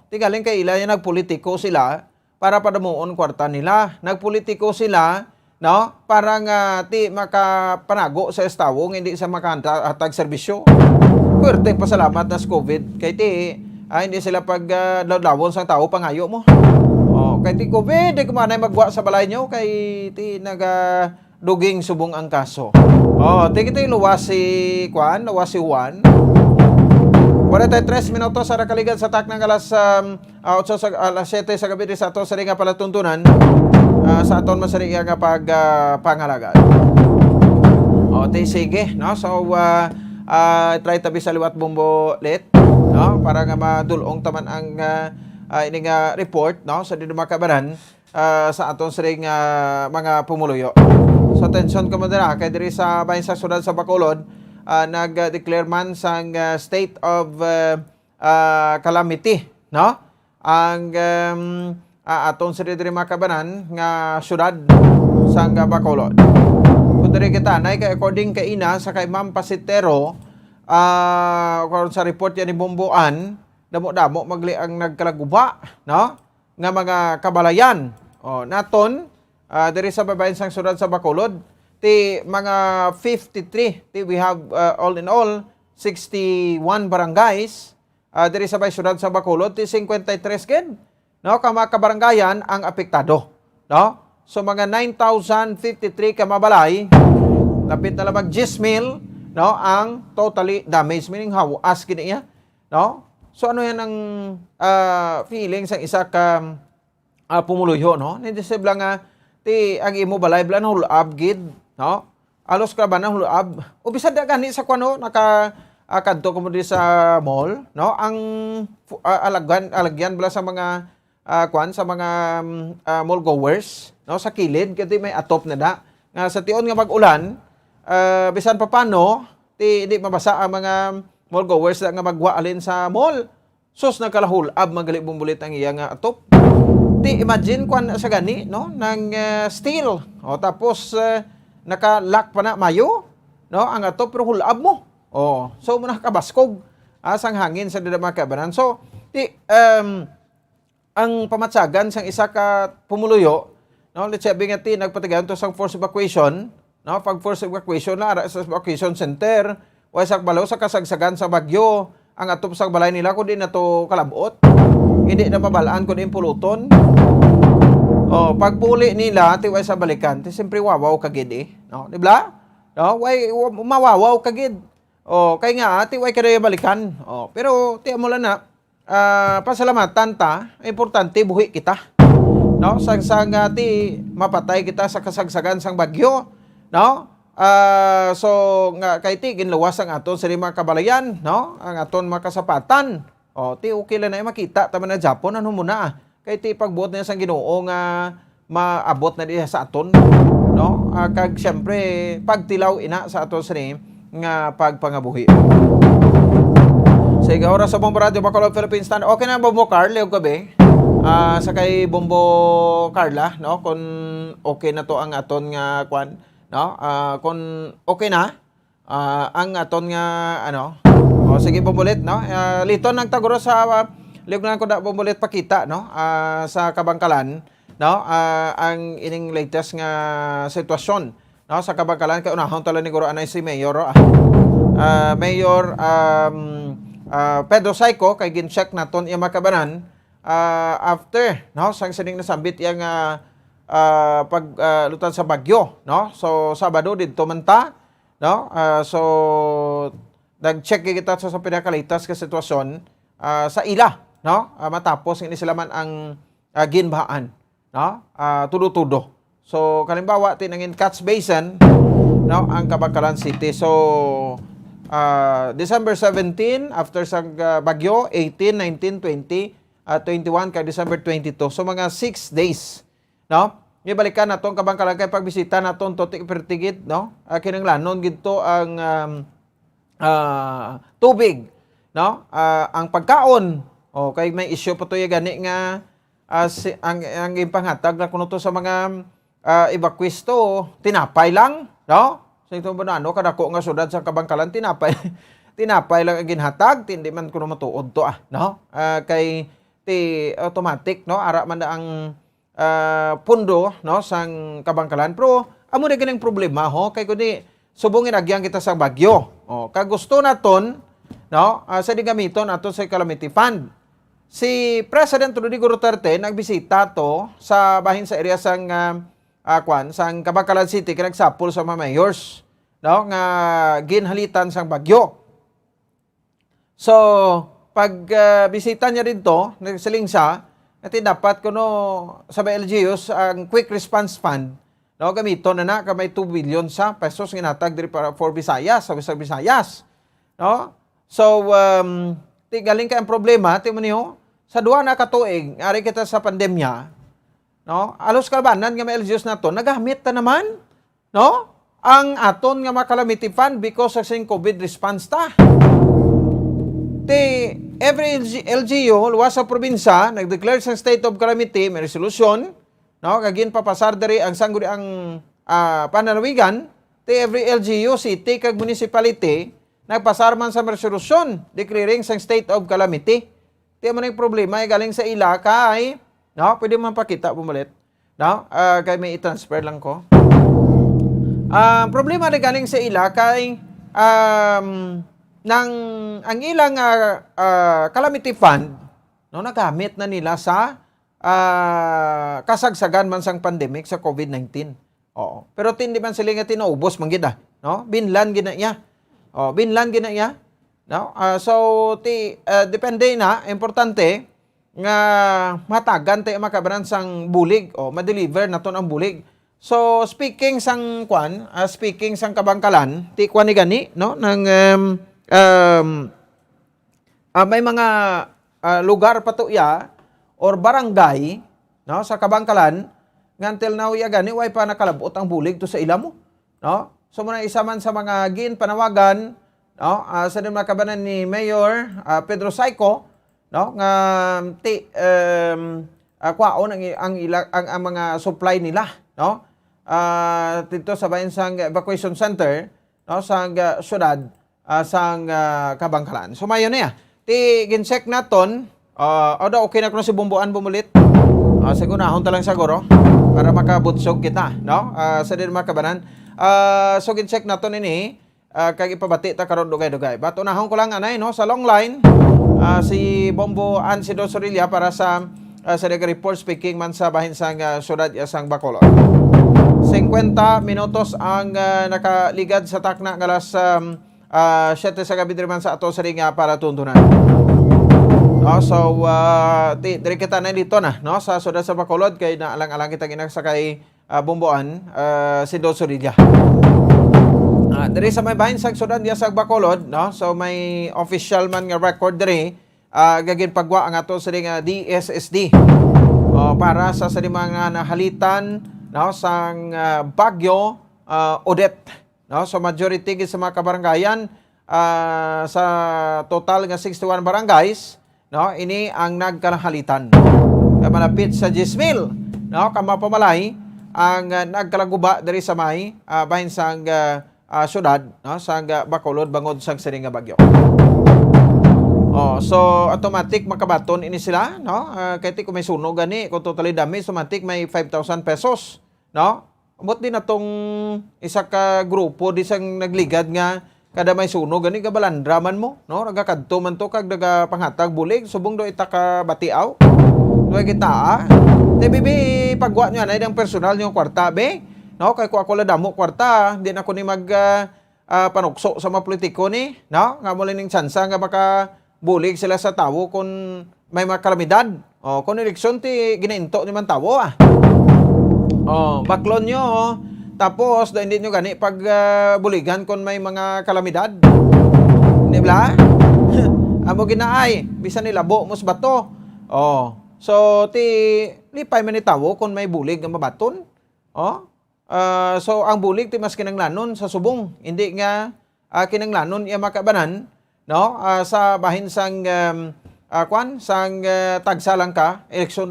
Speaker 22: tigaling kay ila yung nagpolitiko sila para padamuon kwarta nila nagpolitiko sila no para nga ti makapanago sa estawo hindi sa makahatag serbisyo. Puwerte pasalamat na sa COVID kay ti hindi sila pag lawon sang tao pangayo mo. Kay ti COVID, di kumanay magwa sa balay nyo, kay ti nagaduging subong ang kaso. Ti luwas si Juan. 43 minutos sa rakaligan sa tak ng alas 7 sa gabi sa ato sa ringa palatuntunan sa aton masariya nga pangalagaan. Ti sige, no? So, try tabi sa liwat bumbo let, no? Para nga madulong taman ang ining report no sa dinumakabaran sa aton siring mga pumuluyo. So atensyon ko madara kay diri sa bahin sa syudad sa Bacolod nag-declare man sang state of calamity no ang aton siring diri makabaran nga syudad sa Bacolod. Kung diri kita nay kay according kay ina sa kay Ma'am Pasitero kung sa report yan ni Bumbuan damo-damo magli ang nagkalaguba no nga mga kabalayan naton diri sa babayan sang syudad sa Bacolod ti mga 53 ti we have all in all 61 barangays diri sa syudad sa Bacolod ti 53 ken no ka mga kabarangayan ang apektado no so mga 9,053 ka mabalay lapit na lamang 10,000 no ang totally damaged meaning hawas kini iya no. So ano yan ang feeling sa isa ka pumuluyo no? Hindi sibla nga ti ang imo balay blan hulab gid no? Alos ka ba na hulab? O bisad gani sa kuno kadto ko mo di sa mall no? Ang alagyan bala sa mga sa mga mall goers no sa kilid kay may atop na da. Nga sa tion nga mag-ulan bisan pa paano ti di mabasa ang mga mall goers nga magwa alin sa mall. Sus nagkalahulab magali bumbulit ang iya nga atop. Ti imagine kwan sa gani no nang steel tapos naka-lock pa na mayo no ang atop pero hulab mo. So mo nakabaskog sang hangin sa dinamakabanan. So ti ang pamatsagan sang isa ka pumuluyo no let's say nga ti nagpatigayon to sang forced evacuation no pag forced evacuation na sa evacuation center sak balaw sa kasagsagan sa Bagyo ang atop sa balay nila kundi na to kalabot hindi na mabalaan kundi puluton Pagpuli nila, tiway sa balikan, ti siyempre wawaw kagid no? Di ba? No, way mawawaw kagid. Kay nga tiway kada balikan. Pero ti mo lang na pasalamatan ta, importante buhi kita. No, sang ti mapatay kita sa kasagsagan sang bagyo, no? So nga kay ti ginluwas ang aton sa mga kabalayan, no? Ang aton makasapatan. Ti okay lang na makita taman na Japon ano muna. Kay ti pagbuot na sang Ginoo nga maabot na diha sa aton, no? Kag syempre pagtilaw ina sa aton sa nga pagpangabuhi. Sige, oras sa Bombo Radio Bacolod Philippines Stand. Okay na Bombo Carl, liog gabi. Sa kay Bombo Carla, no? Kung okay na to ang aton nga kwan, no? Kung okay na ang aton nga ano. Sige Bombolit, no? Liton nang taguro sa liog na ko da Bombolit pakita, no? Sa Kabangkalan, no? Ang ining latest nga sitwasyon, no? Sa Kabangkalan kay unahon tala ni guro anay si Mayor Mayor Pedro Saico kay gin-check naton iya makabanan after, no? Sang sining nasambit yang paglutan sa bagyo, no? So Sabado didto man ta, no? So nag-check kita sa pinakalitas ka sitwasyon sa ila, no? Matapos hindi sila man ang ginbahaan, no? Tudo-tudo. So kalimbawa tinangin Catch Basin, no? Ang Kabangkalan City. So December 17 after sa bagyo, 18, 19, 20, 21 kay December 22. So mga 6 days, no? Ibalikan naton Kabangkalan kay pagbisita naton totik pertigit, no? Kinanglanon gidto ang tubig, no? Ang pagkaon, kay may issue pa to gani nga ang impanghatag na kuno to sa mga evacuees to, tinapay lang, no? So ito ba na kadako nga syudad sa Kabangkalan tinapay lang ang ginhatag, hindi man kuno matuod to no? Kay ti automatic, no? Ara man ang pundo, no, sang Kabangkalan, pero amo na ganang problema kay kundi subong inagyang kita sa bagyo. Kag gusto naton, no, sa digamiton ato sa calamity fund. Si President Rodrigo Duterte nagbisita to sa bahin sa area sang sang Kabangkalan City kay nagsapol sa mga mayors, no, nga ginhalitan sang bagyo. So pag bisita niya dito, nagsiling siya, natin dapat kuno sa LGUs ang Quick Response Fund, no, gamito na kamay 2 billion sa pesos ginatag diri para for Visayas, sa Visayas, no? So ti galing ka ang problema, ti mo niyo sa duha na katuig ari kita sa pandemya, no? Alos kalabanan nga may LGUs nato nagamit ta naman, no? Ang aton nga calamity fund because of COVID response ta. Every LGU luwas sa probinsya nag-declare sa state of calamity, may resolution, no, kagin papasar diri ang sangguri ang pananawigan. Every LGU city kag municipality nagpasar man sa resolution declaring sa state of calamity. Mo na yung problema ay galing sa ila kay, no, pwede man pakita bumulit, no, kay may i-transfer lang ko. Problema na galing sa ila kay ang ilang calamity fund, no, nagamit na nila sa kasagsagan man sang pandemic sa COVID-19. Pero hindi man sila nga tinaubos man gid, no? Binlan gid na iya. Binlan gid na iya. No? So depende na, importante nga matagan tayo makabaran sang bulig ma-deliver naton ang bulig. So speaking sang Kabangkalan, ti kwan ni gani, no, nang may mga lugar pa to ya or barangay, no, sa Kabangkalan nga until now ya gani way pa nakalabot ang bulig to sa ila mo, no? So muna isa man sa mga panawagan, no, sa mga kabanan ni Mayor Pedro Saico, no, nga kwaon ang mga supply nila, no, dito sa bayan sang evacuation center, no, sa syudad sang Kabangkalan. So mayon niya. Ti gin-check naton, okay na kuno si Bumbuan bumulit. Sigunahon ta lang siguro para makabutsog kita, no? Sa din makabanan. So gin-check naton ini kag ipabati ta karon dugay-dugay. But unahon ko lang anay, no, sa long line si Bombo Ansido Sorilla para sa sa report speaking man sa bahin sang syudad sang Bacolod. 50 minutos ang nakaligad sa takna galas 7 sa gabi man sa ato sa ringa para tuntunan. No, so diri kita na dito na no sa syudad sa Bacolod kay naalang-alang kita ginasakay bumbuan si Dosorilla. Diri sa may bahin sa syudad sa Bacolod no, so may official man nga record diri gagin pagwa ang ato sa ring DSSD para sa mga nahalitan no sang Bagyo Odette no, so majority sa mga kabarangayan sa total nga 61 barangays no, ini ang nagkalahalitan malapit sa 10,000 no kamapamalay ang nagkalaguba diri sa may bahin sang syudad no sang Bacolod bangod sang siring nga bagyo. So automatic makabaton ini sila no kay kung may sunog gani kung totally damage automatic may 5,000 pesos no. Umot din natong isa ka grupo di sang nagligad nga kada may sunog gani kabalandraman mo no nagakadto man to kag naga panghatag bulig subong do ita ka batiaw do kita bibi pagwa nyo na idang personal yung kwarta be no kay ko ako la damo kwarta di na ko ni mag panukso sa mga politiko ni no nga mo ning tsansa nga baka bulig sila sa tawo kung may mga kalamidad. Kung eleksyon ti ginainto ni man tawo baklon nyo tapos hindi nyo gani pag buligan kung may mga kalamidad. Di ba? Amo ginaay bisan nilabo mos bato. So ti lipay man ni tawo kung may bulig nga mabaton. So ang bulig ti mas kinanglanon sa subong. Hindi nga kinanglanon iya makabanan no sa bahin sang sang tagsalang ka eleksyon.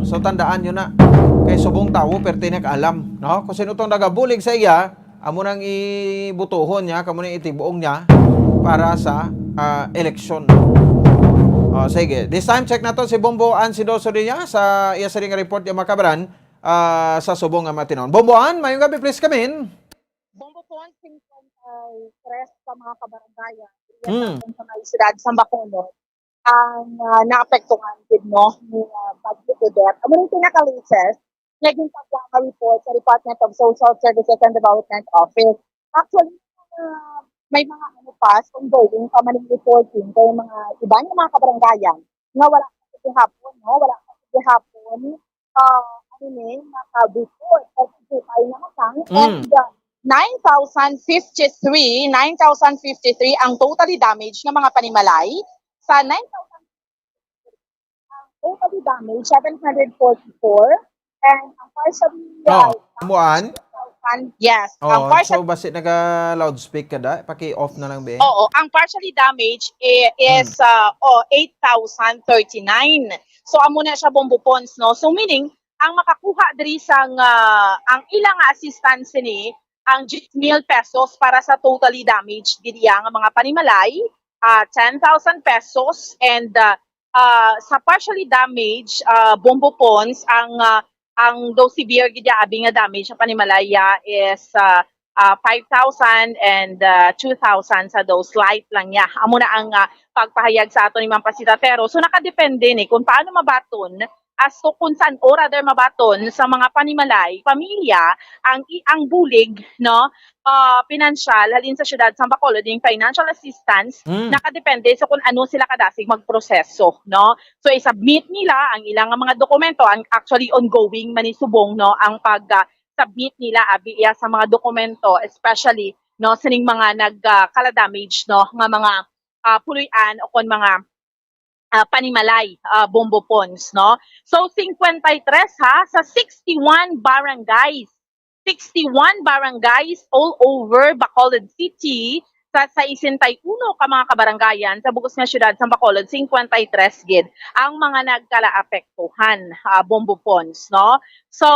Speaker 22: So tandaan nyo na kay subong tawo perti alam no kung sino tong nagabulig sa iya amo nang ibutuhon niya kamo nang itibuong niya para sa eleksyon. Sige, this time check nato si Bomboan si Dosorilla sa iya sa ring report yung makabaran sa subong nga matinon. Bomboan, mayong gabi please come in.
Speaker 7: Bombo po ang stress sa mga kabarangayan sa mga syudad sa Bacolod ang naapektuhan din no ni Bagyo Odette. Ano yung pinaka-latest naging pagwa report sa Department of Social Services and Development Office. Actually, may mga pass ongoing pa maning reporting kay mga iba ng mga kabarangayan nga wala kasi hapon no wala kasi hapon naka-report kasi tayo na and 9,053 ang totally damaged ng mga panimalay. Sa 9,000 ang totally damaged 744 and ang partially
Speaker 22: Muan?
Speaker 7: yes.
Speaker 22: Ang partially, so basi naka-loudspeak ka da? Paki-off na lang, be.
Speaker 7: Oo. Ang partially damaged is 8,039. So, amo na siya Bombo Pons, no? So, meaning, ang makakuha diri sang ang ilang assistance ni ang 10,000 pesos para sa totally damaged diri nga mga panimalay, 10,000 pesos and sa partially damaged Bombo Pons ang do severe gid abi nga damage sa panimalaya is 5,000 and 2,000 sa those light lang niya. Amo na ang pagpahayag sa ato ni Ma'am Pasitatero. So nakadepende ni kung paano mabaton as to kung saan or rather mabaton sa mga panimalay, pamilya, ang bulig, no, pinansyal, halin sa syudad sa Bacolod, yung financial assistance, nakadepende sa kung ano sila kadasig magproseso, no. So, i-submit nila ang ilang mga dokumento, ang actually ongoing manisubong, no, ang pag-submit nila abiya sa mga dokumento, especially, no, sining mga nagkala-damage, no, nga mga puluyan o kung mga panimalay, Bombo Pons, no? So, 53 ha, sa 61 barangays. 61 barangays all over Bacolod City, sa 61 ka mga kabarangayan sa bugos nga syudad sa Bacolod, 53 gid ang mga nagkalaapektuhan, Bombo Pons, no? So,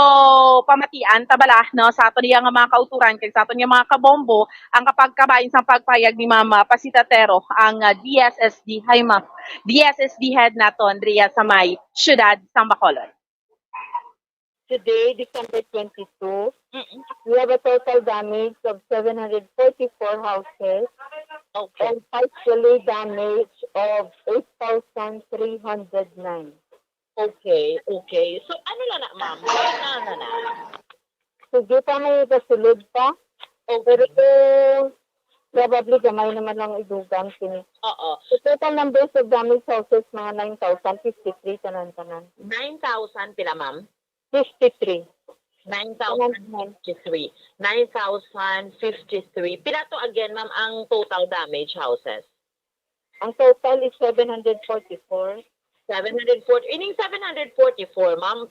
Speaker 7: pamatian, tabala, no, sa ato niya nga mga kauturan, kay sa ato niya mga kabombo, ang kapag kabayin sa pagpayag ni Mama Pasitatero, ang DSSD, hi Ma, DSSD head nato, Andrea, sa may syudad sa Bacolod.
Speaker 10: today, December 22, we have a total damage of 744 houses and partially damage of 8,309.
Speaker 11: Okay. So, ano na, ma'am? Ano na?
Speaker 10: Sige pa may kasulod pa. Pero probably gamay naman lang idugang kini.
Speaker 11: Oo.
Speaker 10: The total numbers of damaged houses, mga 9,053 tanan-tanan.
Speaker 11: 9,000 pila, ma'am?
Speaker 10: 53.
Speaker 11: 9,053. 9,053. Pila to again, ma'am, ang total damage houses?
Speaker 10: Ang total is 744.
Speaker 11: 740. Ining 744, ma'am,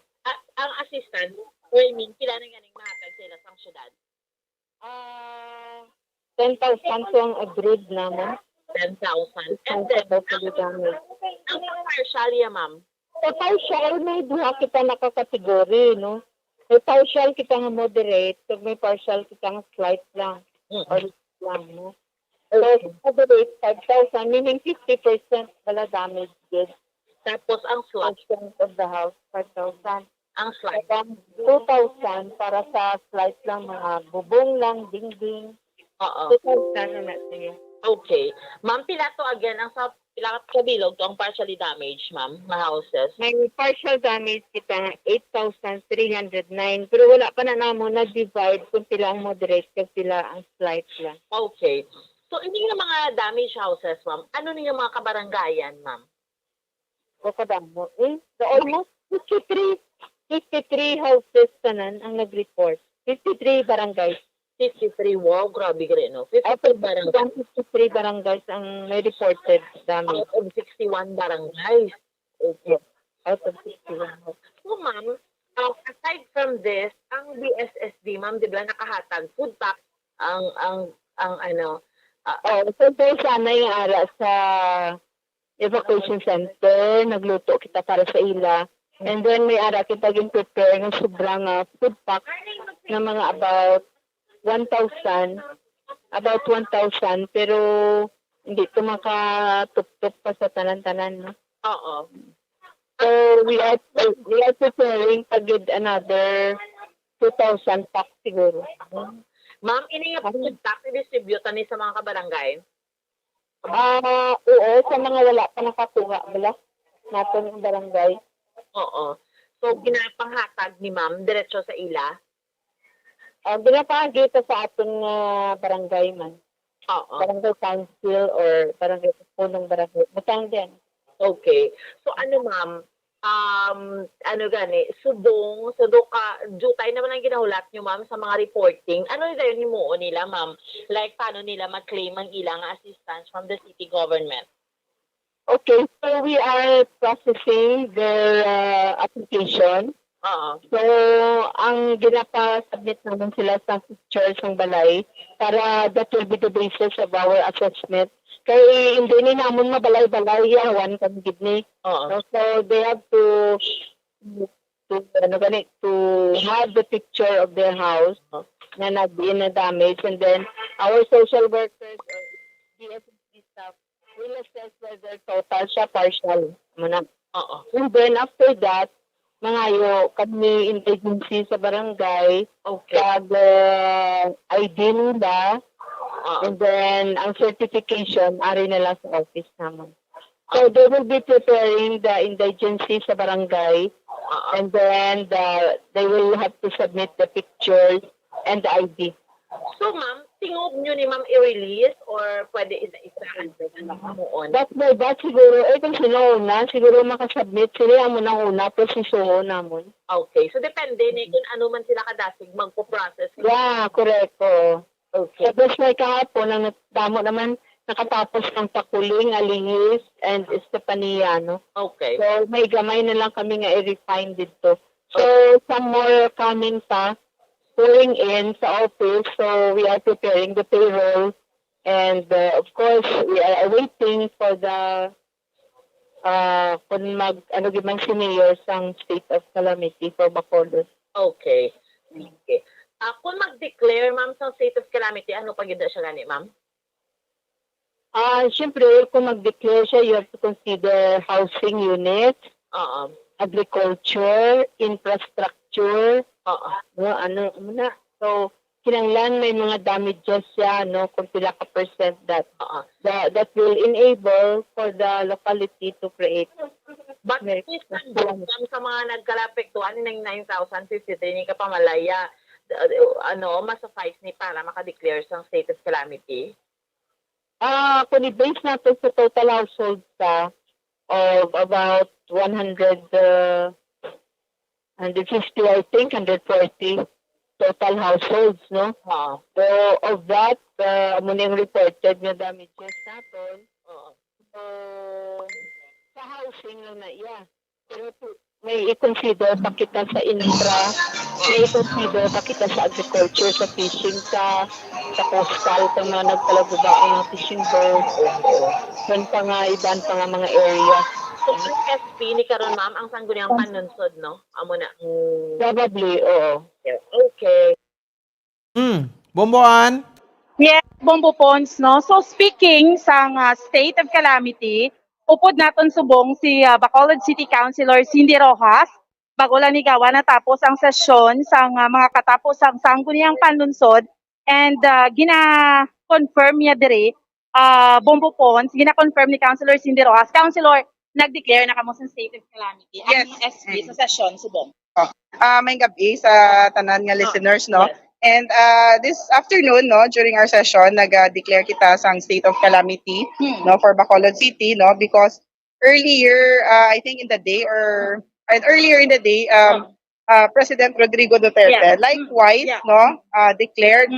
Speaker 11: ang assistant, or I mean, pila na ganing mahatag sila sa syudad?
Speaker 10: 10,000 to ang agreed naman.
Speaker 11: 10,000. And then, ang partial ya, ma'am?
Speaker 10: Sa partial, may duha kita nakakategory, no? May partial kita nga moderate, so may partial kita nga slight lang. Or lang, no? So, moderate, 5,000, meaning 50% wala damage good.
Speaker 11: Tapos, ang slight
Speaker 10: of the house, 5,000.
Speaker 11: Ang slight?
Speaker 10: 2,000 para sa slight lang, mga bubong lang, dingding.
Speaker 11: Oo.
Speaker 10: 2,000 na natin.
Speaker 11: Okay. Ma'am, pila to again, ang sa pila ka bilog to ang partially damaged, ma'am, na houses?
Speaker 10: May partial damage kita 8,309 pero wala pa na namo na-divide kung sila ang moderate kasi sila ang slight lang.
Speaker 11: Okay. So, hindi nga mga damaged houses, ma'am. Ano niyo mga kabaranggayan, ma'am?
Speaker 10: O kadamo. The almost 53 houses tanan ang nag-report. 53 barangays.
Speaker 11: 53, wow, grabe ka rin, no? 53 barangays.
Speaker 10: 53 barangays ang may reported damage.
Speaker 11: Out of 61 barangays. Okay.
Speaker 10: Out of 61.
Speaker 11: So, ma'am, aside from this, ang BSSD, ma'am, di ba nakahatag food pack ang ano?
Speaker 10: So sana yung ara sa evacuation center, nagluto kita para sa ila. And then may ara kita yung prepare ng sobrang food pack na mga about 1,000 pero hindi ito makatup-tup pa sa tanan-tanan, no?
Speaker 11: Oo.
Speaker 10: So we are preparing to get another 2,000 packs siguro.
Speaker 11: Ma'am, ini nga food pack i-distribute ni sa mga kabarangay?
Speaker 10: Oo, sa mga wala pa nakakuha, bala nato ng barangay.
Speaker 11: Oo. So ginapanghatag ni ma'am diretso sa ila?
Speaker 10: Ginapagita sa atong barangay man.
Speaker 11: Oo.
Speaker 10: Barangay council or barangay punong barangay. Butang din.
Speaker 11: Okay. So ano ma'am, ano gani, subong, jutay naman ang ginahulat nyo ma'am sa mga reporting. Ano nila yun himuo nila ma'am? Like paano nila mag-claim ang ilang assistance from the city government?
Speaker 10: Okay, so we are processing their application. So, ang ginapa-submit naman sila sa pictures ng balay para that will be the basis of our assessment. Kaya hindi ni naman mabalay-balay yawan kami gidni. So, they have to have the picture of their house na na-damage, and then our social workers or DSSD staff will assess whether total siya partial. And then after that, mangayo kami agency sa barangay, kag ID nila, and then ang certification ari nila sa office naman. So they will be preparing the indigency sa barangay, and then they will have to submit the pictures and the ID.
Speaker 11: So ma'am, tingog nyo ni ma'am i-release or pwede isa-isahan mo?
Speaker 10: That's siguro, kung sino una, siguro makasubmit, sila mo nang una, proseso namon.
Speaker 11: Okay, so depende ni kung ano man sila kadasig magpo-process.
Speaker 10: Yeah, correct.
Speaker 11: Okay.
Speaker 10: Tapos may kahapon, ang damo naman, nakatapos ng Pakuling, Alingis, and Estepania, no?
Speaker 11: Okay.
Speaker 10: So may gamay na lang kami nga i-refine dito. So some more coming pa, pouring in sa office, so we are preparing the payroll, and of course we are waiting for the kung giman si Mayor sang state of calamity for Bacolod.
Speaker 11: Okay. Kung mag-declare ma'am sa state of calamity, ano pag yun siya gani ma'am?
Speaker 10: Siyempre kung mag-declare siya, you have to consider housing units, agriculture, infrastructure, picture. No, ano muna. So, kinanglan may mga damages siya, no, kung pila ka percent that will enable for the locality to create.
Speaker 11: But sa mga nagkalapektuhan ng 9,053 ni kapamalaya, masuffice ni para makadeclare sang state of calamity?
Speaker 10: Kung i-base natin sa total household of about 150, I think, 140 total households, no? So, of that, muna yung reported na damages natin. So, sa housing lang na iya. Pero may i-consider pa kita sa infra, may i-consider pa kita sa agriculture, sa fishing, sa coastal, sa mga nagpalagubaan ng fishing boat. Yan pa nga, iban pa nga mga area.
Speaker 11: So, ang SP ni karon ma'am, ang sangguniang panunsod, no? Amo na.
Speaker 10: Probably, oo.
Speaker 11: Okay.
Speaker 22: Bomboan?
Speaker 7: Yes, Bombo Pons, no? So speaking sa state of calamity, upod naton subong si Bacolod City Councilor Cindy Rojas, bago lang igawa natapos ang sesyon sa mga katapos ang sangguniang panlunsod and gina-confirm niya dire, Bombo Pons, gina-confirm ni Councilor Cindy Rojas. Councilor, nag-declare na kamo sa state of calamity.
Speaker 2: Yes.
Speaker 7: Ang SB sa sesyon subong.
Speaker 2: May gabi sa tanan nga listeners, no?
Speaker 7: Yes.
Speaker 2: And this afternoon, no, during our session, nag-declare kita sang state of calamity, no, for Bacolod City, no, because earlier, I think in the day earlier in the day, President Rodrigo Duterte, likewise, no, declared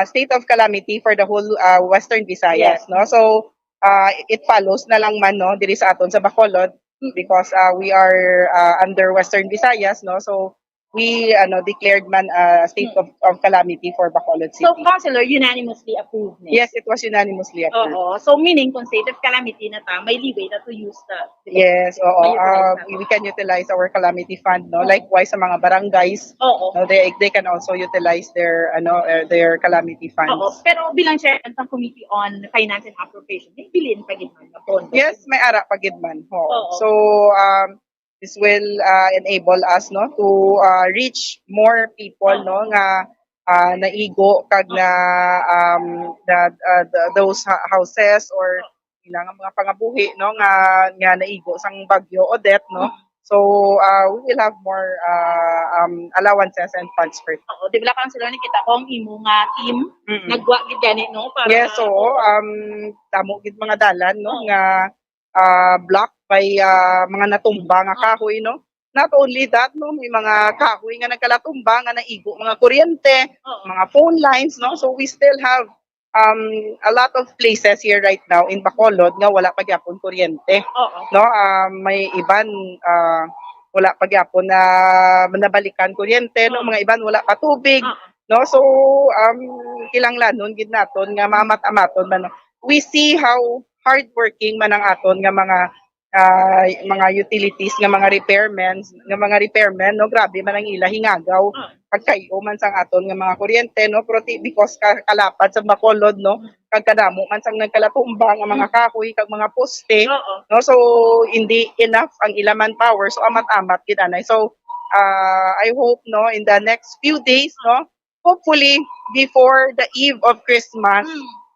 Speaker 2: state of calamity for the whole Western Visayas, no. So it follows na lang man, no, diri sa aton sa Bacolod because we are under Western Visayas, no. So we declared man state of calamity for Bacolod City.
Speaker 7: So, Councilor, unanimously approved niya?
Speaker 2: Yes, it was unanimously approved.
Speaker 7: Oo. So, meaning kung state of calamity na may leeway na to use
Speaker 2: Yes, oo. We can utilize our calamity fund, no. Likewise sa mga barangays, no, they can also utilize their calamity funds.
Speaker 7: Oo. Pero bilang chairman ng Committee on Finance and Appropriation, may bilin pa gid man na pondo.
Speaker 2: Yes, may ara pa gid man.
Speaker 7: Oo.
Speaker 2: So, this will enable us, no, to reach more people, no, nga naigo kag na those houses or ilang mga pangabuhi, no, nga naigo sang bagyo Odette, no. So we will have more allowances and funds for it.
Speaker 7: Oo, di ba Councilor, nakita ko ang imo nga team nagwa gid gani, no, para
Speaker 2: yes, so damo gid mga dalan, no, nga block by mga natumba nga kahoy, no. Not only that, no, may mga kahoy nga nagkalatumba nga naigo mga kuryente, mga phone lines, no. So we still have a lot of places here right now in Bacolod nga wala pa gyapon kuryente. No, may iban wala pa gyapon na nabalikan kuryente, no, mga iban wala pa tubig, no. So kilanglanon gid naton nga mamat-amaton man, no. We see how hardworking man ang aton nga mga utilities nga mga repairmen, no, grabe man ang ila hingagaw pagkayo man sang aton nga mga kuryente, no, because kalapad sa Bacolod, no, kag kadamo man sang nagkalatumba nga mga kahoy kag mga poste, no. So hindi enough ang ila manpower, so amat-amat gid anay. So I hope, no, in the next few days, no, hopefully before the eve of Christmas,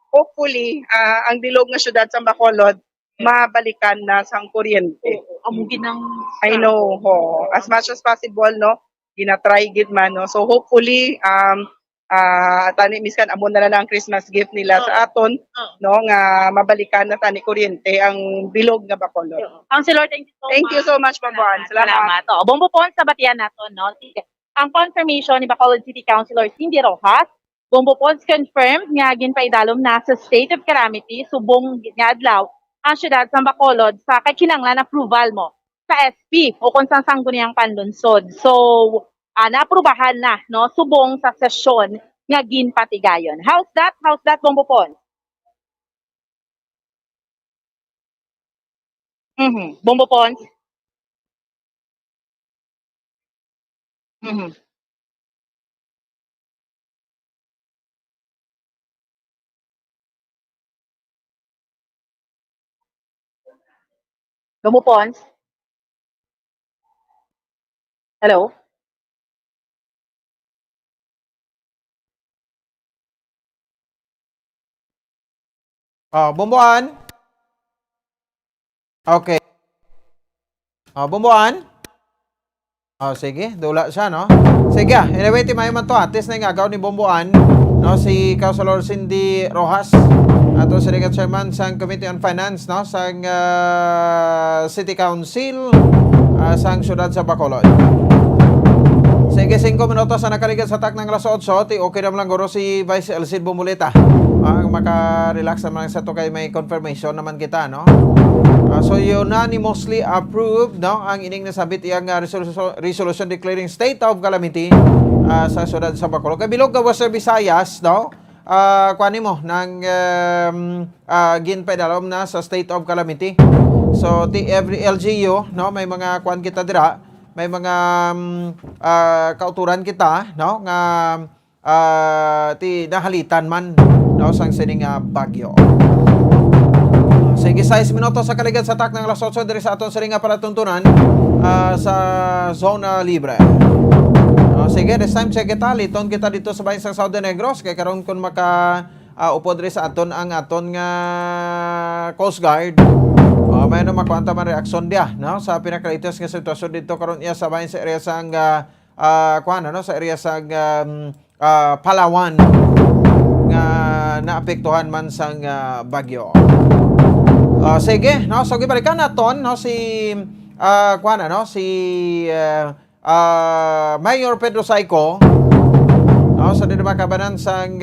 Speaker 2: hopefully ang bilog nga syudad sa Bacolod mabalikan na sang kuryente.
Speaker 7: Amugin ng
Speaker 2: I know, as much as possible, no, gina-try gid man, no. So hopefully tani miskan amo na lang ang Christmas gift nila sa aton, no, nga mabalikan na tani kuryente ang bilog nga Bacolod.
Speaker 7: Councilor, thank you so much.
Speaker 2: Thank you so much, Bomboan. Salamat.
Speaker 7: Bombo Pons, sabatian naton, no. Ang confirmation ni Bacolod City Councilor Cindy Rojas, Bombo Pons confirmed nga ginpaidalom na sa state of calamity subong nga adlaw ang syudad sa Bacolod sa kakinanglan approval mo sa SP o kung saan sangguniang panlunsod. So, naaprubahan na, no, subong sa sesyon nga ginpatigayon. How's that? How's that, Bombo Pons? Bombo Pons? Bombo Pons? Hello?
Speaker 22: Bumbuan. Okay. Bumbuan. Sige, dula siya, no? Sige, anyway, timayo man to, atis na yung agaw ni Bumbuan, no? Si Councilor Cindy Rojas, ato si Rigat Chairman sa Committee on Finance, no? Sa City Council, sa siyudad sa Bacolod. Sige, 5 minutos na nakaligat sa tak ng alas 8, okay naman lang guro si Vice Elcid Bumulita. Maka-relax naman sa to kay may confirmation naman kita, no? So unanimously approved, no, ang ining nasabit iyang resolution declaring state of calamity sa siyudad sa Bacolod. Kabilog ka Western Visayas, no? Kuani mo nang ginpaidalom na sa state of calamity. So every LGU, no, may mga kuan kita dira, may mga kauturan kita, no, nga ti nahalitan man, no, sang sining bagyo. Sige, 6 minutos sa kaligat sa tak ng alas 8 diri sa aton siring nga palatuntunan sa zona libre. Sige, this time check kita, liton kita dito sa bayan sa Southern Negros kay karon kun maka upod diri sa aton ang aton nga Coast Guard. May na makwanta man reaksyon dia, no, sa pinaka-latest nga sitwasyon dito karon iya sa bayan sa area sang no, sa area sang Palawan nga naapektuhan man sang bagyo. Sige, no, so gibalikan naton, no, si no, si Mayor Pedro Saico, no, sa dinamakabanan sang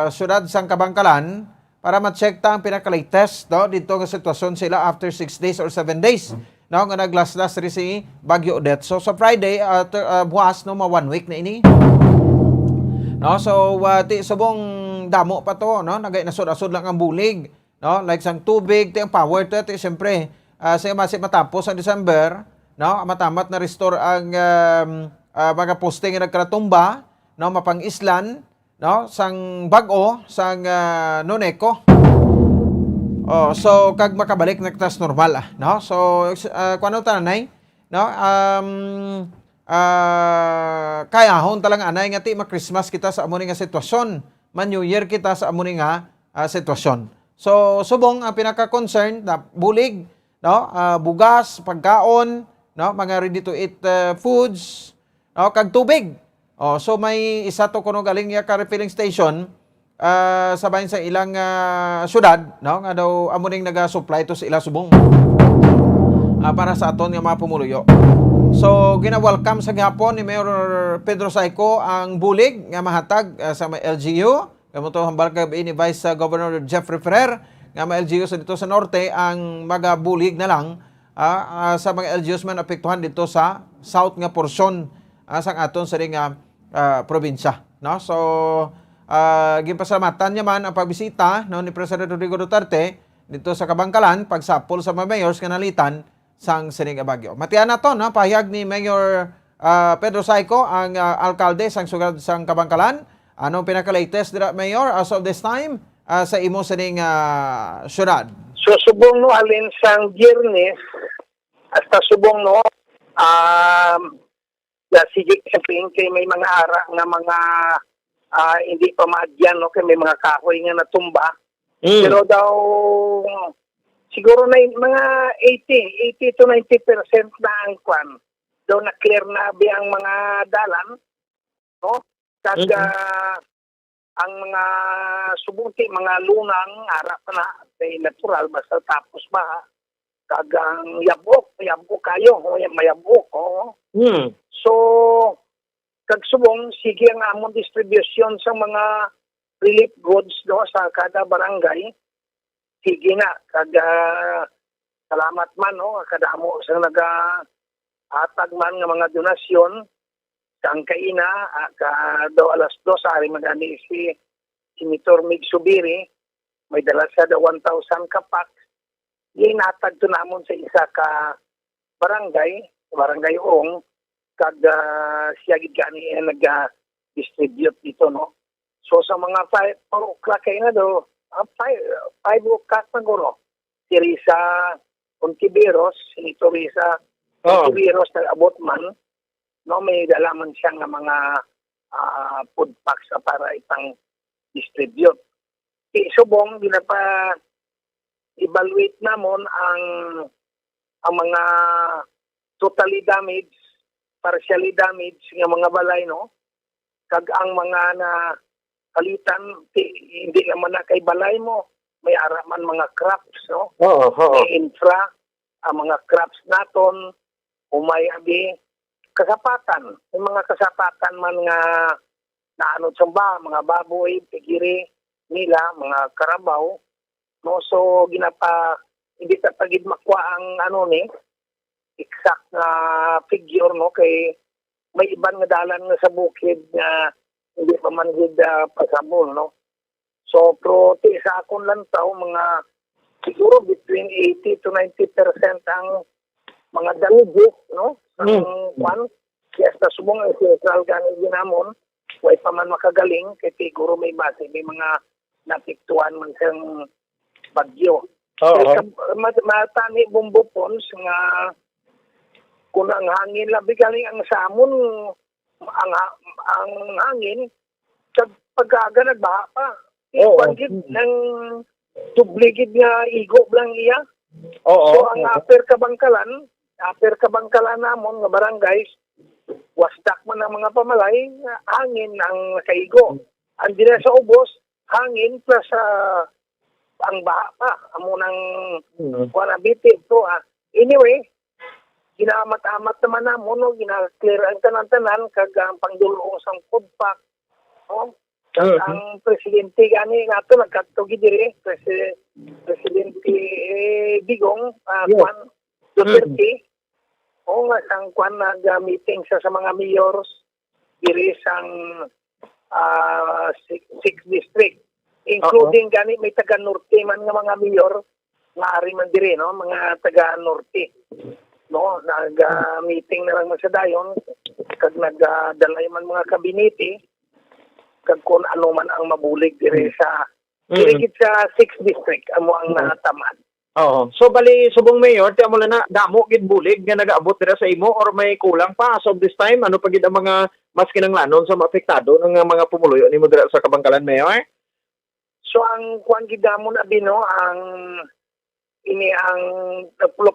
Speaker 22: siyudad sang Kabangkalan para ma-check ta ang pinaka-latest, no, dito nga sitwasyon sila after 6 days or 7 days, no, nga naglaslas rin si Bagyo Odette. So sa Friday buwas, no, 1 week na ini, no, so ti subong damo pa to, no, nagay nasod-asod lang ang bulig, no, like sang tubig, ti ang power to, ti siyempre sa masip matapos ang December, no, matamat na restore ang mga posting nga nagkaratumba, no, mapang-islan, no, sang bag-o, sang Noneco. So kag makabalik nagtas normal, no. So kuno tanay, no, kayahon talang anay nga ti ma-Christmas kita sa amo nga sitwasyon, man New Year kita sa amo nga sitwasyon. So subong ang pinaka-concern na bulig, no, bugas, pagkaon, no, mga ready to eat foods, no, kag tubig. So may isa to kuno galing ya ka refilling station sa bayan sa ilang syudad, no, nga daw amo ning naga-supply to sa ila subong para sa aton nga mga pumuluyo. So gina-welcome sa gihapon ni Mayor Pedro Saico ang bulig nga mahatag sa may LGU. Kamo to hambal kay ni Vice Governor Jeffrey Ferrer nga mga LGUs dito sa norte ang magabulig na lang sa mga LGUs man apektuhan dito sa south nga porsyon sang aton sa ring probinsya, no. So ginpasalamatan niya man ang pagbisita, no, ni President Rodrigo Duterte dito sa Kabangkalan pagsapol sa mga mayors nga nalitan sang sining bagyo. Matian na to, no, pahayag ni Mayor Pedro Saico ang alkalde sang sugad sang Kabangkalan. Anong pinaka-latest dira, Mayor, as of this time sa imo sining syudad?
Speaker 14: So subong no alin sang Biyernes hasta subong no sige sabihin kay may mga ara nga mga hindi pa maadyan, no, kay may mga kahoy nga natumba. Pero daw siguro na mga 80 to 90% na ang kwan daw na clear na abi ang mga dalan, no. Kag ang mga subunti, mga lunang ara pa na kay natural basta tapos ba kag ang yabok kayo mayabok. So kag subong sige ang among distribution sa mga relief goods do sa kada barangay. Sige na kag salamat man, no, kadamo sa hatag man nga mga donasyon kang kaina do alas 2 ari magani si Senator Mig Subiri may dala sa 1,000 ka pack. Inatag to namon sa isa ka barangay Ong kag siya gid gani nag-distribute dito, no. So sa mga 5 o'clock kay na do 5 o'clock na guro si Risa Ontiveros, Senator Risa Ontiveros nag-abot man, no, may dala man siya nga mga food packs para ipang distribute. subong ginapa evaluate namon ang mga totally damaged, partially damaged nga mga balay, no? Kag ang mga na kalitan, hindi naman na kay balay mo, may araman mga crops, no? May infra, ang mga crops naton, umay abi, kasapatan. May mga kasapatan man nga naanod sa mga baboy, pigiri, nila, mga karabaw, no? So, hindi ka pagid makuha ang exact na figure, no? Kay may ibang nga dalan nga sa bukid nga hindi pa man gid pasabol, no? So, pero sa akong lantaw, mga siguro between 80 to 90% ang mga damages, no? Ang kaya sa subong ang central ganun ginamon, way pa man makagaling, kay siguro may base, may mga napiktuan man siyang bagyo. Matani bumbupons nga kung ang hangin labi galing ang samon, ang hangin, pagkaga nagbaha pa. Pagkit ng tubligid nga igo lang iya. So ang aper kabangkalan namon nga barangays, wasdak man ang mga pamalay, hangin ang kaigo. Ang dila sa ubos, hangin plus ang baha pa. Amo nang wanabiti ito. Anyway, ginamat-amat naman namon, no? Gina-clear ang tanan-tanan, kag ang pangdulong sang food pack. No? Ang presidente gani nato nagkatugi diri, Presidente Digong, Juan Duterte. O nga sang Juan nag-meeting sa mga mayors diri sang 6 district. Including gani may taga-norte man nga mga mayor, maaari man diri, no? Mga taga-norte. No, nag-meeting na lang sa dayon, kag nagdalay man mga kabinete, kag kung ano man ang mabulig dire sa dirigid sa 6 district amo ang natamad.
Speaker 15: So bali subong mayor ti amo na damo gid bulig nga nagaabot dira sa imo or may kulang pa as of this time, ano pa gid ang mga mas kinanglanon sa maapektado ng mga pumuluyo nimo dira sa Kabangkalan, mayor?
Speaker 14: So ang kuan gid damon abi, no, ang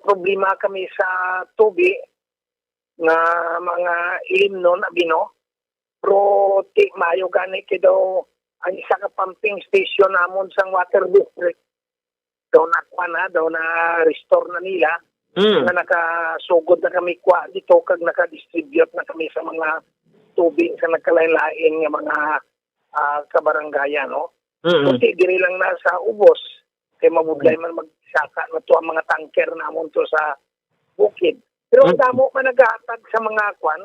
Speaker 14: problema kami sa tubig nga mga ilimnon abi, no. Pero mayo gani daw ang isa ka pumping station namon sa water district. Daw na restore na nila. Na nakasugod na kami kwa dito kag naka-distribute na kami sa mga tubig sa nagkalain-lain nga mga kabaranggayan, no. Kunti diri lang na sa ubos kay mabudlay man magsaka na to ang mga tanker namon to sa bukid. Pero damo man nagahatag sa mga kwan,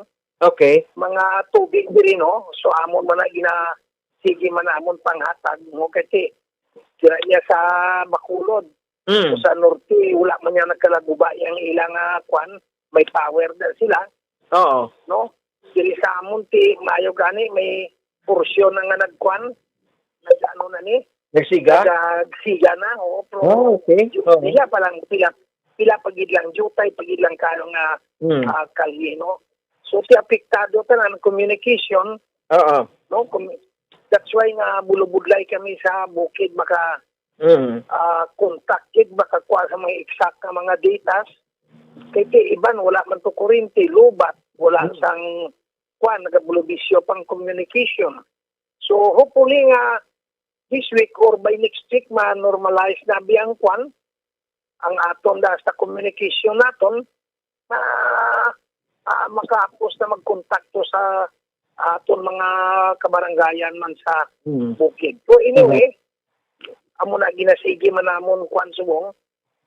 Speaker 14: mga tubig diri, no. So amon man na sige man amon panghatag, no, kasi kira niya sa Bacolod. So sa norte wala man niya nagkalaguba yang ilang kwan, may power na sila. No. Diri sa amon ti mayo gani may porsyon nga nagkwan, nagano na ni.
Speaker 15: Nagsiga
Speaker 14: na, pero pila pa lang, pila pagid lang jutay, pagid lang kayo nga kalye, no. So ti apektado tanan communication. No, that's why nga bulubudlay kami sa bukid maka contact kid makakuha sa mga exact na mga datas. Kay iban wala man to kuryente, lubat, wala sang kwan nagabulubisyo pang communication. So hopefully nga this week or by next week ma-normalize na biyang kwan ang aton da sa communication naton na makaapos na magkontakto sa aton mga kabaranggayan man sa bukid. So anyway, amo na ginasigi man namon kwan subong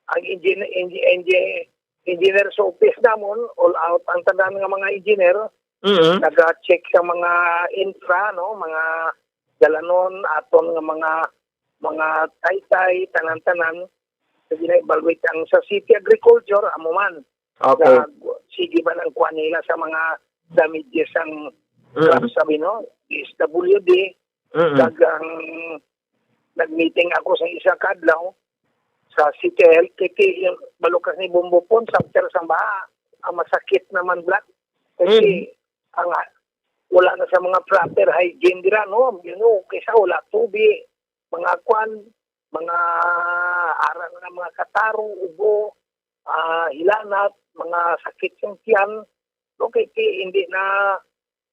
Speaker 14: ang engineer sa office namon, all out ang tanan nga mga engineer, nag-check sa mga infra, no, mga dalanon aton nga mga taytay tanan-tanan sa gina-evaluate ang sa city agriculture amo man. Sige man ang kuan nila sa mga damages ang crops, sabi, no, SWD. Dagang nag-meeting ako sa isa kadlaw sa City Health, yung balukas ni Bumbupon after sa baha, ang masakit naman black kasi ang wala na sa mga proper hygiene dira, no, kaysa wala tubig, mga kwan, mga arang na mga katarong, ubo, hilanat, mga sakit ng tiyan, no, kay hindi na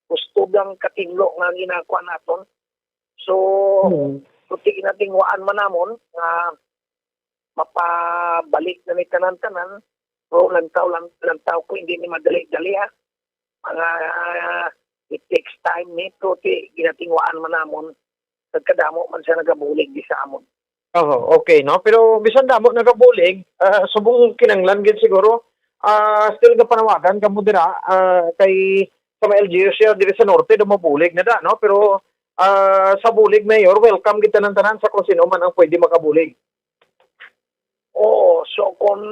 Speaker 14: gusto ng katinglo nga ginagawa naton. So, kuti natingwaan man namon nga mapabalik na ni tanan-tanan, pero lantaw ko hindi ni madali-dali ha. Mga it takes time nito, ginatingwaan man namon, nagkadamo man siya nagabulig di sa amon.
Speaker 15: Oh, okay, no? Pero bisan damo nagabulig, subong kinanglan gid siguro. Still ga panawagan kamo dira kay sa mga LGU siya diri sa norte do mabulig na da, no? Pero sa bulig, Mayor, welcome kita ng tanan sa kung sino man ang pwede makabulig.
Speaker 14: Oo, so kung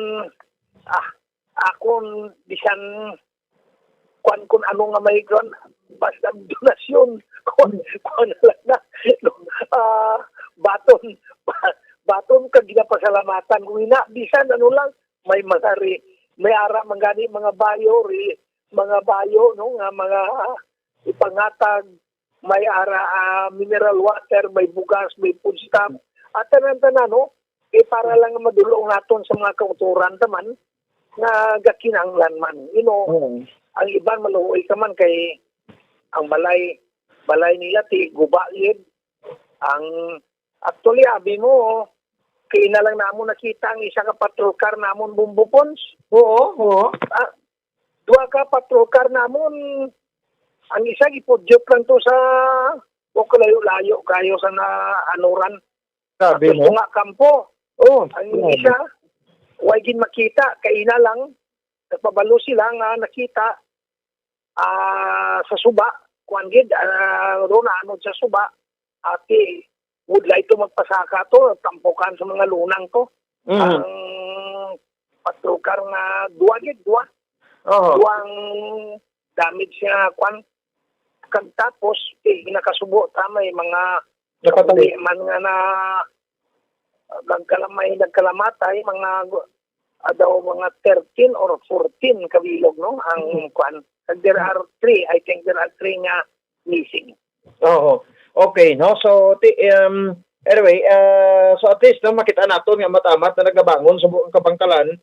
Speaker 14: akong bisan kung ano nga may gron, basta donasyon, kung lang na, baton ka ginapasalamatan, kung bisan ano lang, may ara mangani mga bayo, no, nga mga ipangatag, may ara mineral water, may bugas, may food stamp, at tanan-tanan, no, para lang madulong naton sa mga kauturan taman, nga gakinanglan man. You know, ang iban maluoy ka man kay ang balay nila ti gubayid. Ang actually abi mo kay na lang namon nakita ang isa ka patrol car namon bumbupons. Oo. Duha ka patrol car namon, ang isa gipudyot lang to sa layo-layo kayo sa anuran.
Speaker 15: Sabi mo?
Speaker 14: Nga kampo. Ang isa way gin makita kay ina lang nagpabalo sila nga nakita sa suba kuan gid ro na ano sa suba ati would like to magpasaka to tampukan sa mga lunang to. Ang patrokar nga duwa duwang damage siya kuan kag tapos nakasubo tamay mga nakatali man nga na nagkalamatay mga daw mga 13 or 14 kabilog, no, ang kuan. There are 3, I think there are 3 nga missing.
Speaker 15: Oo. Okay, no. So anyway, so at least no makita naton nga matamat na nagabangon sa buong kabangkalan,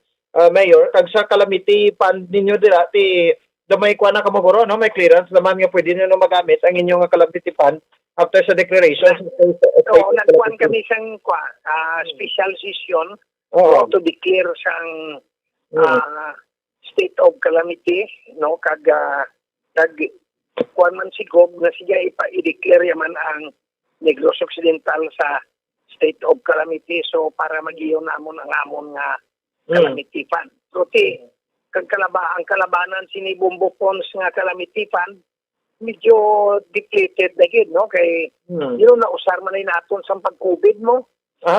Speaker 15: Mayor, kag sa calamity fund ninyo dira ti may kuan na kamaguro, no, may clearance naman nga pwede niyo magamit ang inyong calamity fund after sa declaration.
Speaker 14: Nagkuan kami sang special session to declare sang state of calamity, no, kag kuan man si Gob na siya i-declare man ang Negros Occidental sa state of calamity, so para magiyon namon ang amon nga calamity fund. So kag ang kalabanan sini Bombo Pons nga calamity fund medyo depleted na gid, no, kay nausar man ay naton sa pag-COVID mo.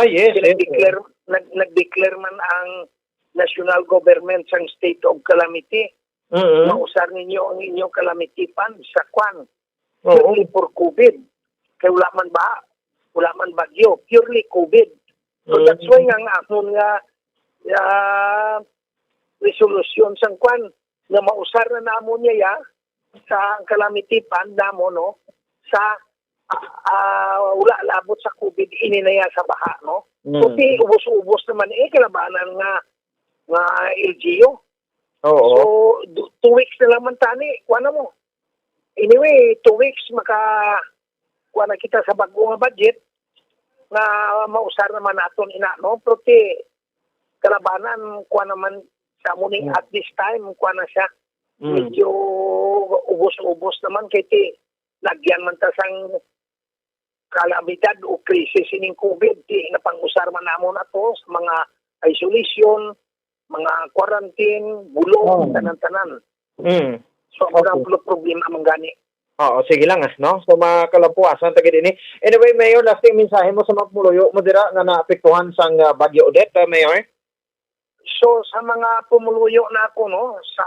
Speaker 14: Yes. Nag-declare man ang national government sang state of calamity. Nausar ninyo ang inyong calamity fund sa kwan. Purely for COVID. Kaya wala man bagyo, purely COVID. So that's why nga amon nga resolution sang kwan na mausar na namon niya sa calamity fund namo, no, sa wala labot sa COVID ininaya sa baha, no. So ubos-ubos naman kalabanan nga LGU. So 2 weeks na lang man tani kuha na mo. Anyway, 2 weeks kuha na kita sa bago nga budget na mausar naman naton ina, no. Pero kalabanan kuha naman sa muning at this time kuha na siya medyo ubos-ubos naman kay lagyan man ta sang kalamidad o krisis ining COVID napang-usar man namon ato sa mga isolation, mga quarantine, bulong, tanan-tanan. So ang problema man gani.
Speaker 15: Oo, sige lang no. So makalapuasan ta gid ini. Anyway, Mayor, lasting mensahe mo sa mga pumuloyo mo dira nga naapektuhan sang Bagyo Odette, Mayor.
Speaker 14: So sa mga pumuluyo na ako, no, sa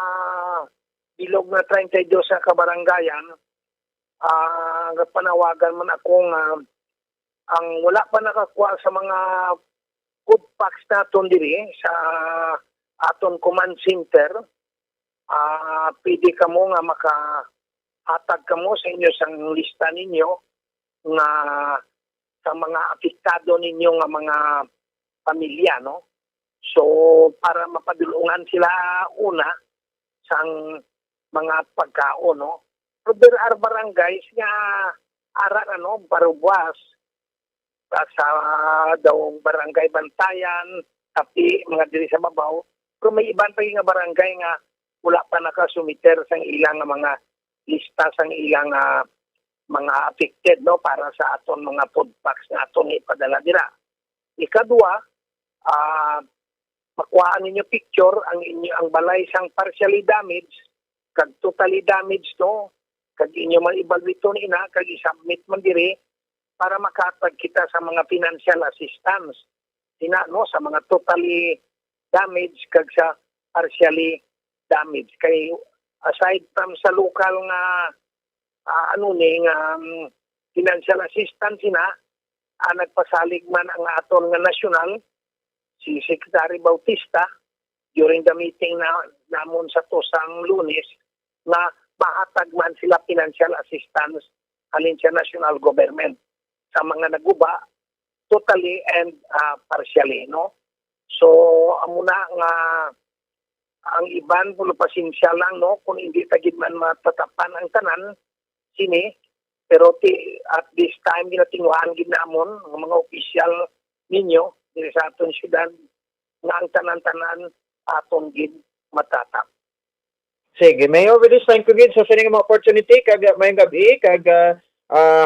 Speaker 14: bilog na 32 sa kabarangayan, panawagan man akong ang wala pa nakakuha sa mga food packs naton diri sa aton command center, pwede kamo nga makahatag kamo sa inyo sang lista ninyo nga sa mga apektado ninyo nga mga pamilya, no? So, para mapadulungan sila una sang mga pagkaon, no? So, there are barangays nga ara, Barubuas, sa daw barangay Bantayan, Tapi, mga diri sa Babaw. Pero may iban pa nga barangay nga wala pa nakasumiter sang ilang mga lista sang ilang mga affected, no, para sa aton mga food packs na aton ipadala dira. Ikadua, makuhaan ninyo picture ang balay sang partially damaged kag totally damaged, no, kag inyo man ibalwito ina kag i-submit man diri para makatag kita sa mga financial assistance no, sa mga totally damaged kag sa partially damaged. Kay aside from sa local nga financial assistance nagpasalig man ang aton nga national si Secretary Bautista during the meeting namon sa tosang Lunes na mahatag man sila financial assistance halin sa national government sa mga naguba totally and partially, no? So amuna nga ang iban pulo pasensya lang, no, kung hindi tagid man matatapan ang tanan sini, pero at this time ginatinguhan gid namon ang mga opisyal ninyo diri sa aton syudad nga ang tanan-tanan aton gid matatap.
Speaker 15: Sige, Mayor, with this time ko gid sa sining mga opportunity kag may gabi kag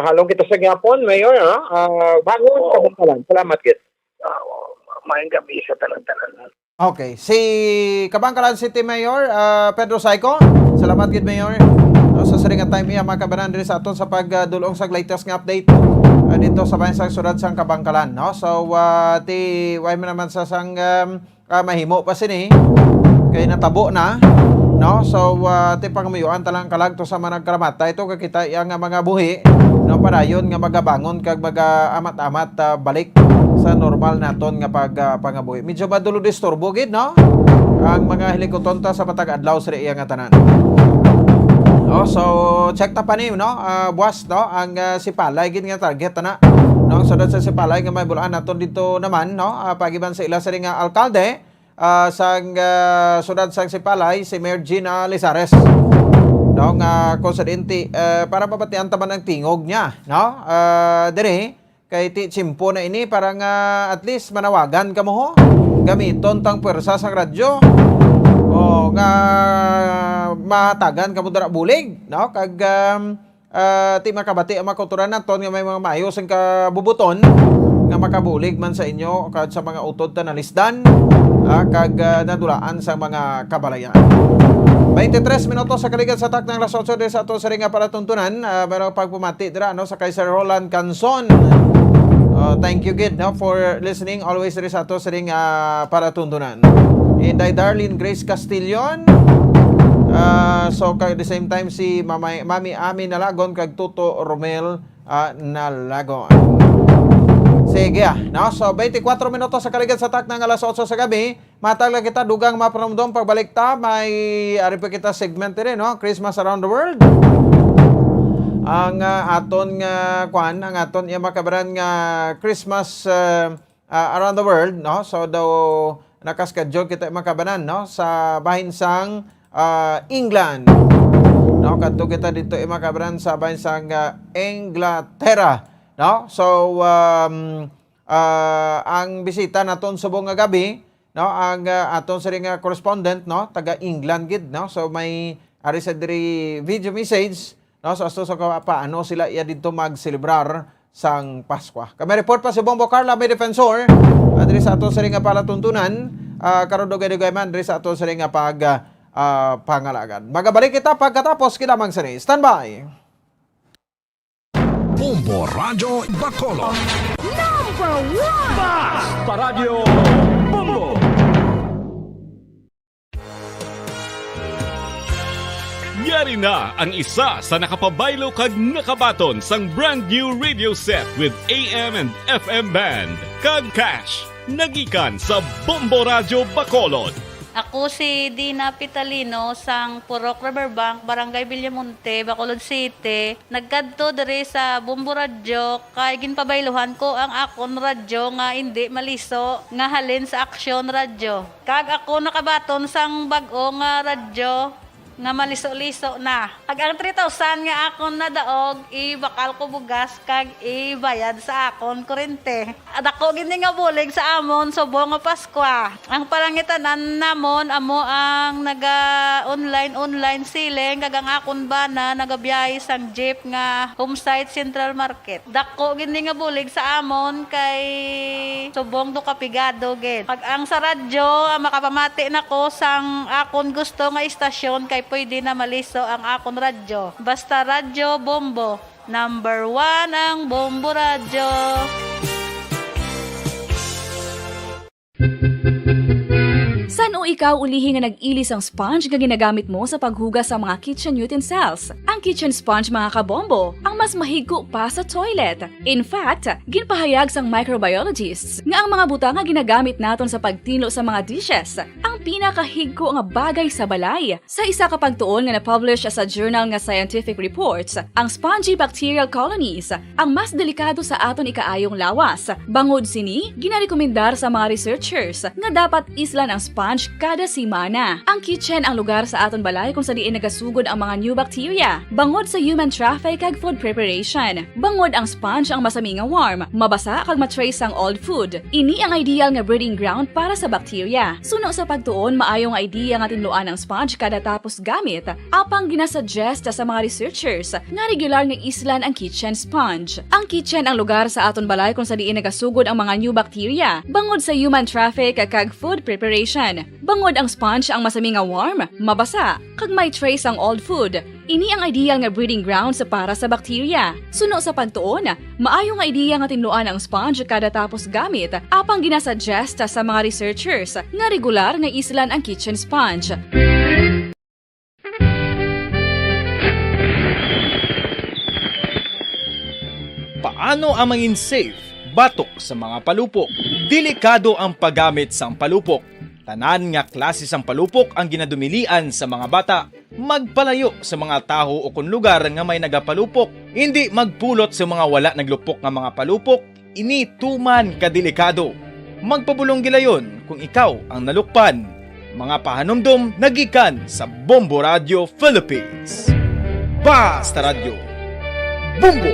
Speaker 15: halong kita sa gyapon, Mayor, bangon kabangkalan. Salamat gid.
Speaker 14: May gabi sa tanan-tanan.
Speaker 22: Okay, si Kabangkalan City Mayor Pedro Saico. Salamat gid, Mayor. Sa siring time iya makabanan diri sa aton sa pagdulong sa latest nga update dito sa bayan sa syudad sang Kabangkalan, no? So ti way man naman sa sang mahimo pa sini kay natabo na, no? So ti pangamuyuan talang kalagto sa managkaramata ito kakita yang mga buhi, no, para yon nga magabangon kag mag-amat-amat balik sa normal naton nga pangabuhi. Medyo madulo disturbo gid, no, ang mga helikotonta sa matag adlaw sa iya nga tanan. No, so check ta pa ni, no, buwas, no, ang Sipalay gid nga target na, no, so sa Sipalay nga may bulaan naton dito naman, no, pagiban sa ila sa ring alkalde sang sudad sang Sipalay si Mayor Gina Lizares, no, nga konsidente para mapatian taman ang tingog niya, no, dire kay ti Chimpo na ini para nga at least manawagan kamo ho gamiton tang pwersa sang radyo o nga matagan kamo dara bulig, no, kag ti makabati ang makulturan naton nga may mga maayos ang kabubuton nga makabulig man sa inyo kag sa mga utod ta nalisdan kag nadulaan sa mga kabalayan. 23 minutos sa kaligan sa tak ng alas 8 sa ato sa ringa para tuntunan. Pero pagpumati dira, no, sa Kaiser Roland Canson. Thank you gid, no, for listening always diri sa ato sa ringa para tuntunan. And Darlene Grace Castillon. So kag the same time si Mami Ami Nalagon kag Tuto Romel Nalagon. Sige, no? So 24 minutos sa kaligan sa tak ng alas 8 sa gabi. Matag kita dugang maparamdom pagbalik ta. May ari pa kita segment rin, no? Christmas Around the World. Ang aton nga ang aton iya makabaran nga Christmas Around the World, no? So daw nakaschedule kita makabanan, no, sa bahin sang England. No, kadto kita dito makabaran sa bahin sang Inglaterra. No? So ang bisita naton subong nga gabi, no, ang aton sa ring correspondent, no, taga England gid, no. So may ari sa diri video message, no, so asto sa paano sila iya dito mag-celebrar sang Pasko. Kami report pa si Bombo Carla, may defensor diri sa aton sa ring palatuntunan karon dugay-dugay man diri sa aton sa ring pangalagan. Magabalik kita pagkatapos kinamang sini. Standby.
Speaker 13: Bombo Radyo Bacolod.
Speaker 12: Number 1!
Speaker 13: Basta Radio Bombo!
Speaker 19: Yari na ang isa sa nakapabaylo kag nakabaton sang brand new radio set with AM and FM band kag cash nagikan sa Bombo Radyo Bacolod.
Speaker 3: Ako si Dina Pitalino sang Purok Riverbank, Barangay Villamonte, Bacolod City. Nagkadto diri sa Bombo Radyo kay ginpabayluhan ko ang akon radyo nga hindi maliso nga halin sa Aksyon Radyo. Kag ako nakabaton sang bag-o nga radyo nga maliso-liso na. Kag ang 3,000 nga akon nadaog, ibakal ko bugas kag ibayad sa akon kurente. At ako gini nga bulig sa amon subong nga Paskwa. Ang palangitanan namon amo ang naga-online siling kag ang akon bana nagabiyahe sang jeep nga Homesite Central Market. Dako gini nga bulig sa amon kay subong do kapigado gid. Pag ang sa radyo makapamati nako sang akon gusto nga istasyon kay pwede na maliso ang akon radyo. Basta Radyo Bombo. Number 1 ang Bombo Radyo.
Speaker 1: San o ikaw ulihi nga nag-ilis ang sponge nga ginagamit mo sa paghugas sa mga kitchen utensils? Ang kitchen sponge mga kabombo, ang mas mahigko pa sa toilet. In fact, ginpahayag sang microbiologists nga ang mga butang nga ginagamit naton sa pagtilo sa mga dishes ang pinakahigko nga bagay sa balay. Sa isa ka pagtuon nga na-publish sa journal nga Scientific Reports, ang spongy bacterial colonies ang mas delikado sa aton ikaayong lawas. Bangod sini, ginarekomendar sa mga researchers nga dapat islan ang sponge kada simana. Ang kitchen ang lugar sa aton balay kung sa diin nagasugod ang mga new bacteria. Bangod sa human traffic kag food preparation. Bangod ang sponge ang masami nga warm, mabasa kag matrace ang old food. Ini ang ideal nga breeding ground para sa bacteria. Suno sa pagtuon, maayo nga idea nga tinluan ang sponge kada tapos gamit. Apang ginasuggest sa mga researchers nga regular nga islan ang kitchen sponge. Ang kitchen ang lugar sa aton balay kung sa diin nagasugod ang mga new bacteria. Bangod sa human traffic kag food preparation. Bangod ang sponge ang masami nga warm, mabasa, kag may trace ang old food. Ini ang ideal nga breeding ground sa para sa bacteria. Suno sa pagtuon, maayo nga idea nga tinluan ang sponge kada tapos gamit, apang ginasuggest sa mga researchers nga regular nga islan ang kitchen sponge.
Speaker 4: Paano ang mangin safe batok sa mga palupok? Delikado ang paggamit sang palupok. Tanan nga klase sang palupok ang ginadumilian sa mga bata. Magpalayo sa mga taho o kung lugar nga may nagapalupok. Hindi magpulot sa mga wala naglupok nga mga palupok. Ini tuman kadelikado. Magpabulong gilayon kung ikaw ang nalukpan. Mga pahanumdum nagikan sa Bombo Radio Philippines. Basta Radio Bombo!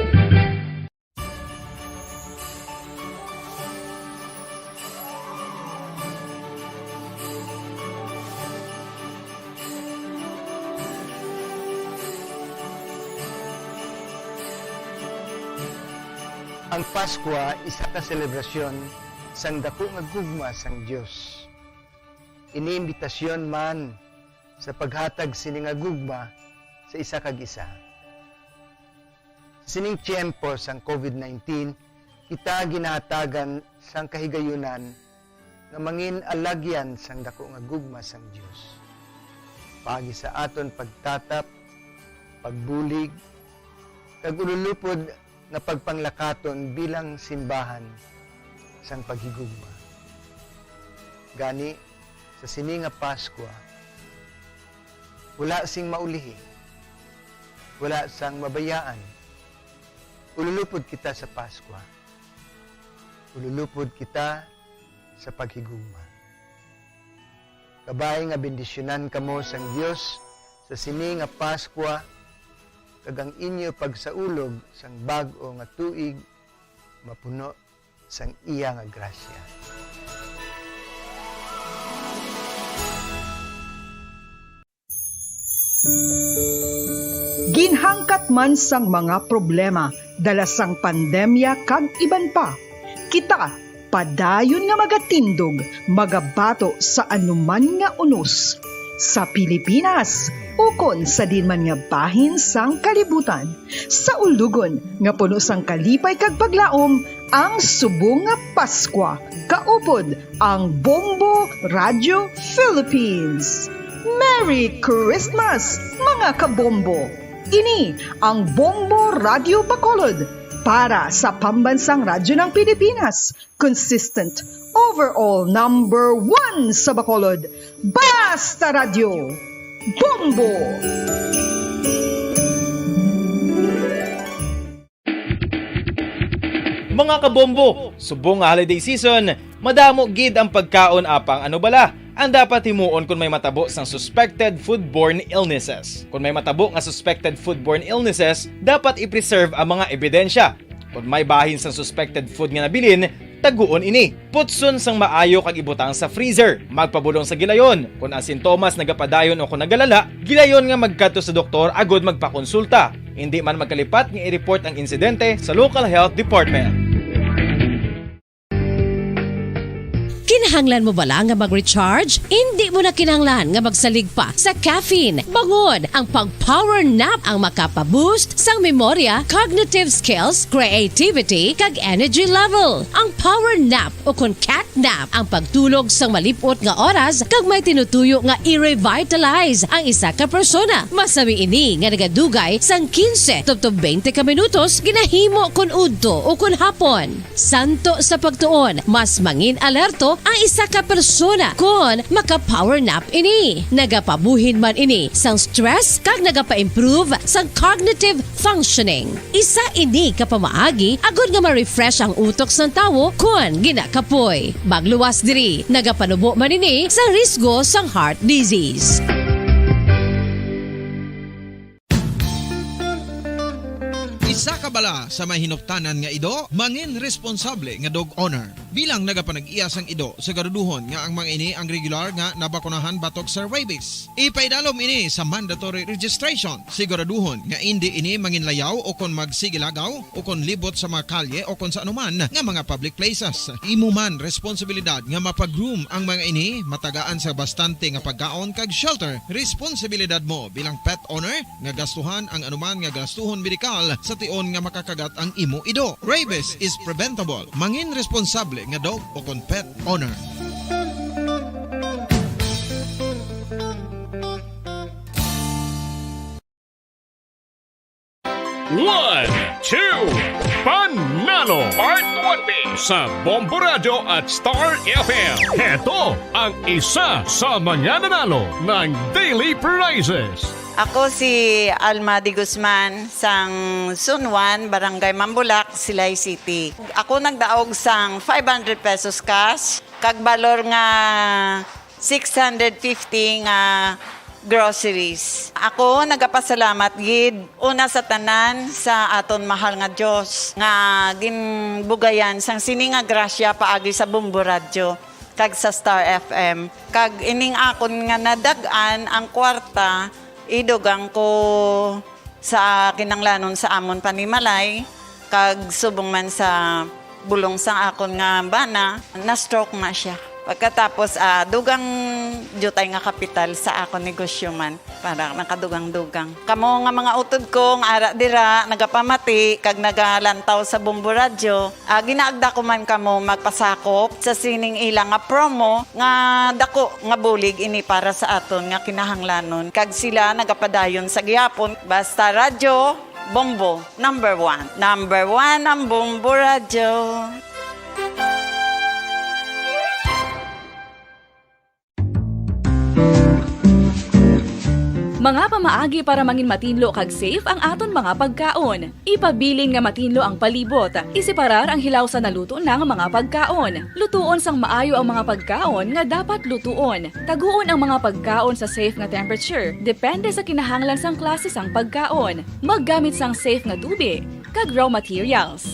Speaker 16: Ang Paskwa isa ka selebrasyon sang dako nga gugma sang Dios. Iniimbitasyon man sa paghatag sini nga gugma sa isa kag isa. Sining tiyempo sang COVID-19, kita ginahatagan sang kahigayunan nga mangin alagyan sang dako nga gugma sang Dios. Pagi sa aton pagtatap, pagbulig, kag ululupod na pagpanglakaton bilang simbahan sang paghigugma. Gani, sa sini nga Paskwa, wala sing maulihi, wala sang mabayaan. Ululupod kita sa Paskwa. Ululupod kita sa paghigugma. Kabay nga bendisyonan kamo sang Dios sa sini nga Paskwa, kag ang inyo pagsaulog sang bag-o nga tuig mapuno sang iya nga grasya.
Speaker 26: Ginhangkat man sang mga problema dala sang pandemya kag iban pa. Kita padayon nga magatindog, magabato sa anuman nga unos. Sa Pilipinas, ukon sa dinman nga bahin sang kalibutan, sa ulugon nga puno sang kalipay kag paglaom, ang subong nga Paskwa, kaupod ang Bombo Radio Philippines. Merry Christmas, mga kabombo! Ini ang Bombo Radio Bacolod, para sa pambansang radyo ng Pilipinas. Consistent, overall number 1 sa Bacolod. Basta Radio! Bombo!
Speaker 4: Mga kabombo, subong nga holiday season, madamo gid ang pagkaon apang ano bala ang dapat himuon kung may matabo sang suspected foodborne illnesses. Kung may matabo nga suspected foodborne illnesses, dapat i-preserve ang mga ebidensya. Kung may bahin sang suspected food nga nabilin, taguon ini. Putson sang maayo kag ibutang sa freezer. Magpabulong sa gilayon. Kung ang sintomas nagapadayon o kung nagalala, gilayon nga magkadto sa doktor agod magpakonsulta. Hindi man magkalipat nga i-report ang insidente sa local health department.
Speaker 5: Kinahanglan mo bala nga mag-recharge? Hindi mo na kinahanglan nga magsalig pa sa caffeine. Bangod ang pag-power nap ang makapaboost sang memorya, cognitive skills, creativity, kag energy level. Ang power nap o kun cat nap ang pagtulog sang malipot nga oras kag may tinutuyo nga i-revitalize ang isa ka persona. Masami ini nga nagadugay sang 15 to 20 ka minutos ginahimo kun udto o kun hapon. Santo sa pagtuon, mas mangin alerto ang isa ka persona kung maka-power nap ini. Nagapabuhin man ini sang stress kag nagapa-improve sang cognitive functioning. Isa ini kapamaagi agud nga ma-refresh ang utok sang tawo kung ginakapoy. Magluwas diri, nagapanubo man ini sa risgo sang heart disease.
Speaker 6: Isa ka bala sa mahinuptanan nga ido, mangin responsable nga dog owner. Bilang nagapanag-iyas ang ido, siguraduhon nga ang mga ini ang regular nga nabakunahan batok sa rabies. Ipaidalom ini sa mandatory registration. Siguraduhon nga hindi ini manginlayaw o kon magsigilagaw o kon libot sa mga kalye o kon sa anuman nga mga public places. Imo man responsibilidad nga mapag-groom ang mga ini, matagaan sa bastante nga pagkaon kag shelter. Responsibilidad mo bilang pet owner nga gastuhan ang anuman nga gastuhon medikal sa tion nga makakagat ang imo ido. Rabies is preventable. Mangin responsable nga dog o kon pet owner.
Speaker 19: One, two, Panalo Part 20 sa Bombo Radio at Star FM. Heto ang isa sa mananalo ng daily prizes.
Speaker 9: Ako si Alma Di Guzman sang Sunwan, Barangay Mambulak, Silay City. Ako nagdaog sang 500 pesos cash, kag balor nga 650 nga groceries. Ako nagapasalamat gid una sa tanan sa aton mahal nga Dios nga ginbugayan sang sini nga grasya paagi sa Bombo Radio kag sa Star FM. Kag ining akon nga nadagan ang kwarta idugang ko sa kinanglanon sa amon panimalay kag subong man sa bulong sa akon nga bana na stroke na siya. Pagkatapos dugang jutay nga kapital sa akon negosyo man para nakadugang-dugang. Kamo nga mga utod ko nga ara dira nagapamati kag nagalantaw sa Bombo Radio. Ginaagda ko man kamo magpasakop sa sining ilang nga promo nga dako nga bulig ini para sa aton nga kinahanglanon. Kag sila nagapadayon sa gihapon. Basta Radio Bombo number 1. Number 1 ang Bombo Radio.
Speaker 1: Mga pamaagi para mangin matinlo kag safe ang aton mga pagkaon. Ipabilin nga matinlo ang palibot. Isiparar ang hilaw sa naluto ng mga pagkaon. Lutuon sang maayo ang mga pagkaon nga dapat lutuon. Taguon ang mga pagkaon sa safe nga temperature. Depende sa kinahanglan sang klase sang pagkaon. Maggamit sang safe nga tubig kag raw materials.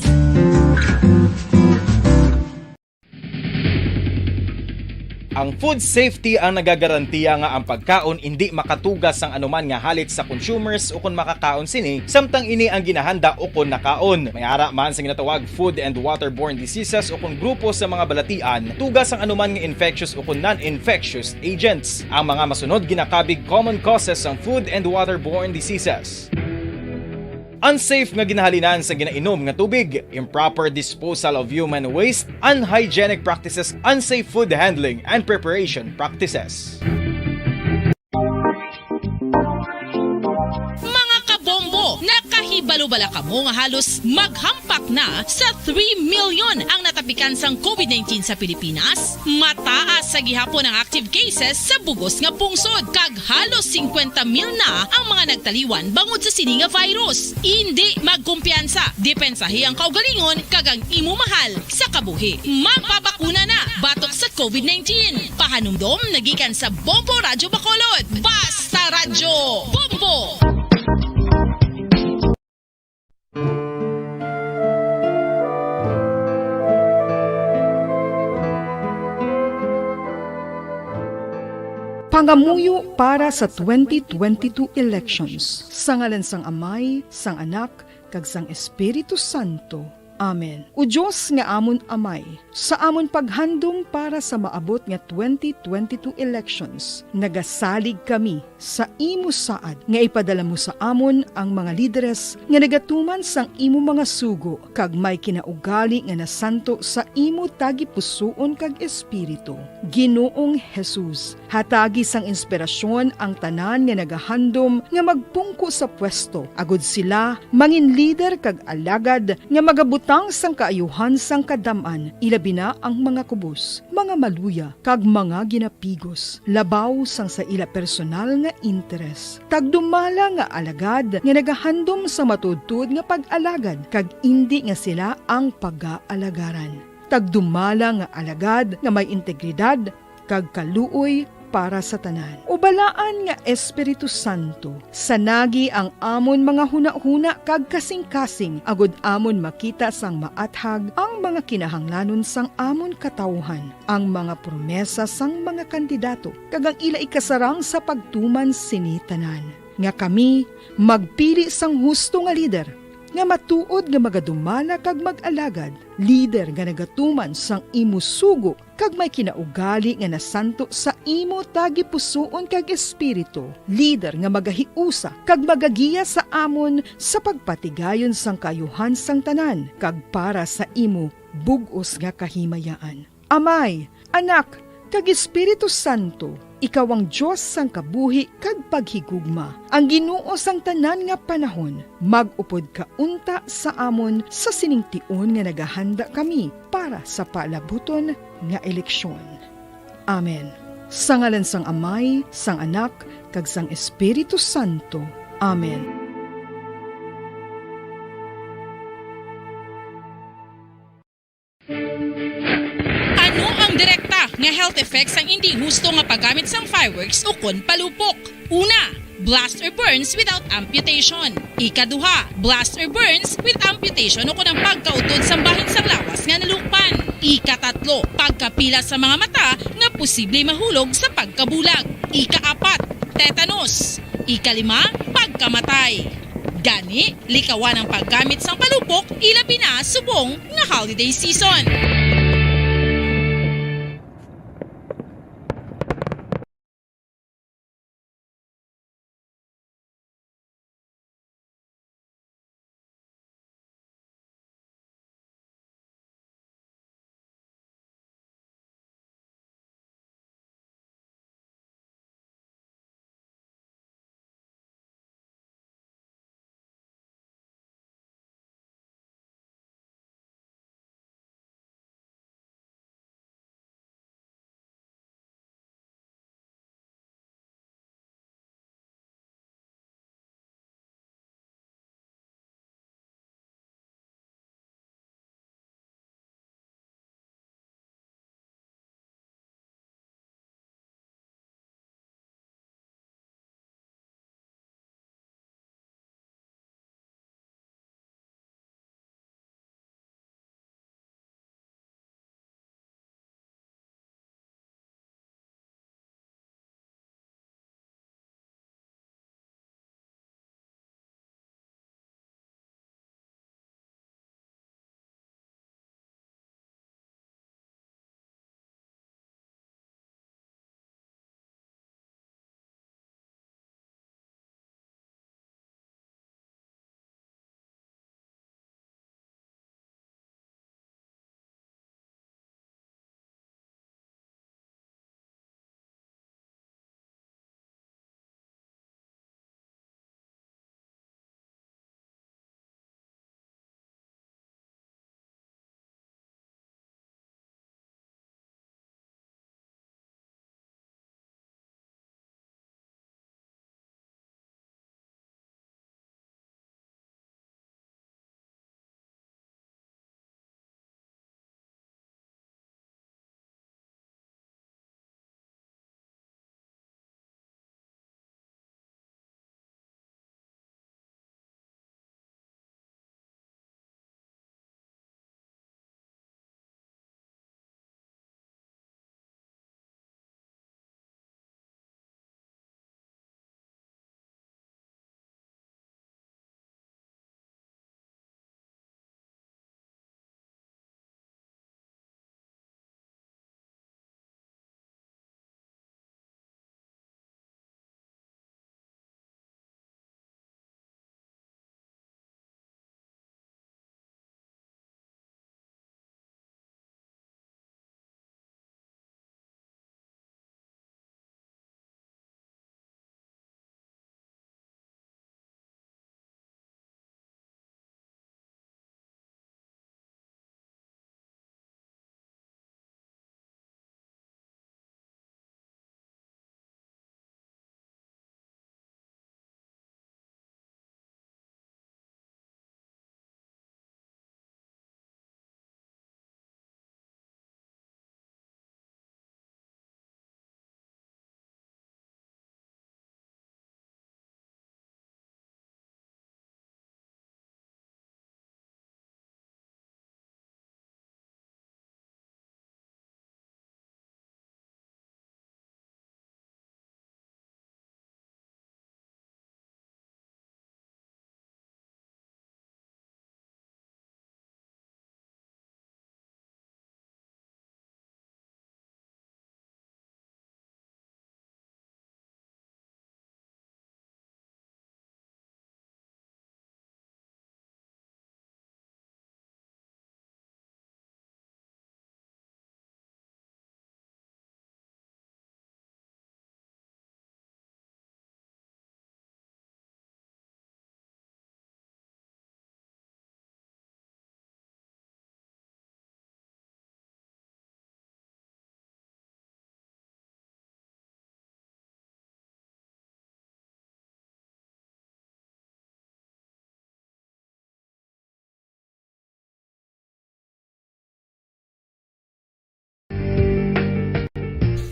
Speaker 4: Ang food safety ang nagagarantiya nga ang pagkaon hindi makatugas sang anuman nga halit sa consumers o kung makakaon sini, samtang ini ang ginahanda o kung nakaon. May ara man sa ginatawag food and waterborne diseases o kung grupo sa mga balatian, tugas ang anuman nga infectious o kung non-infectious agents. Ang mga masunod ginakabig common causes ng food and waterborne diseases. Unsafe nga ginahalinan sa ginainom nga tubig, improper disposal of human waste, unhygienic practices, unsafe food handling, and preparation practices.
Speaker 23: Mga kabombo, Nakahibalo-bala ka mo nga halos maghampak na sa 3 million ang natapikan sang COVID-19 sa Pilipinas? Mataas sa gihapon ang active cases sa bugos nga pungsod kag halos 50 mil na ang mga nagtaliwan bangod sa sini nga virus. Hindi magkumpiyansa, depensahi ang kaugalingon kag ang imo mahal sa kabuhi. Magpabakuna na batok sa COVID-19. Pahanumdom nagikan sa Bombo Radyo Bacolod. Basta Radyo Bombo!
Speaker 26: Pangamuyo para sa 2022 elections. Sa ngalan sang Amay, sang Anak, kag sang Espiritu Santo. Amen. O Diyos nga amon Amay, sa amon paghandom para sa maabot nga 2022 elections, nagasalig kami sa imo saad nga ipadala mo sa amon ang mga lideres nga nagatuman sang imo mga sugo kag may kinaugali nga nasanto sa imo tagipusoon kag espiritu. Ginoong Jesus, hatagi sang inspirasyon ang tanan nga nagahandom nga magpungko sa pwesto, agud sila mangin leader kag alagad nga magabutang sang kaayuhan sang kadaman, ilabi na ang mga kubos, mga maluya kag mga ginapigos, labaw sang sa ila personal nga interes. Tagdumala nga alagad nga nagahandom sa matudtud nga pag-alagad kag indi nga sila ang pag-aalagaran. Tagdumala nga alagad nga may integridad kag kaluoy para sa tanan. Ubalaan nga Espiritu Santo, sanagi ang amon mga huna-huna kag kasing-kasing, agud amon makita sang maathag ang mga kinahanglanon sang amon katawhan, ang mga promesa sang mga kandidato, kag ang ila ikasarang sa pagtuman sini tanan. Nga kami magpili sang husto nga lider, nga matuod nga magadumala kag mag-alagad, lider nga nagatuman sang imo sugo kag may kinaugali nga nasanto sa imo tagipusoon kag espiritu, lider nga magahiusa kag magagiya sa amon sa pagpatigayon sang kayuhan sang tanan kag para sa imo bug-os nga kahimayaan. Amay, Anak, kag Espiritu Santo, ikaw ang Diyos sang kabuhi kag paghigugma. Ang Ginoo sang tanan nga panahon, mag-upod ka unta sa amon sa siningtion nga nagahanda kami para sa palabuton nga eleksyon. Amen. Sa ngalan sang Amay, sang Anak, kag sang Espiritu Santo. Amen.
Speaker 23: Ano ang direkta nga health effects ang hindi husto nga paggamit sang fireworks o kon palupok? Una, blast or burns without amputation. Ikaduha, blast or burns with amputation o kon ang pagkautod sa bahin sang lawas nga nalukpan. Ikatatlo, pagkapila sa mga mata nga posible mahulog sa pagkabulag. Ikaapat, tetanus. Ikalima, pagkamatay. Gani, likawan ang paggamit sang palupok ilabi na subong nga holiday season.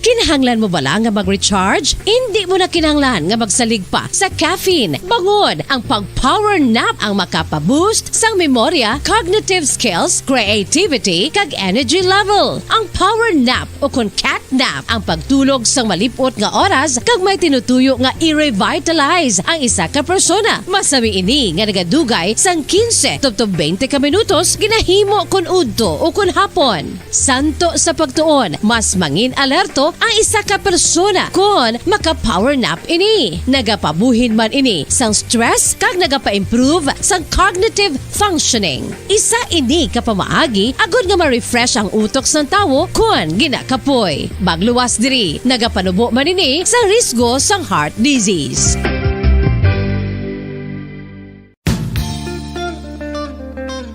Speaker 5: Kinahanglan mo bala nga mag-recharge? Hindi mo na kinahanglan nga magsalig pa sa caffeine. Bangod ang pag-power nap ang makapaboost sang memorya, cognitive skills, creativity, kag energy level. Ang power nap o kun cat nap ang pagtulog sang malipot nga oras kag may tinutuyo nga i-revitalize ang isa ka persona. Masami ini nga nagadugay sang 15 to 20 ka minutos ginahimo kun udto o kun hapon. Santo sa pagtuon, mas mangin alerto ang isa ka persona kung maka-power nap ini. Nagapabuhin man ini sang stress kag nagapa-improve sang cognitive functioning. Isa ini kapamaagi agud nga ma-refresh ang utok sang tawo kung ginakapoy. Bagluwas diri, nagapanubo man ini sa risgo sang heart disease.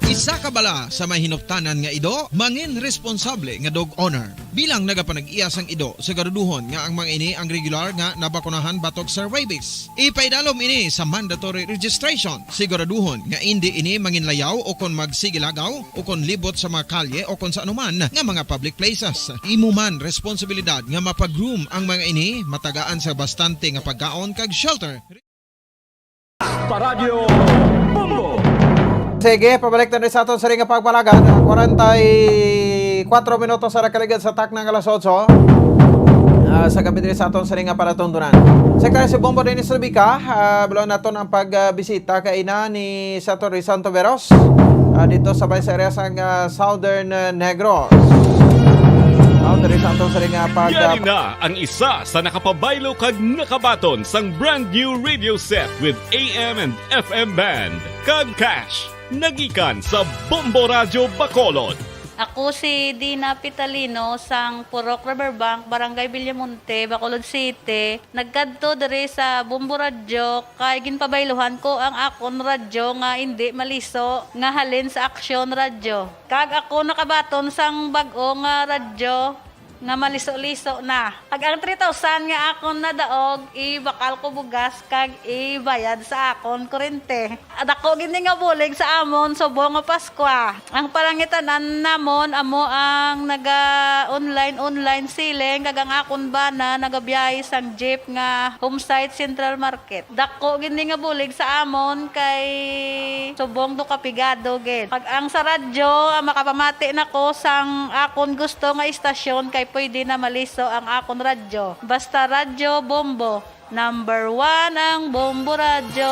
Speaker 6: Isa ka bala sa mahinuptanan nga ido, mangin responsable nga dog owner. Bilang nagapanag-iyas ang ido, siguraduhon nga ang mga ini ang regular nga nabakunahan batok sa rabies. Ipaidalom ini sa mandatory registration. Siguraduhon nga hindi ini manginlayaw o kon magsigilagaw o kon libot sa mga kalye o kon sa anuman nga mga public places. Imo man responsibilidad nga mapag-groom ang mga ini, matagaan sa bastante nga pagkaon kag shelter.
Speaker 13: Paradyo Bombo!
Speaker 22: Sige, pabalik na rin sa aton sa ring pagpalagan. 44 minutos sa nakaligad sa tak ng alas 8. Sa gabi rin sa aton sa ring palatundunan. Sekretary si Bombo Dennis Rubica, bulan naton ang pagbisita kay ina ni Senator Santo Veros dito sa Vice area sa Southern Negros.
Speaker 19: Yari na ang isa sa nakapabaylo kag nakabaton sang brand new radio set with AM and FM band. Kag cash, nagikan sa Bombo Radio Bacolod.
Speaker 3: Ako si Dina Pitalino sang Purok Riverbank, Barangay Villamonte, Bacolod City. Nagkadto diri sa Bombo Radio kay ginpabayluhan ko ang akon radyo nga hindi maliso nga halin sa Aksyon Radio. Kag ako nakabaton sang bag-o nga radyo nga maliso-liso na. Kag ang 3,000 nga akon nadaog, ibakal ko bugas kag ibayad sa akon kurente. At ako gini nga bulig sa amon subong nga Paskwa. Ang palangitanan namon amo ang naga-online siling kag ang akon bana nagabiyahe sang jeep nga Homesite Central Market. Dako gini nga bulig sa amon kay subong do kapigado gid. Pag ang sa radyo makapamati nako sang akon gusto nga istasyon kay pwede na maliso ang akon radyo. Basta Radyo Bombo. Number 1 ang Bombo Radyo.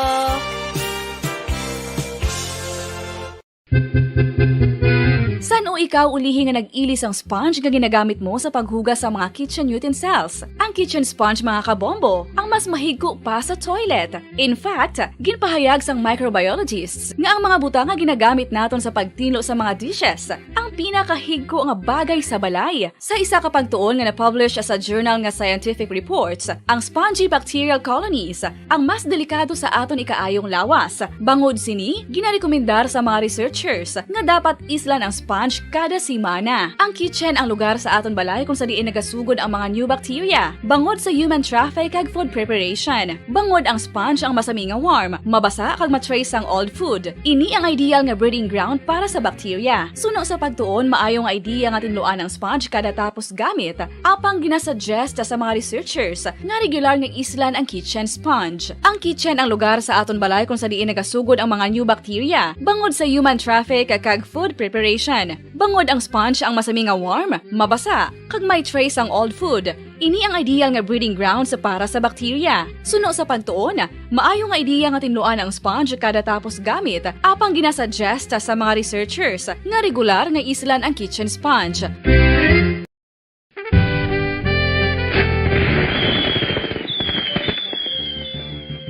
Speaker 1: San o ikaw ulihi nga nag-ilis ang sponge nga ginagamit mo sa paghugas sa mga kitchen utensils? Ang kitchen sponge mga kabombo, ang mas mahigko pa sa toilet. In fact, ginpahayag sang microbiologists nga ang mga butang nga ginagamit naton sa pagtino sa mga dishes ang pinakahigko nga bagay sa balay. Sa isa ka pagtuon nga na-publish sa journal nga Scientific Reports, ang spongy bacterial colonies ang mas delikado sa aton ikaayong lawas. Bangod sini, ginarekomendar sa mga researchers nga dapat islan ang sponge kada simana. Ang kitchen ang lugar sa aton balay kung sa diin nagasugod ang mga new bacteria. Bangod sa human traffic kag food preparation. Bangod ang sponge ang masami nga warm, mabasa kag matrace ang old food. Ini ang ideal nga breeding ground para sa bacteria. Suno sa pagtuon, maayong idea nga tinluan ang sponge kada tapos gamit. Apang ginasuggest sa mga researchers nga regular nga islan ang kitchen sponge. Ang kitchen ang lugar sa aton balay kung sa diin nagasugod ang mga new bacteria. Bangod sa human traffic kag food preparation. Bangod ang sponge ang masami nga warm, mabasa, kag may trace ang old food. Ini ang ideal nga breeding ground sa para sa bacteria. Suno sa pagtuon, maayong idea nga tinluan ang sponge kada tapos gamit, apang ginasuggest sa mga researchers nga regular nga islan ang kitchen sponge.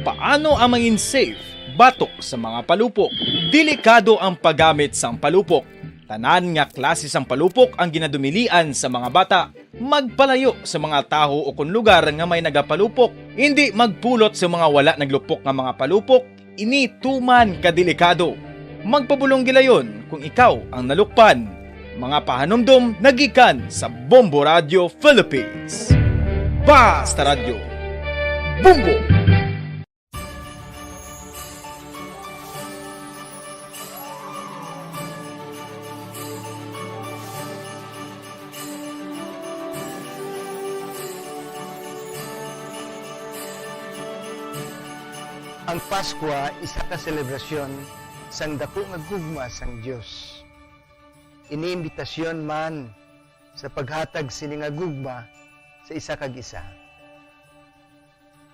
Speaker 4: Paano ang mangin safe batok sa mga palupok? Delikado ang paggamit sang palupok. Tanan nga klase sang palupok ang ginadumilian sa mga bata. Magpalayo sa mga taho o kung lugar nga may nagapalupok. Hindi magpulot sa mga wala naglupok nga mga palupok. Ini tuman kadelikado. Magpabulong gilayon kung ikaw ang nalukpan. Mga pahanumdum nagikan sa Bombo Radio Philippines. Basta Radio Bombo!
Speaker 16: Ang Pasko isa ka selebrasyon sang dako nga gugma sang Dios. Iniimbitasyon man sa paghatag sini nga gugma sa isa kag isa.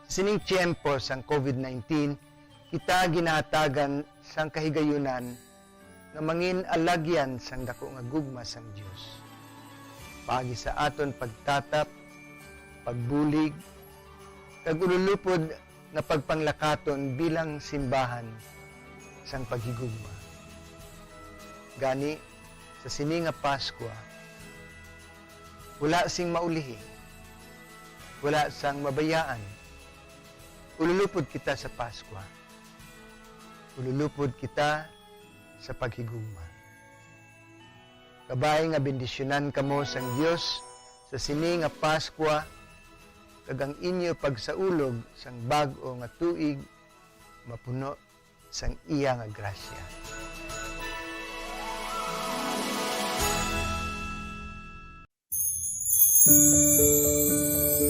Speaker 16: Sining tiyempo sang COVID-19, kita ginahatagan sang kahigayunan nga mangin alagyan sang dako nga gugma sang Dios. Pagi sa aton pagtatap, pagbulig, kag ululupod nga pagpanglakaton bilang simbahan sang paghigugma. Gani, sa sini nga Pasko, wala sing maulihi, wala sang mabayaan. Ululupod kita sa Pasko. Ululupod kita sa paghigugma. Kabay nga bendisyonan kamo sang Dios sa sini nga Pasko kag ang inyo pagsaulog sang bag-o nga tuig mapuno sang iya nga grasya.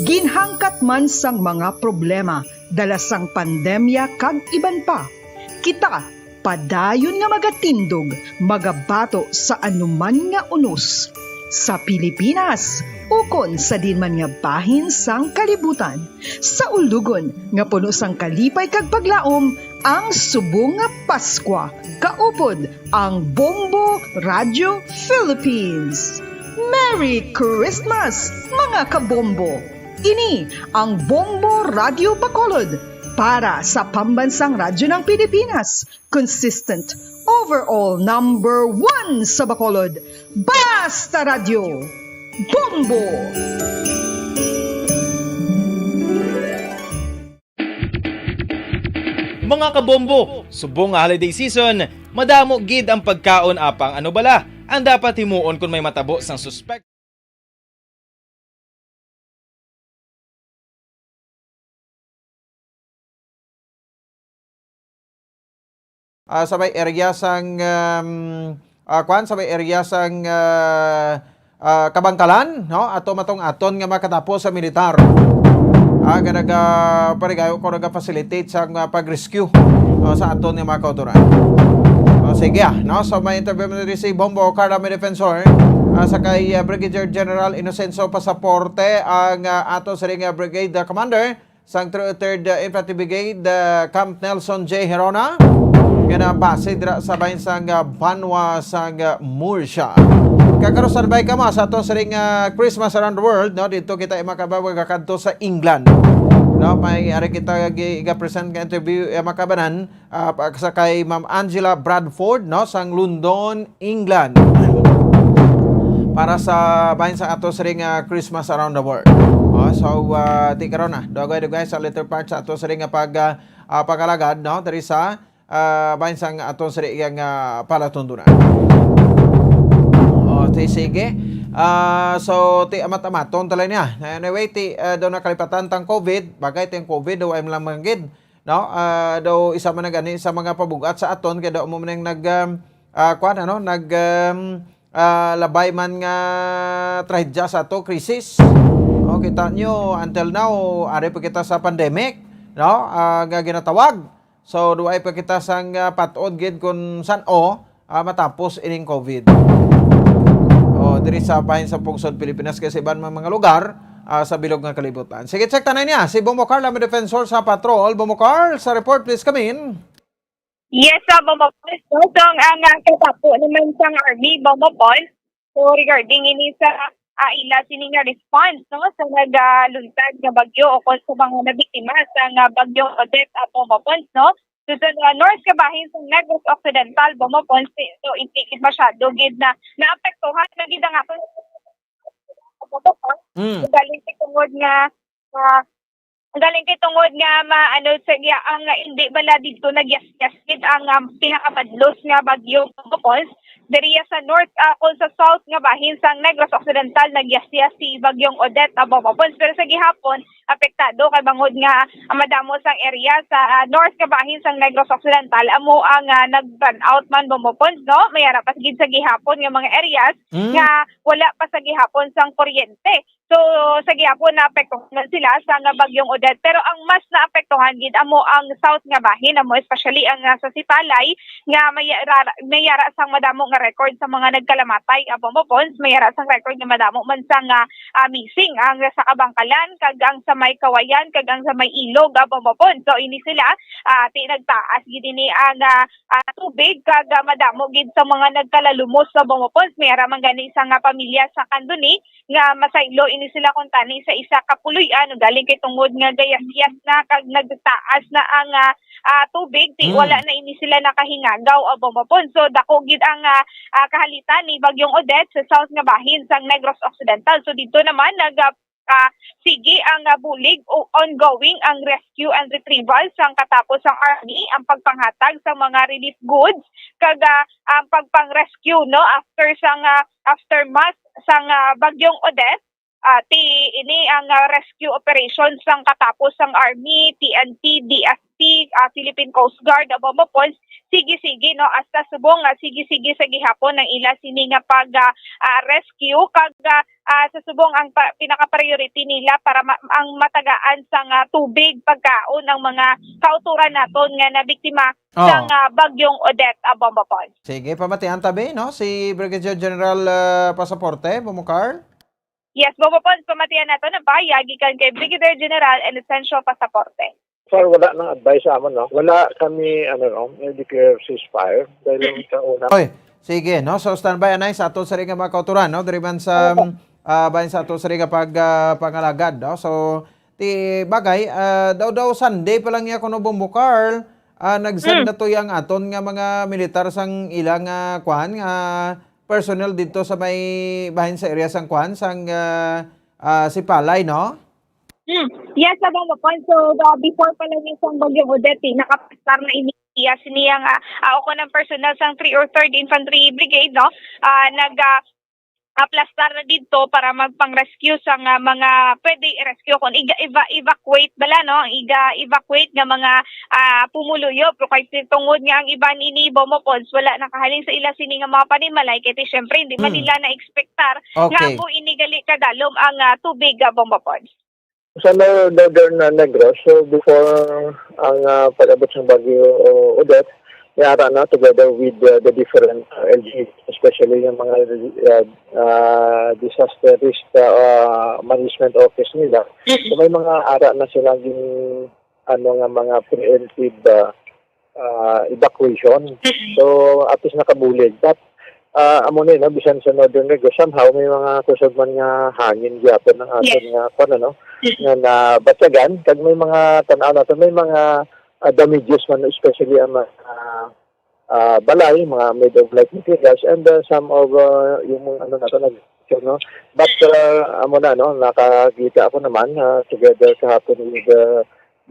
Speaker 26: Ginhangkat man sang mga problema dala sang pandemya kag iban pa. Kita padayon nga magatindog, magabato sa anuman nga unos. Sa Pilipinas, ukon sa dinman nga bahin sang kalibutan. Sa ulugon nga puno sang kalipay kag paglaom, ang subong nga Paskwa, kaupod ang Bombo Radio Philippines. Merry Christmas, mga kabombo! Ini ang Bombo Radio Bacolod para sa pambansang radyo ng Pilipinas. Consistent, overall number 1 sa Bacolod. Basta Radio! Bombo!
Speaker 4: Mga kabombo, subong nga holiday season, madamo gid ang pagkaon apang ano bala ang dapat himuon kung may matabo sang suspect.
Speaker 22: Sabay area sang Kabangkalan, no? Ato matong aton nga makatapos sa militar. Parigayo ko naga-facilitate sa pag-rescue sa aton nga mga kauturan. Sige, no? So may interview mo si Bombo Carla may defensor sa kay Brigadier General Inocencio Pasaporte ang ato sa ring brigade commander sang 3rd Infantry Brigade Camp Nelson J. Herona nga base dira sa bahin sang Banwa sang Murcia. Kakarosan bay ka sa ato sa ring Christmas around the world, no? Dito kita makabawag kadto sa England. No, may ari kita i-present nga interview makabanan sa kay Ma'am Angela Bradford, no, sang London, England. Para sa bahin sa ato sa ring Christmas around the world. Di karon na dugay sa later part sa ato sa ring pagalagad, no, diri sa bahin sang ato sa ring palatundunan. Sige. So ti amat-amaton talay niya. Anyway, daw nakalipatan tang COVID, bagay tang COVID daw ay lang manggid, no? Daw isa man gani sa mga pabugat sa aton kay daw mo man labay man nga trahedya sa ato krisis. Kita nyo until now ari pa kita sa pandemic, no? Nga ginatawag. So duay pa kita sang patod gid kun san-o matapos ining COVID. Diri sa bahin sa Pungsod, Pilipinas kasi iban mga lugar sa bilog nga kalibutan. Sige, check tanay niya. Si Bombo Carl, ang defensor sa patrol. Bombo Carl, sa report please come in.
Speaker 17: Yes, Bombo Paul. So, ang katapo naman sa Army, Bombo Paul. So, regarding ini sa ila sining response, no, sa nagaluntad nga bagyo o kung sa mga nabiktima sa bagyong Odette at Bombo Paul, no? So, north kabahin sa Negros Occidental, Bomopon, so intikid masyado, gid na naapektuhan na gid ang ato. Galing kitungod nga sige ang hindi bala dito nagyas-yas gid ang pinakamadlos nga bagyo Bomopon. Diriya sa north kung sa south nga bahin sa Negros Occidental nagyas-yas si bagyong Odette Bomopon, pero sa gihapon apektado kay bangod nga madamo sang area sa north nga bahin sang Negros Occidental amo ang nag-burn out man Bomopon, no? Mayara pa gid sa gihapon nga mga areas nga wala pa sa gihapon sang kuryente. So sa gihapon naapektuhan sila sa nga bagyong Odette, pero ang mas naapektuhan gid amo ang south nga bahin amo, especially ang sa Sipalay nga mayara sang madamo nga record sa mga nagkalamatay amo mo pons, mayara sang record nga madamo man sang missing ang sa Kabangkalan kag ang sa may Kawayan kag ang sa may Ilog amo mo pons. So ini sila nagtaas gid ni ang tubig kag madamo gid sa mga nagkalalumos sa amo mo pons, mayara man gani sa nga pamilya sa Kanduni nga masaylo ini sila kung tani sa isa ka puloy-an galing kay tungod nga gayas-yas na kag nagtaas na ang tubig wala na ini sila nakahingagaw abo mapon. So dako gid ang kahalitan ni bagyong Odette sa south nga bahin sang Negros Occidental. So dito naman sige ang bulig o ongoing ang rescue and retrieval sang katapos ang army ang pagpanghatag sa mga relief goods kag ang pagpang-rescue no aftermath sang bagyong Odette. Ini ang rescue operations sang katapos sang Army, PNP, DFP, Philippine Coast Guard, abomopons, sige-sige no hasta subong sige-sige sa gihapon ng ila sini nga pag rescue kag sa subong ang pinaka-priority nila para ang matagaan sang tubig pagkaon ng mga kauturan naton nga nabiktima sang bagyong Odette abomopons.
Speaker 22: Sige, pamatihan tabi no si Brigadier General Pasaporte Bumukar.
Speaker 17: Yes, Bobopons, pamatihan nato na bayag gikan kay Brigadier General and Essential Pasaporte.
Speaker 15: Sir, wala nang advice sa amon, no? Wala kami, declare ceasefire dahil sa una.
Speaker 22: Oy, sige, no? So, standby anay sa ato sa rin nga mga kauturan, no? Diriman sa, bayan sa ato sa rin nga pangalagad, no? So, bagay, daw Sunday pa lang niya kuno Bumukar, nagsend na to yung aton nga mga militar sang ilang kwan, personnel dito sa may bahin sa area sang kwan sang Sipalay, no?
Speaker 17: Yes, abang mo point. So before pa lang yung sang bagyong Odette, nakapastar na iniya siniyang ako ng personnel sang 3 or 3rd Infantry Brigade, no? Aplastar na dito para magpang-rescue sa mga pwede i-rescue kung evacuate bala no evacuate nga mga pumuluyo pero kay tungod nga ang iban ini bomopons wala nakahalin sa ila sini nga mga panimalay kay syempre hindi man nila na-expectar nga po inigali kadalom ang tubig bomopons.
Speaker 15: Sa Northern Negros, so before ang pag-abot ng bagyo Odette, yara na together with the different LGs, especially yung mga disaster risk management office nila. So may mga ara na sila yung mga preemptive evacuation. So at least nakabulig. But amo ni no bisan sa Northern Negros somehow may mga kusog man nga hangin gyapon ng aton nga nga nabatyagan kag may mga tan-aw nato may mga damages man especially ang balay, mga made of light materials and some of yung no. But amo na no nakakita ako naman together kahapon with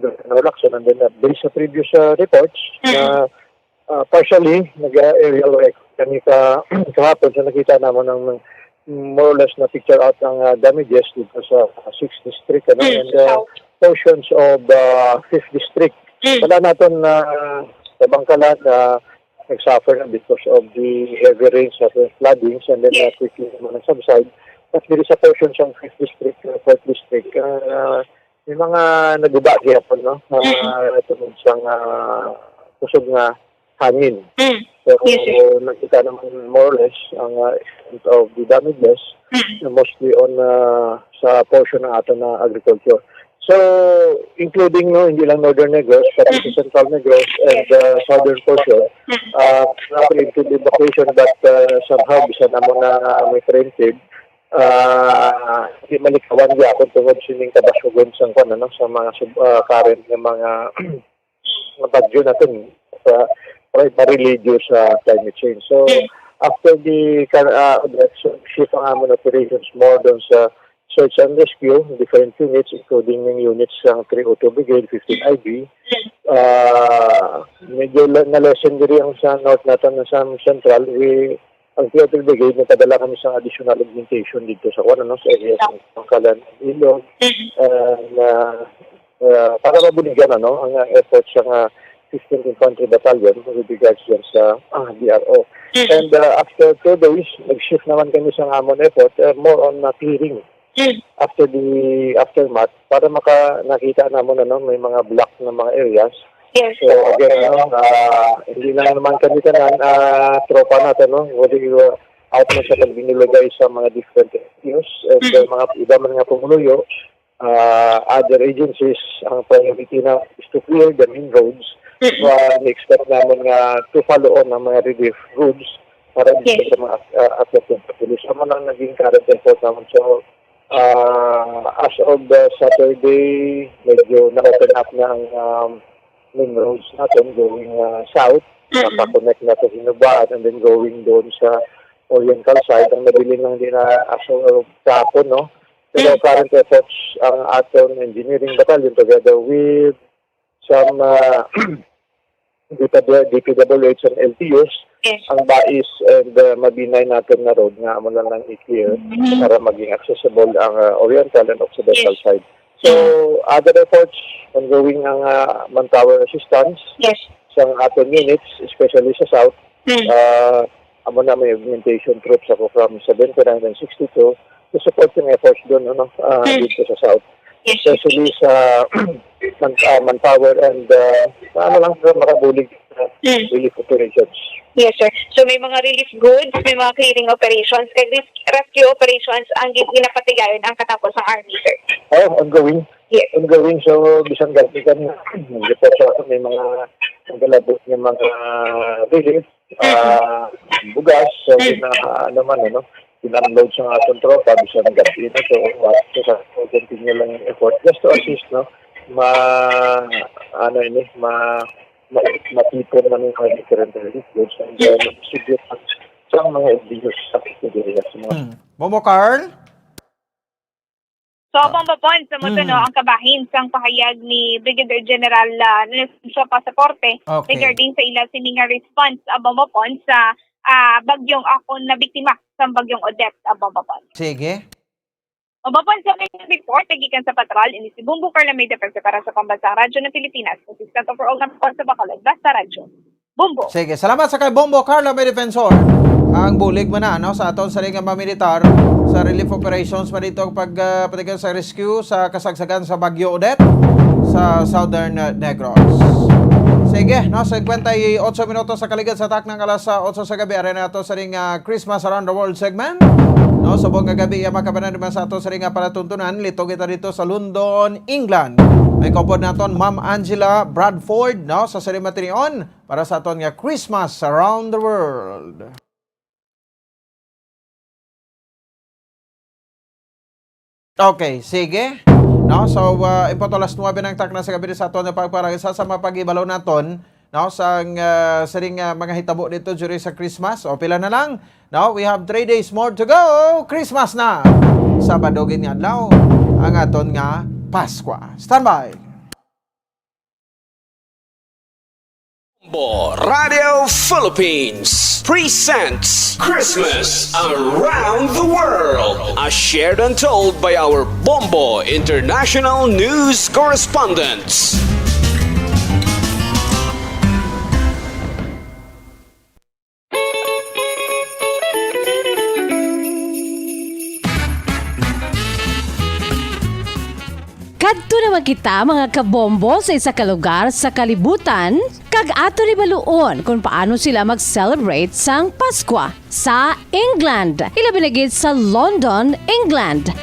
Speaker 15: the Lacson and then based sa previous reports partially nag-aerial work kami kahapon sa nakita naman ng more or less na picture out ang damages dito sa 6th district and portions of 5th district. Wala natin sa Bangkalan nag-suffer na because of the heavy rains at floodings and then quickly naman subside. At there is a portion sa 5th district, 4th district. May mga naguba gyapon no? Tungod sang kusog nga hangin. So, nakita naman more or less ang extent of the damages mostly on sa portion ng ato na agriculture. So, including hindi lang Northern Negros, pati sa Central Negros and Southern portion, not into the evacuation but somehow bisa naman na may preemptive, hindi malikawan gyapon tungod sining kabasugon sa sa mga current ng mga bagyo natin sa primarily due sa climate change. So, after the shift ang amon operations more doon sa search and rescue, different units, including yung units ng 302 Brigade, 15 IB. Medyo na-lessen din ang sa north natin na sa central. Ang 302 Brigade, nagpadala kami sa additional augmentation dito sa sa area ng Bangkalan, Ilog, para mabuligan ang efforts sa 15th Infantry Battalion with regards dyan sa DRO. And after 2 days, nag-shift naman kami sa amon effort, more on clearing after the aftermath para nakita naman may mga block na mga areas.
Speaker 17: Yes.
Speaker 15: So again, hindi na naman kami tropa natin, out na sa pagbinilagay sa mga different areas at mga iba mga pumuluyo. Other agencies, ang priority na is to clear the main roads. So, expect namin to follow on ng mga relief goods para dito sa mga affected population. Ano lang naging current effort naman. So, as of Saturday, medyo na-open up na ang main roads natin going south. Nakakonect na to Hinubaan and then going doon sa Oriental side. Ang nabilin lang din na as of kahapon, no? Pero current efforts ang ating engineering battalion together with some DPWH and LTUs, ang Bais and Mabinay natin na road nga mo lang i-clear para maging accessible ang Oriental and Occidental side. So, other efforts ongoing ang manpower assistance sa ating units, especially sa South. Amo na may augmentation troops ako from 79 and 62 to support yung efforts doon dito sa South. Especially sa manpower and makabulig relief operations.
Speaker 17: Yes, sir. So may mga relief goods, may mga clearing operations, kay rescue operations ang ginapatigayon ang katapos ng Army, sir.
Speaker 15: Ongoing.
Speaker 17: Yes.
Speaker 15: Ongoing. So, bisan gamitan report sa may mga galabot ng mga relief, bugas, so in-unload sa atong tropa bisa ng gabi na so continue lang yung effort just to assist matipon namin mga different relief goods and distribute sa mga LGUs sa areas.
Speaker 22: Momo Carl?
Speaker 17: So, Bombapon, sa ang kabahin sang pahayag ni Brigadier General sa Pasaporte regarding sa ila sininga response Bombapon sa bagyong akon na biktima sa bagyong Odette Bombapon.
Speaker 22: Sige.
Speaker 17: Bombapon sa may report nagikan sa patrol ini si Bumbo Carla may defense para sa pambansang radyo ng Pilipinas. Assistant overall ng sa Bacolod, basta radyo. Bumbo.
Speaker 22: Sige, salamat sa kay Bombo Carla may defensor. Ang bulig man sa aton sa mga militar sa relief operations man dito patigan sa rescue sa kasagsagan sa Bagyo Odette sa Southern Negros. Sige, 58 minutos sa kaligid sa atak ng alas 8 sa gabi. Aray na ito sa ring Christmas Around the World segment. Subong nga gabi, makabanan naman sa ito sa ring palatuntunan. Litong kita dito sa London, England. May kopod naton Ma'am Angela Bradford sa Sarimatinion para sa aton nga Christmas Around the World. Okay, sige. So, impoto alas 9 ng tak na sa gabi sa aton na pagparagisa sa mapag-ibalaw naton sa saring mga hitabo dito during sa Christmas. O pila na lang. We have 3 days more to go. Christmas na. Sabado gid nga adlaw ang aton nga Pasko. Standby.
Speaker 13: Bombo Radio Philippines presents Christmas Around the World, as shared and told by our Bombo International News correspondents.
Speaker 5: Kadto naman kita mga kabombo sa isa ka lugar sa kalibutan, kag ato ni baluon kung paano sila mag-celebrate sang Pasko sa England. Ilabi na gid sa London, England.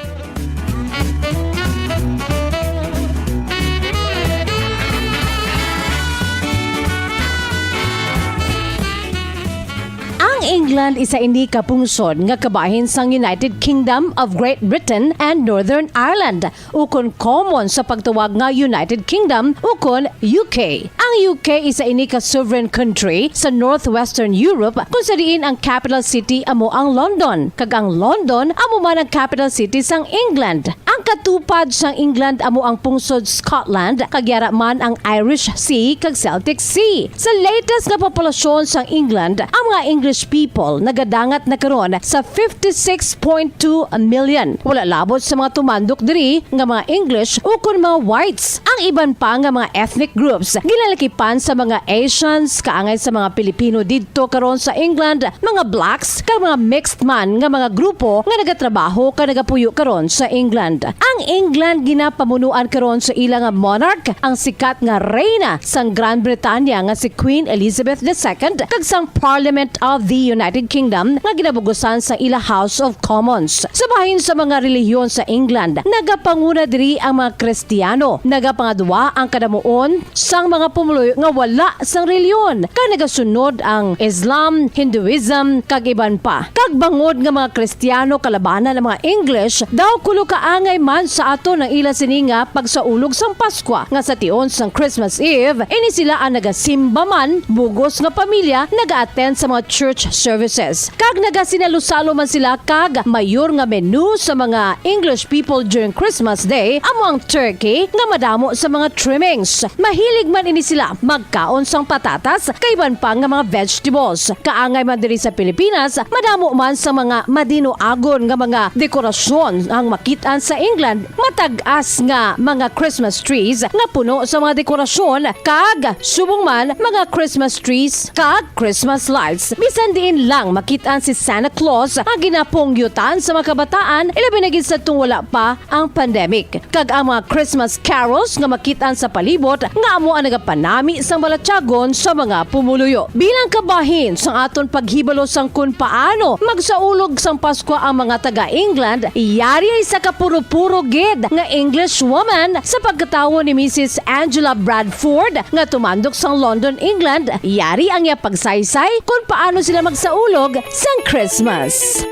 Speaker 5: Ang England isa ini kapungsod nga kabahin sang United Kingdom of Great Britain and Northern Ireland ukon common sa pagtawag nga United Kingdom ukon UK. Ang UK isa ini ka sovereign country sa northwestern Europe kung sa diin ang capital city amo ang London. Kag ang London amo man ang capital city sang England. Ang katupad sang England amo ang pungsod Scotland kag yara man ang Irish Sea kag Celtic Sea. Sa latest nga populasyon sang England, ang mga English people people nagadangat na karon sa 56.2 million. Wala labot sa mga tumandok diri nga mga English o kun mga whites. Ang iban pa nga mga ethnic groups ginalakipan sa mga Asians, kaangay sa mga Pilipino didto karon sa England, mga blacks kag mga mixed man nga mga grupo nga nagatrabaho ka nagapuyo karon sa England. Ang England ginapamunuan karon sa ilang nga monarch, ang sikat nga reyna sang Grand Britanya nga si Queen Elizabeth II kag sang Parliament of the United Kingdom nga ginabugusan sa ila House of Commons. Sa bahin sa mga relihiyon sa England, nagapanguna diri ang mga Kristiyano, nagapangadua ang kadamuon sang mga pumuloy nga wala sang reliyon, kag nagasunod ang Islam, Hinduism kag iban pa. Kag bangod nga mga Kristiyano kalabanan ng mga English daw kulo kaangay man sa ato ng ila sininga pagsaulog sang Paskwa nga sa tion sang Christmas Eve, ini sila ang nagasimba man, bugos nga pamilya naga-attend sa mga church services. Kag nagasinalo-salo man sila kag mayor nga menu sa mga English people during Christmas Day amo ang turkey nga madamo sa mga trimmings. Mahilig man ini sila magkaon sang patatas kayban pa nga mga vegetables. Kaangay man diri sa Pilipinas, madamo man sa mga madinoagon nga mga dekorasyon ang makitaan sa England. Matag-as nga mga Christmas trees nga puno sa mga dekorasyon kag subong man mga Christmas trees kag Christmas lights. Bisan diin lang makitaan si Santa Claus ang ginapongyutan sa mga kabataan ilabi na gid sa tung wala pa ang pandemic. Kag ang mga Christmas carols nga makitaan sa palibot nga amo ang nagapanami sang balatyagon sa mga pumuluyo. Bilang kabahin sang aton paghibalo sang kun paano magsaulog sang Pasko ang mga taga-England, iyari ay sa kapuro-puro gid nga English woman sa pagkatawo ni Mrs. Angela Bradford nga tumandok sang London, England. Iyari ang iya pagsaysay kung paano sila magsaulog sang Christmas.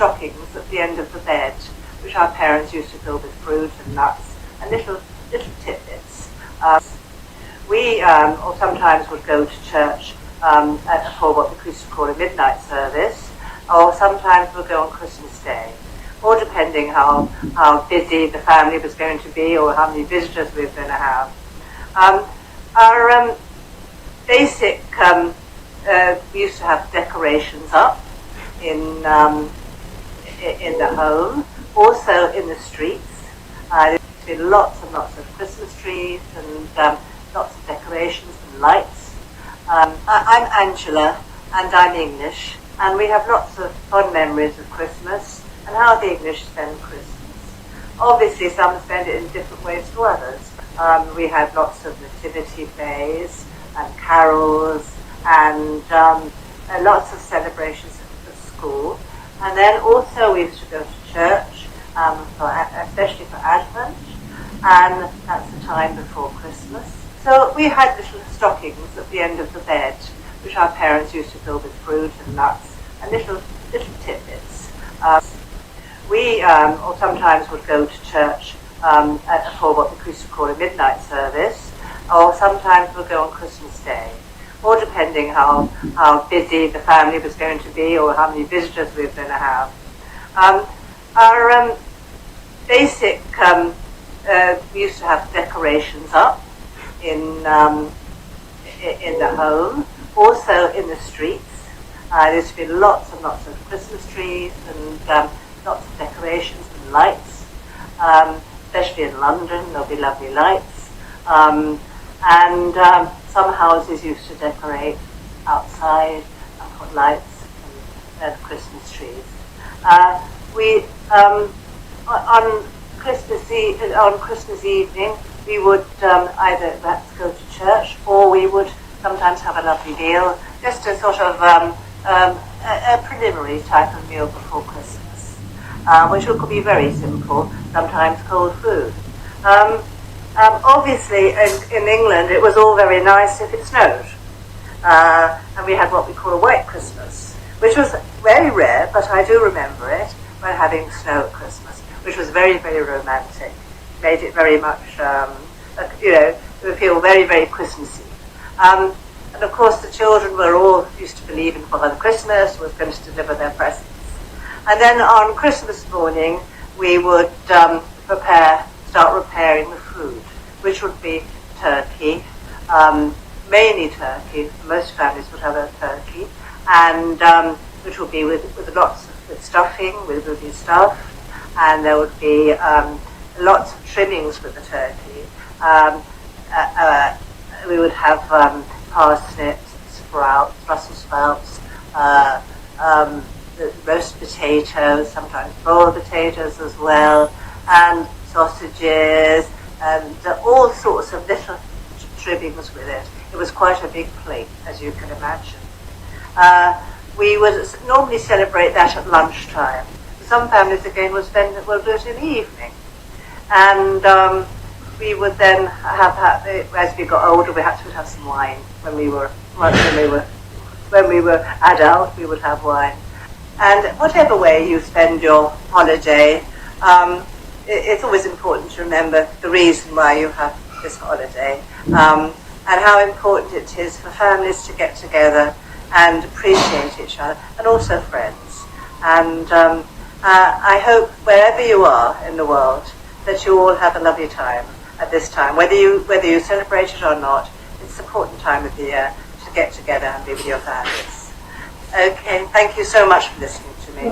Speaker 8: Stockings at the end of the bed, which our parents used to fill with fruit and nuts and little tidbits. We or sometimes would go to church for what we used to call a midnight service, or sometimes we'll go on Christmas Day, or depending how busy the family was going to be or how many visitors we were going to have. Our basic, we used to have decorations up in the home, also in the streets. There's been lots and lots of Christmas trees and lots of decorations and lights. I'm Angela and I'm English, and we have lots of fond memories of Christmas and how the English spend Christmas. Obviously some spend it in different ways to others. We had lots of nativity plays and carols and lots of celebrations at school. And then also we used to go to church, especially for Advent, and that's the time before Christmas. So we had little stockings at the end of the bed, which our parents used to fill with fruit and nuts and little tidbits. We or sometimes would go to church for what we used to call a midnight service, or sometimes we'll go on Christmas Day, or depending how busy the family was going to be or how many visitors we were going to have. Our basic, we used to have decorations up in the home, also in the streets. There's been lots and lots of Christmas trees and lots of decorations and lights, especially in London. There'll be lovely lights. Some houses used to decorate outside and put lights and Christmas trees. We on Christmas evening we would either perhaps go to church, or we would sometimes have a lovely meal, just a sort of a preliminary type of meal before Christmas. which could be very simple, sometimes cold food. Obviously, in England, it was all very nice if it snowed. And we had what we call a white Christmas, which was very rare, but I do remember it, when having snow at Christmas, which was very, very romantic. Made it very much, it would feel very, very Christmassy. And of course, the children were all used to believe in Father Christmas, was going to deliver their presents. And then on Christmas morning, we would start preparing the food, which would be turkey, mainly turkey. Most families would have a turkey, and which would be with lots of stuffing, with stuff, and there would be lots of trimmings with the turkey. We would have parsnips, sprouts, Brussels sprouts, roast potatoes, sometimes boiled potatoes as well, and sausages, and all sorts of little trimmings with it. It was quite a big plate, as you can imagine. We would normally celebrate that at lunchtime. Some families again will do it in the evening, and we would then have as we got older, we had to have some wine. When we were adult, we would have wine. And whatever way you spend your holiday, it's always important to remember the reason why you have this holiday, and how important it is for families to get together and appreciate each other, and also friends. And I hope wherever you are in the world that you all have a lovely time at this time, whether you celebrate it or not. It's an important time of the year to get together and be with your families. Okay, thank you so much for listening to me.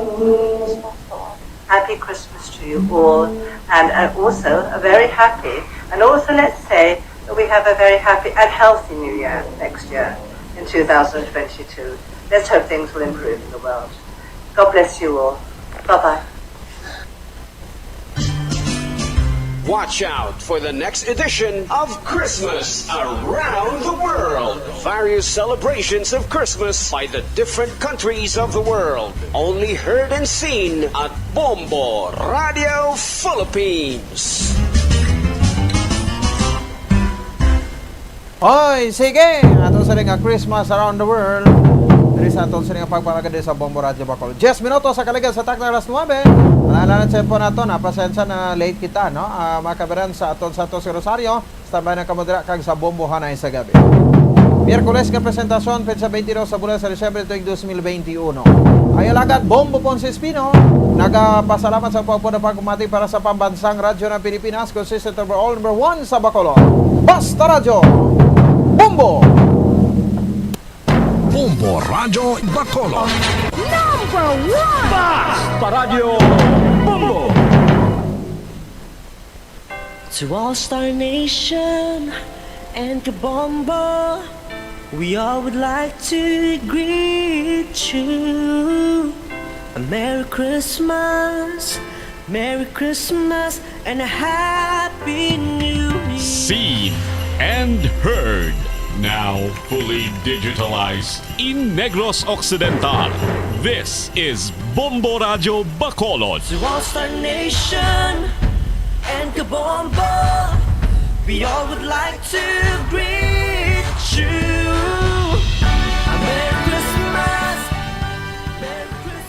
Speaker 8: Happy Christmas to you all, and also a very happy, and also let's say that we have a very happy and healthy New Year next year in 2022. Let's hope things will improve in the world. God bless you all. Bye-bye.
Speaker 13: Watch out for the next edition of Christmas Around the World. Various celebrations of Christmas by the different countries of the world. Only heard and seen at Bombo Radio Philippines.
Speaker 22: Hoy, sige! Ato sa nga Christmas Around the World. Diri sa aton sa nga pagpalagad sa Bombo Radio Bacolod. 10 minutos sa kaligad sa takna alas 9. Malala na tempo nato, napasensya na late kita, no? Makabaran sa aton Santos Rosario, standby na kamodera kag sa Bombo Hanay sa gabi. Miyerkules nga presentasyon, petsa 22 sa bulan sa Disyembre tuig 2021. Ay alagad, Bombo Ponce Espino, nagapasalamat sa pagpuno pagkumati para sa pambansang radyo ng Pilipinas, consistent overall number 1 sa Bacolod. Basta Radyo! Bombo!
Speaker 10: Bombo Radio Bacolod.
Speaker 12: Number 1!
Speaker 10: Basta Radio Bombo!
Speaker 18: To all Star Nation and Kabombo, we all would like to greet you. A Merry Christmas, and a Happy New Year.
Speaker 19: Seen and heard. Now fully digitalized in Negros Occidental. This is Bombo Radio Bacolod.
Speaker 18: To all Star Nation and Kabombo, we all would like to greet you. A Merry Christmas, Merry Christmas.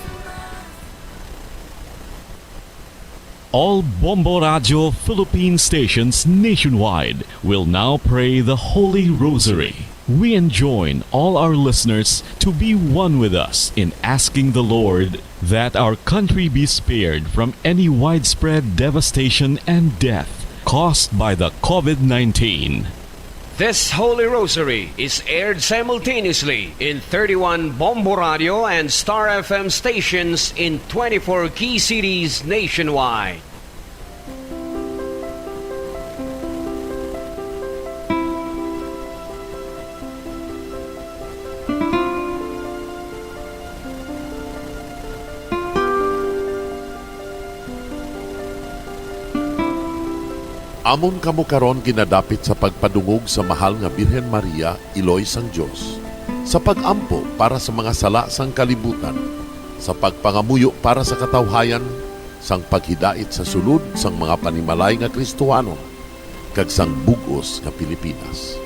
Speaker 19: All Bombo Radio Philippine stations nationwide will now pray the Holy Rosary. We enjoin all our listeners to be one with us in asking the Lord that our country be spared from any widespread devastation and death caused by the COVID-19.
Speaker 13: This Holy Rosary is aired simultaneously in 31 Bombo Radio and Star FM stations in 24 key cities nationwide.
Speaker 20: Amon kamo karon ginadapit sa pagpadungog sa mahal nga Birhen Maria, Iloy sang Dios, sa pagampo para sa mga sala sang kalibutan, sa pagpangamuyo para sa katawhayan, sang paghidait sa sulod sang mga panimalay nga Kristohanon kag sang bugos nga Pilipinas.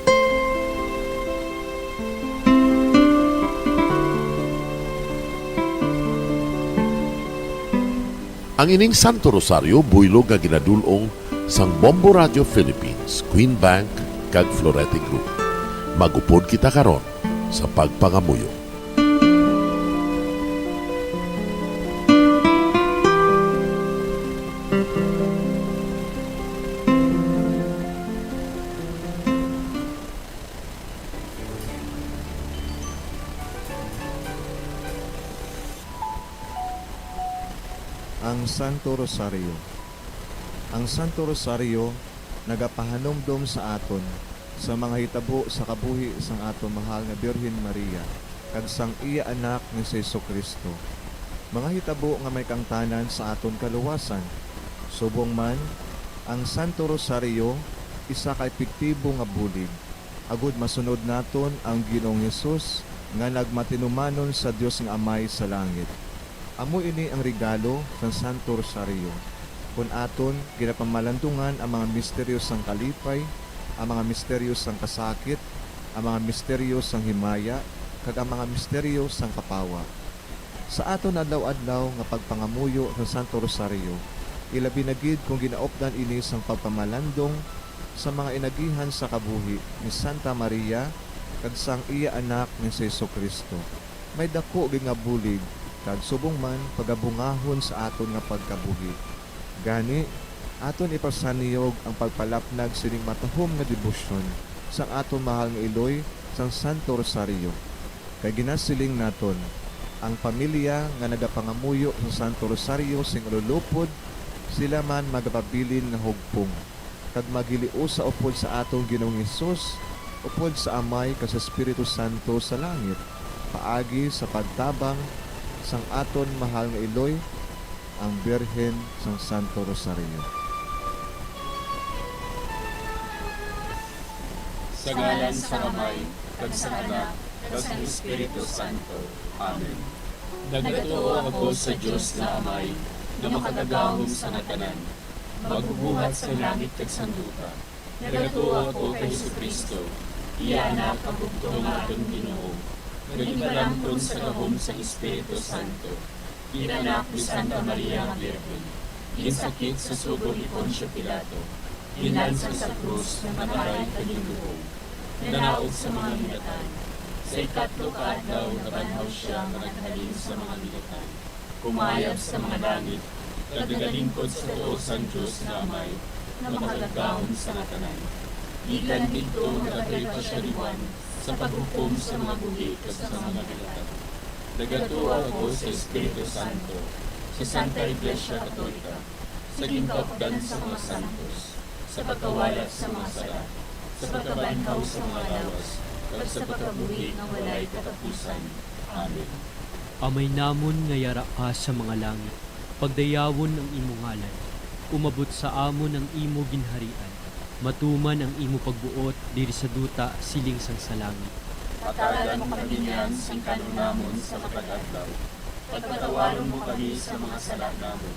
Speaker 20: Ang ining Santo Rosario buylog nga ginadulong sang Bombo Radio Philippines, Queen Bank kag Florete Group. Magupod kita karon sa pagpangamuyo.
Speaker 2: Ang Santo Rosario. Ang Santo Rosario nagapahanomdom sa aton sa mga hitabo sa kabuhi sang aton mahal nga Birhen Maria kag sang iya anak ni Hesus Kristo. Mga hitabo nga may kangtanan sa aton kaluwasan. Subong man, ang Santo Rosario isa ka epektibo nga bulig. Agud masunod naton ang Ginoong Hesus nga nagmatinumanon sa Dios nga Amay sa langit. Amo ini ang regalo ng Santo Rosario. Kung aton ginapamalandungan ang mga misteryo sang kalipay, ang mga misteryo sang kasakit, ang mga misteryo sang himaya, kag ang mga misteryo sang kapawa. Sa aton adlaw-adlaw nga pagpangamuyo ng Santo Rosario, ilabi na gid kung ginaopdan ini sang pagpamalandong sa mga inagihan sa kabuhi ni Santa Maria kag sang iya anak ni Hesus Kristo. May dako gid nga bulig kag subong man pagabungahon sa aton nga pagkabuhi. Gani, aton ipasaniyog ang pagpalapnag sining matahom nga debosyon sang aton mahal nga iloy sang Santo Rosario. Kay ginasiling naton, ang pamilya nga nagapangamuyo sa Santo Rosario sing lulupod, sila man magapabilin nga hugpong. Kag magiliu sa upod sa aton Ginoong Hesus, upod sa Amay kag sa Espiritu Santo sa langit, paagi sa pagtabang sang aton mahal nga iloy, ang Birhen sang Santo Rosario.
Speaker 7: Sa ngalan sa Amay, kag sa Anak, kag sa Espiritu Santo. Amen. Nagatuo ako sa Dios na Amay, na makagagahom sa natanan, magbubuhat sa langit kag sa lupa. Nagatuo ako kay Jesucristo, iya anak ang bugtong aton Ginoo. Nagipalampon sa gahom sa Espiritu Santo. Inanak ni Santa Maria ang Birhen. Ginsakit sa sugo ni Poncio Pilato. Ginansang sa krus na mataray kanyang loob. Nanaog sa mga milatan. Sa ikatlo kaadlaw nabanhaw siya nga naghalin sa mga milatan. Kumayab sa mga langit. Nagagalingkod sa tuosan Diyos na Amay, na makagagahom sa natanan. Gikan dito nagatrito siya liwan sa paghukom sa mga buhi at sa mga milatan. Nagatuo ako sa Espiritu Santo, sa Santa Iglesia Katolika, sa ginkaupdan sa mga santos, sa pagkawalat sa mga sala, sa pagkabanhaw sa mga lawas, at sa pagkabuhi ng walay katapusan. Amen.
Speaker 11: Amay namon nga yara ka sa mga langit, pagdayawon ang imong ngalan, umabot sa amon ang imo ginharian, matuman ang imo pagbuot diri sa duta siling sang sa langit.
Speaker 7: Patagan mo kami niyan sa kanon namon sa matag-adlaw. Pagpatawaron mo kami sa mga sala namon.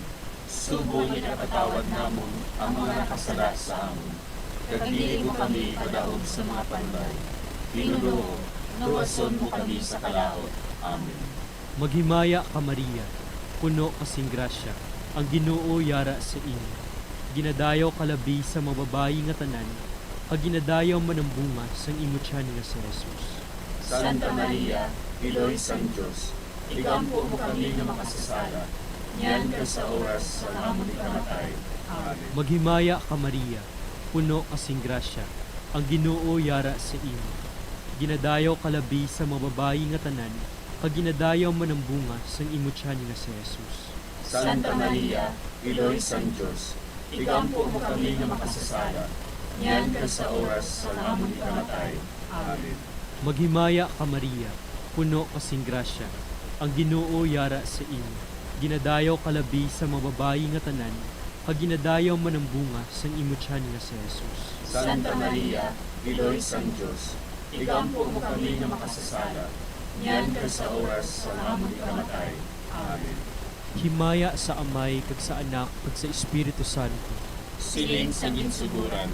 Speaker 7: Subo ni kapatawad namon ang mga nakasala sa amon. Kagdili mo kami padaog sa mga panday. Pinuno, nawason mo kami sa kalaot. Amen.
Speaker 11: Maghimaya ka Maria, puno kasing grasya, ang Ginoo yara sa imo. Ginadayaw kalabi sa mababayi nga tanan, kag ginadayaw man ang bunga sang imo tiyan nga si Jesus.
Speaker 7: Santa Maria, Iloy sang Diyos, ikampo mo kami na makasasala, niyan ka sa oras sa amon ikamatay. Amen.
Speaker 11: Maghimaya ka Maria, puno kasing grasya, ang Ginoo yara sa imo. Ginadayaw kalabi sa mababayi nga tanan, kag ginadayaw man ang bunga sang imo tiyan nga si Jesus.
Speaker 7: Santa Maria, Iloy sang Diyos, ikampo mo kami na makasasala, niyan ka sa oras sa amon ikamatay. Amen.
Speaker 11: Maghimaya ka Maria, puno kasing grasya, ang Ginoo yara sa imo. Ginadayaw kalabi sa mababayi nga tanan, kag ginadayaw man ang bunga sang imo tiyan nga si Jesus.
Speaker 7: Santa Maria, Iloy sang Diyos, ikampo mo kami na makasasala, niyan ka sa oras sa amon ikamatay. Amen.
Speaker 11: Himaya sa Amay kag sa Anak kag sa Espiritu Santo.
Speaker 7: Siling sa ginsuguran,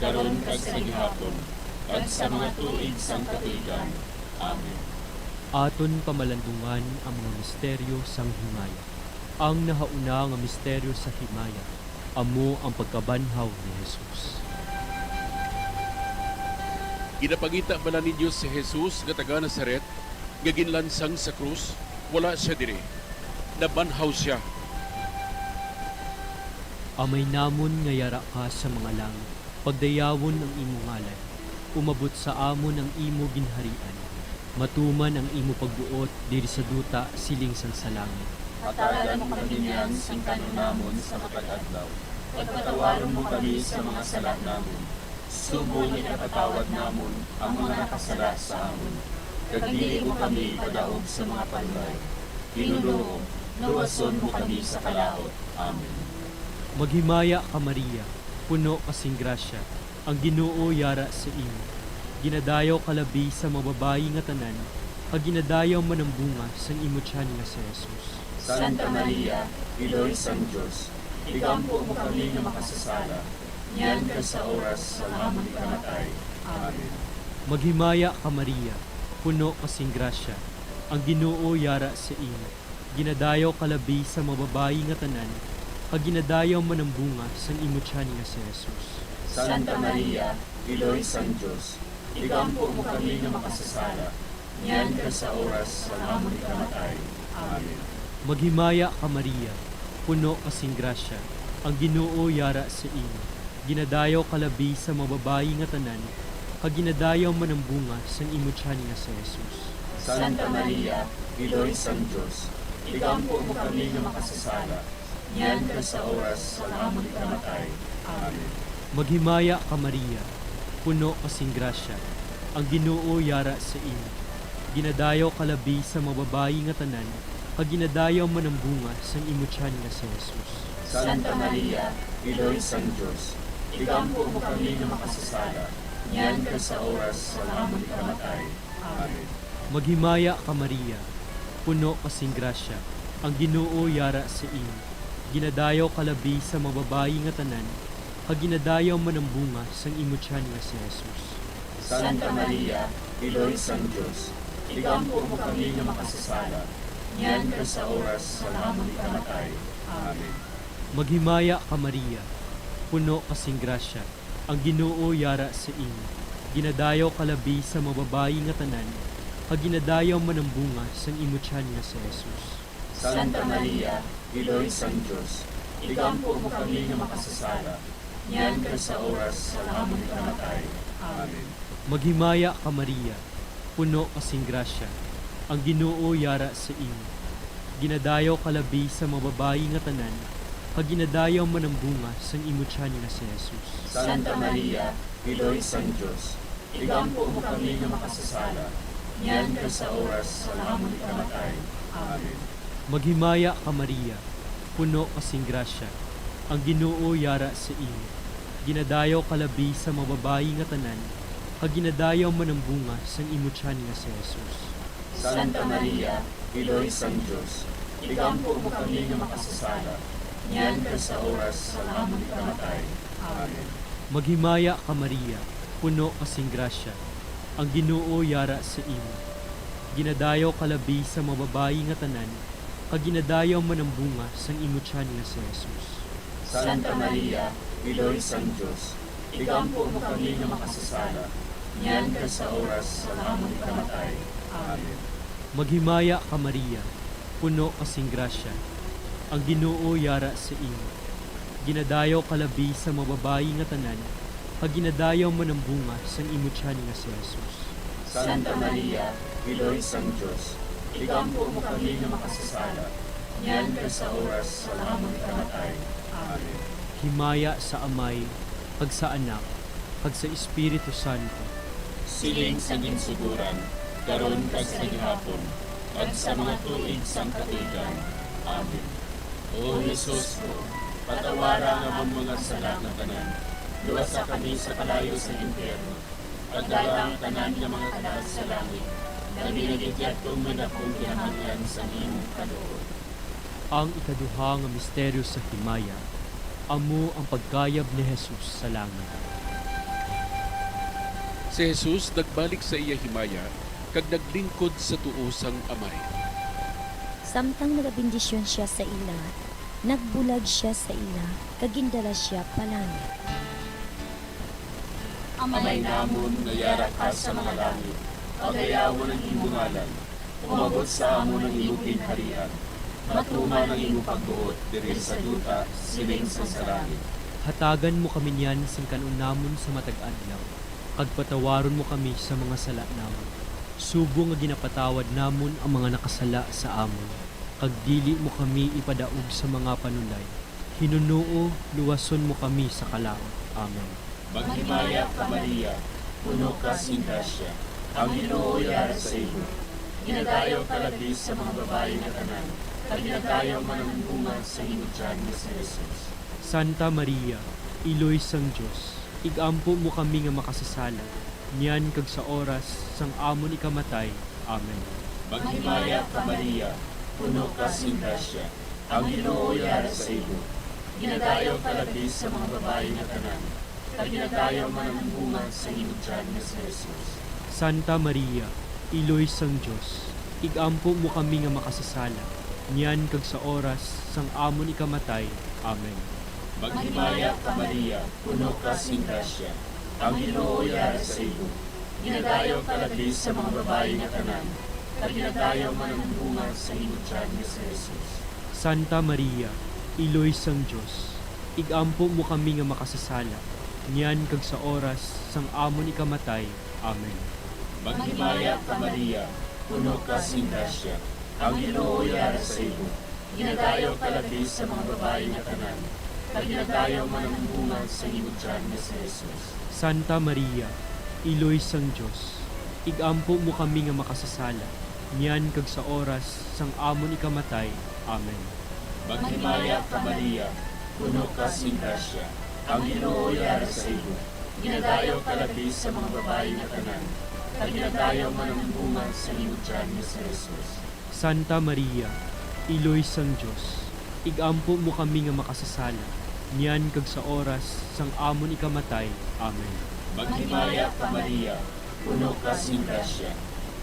Speaker 7: karon kag sa gihapon, at sa mga tuig sang katuigan. Amen.
Speaker 11: Aton pamalandungan ang mga misteryo sang himaya. Ang nahauna nga misteryo sa himaya, amo ang pagkabanhaw ni Jesus.
Speaker 9: Ginapangita bala ni Diyos si Jesus nga taga Nazaret, nga ginlansang sa krus, wala siya dire. Nabanhaw siya.
Speaker 11: Amay namon nga yara ka sa mga langit, pagdayawon ang imo ngalan, umabot sa amon ang imo ginharian, matuman ang imo pagbuot diri sa duta siling sang sa langit.
Speaker 7: Hatagan mo kami niyan sing kanon namon sa matag-adlaw. Pagpatawaron mo kami sa mga sala namon. Subo nga napatawad namon ang mga nakasala sa amon. Kag dili mo kami padaog sa mga panlay. Ginoo, luwason mo kami sa kalaot. Amen.
Speaker 11: Maghimaya ka Maria, puno kasing grasya, ang Ginoo yara sa imo. Ginadayaw kalabi sa mababayi nga tanan, kag ginadayaw man ang bunga sang imo tiyan nga si Jesus.
Speaker 7: Santa Maria, Iloy sang Diyos, igampo mo kami nga makasasala, niyan ka sa oras sa amon ikamatay. Amen.
Speaker 11: Maghimaya ka Maria, puno kasing grasya, ang Ginoo yara sa imo. Ginadayaw kalabi sa mababayi nga tanan, kag ginadayaw man ang bunga sang imo tiyan nga si Jesus.
Speaker 7: Santa Maria, Iloy sang Diyos, igampo mo kami nga makasasala, niyan ka sa oras sa amon ikamatay. Amen.
Speaker 11: Maghimaya ka Maria, puno kasing grasya, ang Ginoo yara sa imo. Ginadayaw kalabi sa mababayi nga tanan, kag ginadayaw man ang bunga sang imo tiyan nga si Jesus.
Speaker 7: Santa Maria, Iloy sang Diyos, igampo mo kami nga makasasala, niyan ka sa oras sa amon ikamatay. Amen.
Speaker 11: Maghimaya ka Maria, puno kasing grasya, ang Ginoo yara sa imo. Ginadayaw kalabi sa mababayi nga tanan, kag ginadayaw man ang bunga sang imo tiyan nga si Jesus.
Speaker 7: Santa Maria, Iloy sang Diyos, igampo mo kami nga makasasala, niyan ka sa oras sa amon ikamatay. Amen.
Speaker 11: Maghimaya ka Maria, puno kasing grasya, ang Ginoo yara sa imo. Ginadayaw kalabi sa mababayi nga tanan, kag ginadayaw man ang bunga sang imo tiyan nga si Jesus.
Speaker 7: Santa Maria, Iloy sang Diyos, igampo mo kami nga makasasala, niyan ka sa oras sa amon ikamatay. Amen.
Speaker 11: Maghimaya ka Maria, puno kasing grasya, ang Ginoo yara sa imo. Ginadayaw kalabi sa mababayi nga tanan, kag ginadayaw man ang bunga sang imo tiyan nga si Jesus.
Speaker 7: Santa Maria, Iloy sang Diyos, igampo mo kami nga makasasala, niyan ka sa oras sa amon ikamatay. Amen.
Speaker 11: Maghimaya ka Maria, puno kasing grasya, ang Ginoo yara sa imo. Ginadayaw kalabi sa mababayi nga tanan, kag ginadayaw man ang bunga sang imo tiyan nga si Jesus.
Speaker 7: Santa Maria, Iloy sang Diyos, igampo mo kami nga makasasala, niyan ka sa oras sa amon ikamatay. Amen.
Speaker 11: Maghimaya ka Maria, puno kasing grasya, ang Ginoo yara sa imo. Ginadayaw kalabi sa mababayi nga tanan, kag ginadayaw man ang bunga sang imo tiyan nga si Jesus.
Speaker 7: Santa Maria, Iloy sang Diyos, igampo mo kami nga makasasala, niyan ka sa oras sa amon ikamatay. Amen.
Speaker 11: Maghimaya ka Maria, puno kasing grasya, ang Ginoo yara sa imo. Ginadayaw kalabi sa mababayi nga tanan, kag ginadayaw man ang bunga sang imo tiyan nga si Jesus.
Speaker 7: Santa Maria, Iloy sang Diyos, igampo mo kami nga makasasala, niyan ka sa oras sa amon ikamatay. Amen.
Speaker 11: Maghimaya ka Maria, puno kasing grasya, ang Ginoo yara sa imo. Ginadayaw kalabi sa mababayi nga tanan, kag ginadayaw man ang bunga sang imo tiyan nga si Jesus.
Speaker 7: Santa Maria, Iloy sang Diyos, igampo mo kami nga makasasala, niyan ka sa oras sa amon ikamatay. Amen.
Speaker 11: Himaya sa Amay, kag sa Anak, kag sa Espiritu Santo.
Speaker 7: Siling sa ginsuguran, karon kag sa gihapon, at sa mga tuig sang katuigan. Amen. O Jesus ko, patawara nga mong mga sala ng tanan, luwasa kami sa kalayo sa impyerno, at dalang tanan nga mga kalag sa langit, na binigitiyat kong manakong kinahanglan sa imong kaluod.
Speaker 11: Ang ikaduha nga misteryo sa himaya, amo ang pagkayab ni Jesus sa langit.
Speaker 9: Si Jesus nagbalik sa iya himaya kag naglingkod sa tuo sang Amay.
Speaker 6: Samtang nagabindisyon siya sa ila, nagbulag siya sa ila, kagindala siya palangit.
Speaker 7: Amay namon nga yara ka sa mga langit, pagayawon ang imong ngalan, umabot sa amon ang imong ginharian, matuman ang imong pagbuot diri sa duta, siling sa langit.
Speaker 11: Hatagan mo kami niyan sing kanunamon sa matag adlaw, kag patawaron mo kami sa mga sala namon. Subo nga ginapatawad namon ang mga nakasala sa amon, kag dili mo kami ipadaog sa mga panulay. Hinunuo, luwason mo kami sa kalaot. Amen.
Speaker 7: Maghimaya ka Maria, puno ka sing grasya, ang Ginoo yara sa iyo. Ginadayaw ka labis sa mga babae na tanan, kag ginadayaw man ang bunga sa imong tiyan nga si Jesus.
Speaker 11: Santa Maria, Iloy sang Dios, igampo mo kami nga makasasala, niyan kag sa oras sang amon ikamatay. Amen.
Speaker 7: Maghimaya ka Maria, puno ka sing grasya, ang Ginoo yara sa iyo. Ginadayaw ka labis sa mga babae na tanan, kag ginadayaw man ang bunga sa imong tiyan nga si Jesus.
Speaker 11: Santa Maria, Iloy sang Dios, igampo mo kami nga makasasala, niyan kag sa oras sang amon ikamatay. Amen.
Speaker 7: Maghimaya ka Maria, puno ka sing grasya, ang Ginoo yara sa iyo. Ginadayaw ka labis sa mga babae na tanan, kag ginadayaw man ang bunga sa imong tiyan nga si Jesus.
Speaker 11: Santa Maria, Iloy sang Dios, igampo mo kami nga makasasala, niyan kag sa oras sang amon ikamatay. Amen.
Speaker 7: Maghimaya ka Maria, puno ka sing grasya, ang Ginoo yara sa iyo. Ginadayaw ka labis sa mga babae na tanan, kag ginadayaw man ang bunga sa imong tiyan nga si Jesus.
Speaker 11: Santa Maria, Iloy sang Dios, igampo mo kami nga makasasala, niyan kag sa oras sang amon ikamatay. Amen.
Speaker 7: Maghimaya ka Maria, puno ka sing grasya, ang Ginoo yara sa iyo. Ginadayaw ka labis sa mga babae na tanan, kag ginadayaw man ang bunga sa imong tiyan nga si Jesus.
Speaker 11: Santa Maria, Iloy sang Dios, igampo mo kami nga makasasala, niyan kag sa oras sang amon ikamatay. Amen.
Speaker 7: Maghimaya ka Maria, puno ka sing grasya,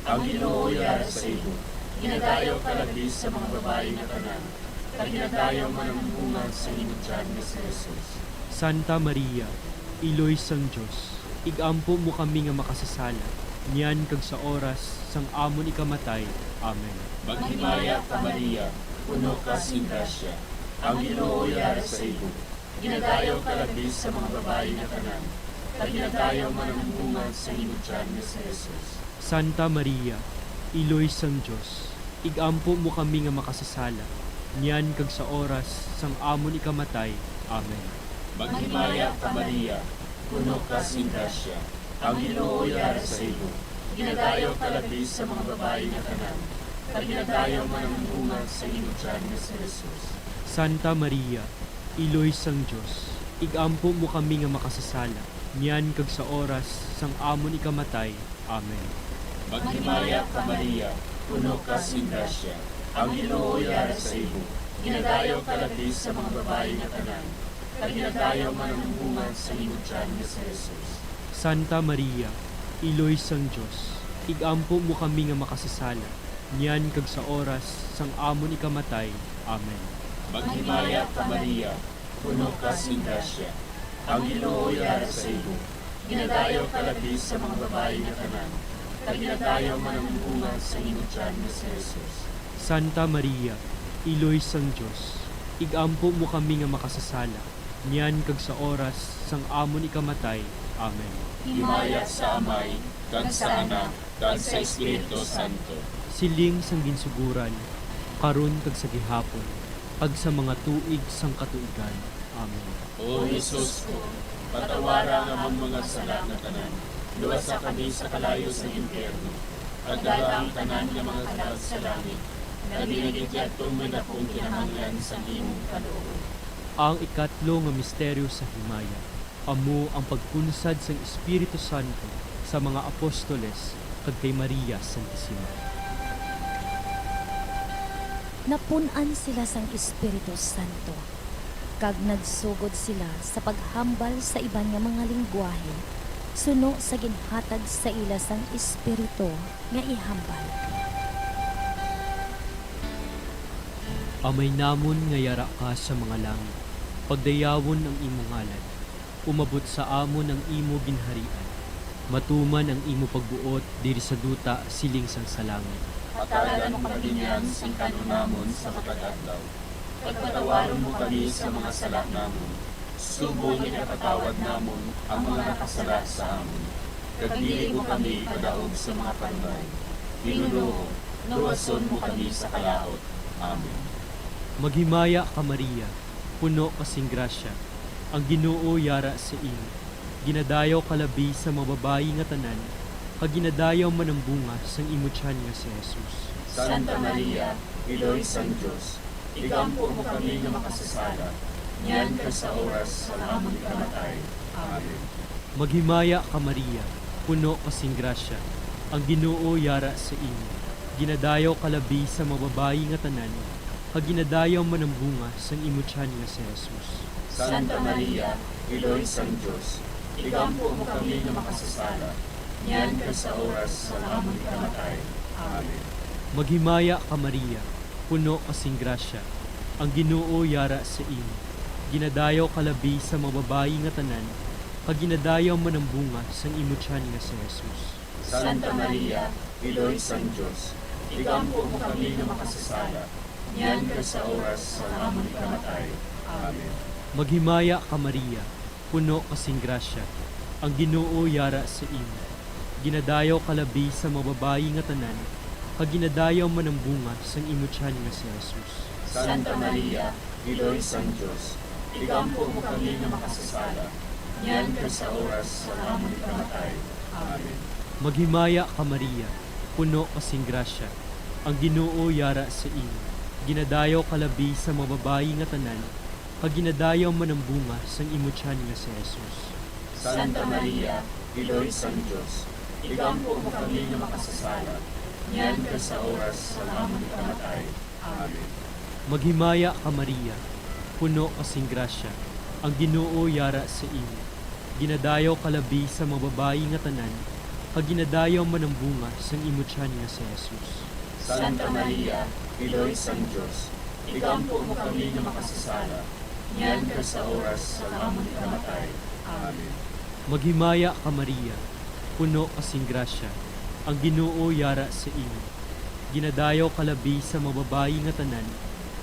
Speaker 7: ang Ginoo yara sa iyo. Ginadayaw ka labis sa mga babae na tanan, kag ginadayaw man ang bunga sa imong tiyan nga si Jesus.
Speaker 11: Santa Maria, Iloy sang Dios, igampo mo kami nga makasasala, niyan kag sa oras sang amon ikamatay. Amen.
Speaker 7: Maghimaya ka Maria, puno ka sing grasya, ang Ginoo yara sa iyo. Ginadayaw ka labis sa mga babae na tanan, kag ginadayaw man ang bunga sa imong tiyan nga si Jesus.
Speaker 11: Santa Maria, Iloy sang Dios, igampo mo kami nga makasasala, niyan kag sa oras sang amon ikamatay. Amen.
Speaker 7: Maghimaya ka Maria, puno ka sing grasya, ang Ginoo yara sa iyo. Ginadayaw ka labis sa mga babae na tanan, kag ginadayaw man ang bunga sa imong tiyan nga si Jesus.
Speaker 11: Santa Maria, Iloy sang Dios, igampo mo kami nga makasasala, niyan kag sa oras sang amon ikamatay. Amen.
Speaker 7: Maghimaya ka Maria, puno ka sing grasya, ang Ginoo yara sa iyo. Ginadayaw ka labis sa mga babae na tanan, kag ginadayaw man ang bunga sa imong tiyan nga si Jesus.
Speaker 11: Santa Maria, Iloy sang Dios, igampo mo kami nga makasasala, niyan kag sa oras sang amon ikamatay. Amen.
Speaker 7: Maghimaya ka Maria, puno ka sing grasya, ang Ginoo yara sa iyo. Ginadayaw ka labis sa mga babae na tanan, kag ginadayaw man ang bunga sa imong tiyan nga si Jesus.
Speaker 11: Santa Maria, Iloy sang Dios, igampo mo kami nga makasasala, niyan kag sa oras sang amon ikamatay. Amen.
Speaker 7: Himaya sa Amay, kag sa Anak, kag sa Espiritu Santo.
Speaker 11: Siling sang ginsuguran, karon kag sa gihapon, kag sa mga tuig sang katuigan. Amen.
Speaker 7: O Jesus ko, patawara nga mong mga sala na tanan, luwasa kami sa kalayo sa impyerno, at dala ang tanan nga mga kalag sa langit, na binigyan tumin akong kinahanglan sa imong kaloob.
Speaker 11: Ang ikatlo nga misteryo sa himaya, amo ang pagpunsad sang Espiritu Santo sa mga apostoles kag kay Maria Santissima.
Speaker 6: Napunan sila sang Espiritu Santo, kag nagsugod sila sa paghambal sa iban nga mga lingwahe, suno sa ginhatag sa ila sang Espiritu nga ihambal.
Speaker 11: Amay namon nga yara ka sa mga langit, pagdayawon ang imo ngalan, umabot sa amon ang imo ginharian, matuman ang imo pagbuot diri sa duta siling sang salangit.
Speaker 7: Patagan mo kami niyan sing kanunamon sa pagkadadlaw. Pagpatawaron mo kami sa mga sala namon. Subong ikapatawad namon ang mga nakasala sa amon. Kagdili mo kami padaog sa mga panubay. Pinuno, luwason mo kami sa kalaot. Amen.
Speaker 11: Maghimaya ka Maria, puno kasing grasya, ang Ginoo yara sa imo. Ginadayaw kalabi sa mga babayi nga tanan, kag ginadayaw man ang bunga sang imo tiyan nga si Jesus.
Speaker 7: Santa Maria, Iloy sang Diyos, igampo mo kami nga makasasala, niyan ka sa oras sa amon kamatay. Amen.
Speaker 11: Maghimaya ka Maria, puno kasing grasya, ang Ginoo yara sa imo. Ginadayaw kalabi sa mga babayi nga tanan, kag ginadayaw man ang bunga sang imo tiyan nga si Jesus.
Speaker 7: Santa Maria, Iloy sang Diyos, igampo mo kami nga makasasala, niyan ka sa oras sa amon kamatay. Amen.
Speaker 11: Maghimaya ka Maria, puno kasing grasya, ang Ginoo yara sa imo. Ginadayaw kalabi sa mga babayi nga tanan, kag ginadayaw man ang bunga sang imo tiyan nga si Jesus.
Speaker 7: Santa Maria, Iloy sang Diyos, igampo mo kami nga makasasala, niyan ka sa oras sa amon kamatay. Amen.
Speaker 11: Maghimaya ka Maria, puno kasing grasya, ang Ginoo yara sa imo. Ginadayaw kalabi sa mga babayi nga tanan, kag ginadayaw man ang bunga sang imo tiyan nga si Jesus.
Speaker 7: Santa Maria, Iloy sang Diyos, igampo mo kami nga makasasala, niyan ka sa oras sa amon kamatay. Amen.
Speaker 11: Maghimaya ka Maria, puno kasing grasya, ang Ginoo yara sa imo. Ginadayaw kalabi sa mga babayi nga tanan, kag ginadayaw man ang bunga sang imo tiyan nga si Jesus.
Speaker 7: Santa Maria, Iloy sang Diyos, igampo mo kami nga makasasala, niyan ka sa oras sa amon kamatay. Amen.
Speaker 11: Maghimaya ka Maria, puno kasing grasya, ang Ginoo yara sa imo. Ginadayaw kalabi sa mga babayi nga tanan, kag ginadayaw man ang bunga sang imo tiyan nga si Jesus.
Speaker 7: Santa Maria, Iloy sang Diyos, igampo mo kami nga makasasala, niyan ka sa oras sa amon kamatay. Amen.
Speaker 11: Maghimaya ka Maria, puno kasing grasya, ang Ginoo yara sa imo. Ginadayaw kalabi sa mga babayi nga tanan,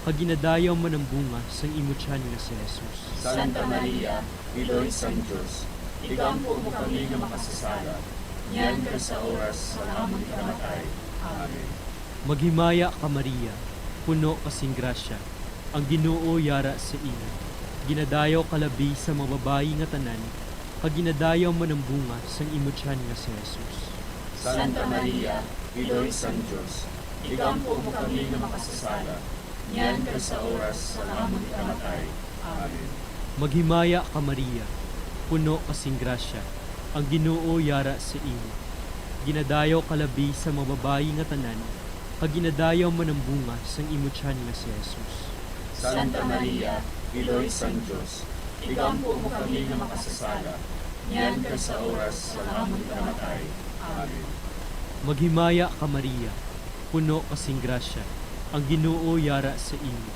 Speaker 11: kag ginadayaw man ang bunga sang imo tiyan nga si Jesus.
Speaker 7: Santa Maria, Iloy sang Diyos, igampo mo kami nga makasasala, niyan ka sa oras sa amon kamatay. Amen.
Speaker 11: Maghimaya ka Maria, puno kasing grasya, ang Ginoo yara sa imo. Ginadayaw kalabi sa mga babayi nga tanan, kag ginadayaw man ang bunga sang imo tiyan nga si Jesus.
Speaker 7: Santa Maria, Iloy sang Diyos, igampo mo kami nga makasasala, niyan ka sa oras sa amon kamatay. Amen.
Speaker 11: Maghimaya ka Maria, puno kasing grasya, ang Ginoo yara sa imo. Ginadayaw kalabi sa mga babayi nga tanan, kag ginadayaw man ang bunga sang imo tiyan nga si Jesus.
Speaker 7: Santa Maria, Iloy sang Diyos, igampo mo kami nga makasasala, niyan ka sa oras sa amon kamatay. Amen.
Speaker 11: Maghimaya ka Maria, puno kasing grasya, ang Ginoo yara sa imo.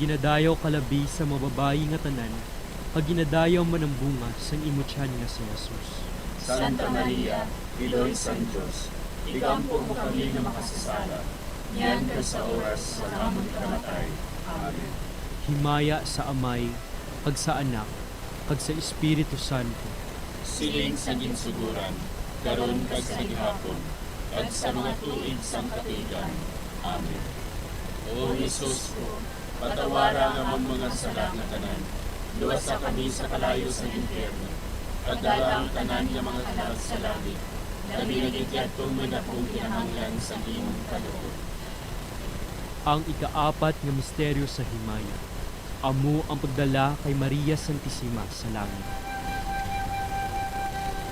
Speaker 11: Ginadayaw kalabi sa mga babayi nga tanan, kag ginadayaw man ang bunga sang imo tiyan nga si Jesus.
Speaker 7: Santa Maria, Iloy sang Diyos, igampo mo kami nga makasasala, niyan ka sa oras sa amon kamatay. Amen.
Speaker 11: Himaya sa Amay, kag sa Anak, kag sa Espiritu Santo.
Speaker 7: Siling sa ginsuguran, karon kag sa gihapon, kag sa mga tuig sang katuigan. Amen. O Jesus ko, patawara nga among mga sala nga tanan, luwasa kami sa kalayo sa impyerno, kag dala ang tanan nga mga kalag sa langit, kami nagityad kong manakong kinahanglan sa imong kaloob.
Speaker 11: Ang ikaapat nga misteryo sa himaya, amo ang pagdala kay Maria Santissima sa langit.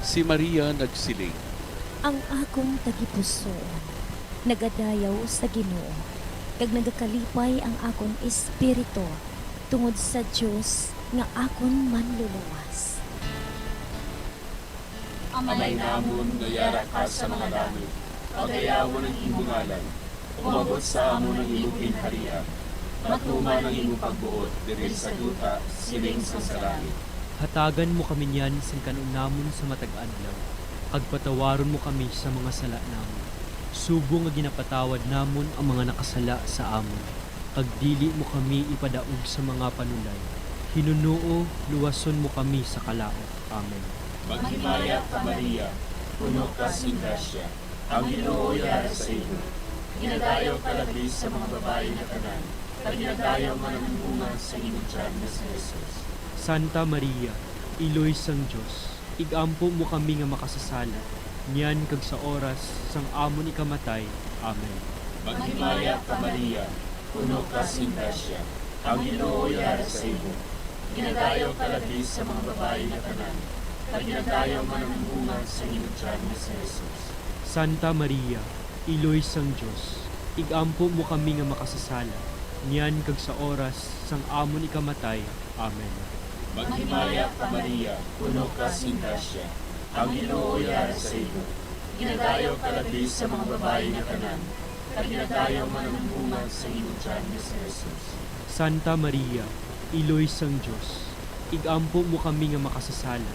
Speaker 9: Si Maria nagsiling,
Speaker 6: Ang akong tagipusoon, nagadayaw sa Ginoo, kag nagakalipay ang akon espiritu tungod sa Dios nga akon manluluwas.
Speaker 7: Amay namon nga yara ka sa mga langit, pagayawon ang imong ngalan, umabot sa amon ang imong ginharian, matuman ang imong pagbuot diri sa duta siling sa langit.
Speaker 11: Hatagan mo kami niyan sa kanunamon sa matag adlaw. Agpatawaron mo kami sa mga sala namon. Subo nga ginapatawad namon ang mga nakasala sa amon. Pagdili mo kami ipadaog sa mga panulay. Hinunoo, luwason mo kami sa kalaot. Amen.
Speaker 7: Maghimaya ka Maria, puno ka sa grasya, ang Ginoo yara sa iyo. Ginadayaw ka labis sa mga babae na tanan, kag ginadayaw man ang bunga sa imong tiyan na si Jesus.
Speaker 11: Santa Maria, Iloy sang Diyos, igampo mo kami nga makasasala, niyan kag sa oras sang amon ikamatay. Amen.
Speaker 7: Maghimaya ka Maria, puno ka sa grasya, ang Ginoo yara sa iyo. Ginadayaw ka labis sa mga babae na tanan, kag ginadayaw man ang bunga sa imong tiyan na si Jesus.
Speaker 11: Santa Maria, Iloy sang Diyos, igampo mo kami nga makasasala, niyan kag sa oras sang amon ikamatay. Amen.
Speaker 7: Maghimaya ka Maria, puno ka sa grasya, ang Ginoo yara sa iyo. Ginadayaw ka labis sa mga babae na tanan, kag ginadayaw man ang bunga sa imong tiyan na si Jesus.
Speaker 11: Santa Maria, Iloy sang Diyos, igampo mo kami nga makasasala,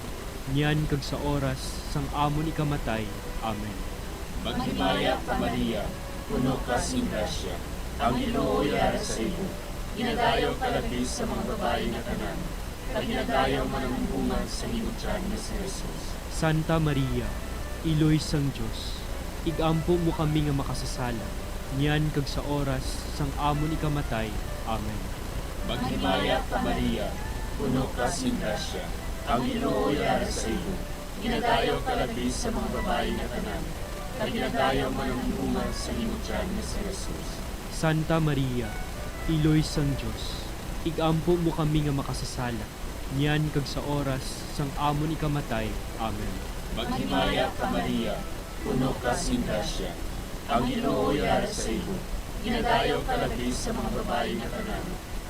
Speaker 11: niyan kag sa oras sang amon ikamatay. Amen.
Speaker 7: Maghimaya ka Maria, puno ka sa grasya, ang Ginoo yara sa iyo. Ginadayaw ka labis sa mga babae na tanan, kag ginadayaw man ang bunga sa imong tiyan na si Jesus.
Speaker 11: Santa Maria, Iloy sang Diyos, igampo mo kami nga makasasala, niyan kag sa oras sang amon ikamatay. Amen.
Speaker 7: Maghimaya ka Maria, puno ka sa grasya, ang Ginoo yara sa iyo. Ginadayaw ka labis sa mga babae na tanan, kag ginadayaw man ang bunga sa imong tiyan na si Jesus.
Speaker 11: Santa Maria, Iloy sang Diyos, igampo mo kami nga makasasala, niyan kag sa oras sang amon ikamatay. Amen.
Speaker 7: Maghimaya ka Maria, puno ka sa grasya, ang Ginoo yara sa iyo. Ginadayaw ka labis sa mga babae na tanan,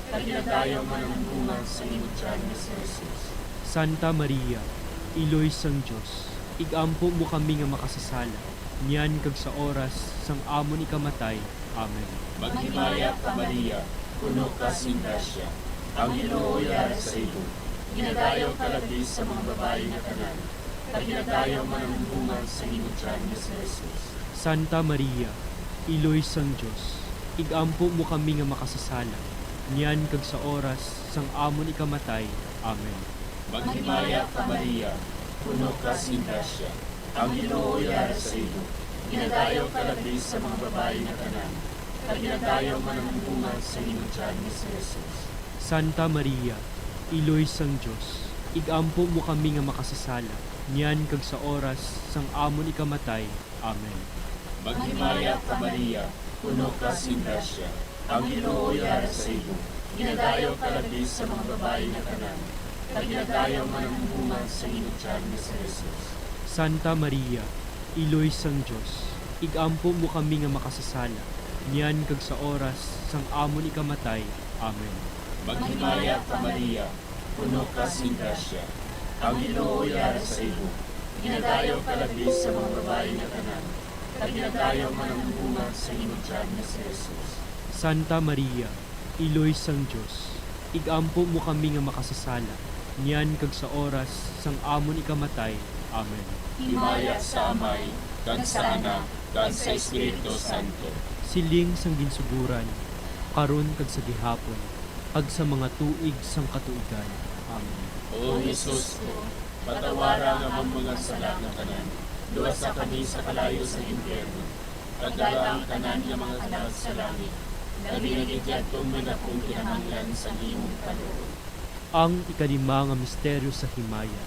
Speaker 7: kag ginadayaw man ang bunga sa imong tiyan na si Jesus.
Speaker 11: Santa Maria, Iloy sang Diyos, igampo mo kami nga makasasala, niyan kag sa oras sang amon ikamatay. Amen.
Speaker 7: Maghimaya ka Maria, puno ka sa grasya, ang Ginoo yara sa iyo. Ginadayaw ka labis sa mga babae na tanan, kag ginadayaw man ang bunga sa imong tiyan na si Jesus.
Speaker 11: Santa Maria, Iloy sang Diyos, igampo mo kami nga makasasala, niyan kag sa oras sang amon ikamatay. Amen.
Speaker 7: Maghimaya ka Maria, puno ka sa grasya, ang Ginoo yara sa iyo. Ginadayaw ka labis sa mga babae na tanan, kag ginadayaw man ang bunga sa imong tiyan na si Jesus.
Speaker 11: Santa Maria, Iloy sang Diyos, igampo mo kami nga makasasala, niyan kag sa oras sang amon ikamatay. Amen.
Speaker 7: Maghimaya ka Maria, puno ka sa grasya, ang Ginoo yara sa iyo. Ginadayaw ka labis sa mga babae na tanan, kag ginadayaw man ang bunga sa imong tiyan na si Jesus.
Speaker 11: Santa Maria, Iloy sang Diyos, igampo mo kami nga makasasala, niyan kag sa oras sang amon ikamatay. Amen.
Speaker 7: Maghimaya ka Maria, puno ka sa grasya, ang Ginoo yara sa iyo. Ginadayaw ka labis sa mga babae na tanan, kag ginadayaw man ang bunga sa imong tiyan na si Jesus.
Speaker 11: Santa Maria, Iloy sang Diyos, igampo mo kami nga makasasala, niyan kag sa oras sang amon ikamatay. Amen.
Speaker 7: Himaya sa Amay, kag sa Anak, kag sa Espiritu Santo.
Speaker 11: Siling sang ginsuguran, karon kag sa gihapon, kag sa mga tuig sang katuigan. Amen.
Speaker 7: O Jesus ko, patawara nga mong mga sala na tanan, luwasa kami sa kalayo sa impyerno, kagala ang tanan nga mga anak sa langit, nabinigyan kong mga kong kinamanglan sa imong kaloob.
Speaker 11: Ang ikalima nga misteryo sa himaya,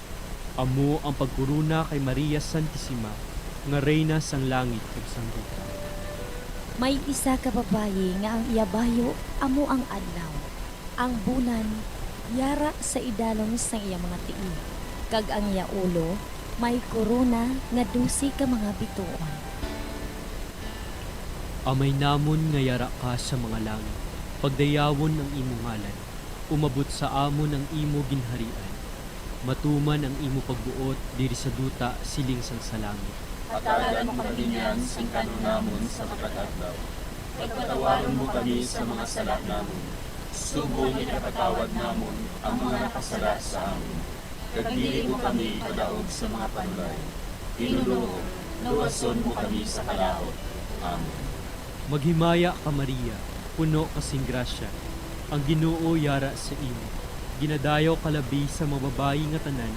Speaker 11: amo ang pagkuruna kay Maria Santissima, nga reyna sang langit ug sang duta.
Speaker 6: May isa ka babayi nga ang iyabayo amo ang adlaw. Ang bulan yara sa idalom sang iya mga tii. Kag ang iya ulo may korona nga 12 ka mga bituon.
Speaker 11: Amay namon nga yara ka sa mga langit, pagdayawon ang imo ngalan, umabot sa amon ang imo ginharian. Matuman ang imo pagbuot diri sa duta siling sang sa langit.
Speaker 7: Hatagan mo kami niyan sing kanunamon sa pagkatadlaw. Pagpatawaran mo kami sa mga sala namon. Subong ikapatawad namon ang mga nakasala sa amin. Kagdili mo kami padaog sa mga panulay. Tinuluho, luwason mo kami sa kalaot. Amen.
Speaker 11: Maghimaya ka Maria, puno kasing grasya, ang Ginoo yara sa imo. Ginadayaw kalabi sa mababayi nga tanan,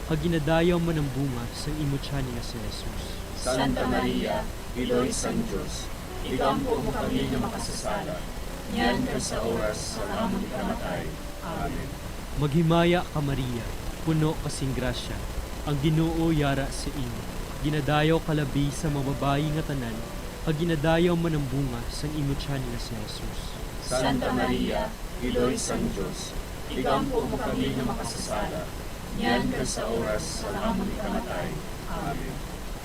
Speaker 11: kag ginadayaw man ang bunga sa imo tiyan nga si Jesus.
Speaker 7: Santa Maria, Iloy San Diyos, ikampo mo kami na makasasala, niyan ka sa oras sa amon ikamatay. Amen.
Speaker 11: Maghimaya ka Maria, puno kasing grasya, ang Ginoo yara sa imo. Ginadayaw kalabi sa mababayi nga tanan, kag ginadayaw man ang bunga sa imo tiyan nga si Jesus.
Speaker 7: Santa Maria, Iloy San Diyos, ikampo mo kami na makasasala, niyan ka sa oras sa amon ikamatay. Amen.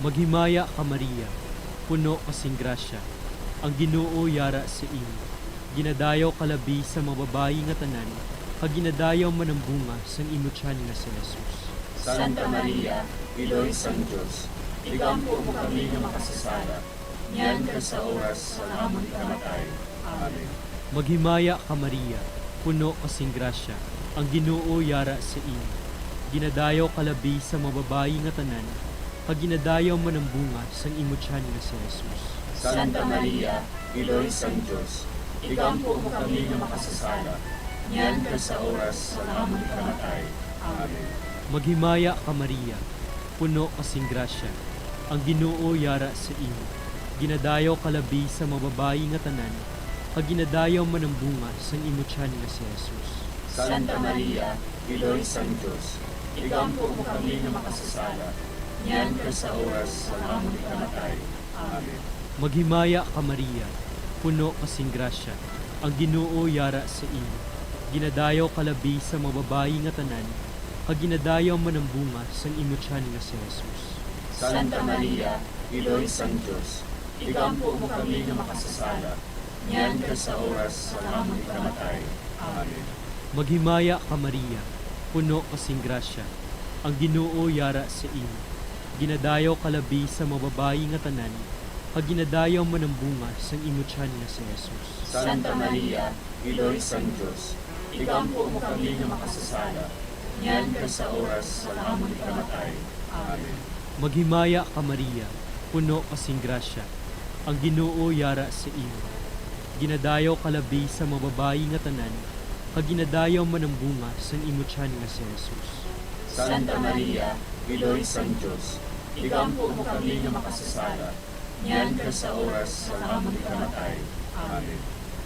Speaker 11: Maghimaya ka Maria, puno kasing grasya, ang Ginoo yara sa imo. Ginadayaw kalabi sa mababayi nga tanan, kag ginadayaw man ang bunga sa imo tiyan nga si Jesus.
Speaker 7: Santa Maria, Iloy San Diyos, ikampo mo kami na makasasala, niyan ka sa oras sa amon ikamatay. Amen.
Speaker 11: Maghimaya ka Maria, puno kasing grasya, ang Ginoo yara sa imo. Ginadayaw kalabi sa mababayi nga tanan, kag ginadayaw man ang bunga sa imo tiyan nga si Jesus.
Speaker 7: Santa Maria, Iloy San Diyos, ikampo mo kami na makasasala, niyan ka sa oras sa amon ikamatay. Amen.
Speaker 11: Maghimaya ka Maria, puno kasing grasya, ang Ginoo yara sa imo. Ginadayaw kalabi sa mababayi nga tanan, kag ginadayaw man ang bunga sa imo tiyan nga si Jesus.
Speaker 7: Santa Maria, Iloy San Diyos, ikampo mo kami na makasasala, niyan ka sa oras sa amon ikamatay. Amen.
Speaker 11: Maghimaya ka Maria, puno kasing grasya, ang Ginoo yara sa imo. Ginadayaw kalabi sa mababayi nga tanan, kag ginadayaw man ang bunga sa imo tiyan nga si Jesus.
Speaker 7: Santa Maria, Iloy San Diyos, ikampo mo kami na makasasala, niyan ka sa oras sa amon ikamatay. Amen.
Speaker 11: Maghimaya ka Maria, puno kasing grasya, ang Ginoo yara sa imo. Ginadayaw kalabi sa mababayi nga tanan, kag ginadayaw man ang bunga sa imo tiyan nga si Jesus.
Speaker 7: Santa Maria, Iloy San Diyos, ikampo mo kami na makasasala, niyan ka sa oras sa amon ikamatay. Amen.
Speaker 11: Maghimaya ka Maria, puno kasing grasya, ang Ginoo yara sa imo. Ginadayaw kalabi sa mababayi nga tanan, kag ginadayaw man ang bunga sa imo tiyan nga si Jesus.
Speaker 7: Santa Maria, Iloy San Diyos, ikampo mo kami na makasasala, niyan ka sa oras sa amon ikamatay. Amen.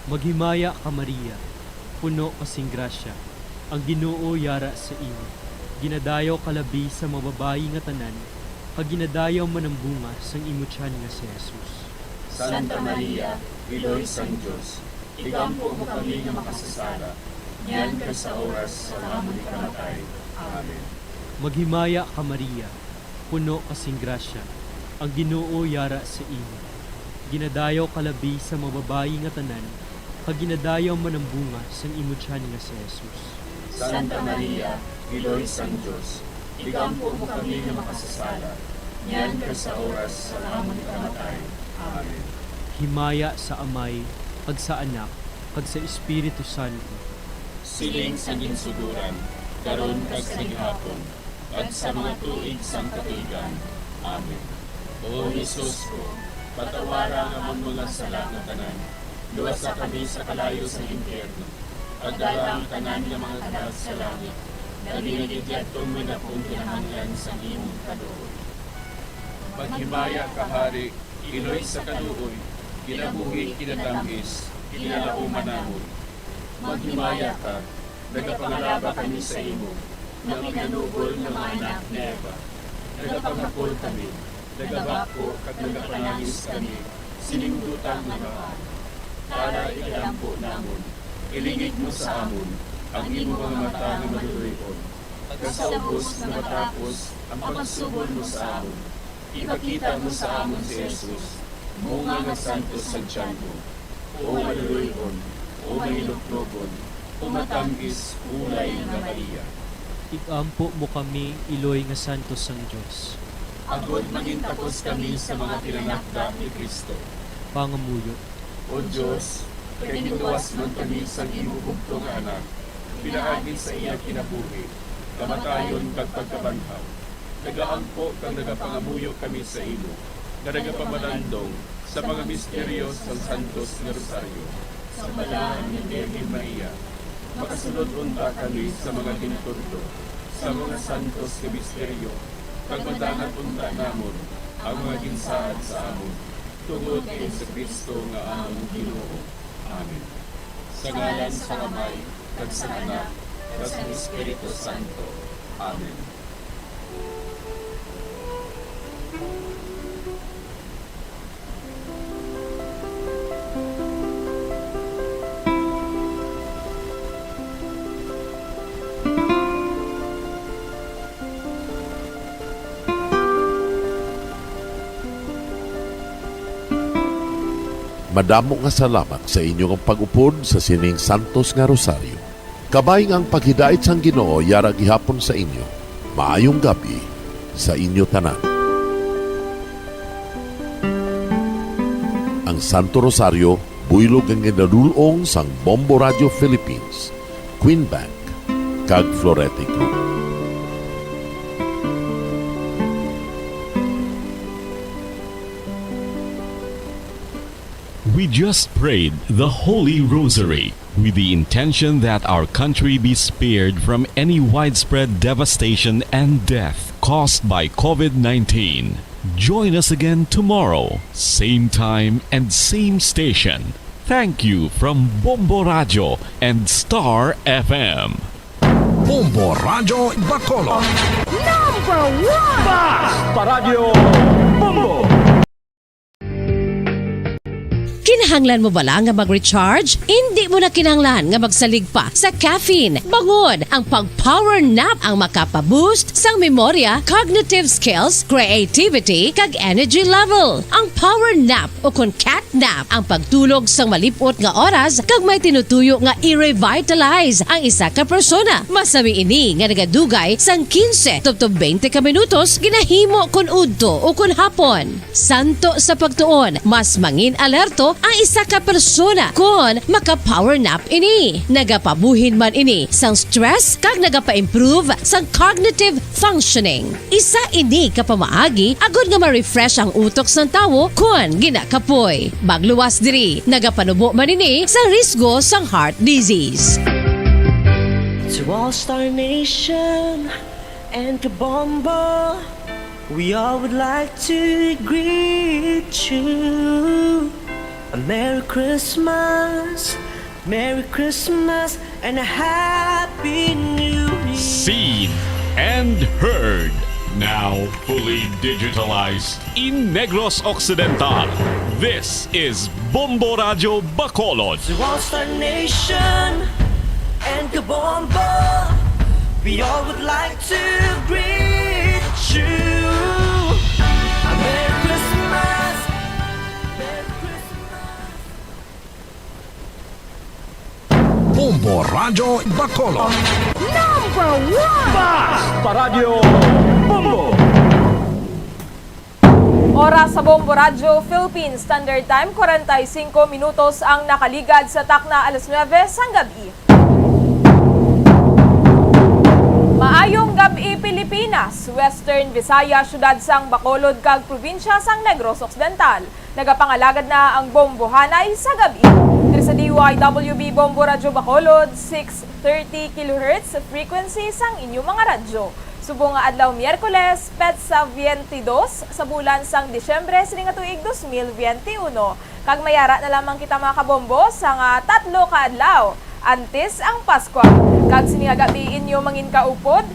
Speaker 11: Maghimaya ka Maria, puno kasing grasya, ang Ginoo yara sa imo. Ginadayaw kalabi sa mababayi nga tanan, kag ginadayaw man ang bunga sa imo tiyan nga si Jesus.
Speaker 7: Santa Maria, Iloy San Diyos, ikampo mo kami na makasasala, niyan ka sa oras sa amon ikamatay. Amen.
Speaker 11: Maghimaya ka Maria, puno kasing grasya, ang Ginoo yara sa imo. Ginadayaw kalabi sa mababayi nga tanan, kag ginadayaw man ang bunga sa imo tiyan nga si Jesus.
Speaker 7: Santa Maria, Iloy San Diyos, ikampo mo kami na makasasala, niyan ka sa oras sa amon ikamatay. Amen.
Speaker 11: Himaya sa Amay, kag sa Anak, kag sa Espiritu Santo.
Speaker 7: Siling sa ginsuduran, karon kag sa gihapon, at sa mga tuig sang katuigan. Amen. O Jesus ko, patawara nga ang mga sala ng tanan, luwasa kami sa kalayo sa impyerno, pagdala ang tanan ng mga kalag sa langit, na binigyan tong minapong kinahanglan sa imong kaluoy. Maghimaya ka, Hari, Iloy sa kaluoy, kinabuhi kinatangis, kinalauman namon. Maghimaya ka, nagapangalaba kami sa imo, na pinanubol ng mga anak ni Eva. Nagapangakol kami, nagabako kag nagapanangis kami, siningdutang na mahal. Para ilampo namon, iligid mo sa amon, ang imo mga mata na maluluyon. Kasaubos na matapos ang pagsubol mo sa amon, ipakita mo sa amon si Jesus, Bunga nga Santo Santiago, o maluluyon, o mahiloklogon, o matangis ulay nga Maria.
Speaker 11: Igampo mo kami, Iloy nga Santos sang Diyos.
Speaker 7: Agod magintapos kami sa mga pinanakda ni Kristo.
Speaker 11: Pangamuyo.
Speaker 7: O Diyos, kaginuwas man kami sa imubugto nga anak, pinaagin sa iya kinabuhi, kamatayon kag pagkabanhaw. Nagaangko kang nagapangamuyo kami sa imo, na nagapamalandong sa mga misteryos ng Santos nga Rosario, sa balaan ni Virgin Maria. Makasunod unta kami sa mga ginturdo, sa mga santos nga misteryo, kag madangat unta namon ang mga ginsaad sa amon, tungod kay Kristo nga among Ginoo. Amen. Sa ngalan sa Amay, kag sa Anak, kag sa Espiritu Santo. Amen.
Speaker 20: Madamo nga salamat sa inyong pag-upod sa sining Santos nga Rosario. Kabay ang paghidait sang Ginoo yara gihapon sa inyo. Maayong gabi sa inyo tanan. Ang Santo Rosario buylog ang ginadulong sang Bombo Radio Philippines, Queen Bank, kag Florete Group.
Speaker 19: We just prayed the Holy Rosary with the intention that our country be spared from any widespread devastation and death caused by COVID-19. Join us again tomorrow, same time and same station. Thank you from Bombo Radio and Star FM.
Speaker 10: Bombo Radio Bacolod.
Speaker 12: Number 1!
Speaker 10: Basta Radio Bombo!
Speaker 5: Kinahanglan mo bala nga mag-recharge? Hindi mo na kinahanglan nga magsalig pa sa caffeine. Bangod ang pag-power nap ang makapaboost sang memorya, cognitive skills, creativity, kag energy level. Ang power nap o kun cat nap ang pagtulog sang malipot nga oras kag may tinutuyo nga i-revitalize ang isa ka persona. Masami ini nga nagadugay sang 15 to 20 ka minutos ginahimo kun udto o kun hapon. Santo sa pagtuon, mas mangin alerto ang isa ka persona kung maka-power nap ini. Nagapabuhin man ini sang stress kag nagapa-improve sang cognitive functioning. Isa ini kapamaagi agud nga ma-refresh ang utok sang tawo kung ginakapoy. Bagluwas diri, nagapanubo man ini sa risgo sang heart disease.
Speaker 18: To all Star Nation and Kabombo, we all would like to greet you. A Merry Christmas, and a Happy New Year.
Speaker 19: Seen and heard. Now fully digitalized in Negros Occidental. This is Bombo Radio Bacolod.
Speaker 18: To all Star Nation and Kabombo, we all would like to greet you. A Merry Christmas, Merry Christmas.
Speaker 10: Bombo Radio Bacolod.
Speaker 12: Number 1!
Speaker 10: Basta Radio Bombo!
Speaker 3: Oras sa Bombo Radio Philippines Standard Time, 45 minutos ang nakaligad sa takna alas 9 sang gabi. Maayong gabi Pilipinas, Western Visaya, syudad sang Bacolod kag probinsya sang Negros Occidental. Nagapangalagad na ang Bombo Hanay sa gabi. Diri sa DYWB Bombo Radio Bacolod, 630 kHz frequency sang inyong mga radyo. Subong nga adlaw Miyerkules, petsa 22 sa bulan sang Disyembre sining nga tuig 2021. Kag mayara na lamang kita mga kabombo sa nga 3 ka adlaw antes ang Pasko. Kag sining nga gabi inyo mangin kaupod,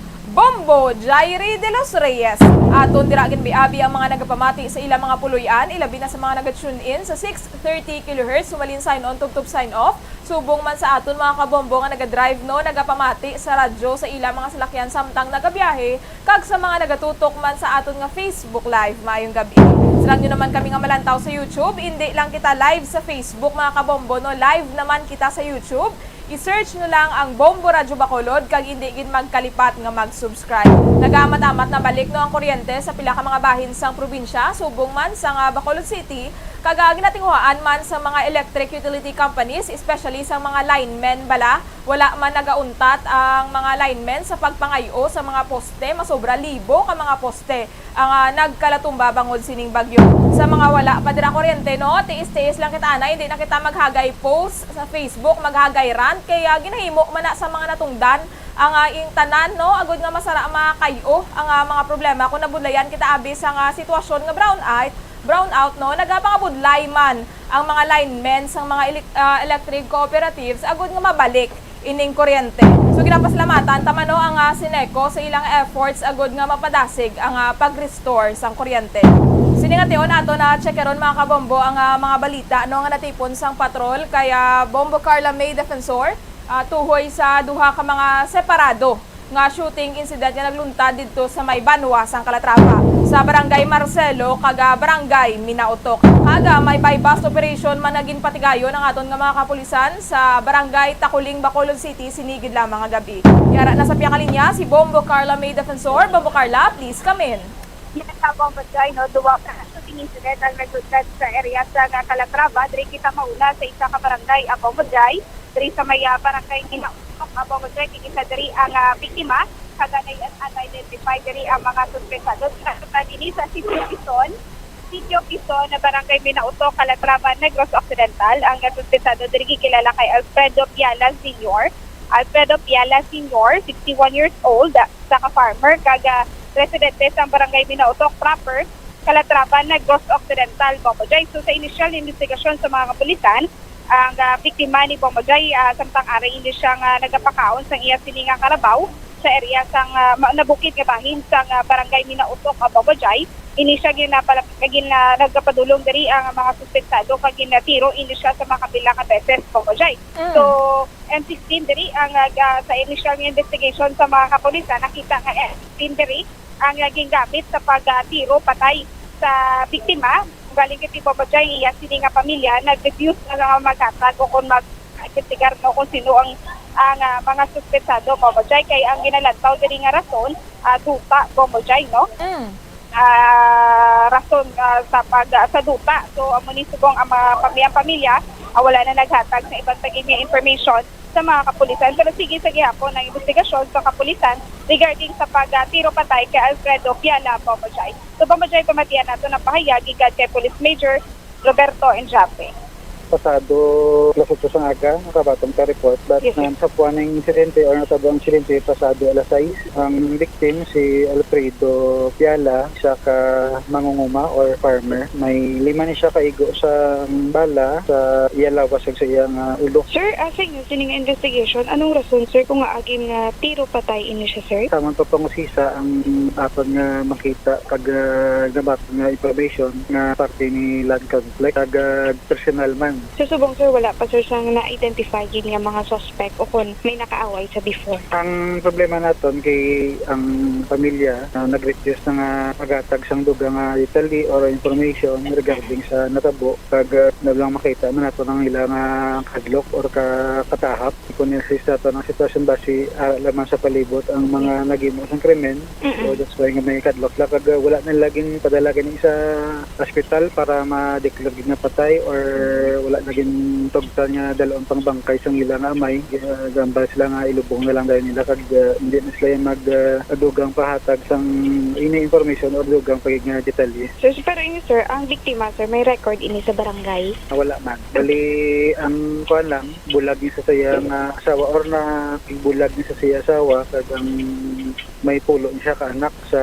Speaker 3: Bombo Jairi de los Reyes. Aton diragin biabi ang mga nagapamati sa ilang mga puluyan, ilabi na sa mga nag-tune in sa 630 kHz, sumalin sign on, tugtog sign off. Subong man sa aton mga kabombo nga naga-drive no, nagapamati sa radyo sa ilang mga salakyan samtang nagabiyahe, kag sa mga nagatutok man sa aton nga Facebook Live maayong gabi. Sarang nyo naman kami nga malantaw sa YouTube, hindi lang kita live sa Facebook mga kabombo no, live naman kita sa YouTube. I-search nyo lang ang Bombo Radyo Bacolod kag hindi gid magkalipat nga mag-subscribe. Nagamat-amat na balik no ang kuryente sa pila ka mga bahin sang probinsya, subong man sa Bacolod City, kag ginatinguhaan man sa mga electric utility companies, especially sa mga linemen bala. Wala man nagauntat ang mga linemen sa pagpangayo sa mga poste, masobra libo ka mga poste ang nagkalatumba bangod sining bagyo. Sa mga wala pa dira kuryente no, tiis-tiis lang kita ana, hindi na kita maghagay post sa Facebook, maghagay rant, kaya ginahimo man na sa mga natungdan ang ing tanan no, agud nga masara makayo ang mga problema kung nabudlayan kita abi sa sitwasyon nga brownout no, nagapangabudlay man ang mga linemen sang mga electric cooperatives agud nga mabalik ining kuryente. So ginapasalamatan tama no ang Sineco sa ilang efforts agud nga mapadasig ang pag-restore sang kuryente. Siningation ato na checkeron mga kabombo ang mga balita no nga natipon sang patrol kaya Bombo Carla May Defensor tuhoy sa duha ka mga separado nga shooting incident nga nagluntad didto sa may Banwa sang Calatrava sa Barangay Marcelo kag Barangay Minautok. Aga may bypass operation man naging patigayon ang aton nga mga kapulisan sa Barangay Takuling, Bacolod City sinigid lamang nga gabi. Yara na sa piya kalinya si Bombo Carla May Defensor. Bombo Carla, please come in.
Speaker 17: Yan sa Bombo Jai, no, duwa ka shooting incident ang nagluntad sa area sa Calatrava. Diri kita mauna sa isa ka barangay, Bombo Jai. Diri sa may barangay Minautok, Bombo Jai, kikisa diri ang biktima. Kaganay at unidentified diri ang mga suspensado. Sa dini sa Sitio Pison na barangay Minautok, Calatrava, Negros Occidental. Ang suspensado diri kilala kay Alfredo Piala Sr. Alfredo Piala Sr., 61 years old, sa ka-farmer, kaga residente sa barangay Minautok proper, Calatrava, Negros Occidental, Bombo Jai. So sa initial investigasyon sa mga kapulisan, ang biktima ni Bombo Jai, samtang ari hindi siya nagapakaon sa iya siningang karabaw sa area sang nabukid nga bahin sang barangay Minautok, Bombo Jai. Ini siya nagkapadulong diri ang mga suspensado kag ginatiro ini siya sa mga kabilang beses, Bombo Jai. So M16 diri ang sa initial investigation sa mga kapulisan nakita nga M16 diri ang gingamit sa pagtiro patay sa biktima. Galing kay Bombo Jai iya sini nga pamilya nag-refuse na nga maghatag o kung mag-investigar no kung sino ang mga suspensado, Bombo Jai, kay ang ginalantaw diri nga rason duta, Bombo Jai, no? Rason sa duta. So amo ni subong ang mga pamilya wala na naghatag sa ibang tagimi information sa mga kapulisan. Pero sige sa gihapon ang investigasyon sa kapulisan regarding sa pagtiro patay kay Alfredo Piala, Bombo Jai. So Bombo Jai, pamatian nato ng pahayag gikan kay Police Major Roberto Enjape.
Speaker 1: Pasado alas 8 sa aga, nakabatong ka report. But sa puwan ng insidente o natabang insidente, pasado alas 6, ang victim si Alfredo Piala, siya ka mangunguma or farmer. May 5 ni siya kaigo sa bala sa iyalawas sa iyang ulo.
Speaker 17: Sir, sa inyo sining investigation, anong rason sir kung agim nga tiro patay ini siya, sir?
Speaker 1: Tamang papangusisa ang aton nga makita kag nabatong nga information nga parte ni land conflict kag personal man.
Speaker 17: So subong sir, wala pa sir sang na-identify yun nga mga suspect o kung may nakaaway sa before?
Speaker 1: Ang problema naton kay ang pamilya nag-request na nga magatag sang dugang detalye or information regarding sa natabo kag nablang makita man nato ng ilang kadlok or katahap kung insist nato ng sitwasyon base laman sa palibot ang mga nagimo sang krimen. So that's why nga may kadlok la kag wala na laging padala gani sa hospital para ma-declare na patay or wala naging tugtan nga dalawang pangbangkay sa ilang amay. Gamba sila nga ilubong na lang dahil nila kag hindi na sila yung dugang pahatag sang ini-information or dugang pagiging detalye.
Speaker 17: Sir, pero ini sir, ang biktima sir, may record ini sa barangay?
Speaker 1: Wala man. Bali, ang kuhan lang, bulag niya sa siyang asawa or na bulag niya sa siyang asawa kag ang may pulo niya ka anak sa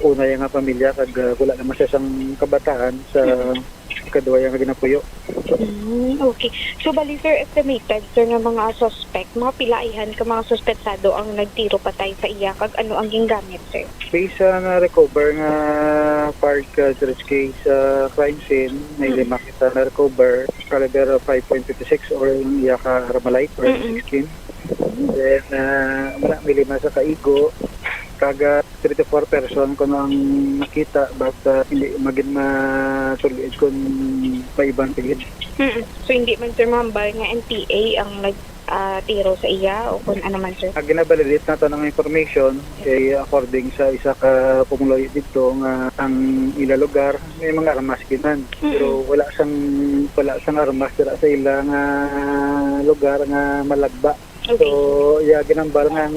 Speaker 1: una yung pamilya kag wala naman siya sang kabataan sa ikaduha yung ginapuyo.
Speaker 17: Okay. So, bali, sir, estimated, sir, nga mga suspect, mga pilaihan ka mga suspetsado ang nagtiro patay sa iya, kag ano ang gingamit, sir?
Speaker 1: Based sa na-recover nga part search case sa crime scene, may lima kita na-recover, caliber 5.56 or yung iya ka Armalite or 16. Then, may lima sa kaigo, kaga 3 to 4 person ko nang nakita but hindi maging masuliid kung paibang tigid.
Speaker 17: So, hindi man, sir, mahambal nga NPA ang nagtiro sa iya o kung ano man, sir?
Speaker 1: Ginabalidate na ito ng information kay according sa isa ka pumuloy dito nga ang ila lugar may mga armas ginan. Pero wala sang armas dira sa ila nga lugar nga malagba. Okay. So, ginambal nga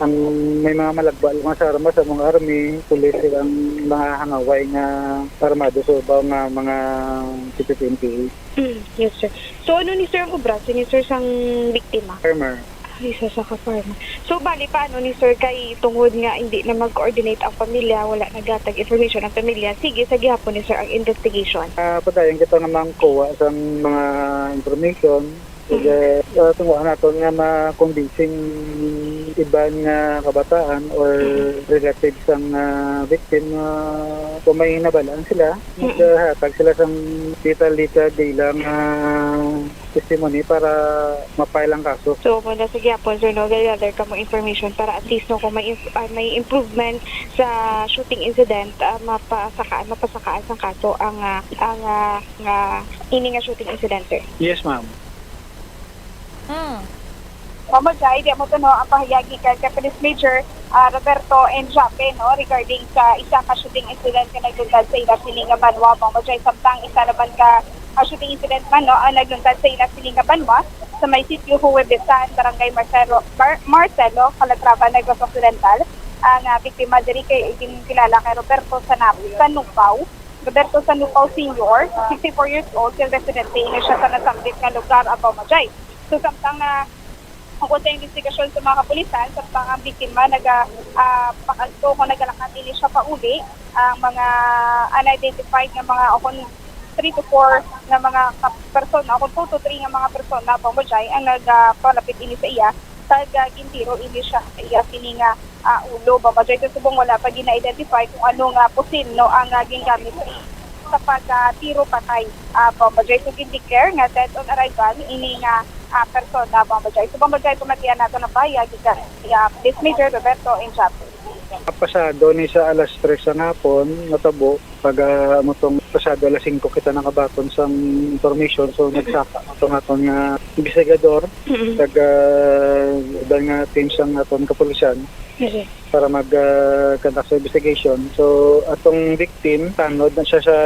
Speaker 1: ang may mga malagba nga sa armas sa mga army, pulis silang mga hangaway nga armado so ba nga mga CPP.
Speaker 17: Yes, sir. So, ano ni sir ang obrasyon ni sir sang biktima?
Speaker 1: Farmer.
Speaker 17: Isa sa ka-farmer. So, bali, paano ni sir kay tungod nga hindi na mag-coordinate ang pamilya, wala nagatag information ang pamilya, sige, sa gihapon ni sir ang investigation?
Speaker 1: Padayon kita namang kuha sa mga information. Sige, tunguhan natin nga ma-convincing iban nga kabataan or relatives ang victim kung may nabalaan sila, maghatag sila sa detail lang testimony para mapile ang kaso.
Speaker 17: So, muna sige po, sir, no, gather ka mo information para at least no, kung may improvement sa shooting incident, mapasakaan sa kaso ang ini nga shooting incident, sir.
Speaker 1: Yes, ma'am.
Speaker 17: Mamagay, di mo to no, ang pahayagi kay Police Major Roberto N. Jape, no, regarding sa isa ka shooting incident na nagluntad sa ila Silinga Banwa. Mamagay, samtang isa naman ka shooting incident man, no, ang nagluntad sa ila Silinga Banwa sa may sitio Huwebesan, Barangay Marcelo, Calatrava, Negros Occidental. Ang biktima diri kay kilala kay Roberto Sanupaw. Roberto Sanupaw Sr., 64 years old, yung resident siya sa nasambit nga lugar, Abamajay. So, samtang kung sa investigasyon sa mga kapulisan, samtang ang biktima kung nagalakat din siya pauli, ang mga unidentified na mga 3 to 4 na mga persona, 2 to 3 na mga persona, Pamajay, ang nagpalapit ini sa iya, gintiro ini siya sa iya sininga ulo, Pamajay. So, subong wala pa gina-identify kung ano nga pusin, no, ang gingamit sa iya sa pag-tiro patay, Pamajay. So, gindicare nga dead on arrival, ini nga persona, Pamajay. So, Pamajay, pumatiyan nato na bayag, Police Major Roberto N. Jape.
Speaker 1: Pasado ni sa alas 3 sa hapon, natabo, pag motong pasado alas 5 kita nakabaton sa information, so nagsaka ito naton nga investigador, dahil nga team sa naton kapulisan, para mag-conduct sa investigation. So, atong victim, tanod na siya sa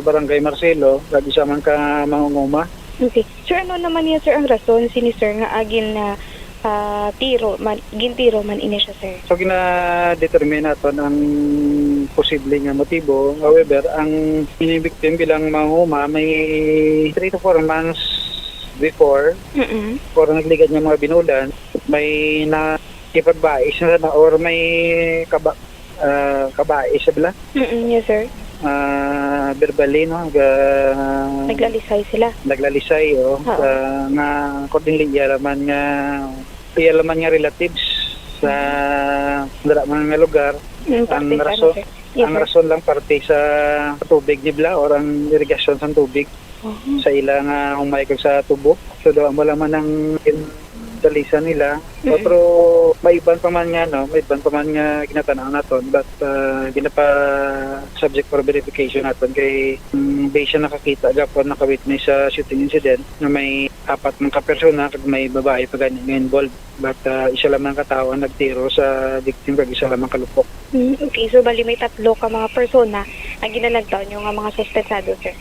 Speaker 1: Barangay Marcelo, lagi siya man ka mangunguma.
Speaker 17: Okay. Sir, ano naman yan, sir, ang rason sini sir nga agin na gintiro man ini siya, sir?
Speaker 1: So, gina-determine natin ang posibleng motibo. However, ang ini-victim bilang mangunguma, may 3 to 4 months before, or nagligad niya mga binulan, may ipagbais na or may kabais sila.
Speaker 17: Yes, sir.
Speaker 1: Verbally, no?
Speaker 17: Naglalisay sila.
Speaker 1: Naglalisay, nga accordingly, ialaman nga relatives sa mga lugar. Ang rason lang parte sa tubig nibla or ang irigasyon sa tubig sa ilang humaykag sa tubo. So, doon mo laman ang dalisan nila. Pero may iban pa man nga ginatanaw naton, but ginapa subject for verification naton kay based siya nakakita gapon naka-witness sa shooting incident na may 4 ng kapersona kag may babae pa ganyan nga involved, but isa lamang katao ang nagtiro sa victim kag isa lamang kalupok.
Speaker 17: Okay, so bali may 3 ka mga persona ang ginalantaw nyo nga mga suspetsado, sir?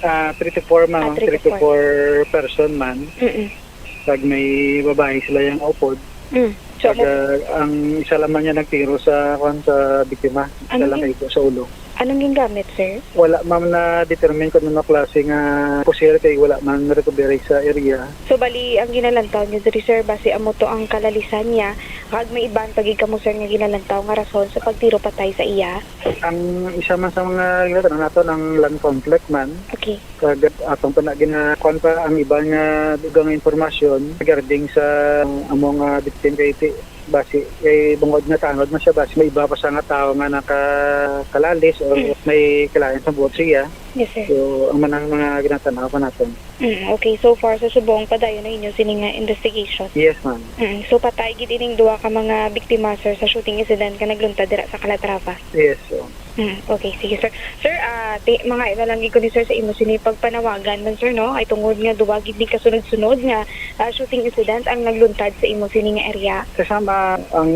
Speaker 1: 3 to 4 man, 3 to 4 person man. Pag may babae sila yung upod. So, ang isa lamang niya nagtiro sa biktima, isa lang ito sa ulo.
Speaker 17: Anong gingamit, sir?
Speaker 1: Wala man na determine kung ano klase nga pusil kay wala man recovery sa area.
Speaker 17: So bali ang ginalantaw niya diri, sir, base amo to ang kalalisan niya
Speaker 14: Kag may iban pagig kamo sir nga ginalantaw nga rason sa pagtiro patay sa iya.
Speaker 1: Ang isa man sa mga ginatan nato ng land conflict man.
Speaker 14: Okay.
Speaker 1: Kag atong ginakuan pa ang iba nga dugang informasyon regarding sa among victim kay basi kay bungod nga tanod man siya basi may iba pa sa nga tao nga nakakalalis o may kalayan sa buot siya.
Speaker 14: Yes sir.
Speaker 1: So ang manang mga ginatanaw pa natin.
Speaker 14: Okay, so far sa subong padayon na inyo sining nga investigation.
Speaker 1: Yes ma'am.
Speaker 14: So patay gid ining duha ka mga biktima sir sa shooting incident nga nagluntad dira sa Calatrava.
Speaker 1: Yes. So.
Speaker 14: Okay, sige sir. Sir, mga ilalangin ko ni sir sa imo sini pagpanawagan man sir no, ay tungod nga duwa gid ni kasunod-sunod nga shooting incident ang nagluntad sa imo sini nga area.
Speaker 1: Kasama ang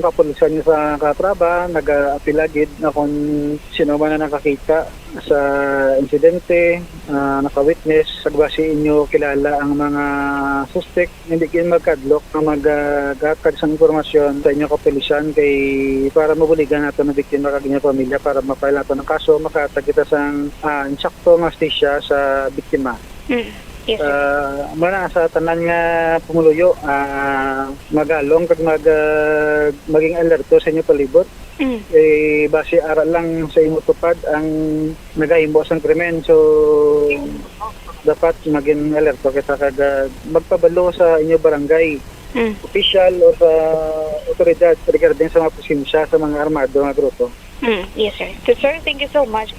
Speaker 1: kapulisan niya sa Calatrava, nag-apila gid na kung sino man na nakakita sa insidente, naka-witness, sagbasi inyo kilala ang mga suspect, hindi kayo magkadlok na mag-gatag sa informasyon sa inyo kapulisan kay para mabuligan nato ng biktima kag inyong pamilya para ma-file nato ng kaso, makatag kita sang insakto nga stisya sa biktima.
Speaker 14: Yes,
Speaker 1: muna sa tanan nga pumuluyo, magalong kag maging alerto sa inyo palibot. Base aral lang sa imo tupad ang nagahimo sang krimen, so dapat maging alerto kita kag magpabalo sa inyo barangay official o sa otoridad regarding sa mga presensya sa mga armado nga grupo.
Speaker 14: Yes sir. So, sir, thank you so much.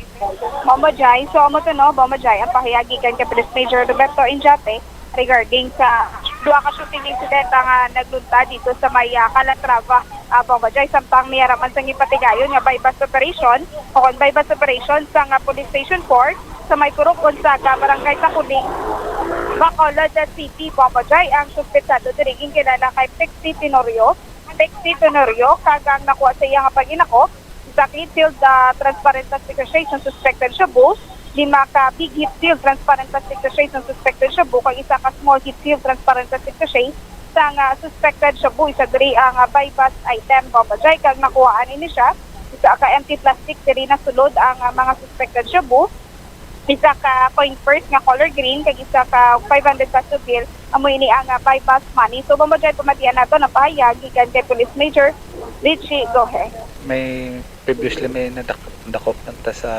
Speaker 17: Mama Jai, so amo to no, Mama Jai, ang pahayagi kan kay Police Major Roberto Injate regarding sa duha ka shooting incident nga nagluntad dito sa may Calatrava. Mama Jai, samtang niyaraman sa ipatigayon nga bypass operation o kon bypass operation sa nga Police Station 4 sa may Kurukon sa Barangay Takuling, Bacolod City. Mama Jai, ang suspetsado diri kilala kay Pexi Tenorio. Pexi Tenorio kagang nakuha sa iya nga paginako sa heat field transparent plastic registration suspected shabu, 5 ka big heat field transparent plastic registration suspected shabu, kag isa ka small heat field transparent plastic registration sa suspected shabu. Isa diri ang bypass item. Babajay kag nakuhaan ini siya, isa ka empty plastic diri na sulod ang mga suspected shabu, isa ka coin purse nga color green, kag isa ka 500 peso bill, amo ini ang bypass money. So babajay pamatian nato na pahayag gikan kay Police Major Richie Gohe.
Speaker 16: May previously may nadakop nanta sa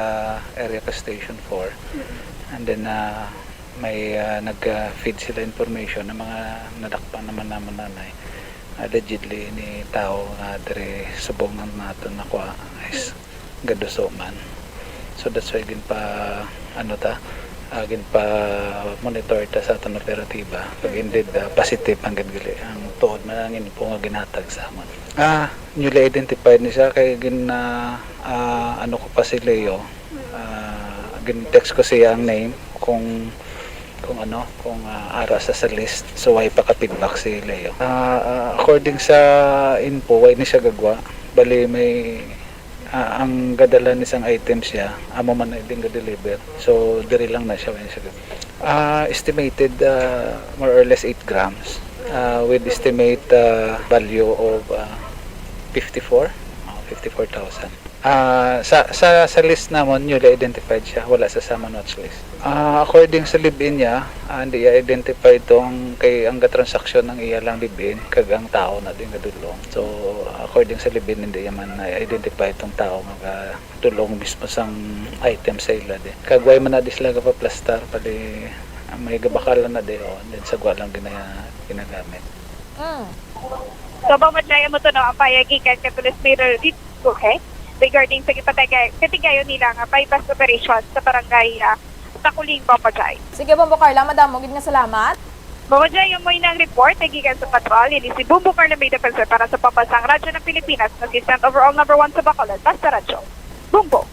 Speaker 16: area ka Station 4 and then may nag-feed sila information ng mga nadakpan naman nanay allegedly ni tao nga diri subong nato nakuha is gaduso man. So that's why gin pa gin pa monitor ta sa aton operatiba pag indeed positive ang gadgali ang tuod man ang info nga ginhatag sa amon. Newly identified ni siya kay ano ko pa si Leo. Gin-text ko siya ang name kung ara sa list, so why pa ka-feedback si Leo. According sa info, why ni siya gagwa, bali may ang gadala ni isang items siya, amo man na din ga-deliver, so diri lang na siya why ni siya gagwa. Estimated more or less 8 grams with estimate value of 54,000. Sa list namon newly identified siya, wala sa Sama Notes list. According sa live-in niya, hindi i-identify tong kay ang transaksyon ng iya lang live-in kag ang tao na din gadulong. So according sa live-in hindi man na-identify tong tao nga tulong mismo sang item sa ila din. Kag way man na disla pa plaster pali may gabakalan na di and then sagwa lang ginagamit.
Speaker 17: So, Babajay mo to no, ang payagi kay Police Major Richie, okay? Regarding sa katigayon nila nga bypass operation sa barangay Takuling, Babajay.
Speaker 3: Sige, Bombo Carla, madam, gid nga salamat.
Speaker 17: Babajay, yung mo inang report, nagigan sa patrol, ini si Bombo Carla May Defensor para sa Pampasang Radyo ng Pilipinas, Assistant Overall Number 1 sa Bacolod, Basta Radyo. Bombo!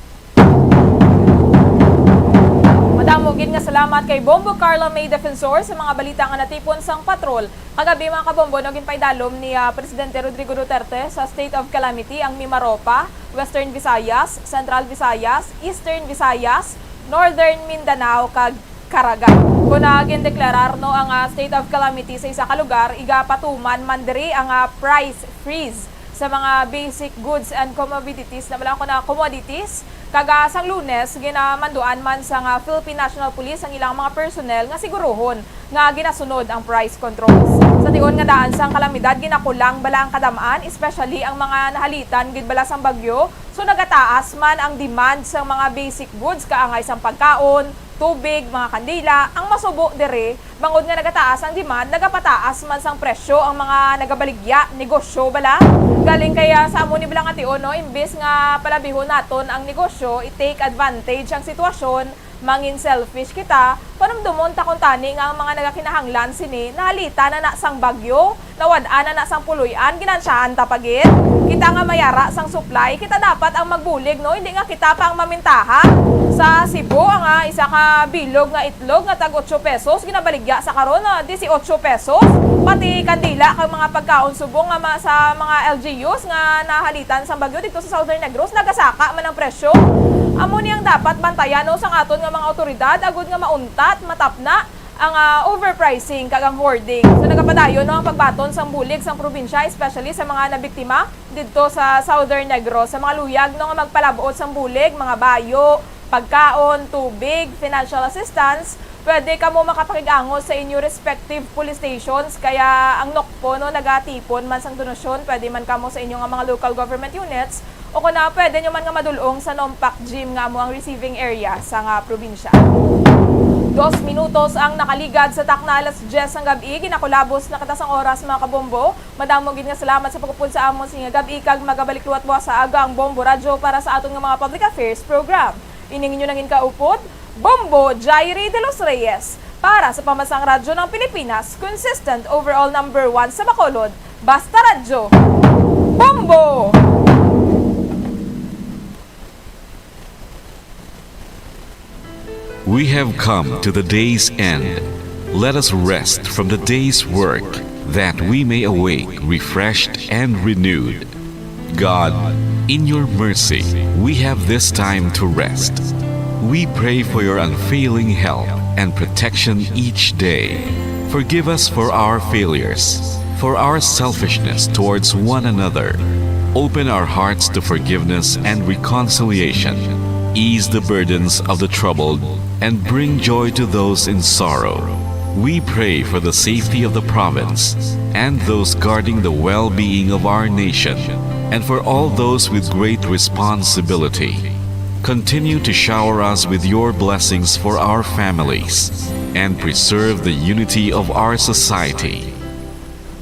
Speaker 3: Madam, gid nga salamat kay Bombo Carla May Defensor sa mga balita nga natipon sang patrol. Kagabi mga kabombo, naging paidalom ni Presidente Rodrigo Duterte sa state of calamity ang Mimaropa, Western Visayas, Central Visayas, Eastern Visayas, Northern Mindanao kag Caraga. Kuna gindeklarar no ang state of calamity sa isa ka lugar, igapatuman man diri ang price freeze sa mga basic goods and commodities na wala ko na commodities. Kaga sang Lunes, ginamanduan man sa Philippine National Police ang ilang mga personnel nga siguruhon nga ginasunod ang price controls. Sa tiyon nga daan sang kalamidad ginakulang bala ang kadamaan, especially ang mga nahalitan gid bala sang bagyo. So nagataas man ang demand sa mga basic goods kaangay sang pagkaon, tubig, mga kandila. Ang masubo dire, bangod nga nagataas ang demand, nagapataas man sang presyo ang mga nagabaligya, negosyo bala. Galing kaya sa amo ni bilang ati no, imbes nga palabihon naton ang negosyo, i-take advantage ang sitwasyon, mangin selfish kita, panumdumon takontani nga ang mga nagakinahanglan sini, nahalita na na sang bagyo, nawadaan na sang puluyan, ginansyahan tapagit. Kita nga mayara sang supply, kita dapat ang magbulig, no? Hindi nga kita pa ang mamintaha. Sa Cebu, ang isa ka bilog nga itlog nga tag 8 pesos, ginabaligya sa karon na 18 pesos. Pati kandila kang mga pagkaon subong nga sa mga LGUs nga nahalitan sang bagyo dito sa Southern Negros, nagasaka man ang presyo. Amo niyang dapat bantayan no sang aton nga mga otoridad agud nga mauntat, matapna ang overpricing kag ang hoarding. So nagapadayon no ang pagbaton sang bulig sang probinsya, especially sa mga nabiktima didto sa Southern Negros, sa mga luyag no nga magpalabuot sang bulig, mga bayo, pagkaon, tubig, financial assistance. Pwede ka mo makapakigangos sa inyo respective police stations, kaya ang NOCPO no nagatipon man sang donasyon, pwede man kamo sa inyo nga mga local government units, o kung na pwede nyo man nga madulong sa Nompak Gym nga mo ang receiving area sa nga probinsya. 2 minutos ang nakaligad sa takna alas 10 ang gabi, ginakulabos na katasang oras mga kabombo. Madamo gid nga salamat sa pagupod sa amon sa gabi kag magabalik luwat mo sa agang Bombo Radyo para sa aton nga mga public affairs program. Ining inyo nangin kaupod, Bombo Jairi de los Reyes, para sa Pamasang Radyo ng Pilipinas, consistent overall number 1 sa Bacolod, Basta Radyo. Bombo!
Speaker 4: We have come to the day's end. Let us rest from the day's work, that we may awake refreshed and renewed. God, in your mercy, we have this time to rest. We pray for your unfailing help and protection each day. Forgive us for our failures, for our selfishness towards one another. Open our hearts to forgiveness and reconciliation. Ease the burdens of the troubled and bring joy to those in sorrow. We pray for the safety of the province and those guarding the well-being of our nation, and for all those with great responsibility. Continue to shower us with your blessings for our families and preserve the unity of our society.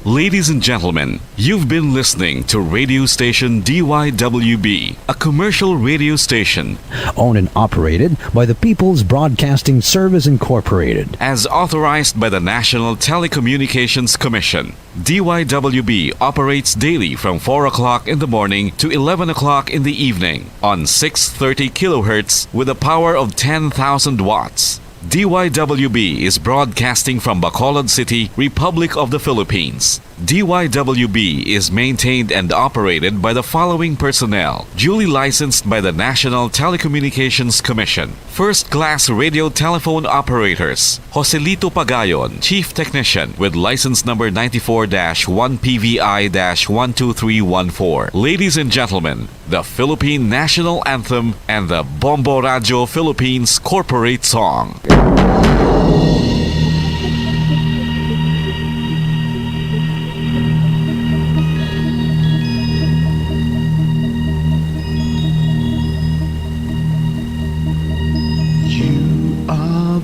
Speaker 4: Ladies and gentlemen, you've been listening to radio station DYWB, a commercial radio station
Speaker 10: Owned and operated by the People's Broadcasting Service Incorporated.
Speaker 4: as authorized by the National Telecommunications Commission. DYWB operates daily from 4 o'clock in the morning to 11 o'clock in the evening on 630 kilohertz with a power of 10,000 watts. DYWB is broadcasting from Bacolod City, Republic of the Philippines. DYWB is maintained and operated by the following personnel, duly licensed by the National Telecommunications Commission. First-class radio telephone operators, Joselito Pagayon, Chief Technician with license number 94-1PVI-12314. Ladies and gentlemen, the Philippine National Anthem and the Bombo Radio Philippines Corporate Song.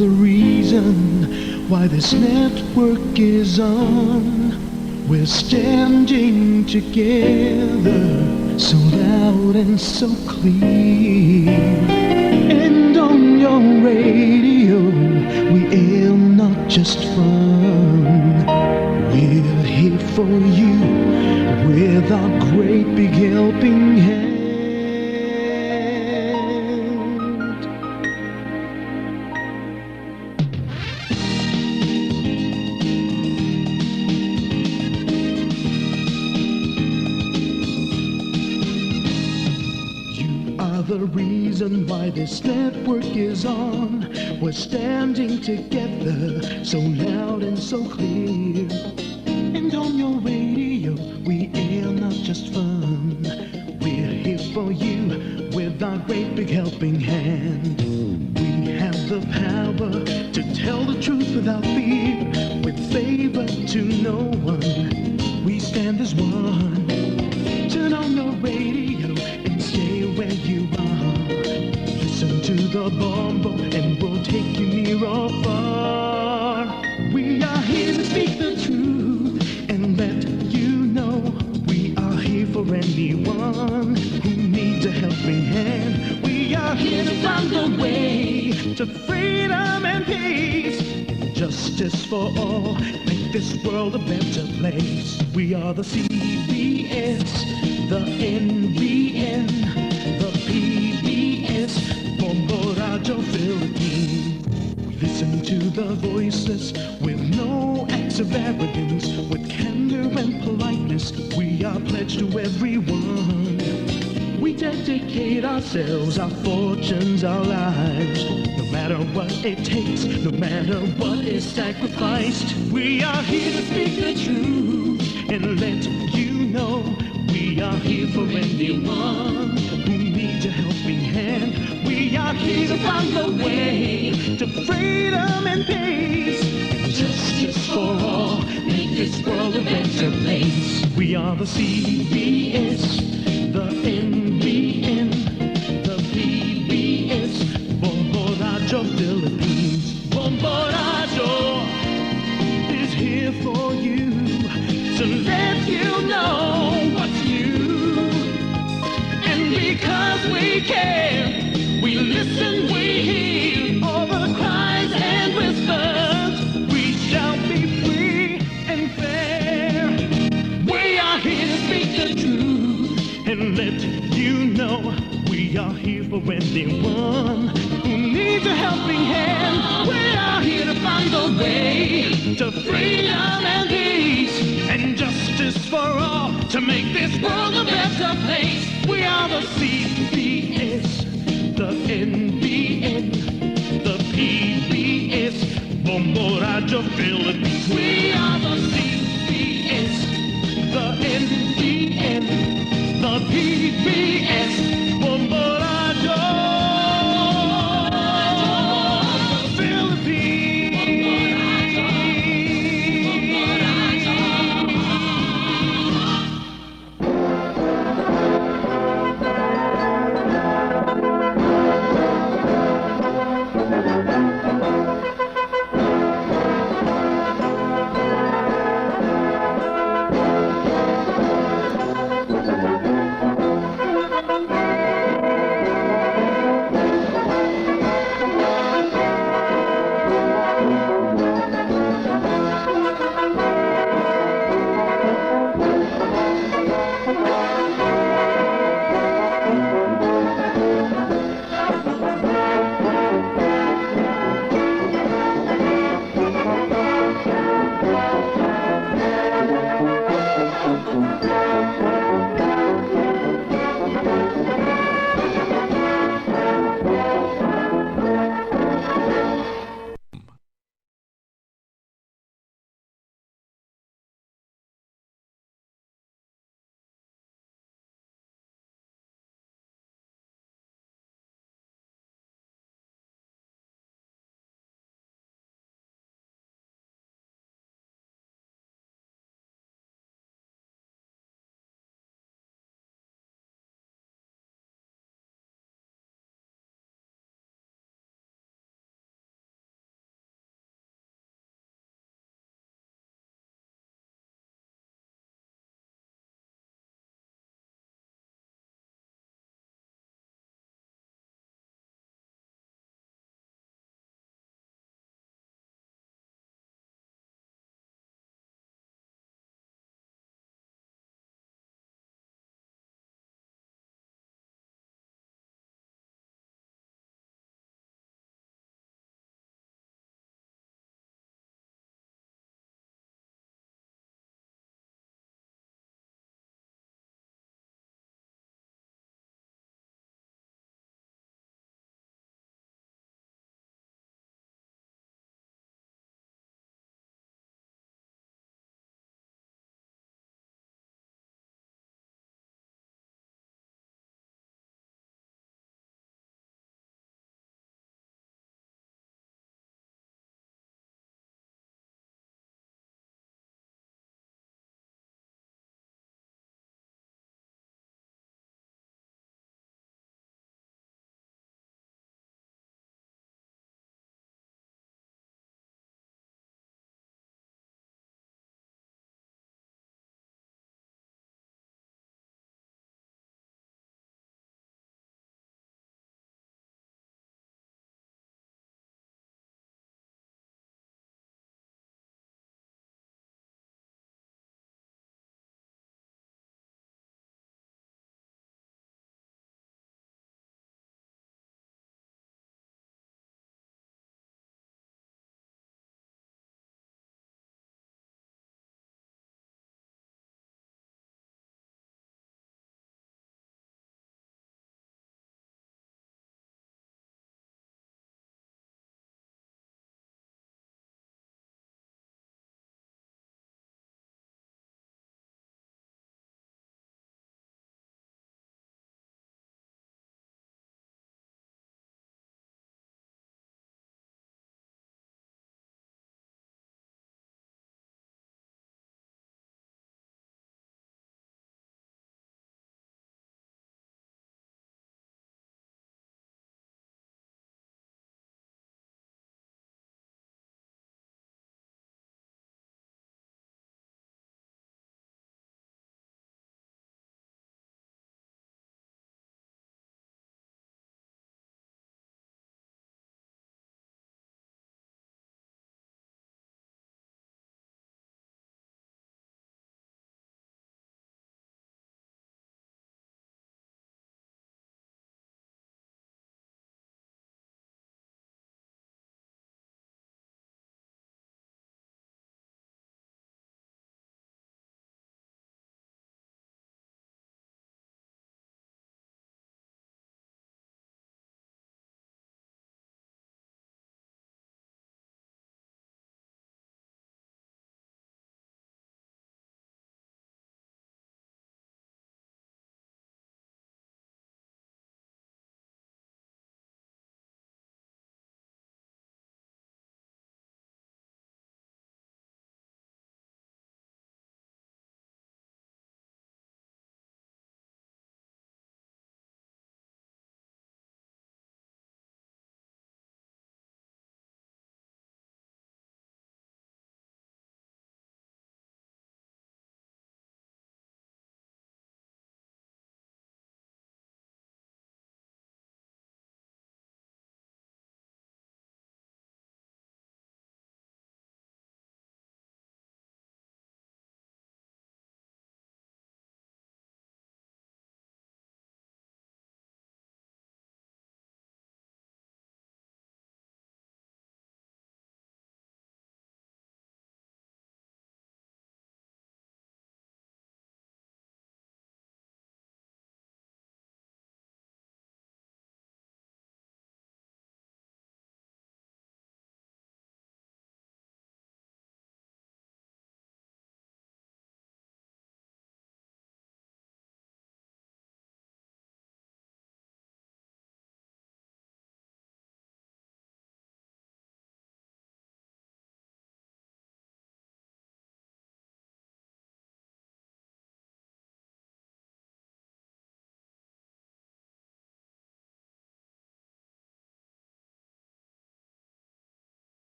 Speaker 21: The reason why this network is on. We're standing together, so loud and so clear. And on your radio, we aim not just fun. We're here for you with our great big helping hand. The reason why this network is on. We're standing together, so loud and so clear. And on your radio, we air not just fun. We're here for you with our great big helping hand. We have the power to tell the truth without fear, with favor to no Turn on your radio and stay where you are. Listen to the Bombo and we'll take you near or far. We are here to speak the truth and let you know. We are here for anyone who needs a helping hand. We are here to find the way to freedom and peace. Justice for all, make this world a better place. We are the CBS, the NBN, the PBS, Bombo Radio Philippines. We listen to the voiceless with no acts of arrogance, with candor and politeness. We are pledged to everyone. We dedicate ourselves, our fortunes, our lives. No matter what it takes, no matter what is sacrificed. We are here to speak the truth and let you know. We are here for anyone who needs a helping hand. We are here to find the way to freedom and peace. And justice for all, make this world a better place. We are the CBS, the NBN, the PBS, Bombo Radio Philippines. Bombo Radio is here for you to let you know what's new. And because we care, we listen, we hear all the cries and whispers. We shall be free and fair. We are here to speak the truth and let you know. We are here for anyone who needs a helping hand. We are here to find the way to freedom and peace and justice for all, to make this world a better place. We are the CBS, the NBN, the PBS, Bombo Radio Philippines. We are the CBS, the NBN, the PBS, Bombo Radio Philippines.